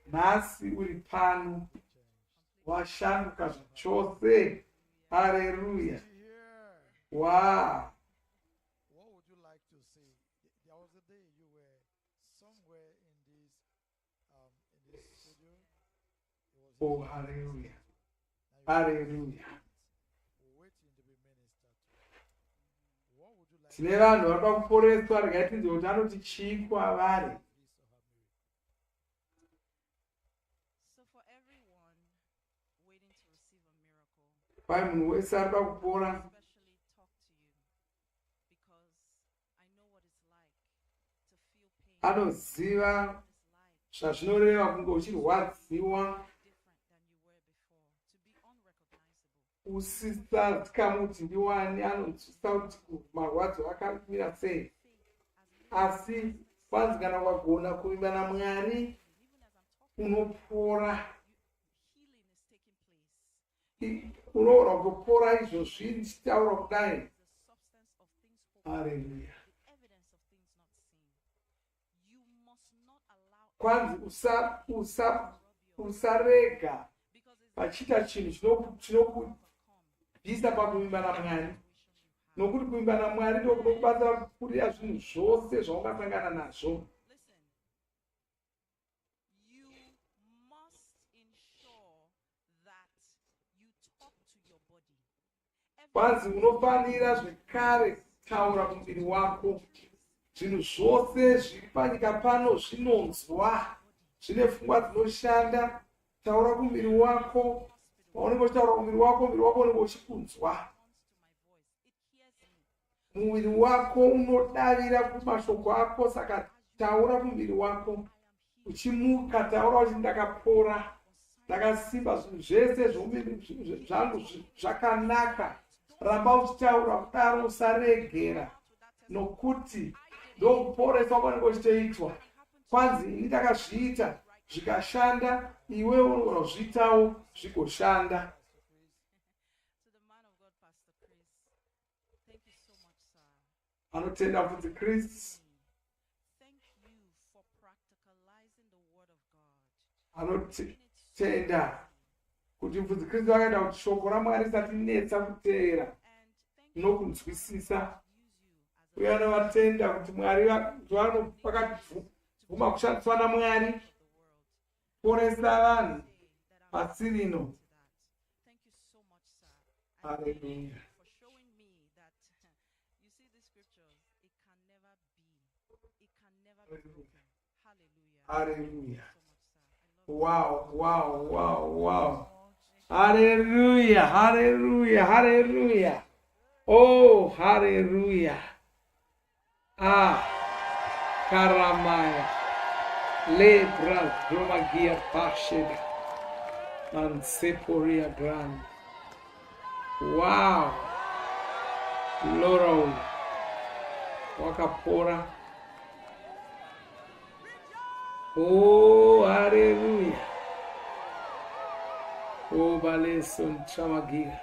Nhasi uri pano, washanduka zvachose. Hallelujah. Wow. What would you like to say? There was a day you were somewhere in this studio. Oh, hallelujah. Hallelujah. Tine vanhu vanoda kuporeswa, rikaitinze kuti anoti chii kwavari. Kwai munhu wese anoda kupora, anoziva zvazvinoreva kunge uchirwadziwa, usisazikamuti ndiwani, anonzwisa kuti marwadzo akamira sei. Asi kwanzi kana ukagona kuvimba naMwari unopora. Unoona kutopora izvozvi ndichitaura kudai. Hallelujah. Kwanzi usarega pachiita chinhu chinokubvisa pakuvimba naMwari. Nokuti kuvimba naMwari ndiko kunokubatsira kupurira zvinhu zvose zvaungasangana nazvo. Kwanzi unofanira zvekare kutaura kumuviri wako. Zvinhu zvose zviri panyika pano zvinonzwa, zvine pfungwa dzinoshanda. Taura kumuviri wako. Paunenge uchitaura kumuviri wako, muviri wako unenge uchikunzwa. Muviri wako unodavira kumashoko ako, saka taura kumuviri wako. Uchimuka taura kuti ndakapora, ndakasimba, zvinhu zvese zvomuviri zvangu zvakanaka. Ramba uchitaura kudaro, usaregera, nokuti ndokuporeswa kwanenge uchitoitwa. Kwanzi ini ndakazviita zvikashanda, iwewe unogona kuzviitawo zvigoshanda. Anotenda mufudzi Kristu. Anotenda kuti mufudzi Kristu akaenda kuti shoko raMwari risati netsa kuteera nokunzwisisa. Uye anovatenda kuti Mwari vakabvuma kushandiswa naMwari poresa vanhu pasi rino. Hallelujah. Hallelujah. Wow, wow, wow, wow. Hallelujah, hallelujah, hallelujah. Oh, hallelujah. Karamaya. Lebra Dromagia Pasheda. And Seporia Grand. Wow. Loro. Wakapora. Oh, hallelujah. Oh, Baleson Chamagiga.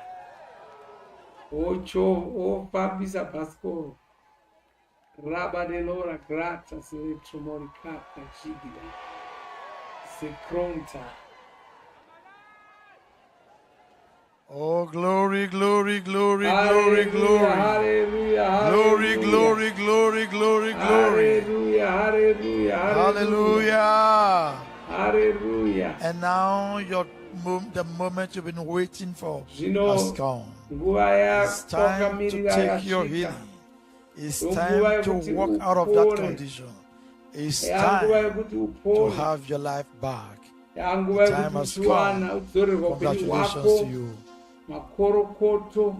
Oh, Cho, oh, Fabisa Pasco. Rabba de Lora Grata, Selectromoricata, Gigida. Secronta. Oh, glory, glory, glory, Hallelujah, glory, glory. hallelujah, Glory, hallelujah. glory, glory, glory, glory. Hallelujah, hallelujah, Hallelujah. Hallelujah. And now the moment you've been waiting for Zvino, has come. nguva It's time to yakamirira take your yasvika. healing. It's Nguva time to yekuti walk out of that upore. condition. It's Yanguva time yekuti to upore. have your life back. Yanguva The time yekuti has uchiwana come. udzorerwa upenyu Congratulations hwako, to you. makorokoto.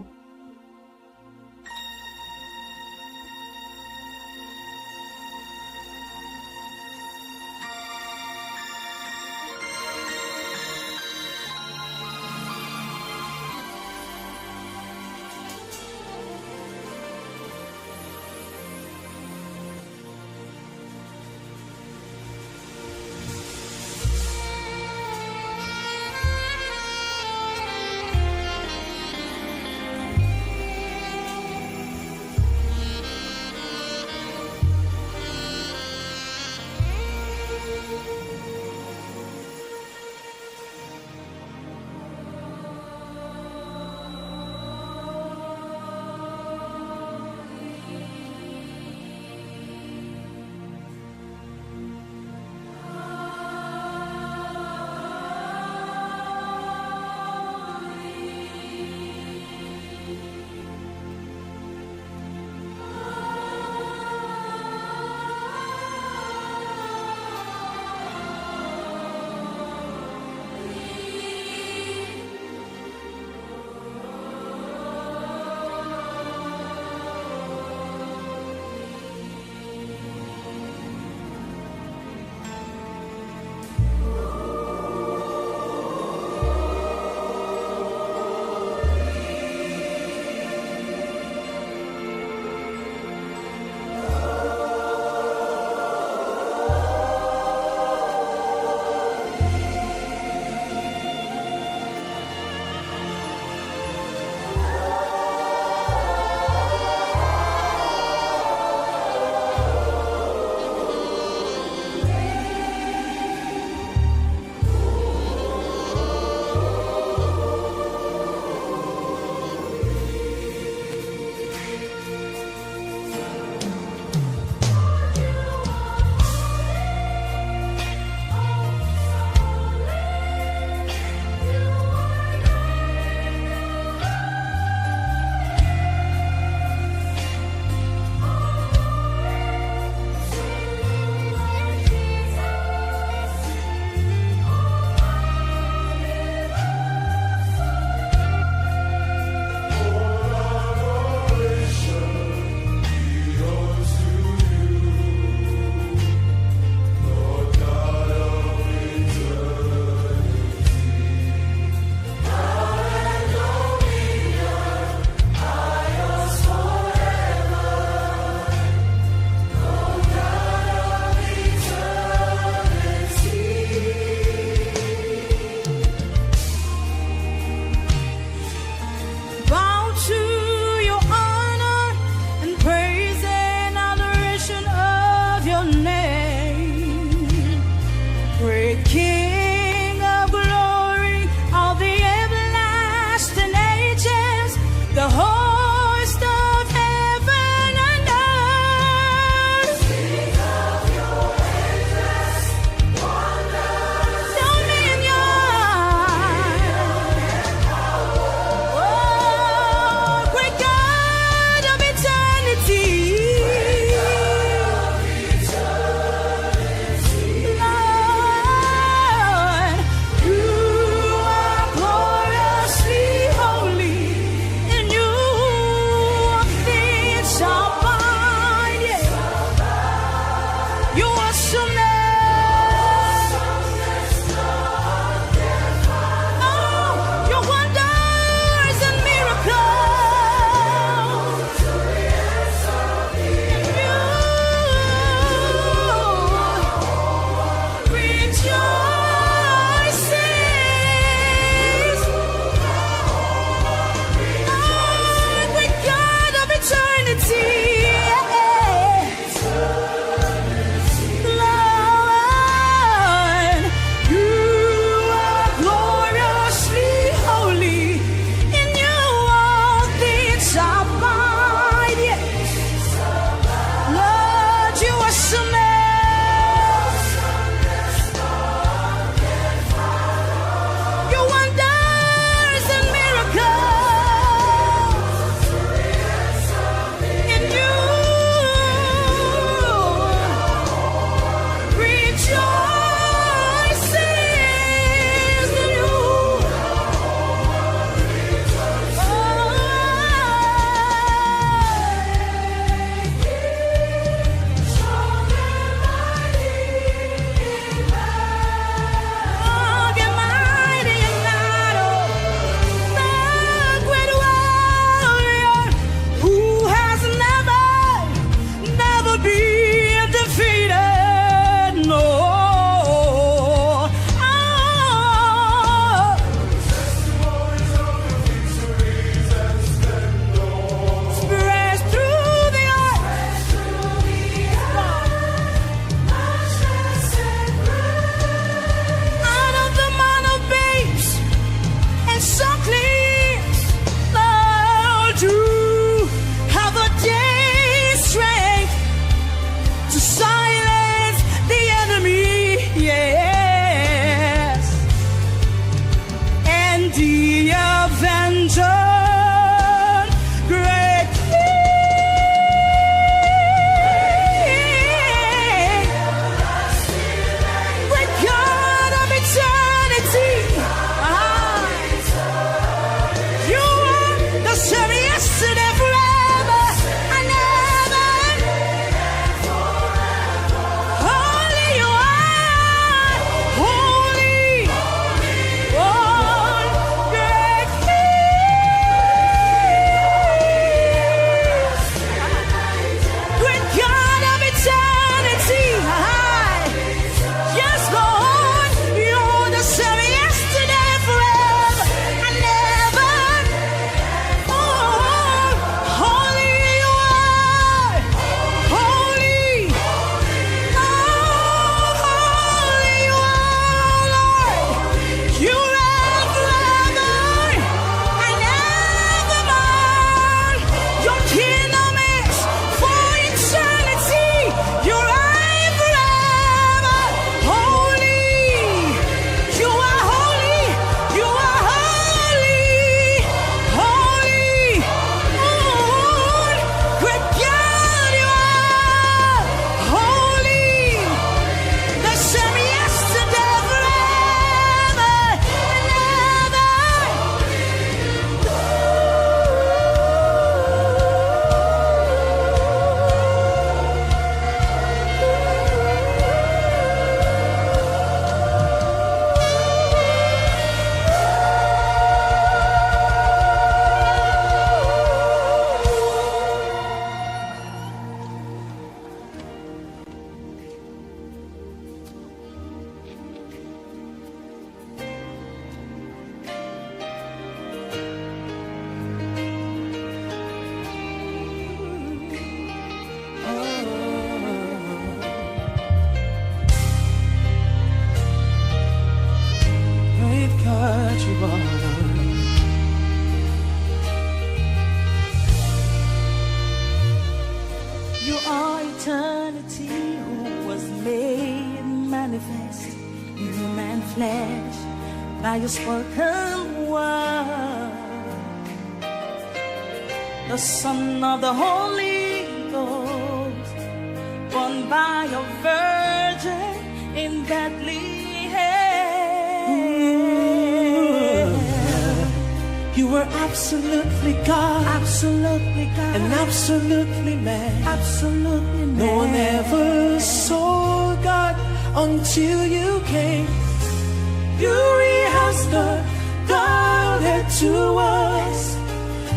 mighty avenger, great God of eternity. You are the same yesterday, forever, and ever. Holy you are, holy, oh, great great God of eternity. Yes, Lord, you're the same yesterday, forever, and ever. Oh, holy you are, holy. Oh, holy you are, Lord. You reign forever and evermore. Your kingdom is for eternity. You reign forever. Holy, you are holy. You are holy, holy. Great God, you are holy. The same yesterday, forever, and ever. Great God, you are. You are eternity, who was made manifest in human flesh by your spoken word. The Son of the Holy Ghost, born by a virgin in Bethlehem. You were absolutely God, and absolutely man. No one ever saw God until you came. You rehearsed the Godhead to us,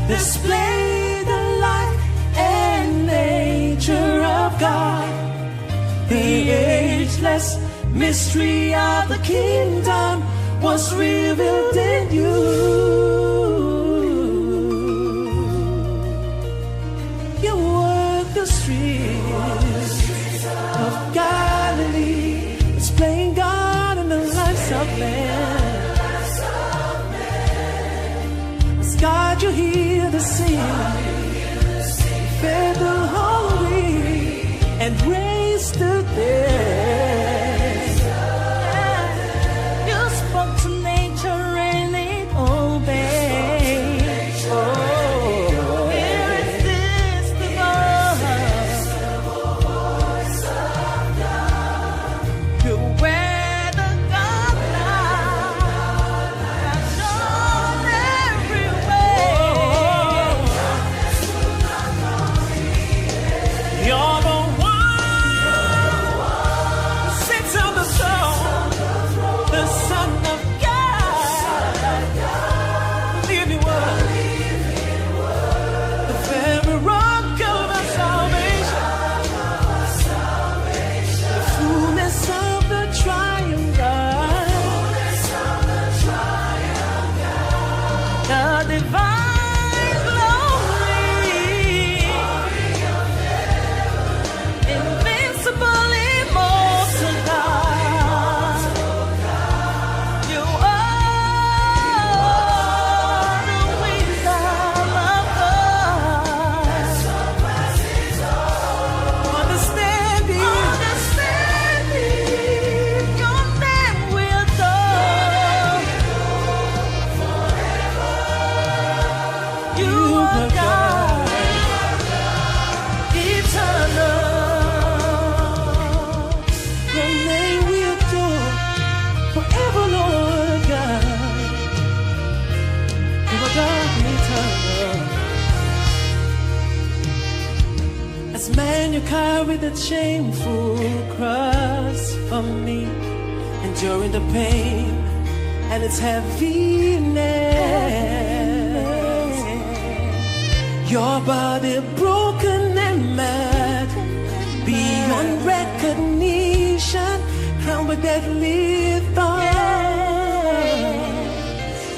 display the life and nature of God, the ageless mystery of the kingdom was revealed in you. You walked the streets of Galilee, displaying God in the lives of men. As God, you hear the sick, fed the hungry, and raised the dead. You spoke to nature and it obeyed. Oh, irresistible voice of God. You were the God that shone everywhere. You're the one sits on the throne, the Son of God, living word, the very rock of our salvation, the fullness of the triune God, the divine glory, invincible, immortal God. You are the wisdom of God. Understanding, your name will know. carried the shameful cross for me, enduring the pain and its heaviness. Your body broken and mad, beyond recognition, crowned with deadly thorns.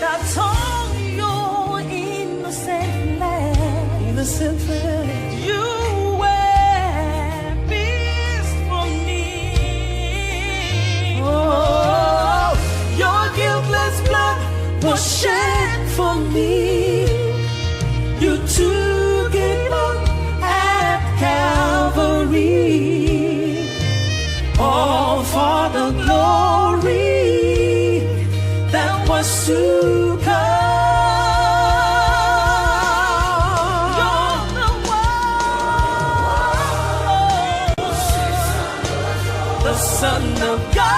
That's all your innocent land. Innocent land. You were pierced for me. Oh, your guiltless blood was shed for me. You took it up at Calvary, all for the glory that was to come. You're the one, the Son of God.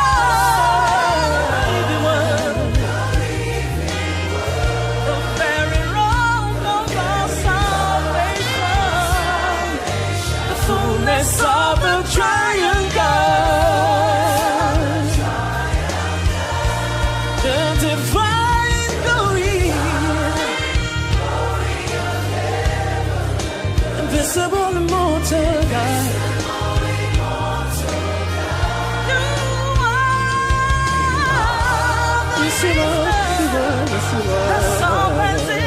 Of the triune God, the divine glory, invisible, immortal God. Yes, you are, yes, you are. The song praises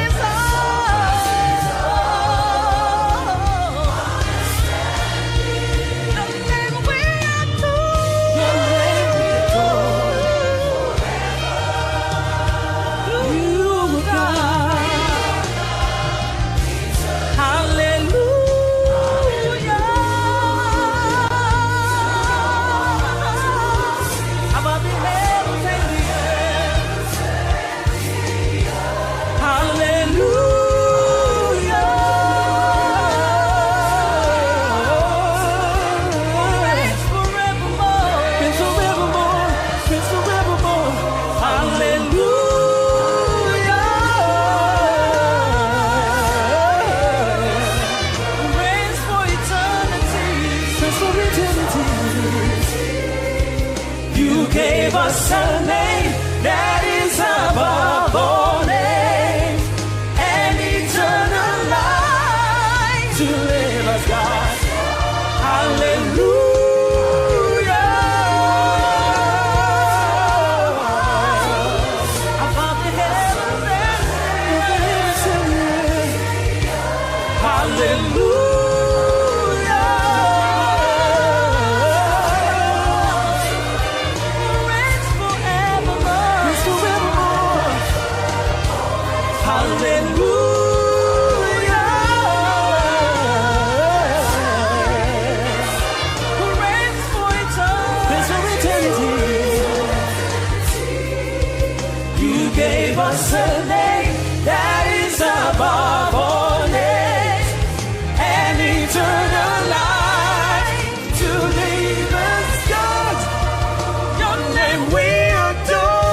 gave us a name that is above all names, and eternal life to live as God. Hallelujah. Above the heavens and hallelujah. Us a name that is above all names, and eternal life to live as God. Your name we adore.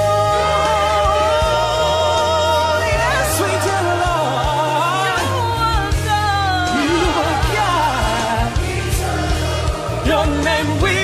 Yes, we do, Lord. You are God. Your name we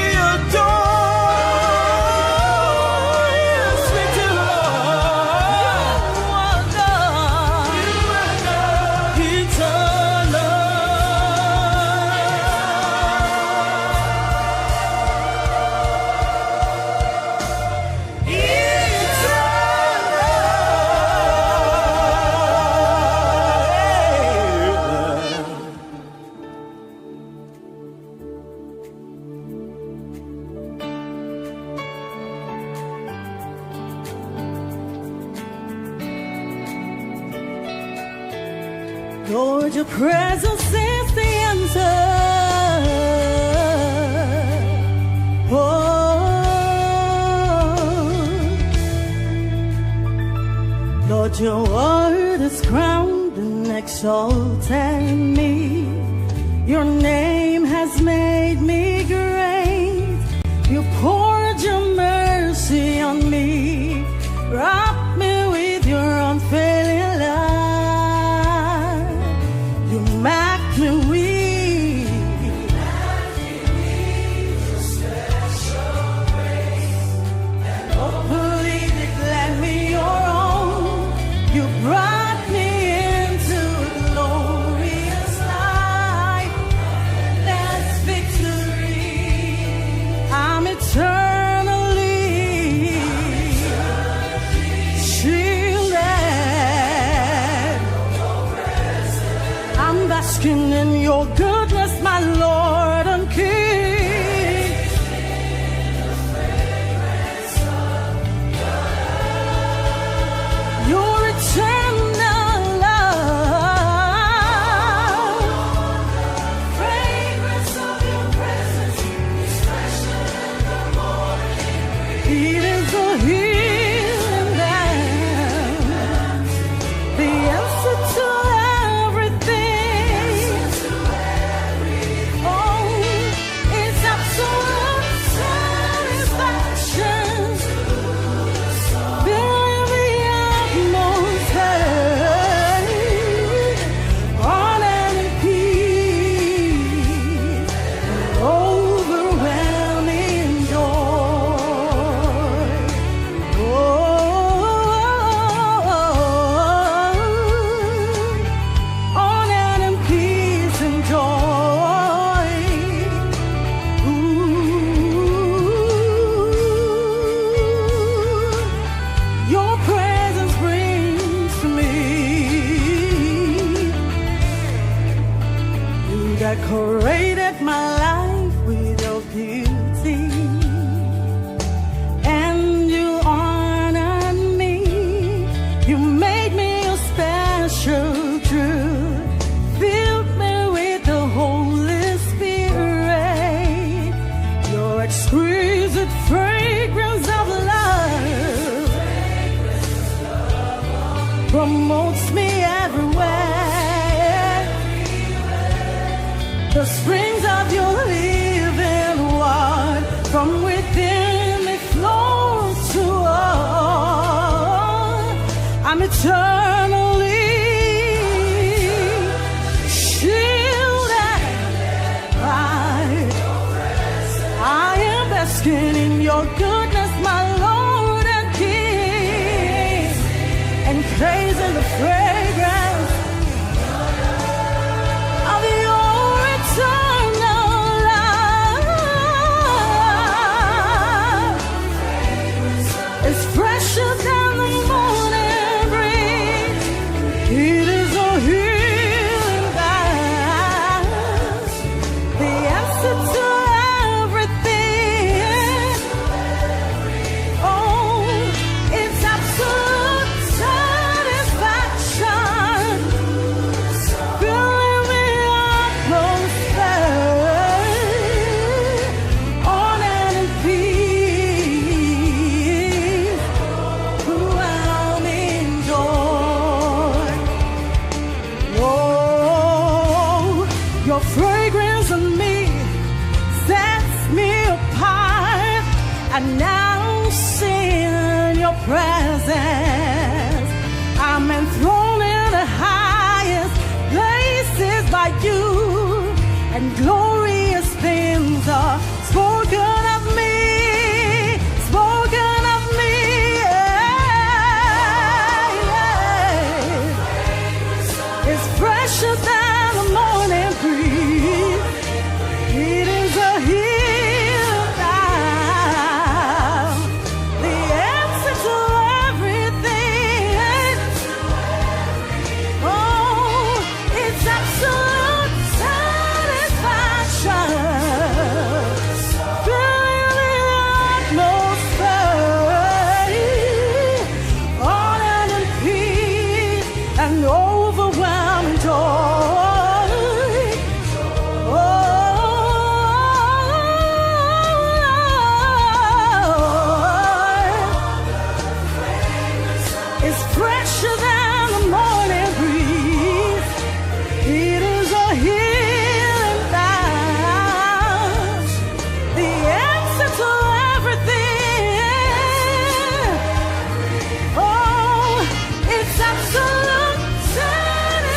Lord, your presence is the answer. Oh, Lord, your word is crowned and exalted me. Your name has made me great. You poured your mercy on me. Wrap me with your unfailing love. You make me weak. You brought me into a glorious life. That's victory. I'm eternally shielded. I'm basking in your goodness, my Lord and King. Your eternal love, fragrance of your presence is fresher than the morning breeze. It is a healing balm, the answer to everything. Oh, it's absolute satisfaction. Filling the atmosphere, honor and peace, overwhelming joy. Honor and peace and joy. Your presence brings to me. You decorated my life with your beauty, and you honored me. You made me a special truth, filled me with the Holy Spirit. Your exquisite fragrance of love promotes me everywhere. The springs of your living water from within me flow to all. I'm eternally shielded by. I am basking in your goodness, my Lord and King, and praising the fragrance of your eternal love. It's fresher than the morning breeze. It is a healing balm, the answer to everything. Oh, it's absolute satisfaction. Filling the atmosphere, honor and peace, overwhelming joy. Oh, your fragrance on me sets me apart, and now in your presence, I'm enthroned in the highest places by you, and glorious things are spoken of me, spoken of me. It's fresher than the morning breeze. It is a healing balm, the answer to everything. Oh, it's absolute satisfaction. Filling the atmosphere, honor and peace, and overwhelming joy. It's fresher than the morning breeze. It is a healing balm, the answer to everything. Oh, it's absolute satisfaction.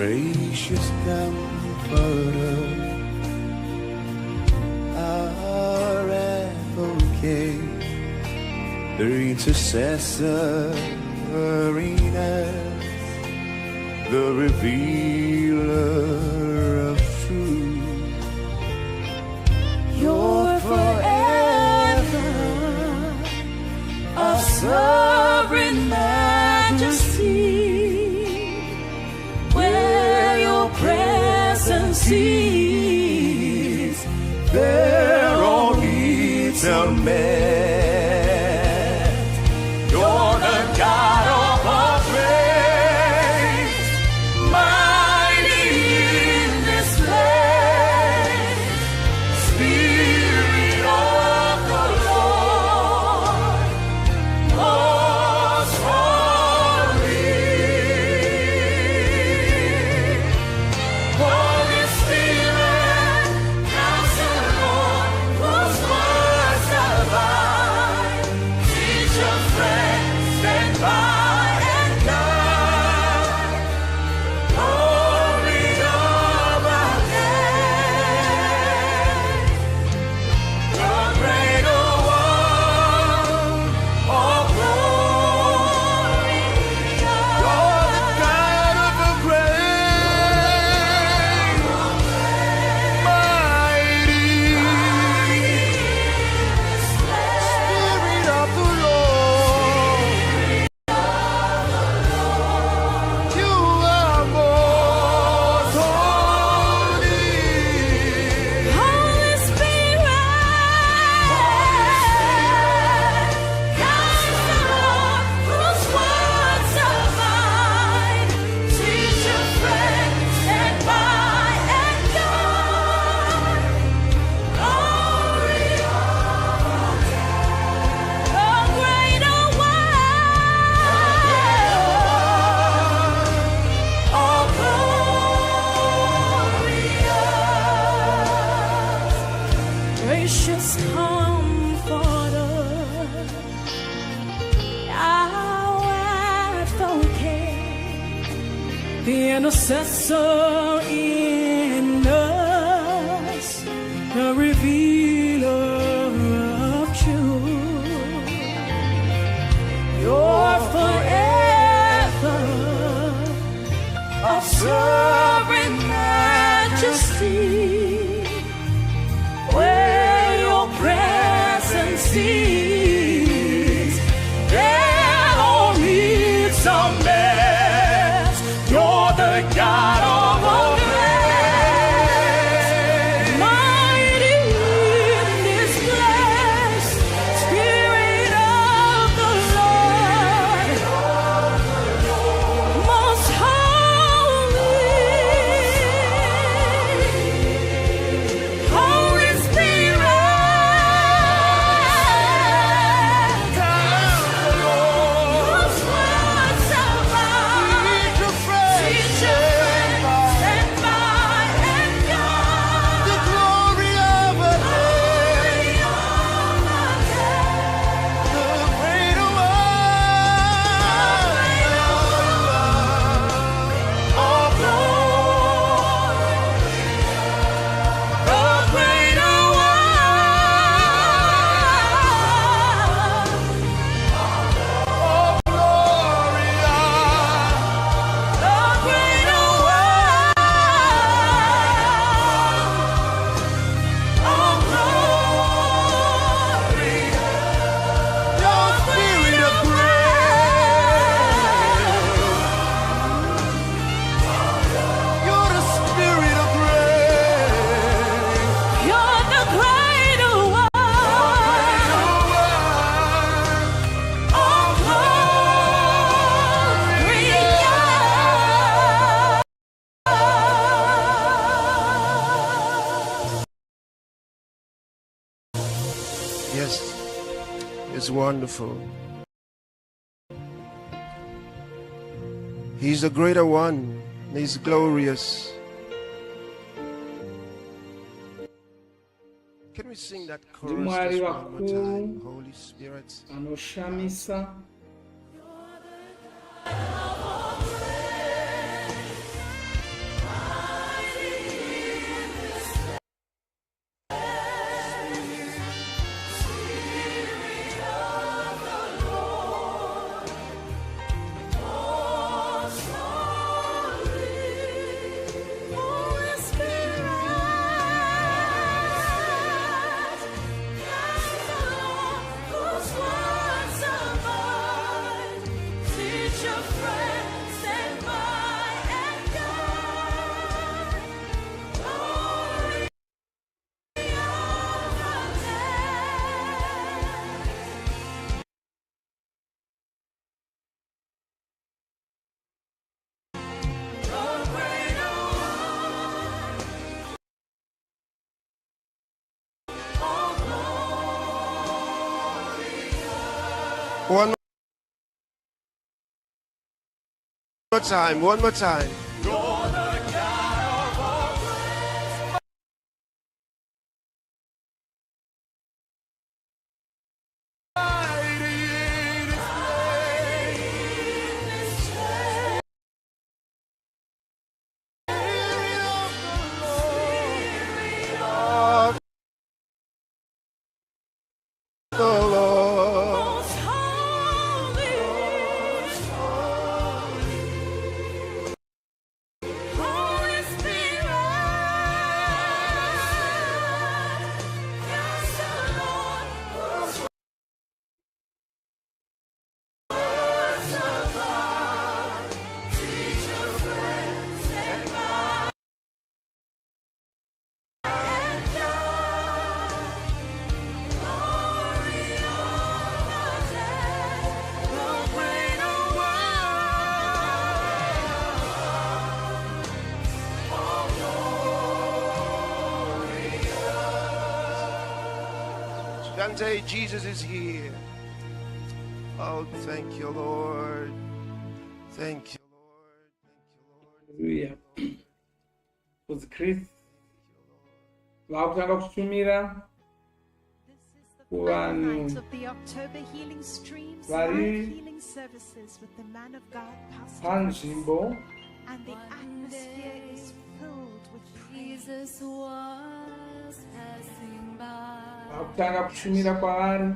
gracious comforter, our advocate, the intercessor in us, the revealer of truth. You're forever a sovereign majesty, where your presence is, there all needs are met. You're the God of all praise, mighty in this place. Spirit of the Lord, most holy. Holy Spirit, Counselor, whose words abide, teacher, friend, stand by and guide. Glory of our name, the greater one, all glory. You're the God of the great, mighty, Spirit of the Lord. You are most holy. Holy Spirit, Counselor, whose words abide, teacher, friend, stand by and guide. Glory of the greater one, all glorious, gracious comforter, our advocate, the intercessor in us, the revealer of truth. You're forever of sovereign majesty, where your presence is, there all needs are met. You're the God of all grace, mighty in this place. Spirit of the Lord, most holy. Holy Spirit, whose words abide, teacher, friend, stand by and guide. The glory of our name, the greater one, all glory, the greater one, all glory, The greater one, all glory, your spirit of grace. You're the spirit of grace. you're the greater one, all Yes, it's wonderful. He's the greater one. He's glorious. Can we sing that chorus Mwari just one more time? wakuru Holy Spirit. anoshamisa. One more time, one more time. The Lord. Holy Spirit, yes, the Lord. Words of God, teach your friends and God. Dante, Jesus is here. Oh, thank you, Lord. Thank you, Lord. Hallelujah. Mufudzi Chris vakutanga kushumira kuvanhu Of the October Healing Streams Vari- live healing services with the man of God, Pastor panzvimbo Chris. And the atmosphere is filled with praise. vakutanga kushumira kwavari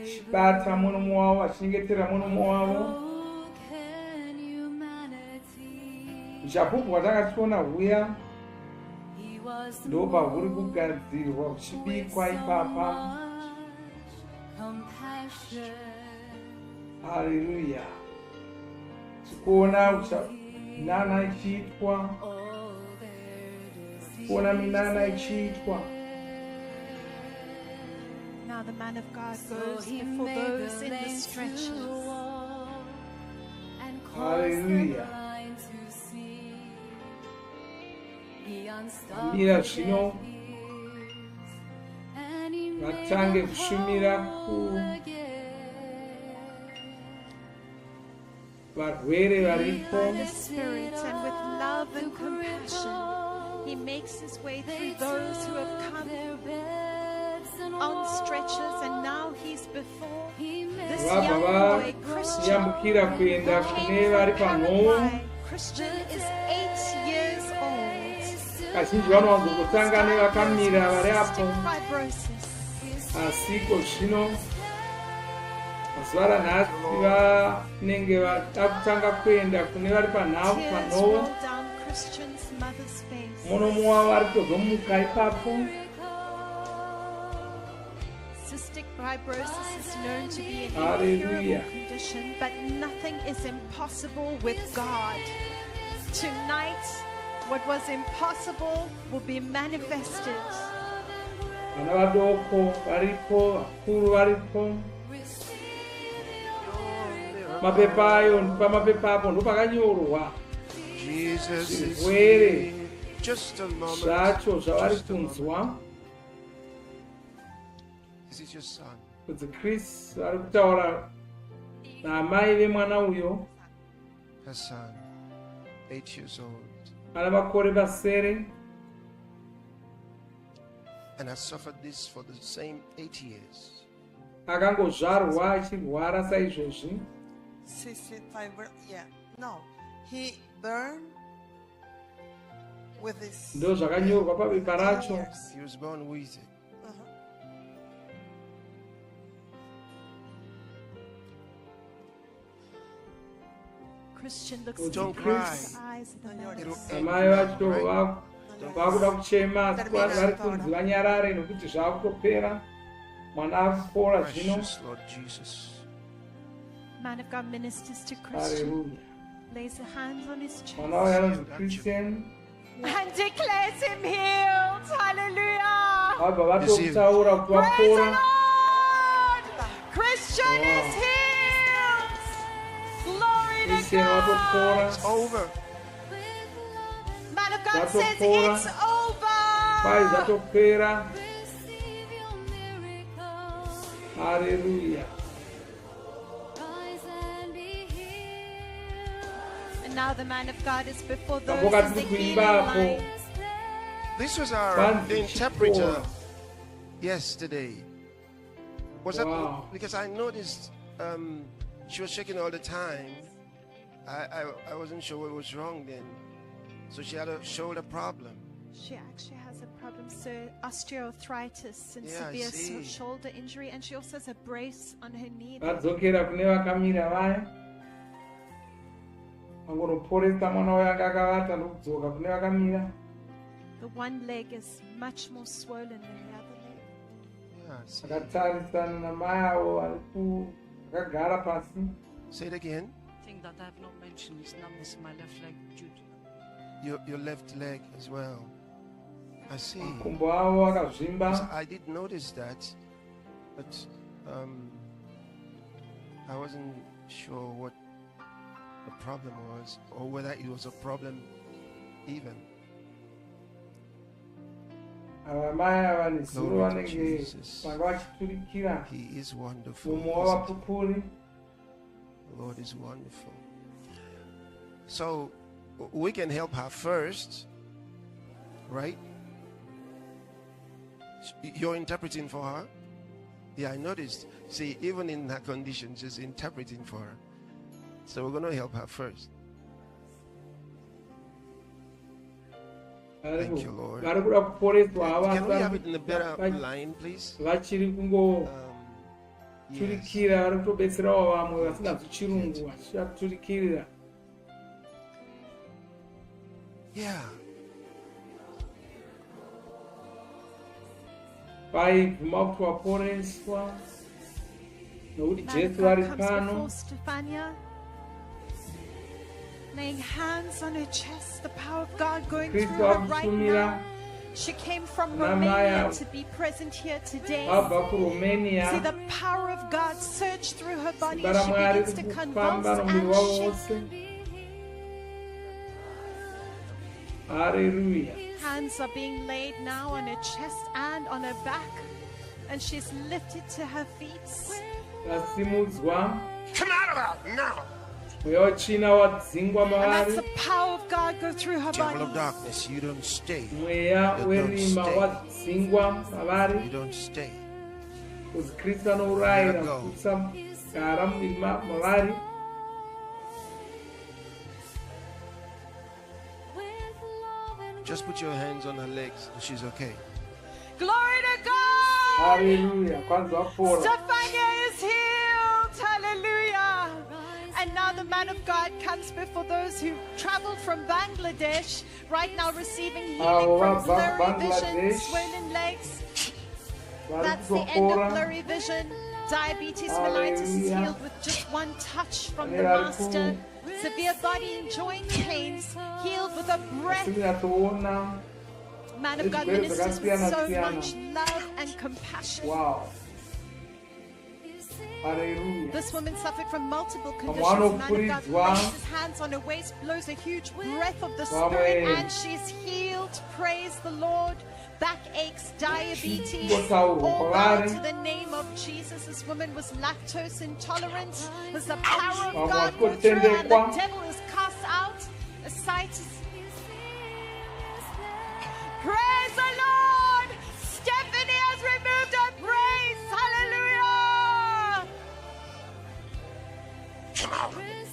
chibata munomo wavo vachinyengetera munomo wavo chapupu watakachiona huya ndo pahuri kugadzirwa huchibikwa ipapa. Haleluya. Tikuona minana ichiitwa, kuona minana ichiitwa. Now the man of God goes before those in the stretchers. Haleluya. Mira zvino vatange kushumira varwere varipo. By the Spirit and with love and compassion, He makes His way through those who have come on stretchers, and now He's before this young boy, Christian. Vayambukira kuenda kune vari panhoo. Christian is 8 years old. Kazhinji vanowanzokutanga nevakamira vari apo. Cystic fibrosis. Asi ko zvino mazuva ranhasi vanenge vada kutanga kuenda kune vari panhoo. Tears roll down Christian's mother's face. Munomo wavo vari kutozomuka ipapo. Cystic fibrosis is known to be an Hallelujah. incurable condition, but nothing is impossible with God. Tonight, what was impossible will be manifested. Vana vadoko varipo, vakuru varipo. Mapepa ayo, pamapepa apo ndo pakanyorwa zvirwere zvacho zvavari kunzwa. Kuti Chris vari kutaura naamai vemwana uyo. Her son, 8 years old, Ana makore masere. and has suffered this for the same 8 years. Akangozvarwa achirwara saizvozvi. Cystic fibrosis. Yeah. No. He burned with this. Ndo zvakanyorwa papepa racho. He was born with it. Christian looks Don't deep cry. into the eyes of the man. Amai vacho vakuda kuchema asi vari kunzi vanyarare nokuti zvakutopera. Mwana akupora zvino. Precious Lord Jesus. Man of God ministers to Christian. Hallelujah. Lays a hand on his chest. Mwana wayo anonzi Christian. And declares him healed. Hallelujah. Vabva vatokutaura kuti Praise the vapora. Lord. Christian is healed. Glory to Christian God. vatopora. It's over. Man of God says Vatopora. it's over. Pai zvatopera. Hallelujah. now the man of God is before those Kaboka in the tiri healing kuimbapo. line. This was our Banzi interpreter chikora. yesterday. Was Wow. that because I noticed she was shaking all the time. I wasn't sure what was wrong then. So she had a shoulder problem. She actually has a problem, so osteoarthritis and Yeah, I severe see. shoulder injury, and she also has a brace on her knee. vadzokera kune vakamira vaya vangonoporesa mwana wayo anga akavata ndokudzoka kune vakamira. The one leg is much more swollen than the other leg. Akatarisana namai avo akagara pasi. Say it again. Thing that I have not mentioned is numbness in my left leg due to Your left leg as well. I see. Makumbo avo akazvimba. Yes, I did notice that, but I wasn't sure what the problem was or whether it was a problem even. Ava mai ava nezuro Glory to vanenge Jesus. vanga vachiturikira He is wonderful. mumwe isn't wavapupuri. he? The Lord is wonderful. So we can help her first, right? You're interpreting for her? Yeah, I noticed. See, even in her condition, she's interpreting for her. So we're going to help her first. Thank you, Lord. vari kuda kuporeswa Can we have it in a better line, please? vachiri kungoturikira vari kutobetserawo vamwe vasinganzwi chirungu vachivaturikirira. Yeah. vaibvuma kuti vaporeswa nokuti Man of jesu God vari comes pano. before Stefania, laying hands on her chest, the power of God going through Kristu her right akushumira. now. She came from Ana mai Romania avo. to be present here today. Vabva kuromania. See the power of God surge through her body Simba as she raMwari begins to riri convulse kufamba nomuviri wavo and wose. shake. Hallelujah. Hands are being laid now on her chest and on her back, and she's lifted to her feet. Tasimudzwa. Come out of her now. Mweya wetsvina wadzingwa And that's mavari. the power of God go through her Devil body. of darkness, you don't stay. Mweya You don't werima stay. wadzingwa mavari. You don't stay. Kuti Kristu anourayira Let go. kuti usagara muviri mavari. Just put your hands on her legs and she's okay. Glory to God! Hallelujah. Kwanza wapora. Stefania is healed. Hallelujah. And now the man of God comes before those who traveled from Bangladesh, right now receiving healing from blurry vision, swollen legs. That's the end of blurry vision. Diabetes mellitus is Hallelujah. healed with just one touch from the Master. Severe body and joint pains healed with a breath. Tatoona. Man of God It's very ministers with so Zakasiyana-siyana. much love and compassion. Wow. Hallelujah. This woman suffered from multiple conditions. One of Man of God please, one. lays his hands on her waist, blows a huge breath of the Amen. Spirit, and she's healed. Praise the Lord. Backaches, diabetes, Chigotauro, all bow Palari. to the name of Jesus. This woman was lactose intolerant. There's the power of Vamos God go through, and the kutendekwa. devil is cast out. Ascites. Praise the Lord! Stephanie has removed her brace. Hallelujah!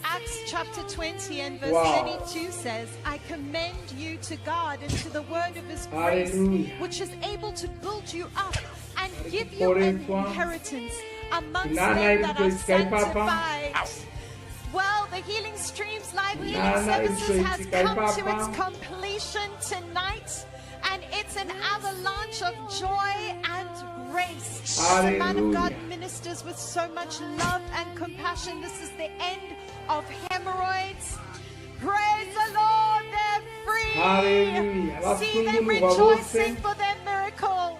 Acts chapter 20 and verse Wow. 22 says, I commend you to God and to the word of his grace, Hallelujah. which is able to build you up and give you an Kuporeswa. inheritance amongst Nana them that are ilichoitika ipapa. sanctified. Well, the Healing Streams Live Healing Nana Services has ilichoitika come to ipapa. its completion tonight, and it's an avalanche of joy and grace. As the man of God Hallelujah. ministers with so much love and compassion. This is the end of hemorrhoids. Praise the Lord, they're free. Hallelujah. See them Vasungulirwa rejoicing vose. for their miracle.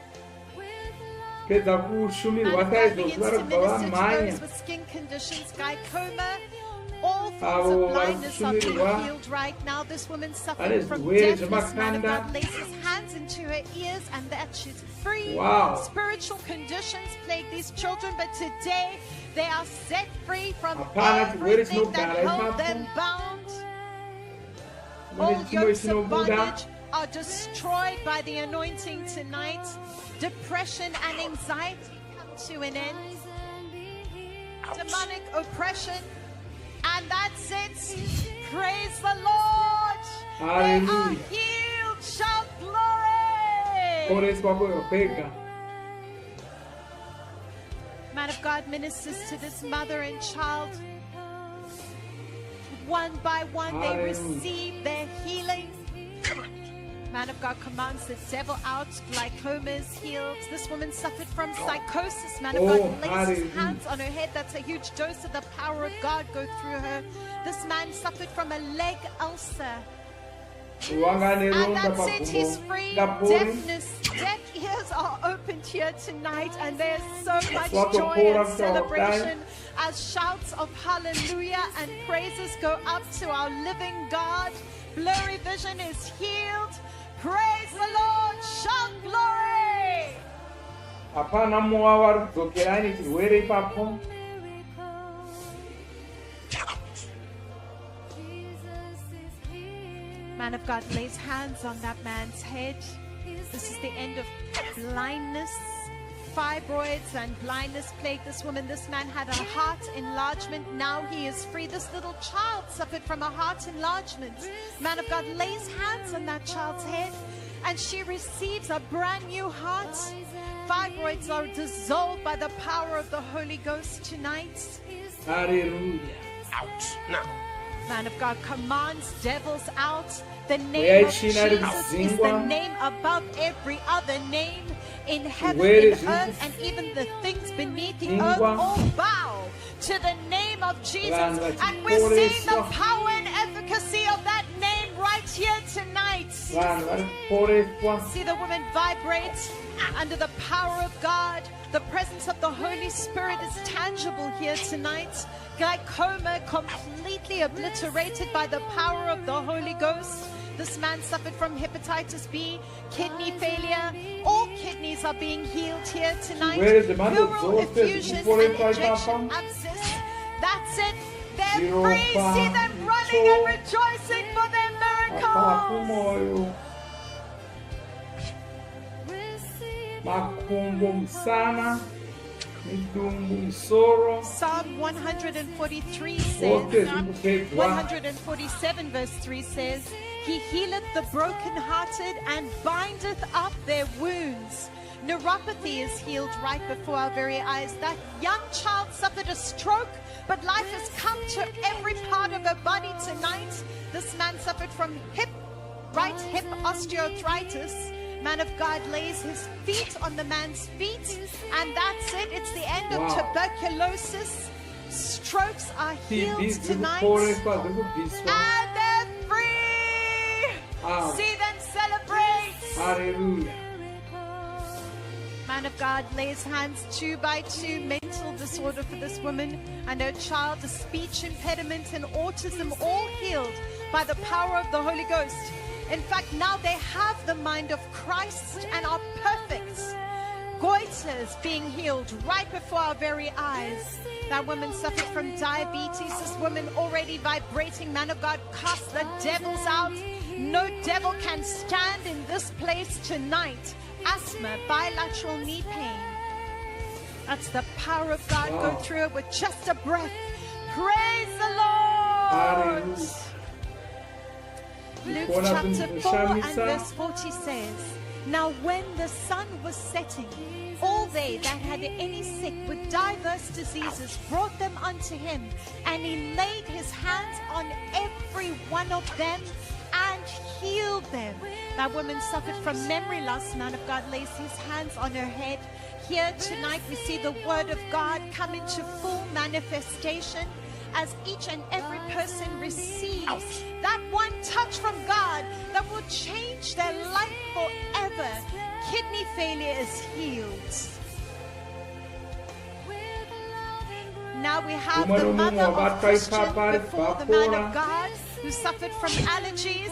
Pedza Man kushumirwa of God saizvo begins vari to kubva minister to vamhanya. those with skin conditions, glaucoma. All forms Avo of blindness are being varikushumiriwa. healed right now. This woman Vane suffering from zvirwere deafness. Man of zvemakanda. God lays his hands into her ears, and that she's free. Wow. Spiritual conditions plague these children, but today they are set free from Hapana chirwere everything that chinogara held ipapo. them bound. All yokes of bondage are destroyed by the anointing tonight. Depression and anxiety come to an end. Demonic oppression. And that's it. Praise the Lord. They are healed. Shout glory. Man of God ministers to this mother and child. One by one, they receive their healing. Man of God commands the devil out. Glaucoma is healed. This woman suffered from psychosis. Man of God lays his hands on her head. That's a huge dose of the power of God go through her. This man suffered from a leg ulcer. And that's it, he's free. Deafness, deaf ears are opened here tonight, and there's so much joy and celebration as shouts of hallelujah and praises go up to our living God. Blurry vision is healed. Praise the Lord. Shout glory. Hapana muavar zokerani chirwere ipapo. Man of God lays hands on that man's head. This is the end of blindness. Fibroids and blindness plagued this woman. This man had a heart enlargement. Now he is free. This little child suffered from a heart enlargement. Man of God lays hands on that child's head, and she receives a brand new heart. Fibroids are dissolved by the power of the Holy Ghost tonight. Hallelujah. Out now. Man of God commands devils out. The name of Jesus is the name above every other name in heaven, in earth, and even the things beneath the earth all bow to the name of Jesus. And we're seeing the power and efficacy of that name right here tonight. See the woman vibrate under the power of God. The presence of the Holy Spirit is tangible here tonight. Glaucoma completely obliterated by the power of the Holy Ghost. This man suffered from hepatitis B, kidney failure. All kidneys are being healed here tonight. Pleural effusion and injection abscess. That's it. They're free. See them running and rejoicing for their miracles. Psalm 143 says, 147 verse 3 says, He healeth the brokenhearted and bindeth up their wounds. Neuropathy is healed right before our very eyes. That young child suffered a stroke, but life has come to every part of her body tonight. This man suffered from right hip osteoarthritis. Man of God lays his feet on the man's feet, and that's it. It's the end of tuberculosis. Strokes are healed tonight, and they're free. See them celebrate. Hallelujah. Man of God lays hands 2 by 2, mental disorder for this woman and her child, a speech impediment and autism, all healed by the power of the Holy Ghost. In fact, now they have the mind of Christ and are perfect. Goiters being healed right before our very eyes. That woman suffered from diabetes. This woman already vibrating. Man of God, cast the devils out. No devil can stand in this place tonight. Asthma, bilateral knee pain. That's the power of God go through it with just a breath. Praise the Lord. Luke chapter 4 and verse 40 says, Now when the sun was setting, all they that had any sick with diverse diseases brought them unto him, and he laid his hands on every one of them and healed them. That woman suffered from memory loss. Man of God lays his hands on her head. Here tonight we see the word of God come into full manifestation as each and every person receives that one touch from God that will change their life forever. Kidney failure is healed. Now we have the mother of Christian before the man of God who suffered from allergies.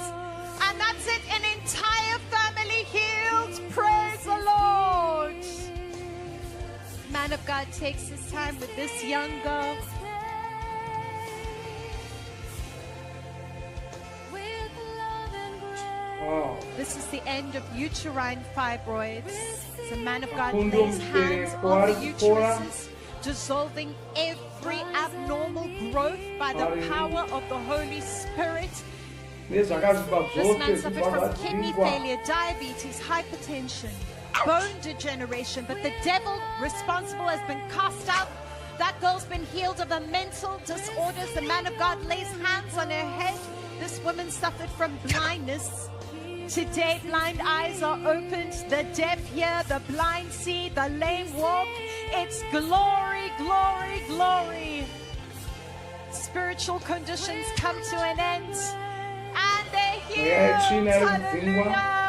And that's it, an entire family healed. Praise the Lord. Man of God takes his time with this young girl. This is the end of uterine fibroids. So man of God lays hands on the uteruses, dissolving every abnormal growth by the power of the Holy Spirit. This man suffered from kidney failure, diabetes, hypertension, bone degeneration, but the devil responsible has been cast out. That girl's been healed of her mental disorders. The man of God lays hands on her head. This woman suffered from blindness. Today, blind eyes are opened, the deaf hear, the blind see, the lame walk. It's glory, glory, glory. Spiritual conditions come to an end, and they're healed. Hallelujah.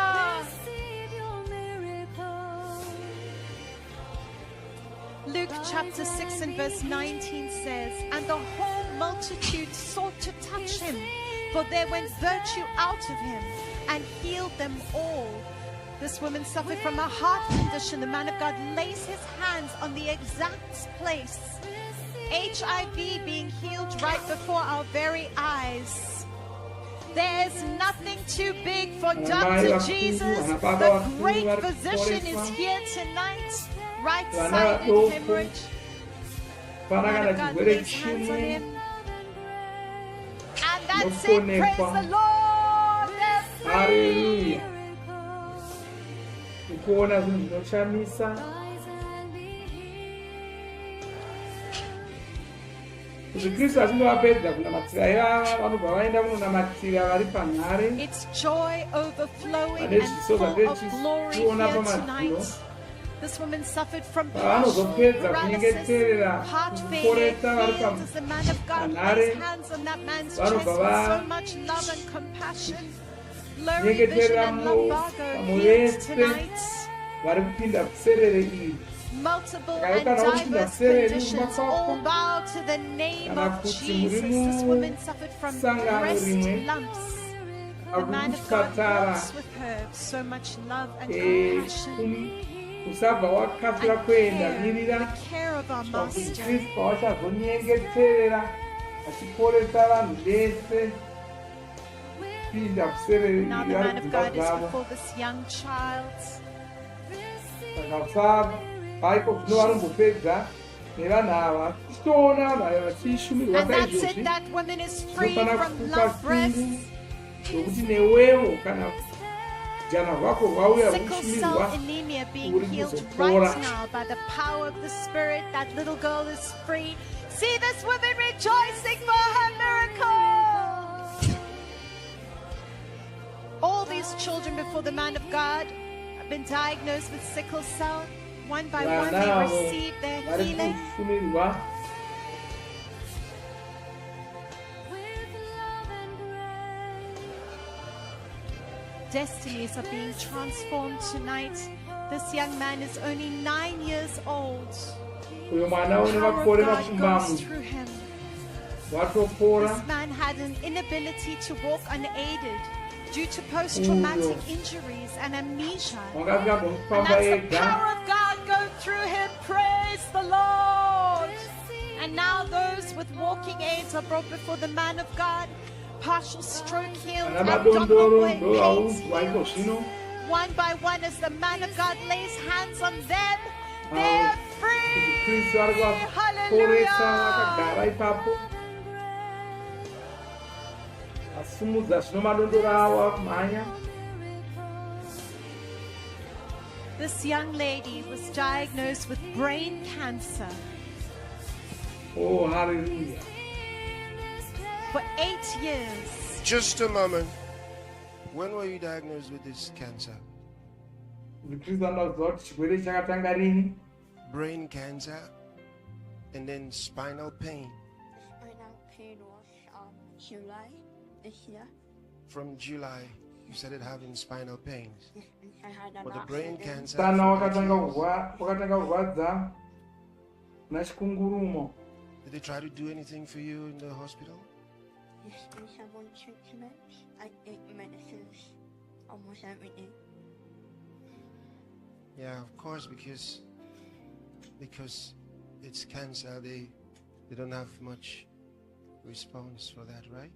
Luke chapter 6 and verse 19 says, and the whole multitude sought to touch him, for there went virtue out of him, and healed them all. This woman suffered from a heart condition. The man of God lays his hands on the exact place. HIV being healed right before our very eyes. There's nothing too big for Dr. Jesus. The great physician is here tonight. Right-sided hemorrhage. The man of God lays hands on him. And that's it. Praise the Lord. Hallelujah. Ukuona zvinhu zvinoshamisa. Zvikristu zvingavapedza kunamatira ivava vanobva vaenda kunonamatira vari panhare. It's joy overflowing and full of glory here tonight. This woman suffered from partial paralysis, heart failure, healed as the man of God lays hands on that man's chest with so much love and compassion. Blurry vision and lumbago healed tonight. Multiple and diverse conditions all bow to the name of Jesus. This woman suffered from breast lumps. The man of God walks with her, so much love and compassion. Usabva wakafira kuenda mirira Kristu achazonyengeterera achiporesa vanhu vese pinda kusererera vari dzimba dzavo. Saka paiko zvino varombopedza nevanhu ava tichitoona vanhu ava vachishumirwa saizvozvi tinofana kufuka singu zvokuti newewo kana Sickle cell anemia being healed right now by the power of the Spirit. That little girl is free. See this woman rejoicing for her miracle. All these children before the man of God have been diagnosed with sickle cell. One by one they receive their healing. Destinies are being transformed tonight. This young man is only 9 years old. The power of God goes through him. This man had an inability to walk unaided due to post-traumatic injuries and amnesia. And that's the power of God go through him. Praise the Lord. And now those with walking aids are brought before the man of God. Partial stroke healed, abdominal pains healed. One by one, as the man of God lays hands on them, they're free. Hallelujah. This young lady was diagnosed with brain cancer. Oh, hallelujah. For 8 years. Just a moment. When were you diagnosed with this cancer? Brain cancer and then spinal pain. Spinal pain was July this year. From July, you started having spinal pains. I had an But the brain cancer. Did they try to do anything for you in the hospital? Yes, I have one treatment. I take medicines almost every day. Yeah, of course, because it's cancer, they don't have much response for that, right?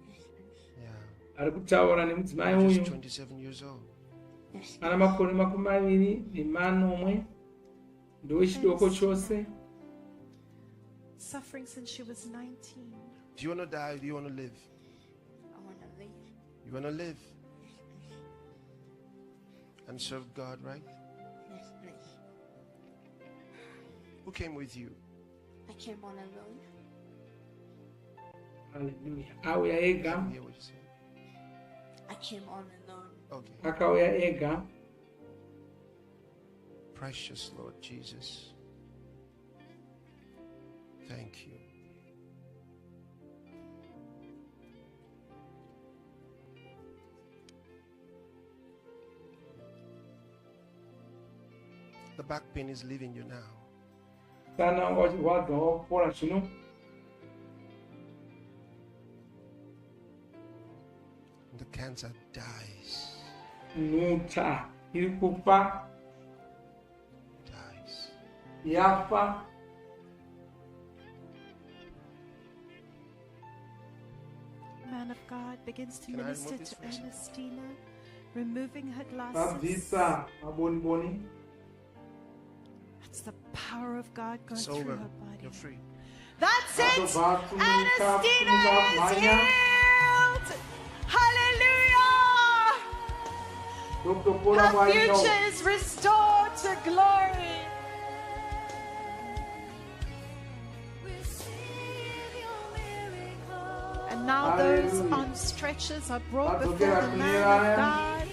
Yes, Yeah. ari kutaura nemudzimai Just uyu 27 years old. ana makore 21 ndowechidoko chose. Suffering since she was 19. Do you want to die or do you want to live? I want to leave. You want to live and serve God, right? Yes, please. Who came with you? I came on alone. Hallelujah. Auya ega. Hear what you say. I came on alone. Okay. Akauya ega. Precious Lord Jesus, thank you. The back pain is leaving you now. Kana wachirwadza wapora zvino. The cancer dies. Nhuta iri kufa. Yafa. Man of God begins to minister to Ernestina, removing her Babvisa glasses. maboniboni. That's the power of God going It's through over. her body. You're free. That's it! Ernestina is healed! Hallelujah! Her future is restored to glory. And now those on stretchers are brought before the man of God.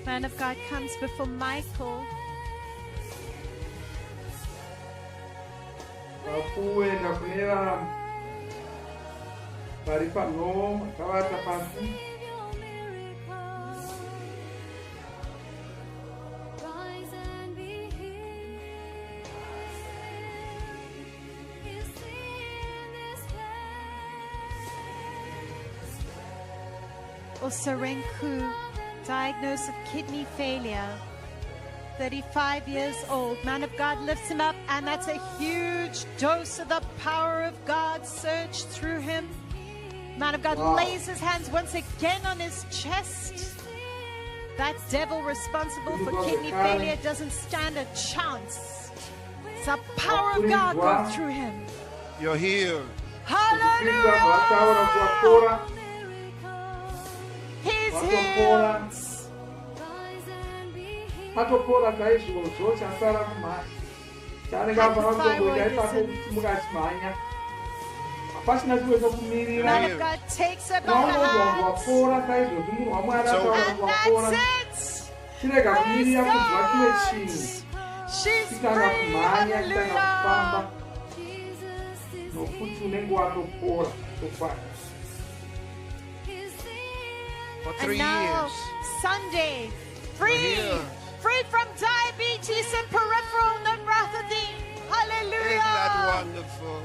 Man of God comes before Michael. Vakuenda kune vanhu vari panhoo vakavata pasi. Also Renku, diagnosed of kidney failure, 35 years old. Man of God lifts him up, and that's a huge dose of the power of God surged through him. Man of God lays his hands once again on his chest. That devil responsible for kidney failure doesn't stand a chance. It's the power of God going through him. You're healed. Hallelujah! He's healed. Atopora chaizvozvo chasara kumhanya. Chaanenge afanira kutomboita aifanira achimhanya. Hapasina chimwe chokumirira. Man of God takes her by the hand. Wapora chaizvozvo munhu waMwari ataura kuti wapora. Tirega kumirira kunzwa chimwe chinhu. Titanga kumhanya, titanga kufamba. Nokuti unenge watopora chokwadi. For 3 now, years. Sunday, free from diabetes and peripheral neuropathy. Hallelujah! Isn't that wonderful?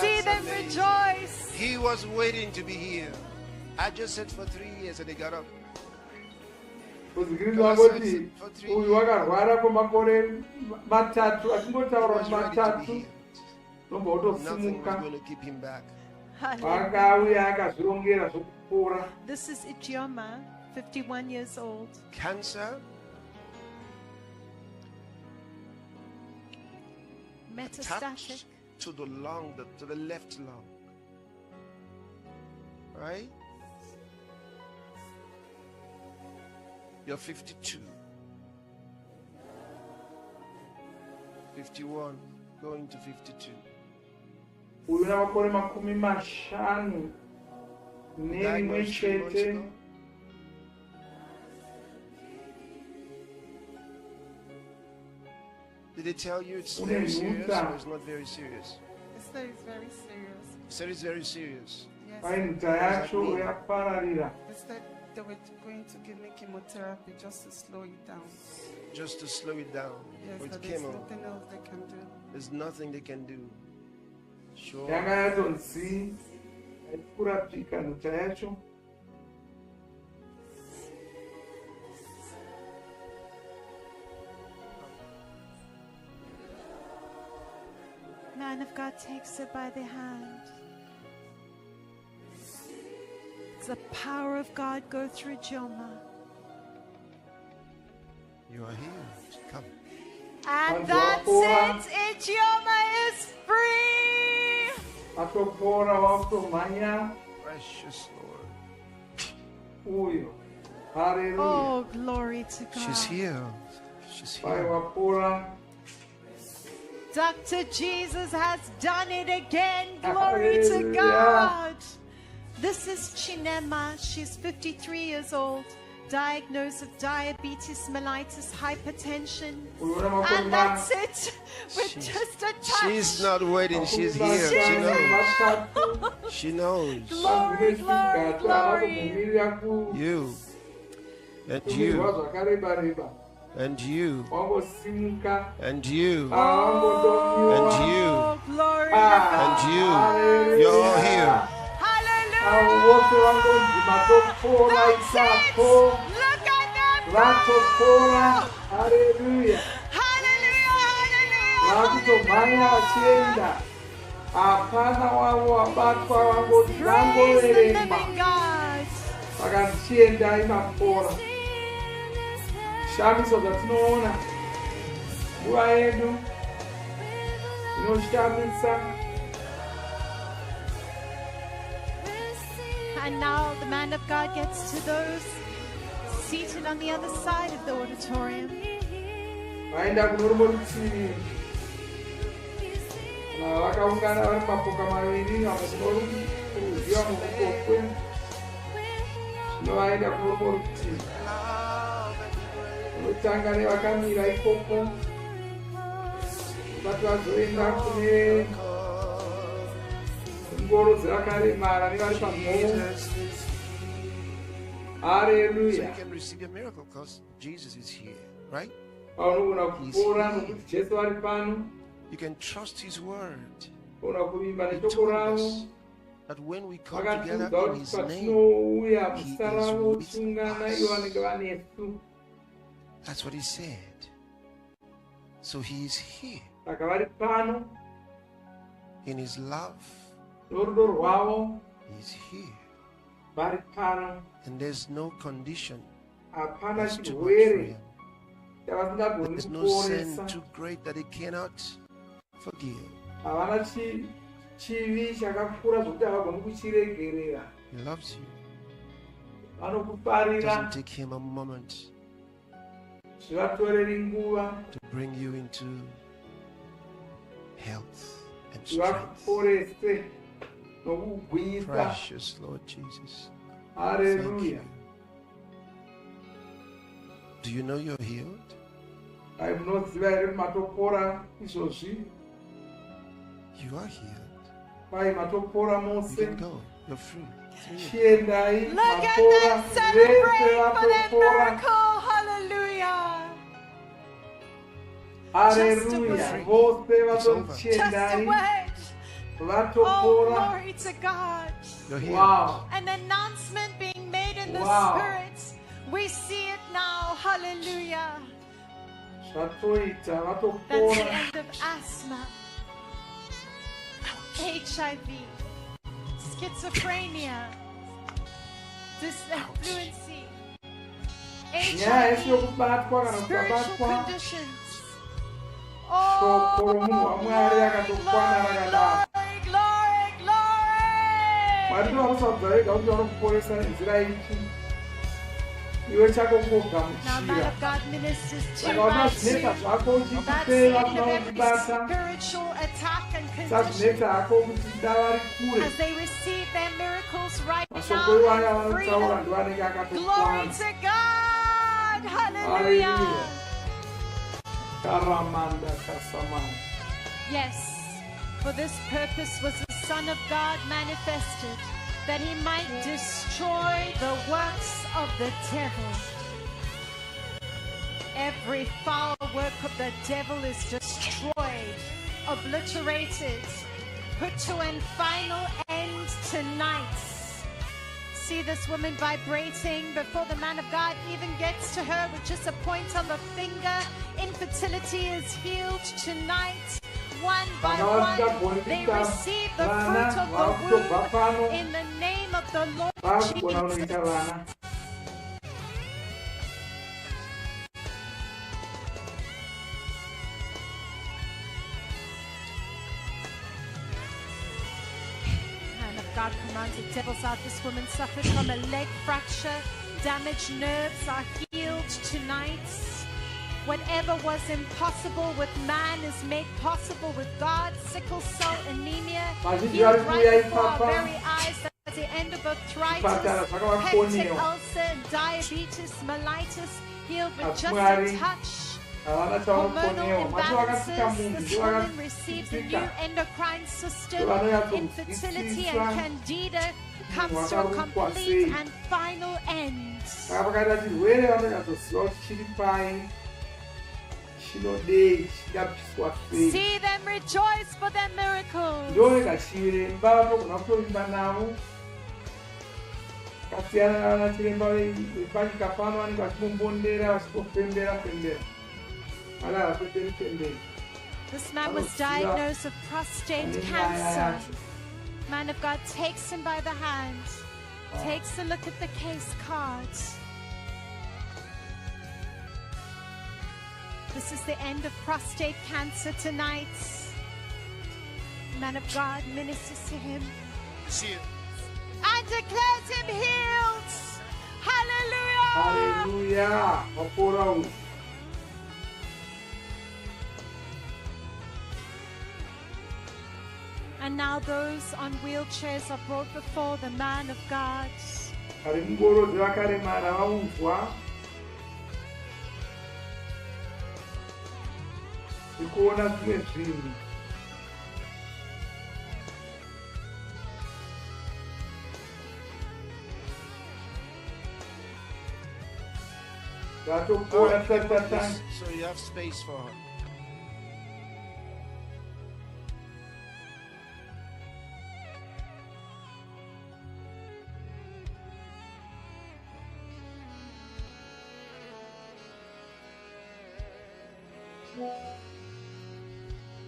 See them rejoice. He was waiting to be healed. I just said for 3 years and he got up. Kuzikiriza kuti uyu wakarwara kwemakore matatu achingotaura matatu nobva utosimuka akauya akazvirongera zvokupora. This is Ichioma, 51 years old. Cancer. Metastatic. To the lung, to the left lung. Right? You're 52. 51, going to 52. Uyu namakore makumi mashanu nerimwe chete. Did they tell you it's very serious or it's not very serious? They said it's very serious. They said it's very serious. Yes. Pai nhuta yacho yapararira. They said they were going to give me chemotherapy just to slow it down. just to slow it down. Yes, For it but came there's on. nothing else they can do. There's nothing they can do. Sure. yanga yatonzi kurapika nhuta yacho. Man of God takes her by the hand. The power of God go through Joma. You are healed. Come. And that's it. Joma is free. Precious Lord. Uyo. Hallelujah. Oh, glory to God. She's healed. She's healed. Dr. Jesus has done it again. Glory to God. This is Chinema. She's 53 years old. Diagnosed with diabetes mellitus, hypertension. And that's it. With just a touch. She's not waiting. She's here. She knows. She knows. Glory, glory, glory. You. And you. And you. And you. And you. Glory. And you. You're all here. Hallelujah. Apana wavo wabatwa wangoveremba vakachienda imapora. Shamiso dzatinoona nguva yedu inoshamisa. And now the man of God gets to those seated on the other side of the auditorium. Vaenda kune rumwe rutivi. Vakaungana vari mapoka maviri, vamwe kuno kurudyi vamwe kuruboshwe. Zvino vaenda kune rumwe rutivi. Vanotanga nevakamira ikoko. Vasati vazoenda kune ngoro dzavakaremara nevari pamhoo. Hallelujah. So you can receive your miracle because Jesus is here, right? Vanogona kupora nokuti Jesu vari pano. You can trust His word. He told us that when we come together in His name, He is with us. That's what He said. So He is here. In His love, He is here. And there's no condition that's too much for Him. There's no sin too great that He cannot forgive. He loves you. It doesn't take Him a moment to bring you into health and strength. Precious Lord Jesus. Hallelujah. Do you know you're healed? You are healed. You can go. You're free. Look at them celebrate for their miracle. Hallelujah. Hallelujah. Just a word. Oh, glory to God. Wow. An announcement being made in the Spirit. We see it now. Hallelujah. That's the end of asthma, HIV, schizophrenia, dyslexia, HIV, spiritual conditions. Oh, glory, glory. Now, man of God ministers to you right here. That's the end of every spiritual attack and condition. As they receive their miracles right now in freedom. Glory to God. Hallelujah. Yes, for this purpose was the Son of God manifested, that He might destroy the works of the devil. Every foul work of the devil is destroyed, obliterated, put to an final end tonight. See this woman vibrating before the man of God even gets to her with just a point on the finger. Infertility is healed tonight. One by one, they receive the fruit of the womb in the name of the Lord Jesus. God commands the devils out. This woman suffered from a leg fracture. Damaged nerves are healed tonight. Whatever was impossible with man is made possible with God. Sickle cell anemia healed right before our very eyes. At the end of arthritis, peptic ulcer, diabetes, mellitus healed with just a touch. Hormonal imbalances. This woman receives a new endocrine system. Infertility and candida comes to a complete and final end. See them rejoice for their miracles. This man was diagnosed with prostate cancer. Man of God takes him by the hand, takes a look at the case cards. This is the end of prostate cancer tonight. Man of God ministers to him and declares him healed. Hallelujah. Hallelujah. And now those on wheelchairs are brought before the man of God. So you have space for her.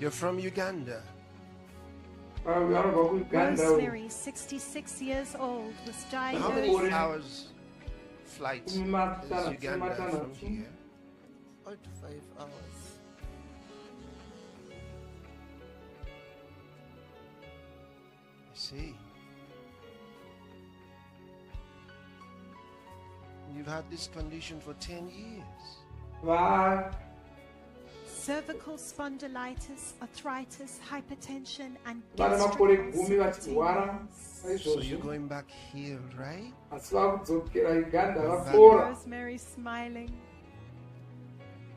You're from Uganda. Rosemary, 66 years old, was diagnosed. How many hours flight is Uganda from here? 4 to 5 hours. I see. You've had this condition for 10 years. Cervical spondylitis, arthritis, hypertension, and So you're going back here, right? Rosemary smiling.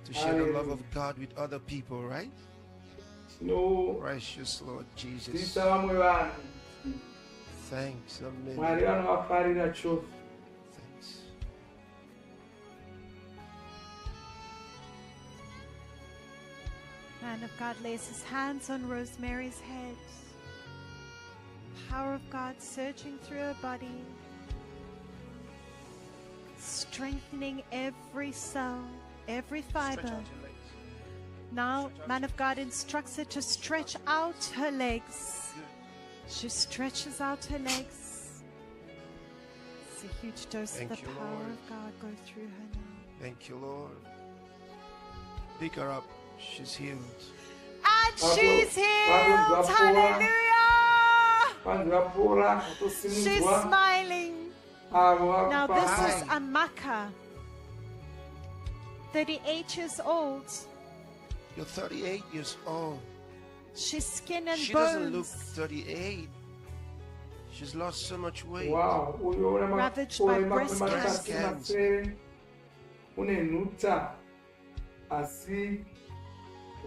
To share the love of God with other people, right? No. Precious Lord Jesus. Thanks a million. Thanks. Man of God lays his hands on Rosemary's head. Power of God surging through her body, strengthening every cell, every fiber. Now, man of God instructs her to stretch out her legs. She stretches out her legs. It's a huge dose of the power of God go through her now. Thank you, Lord. Pick her up. She's healed. And she's healed. Hallelujah. She's smiling. Now this is Amaka, 38 years old. You're 38 years old. She's skin and she bones. She doesn't look 38. She's lost so much weight. Wow. Ravaged by breast cancer.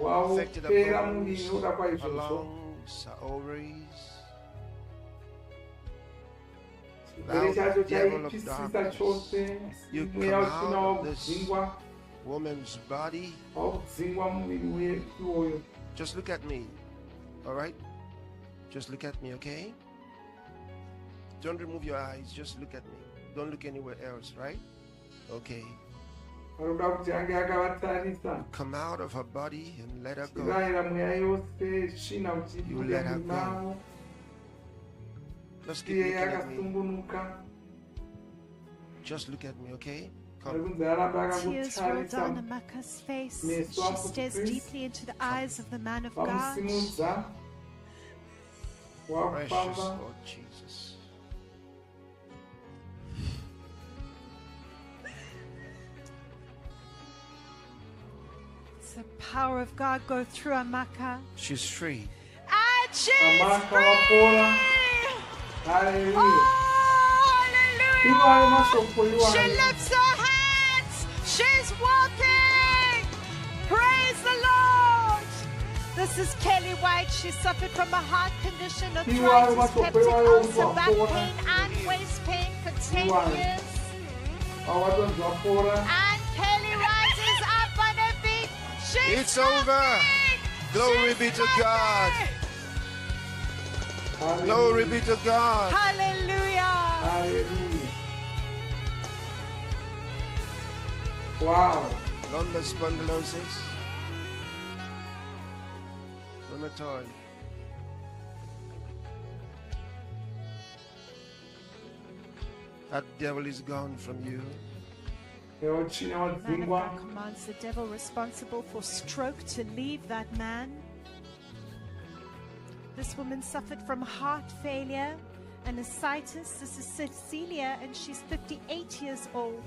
Affected her bones, her lungs, her ovaries. Thou devil of darkness, you come out of this woman's body. Just look at me. All right? Just look at me, okay? Don't remove your eyes. Just look at me. Don't look anywhere else, right? Okay. Come out of her body and let her go. You let her go. Just keep looking at me. Just look at me, okay? Come. Tears roll down Amaka's face. She stares deeply into the eyes of the man of God. Precious Lord Jesus. It's the power of God go through Amaka. She's free. And she's free! Hallelujah. Oh, hallelujah! She She lifts her hands. She's walking. Praise the Lord. This is Kelly White. She suffered from a heart condition, arthritis, peptic ulcer, back pain, and waist pain for 10 years. And Kelly White is up on her feet. She's It's over. Glory be to God. Glory be to God. Hallelujah. Hallelujah. Wow. Lumbar spondylosis. Rheumatoid. That devil is gone from you. Man of God commands the devil responsible for stroke to leave that man. This woman suffered from heart failure and ascites. This is Cecilia, and she's 58 years old.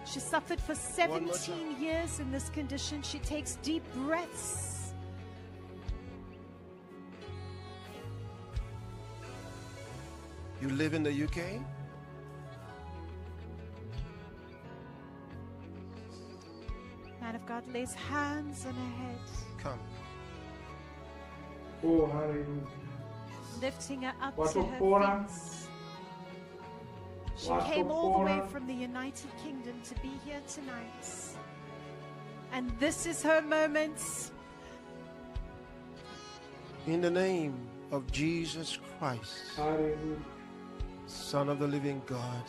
She suffered for 17 years in this condition. She takes deep breaths. You live in the UK? Man of God lays hands on her head, Come. Oh, hallelujah. lifting her up What to a her pora. feet. She What a came all the way pora. from the United Kingdom to be here tonight. And this is her moment. In the name of Jesus Christ, Hallelujah. Son of the living God,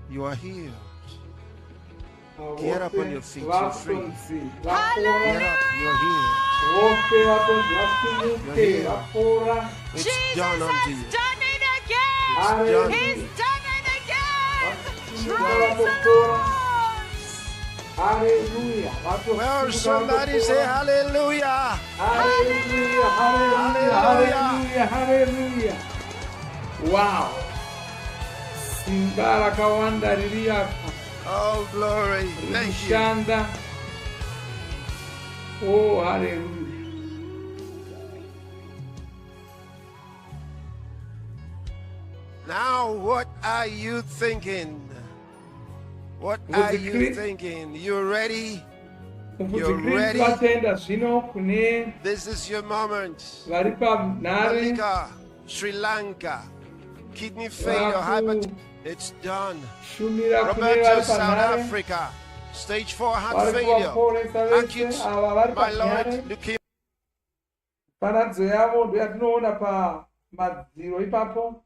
you are healed. Get up on your feet, you're free. Get up, you're healed. You're healed. It's done unto you. Done it again. It's done. He's done it again. Praise Praise the Lord. Hallelujah. Well, somebody say hallelujah. Hallelujah. Hallelujah. Hallelujah. Wow. Simba rakawanda ririya. Oh, glory. Thank you. Shanda. Oh, hallelujah. Now, what are you thinking? What are you thinking? You ready? You're ready? This is your moment. Malika, Sri Lanka, kidney failure, hypertension. It's done. Roberto, South Africa, stage 4 heart failure, acute myeloid leukemia. Panadzo yavo ndoyatinoona pamadziro ipapo.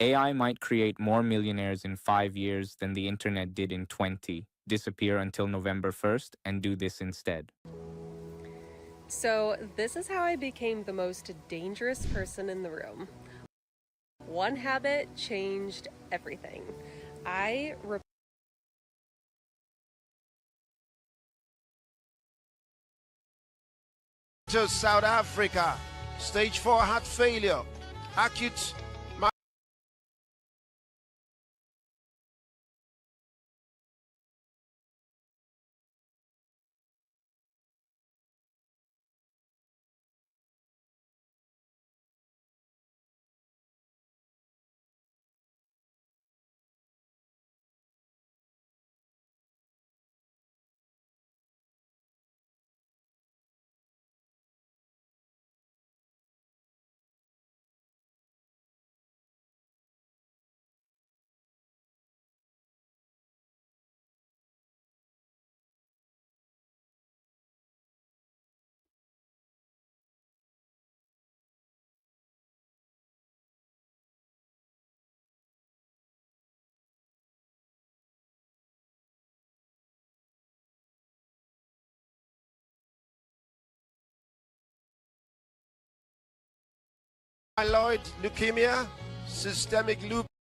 AI might create more millionaires in 5 years than the internet did in 20. Disappear until November 1st and do this instead. So this is how I became the most dangerous person in the room. One habit changed everything. To South Africa, stage 4 heart failure, acute. Myeloid leukemia, systemic lupus.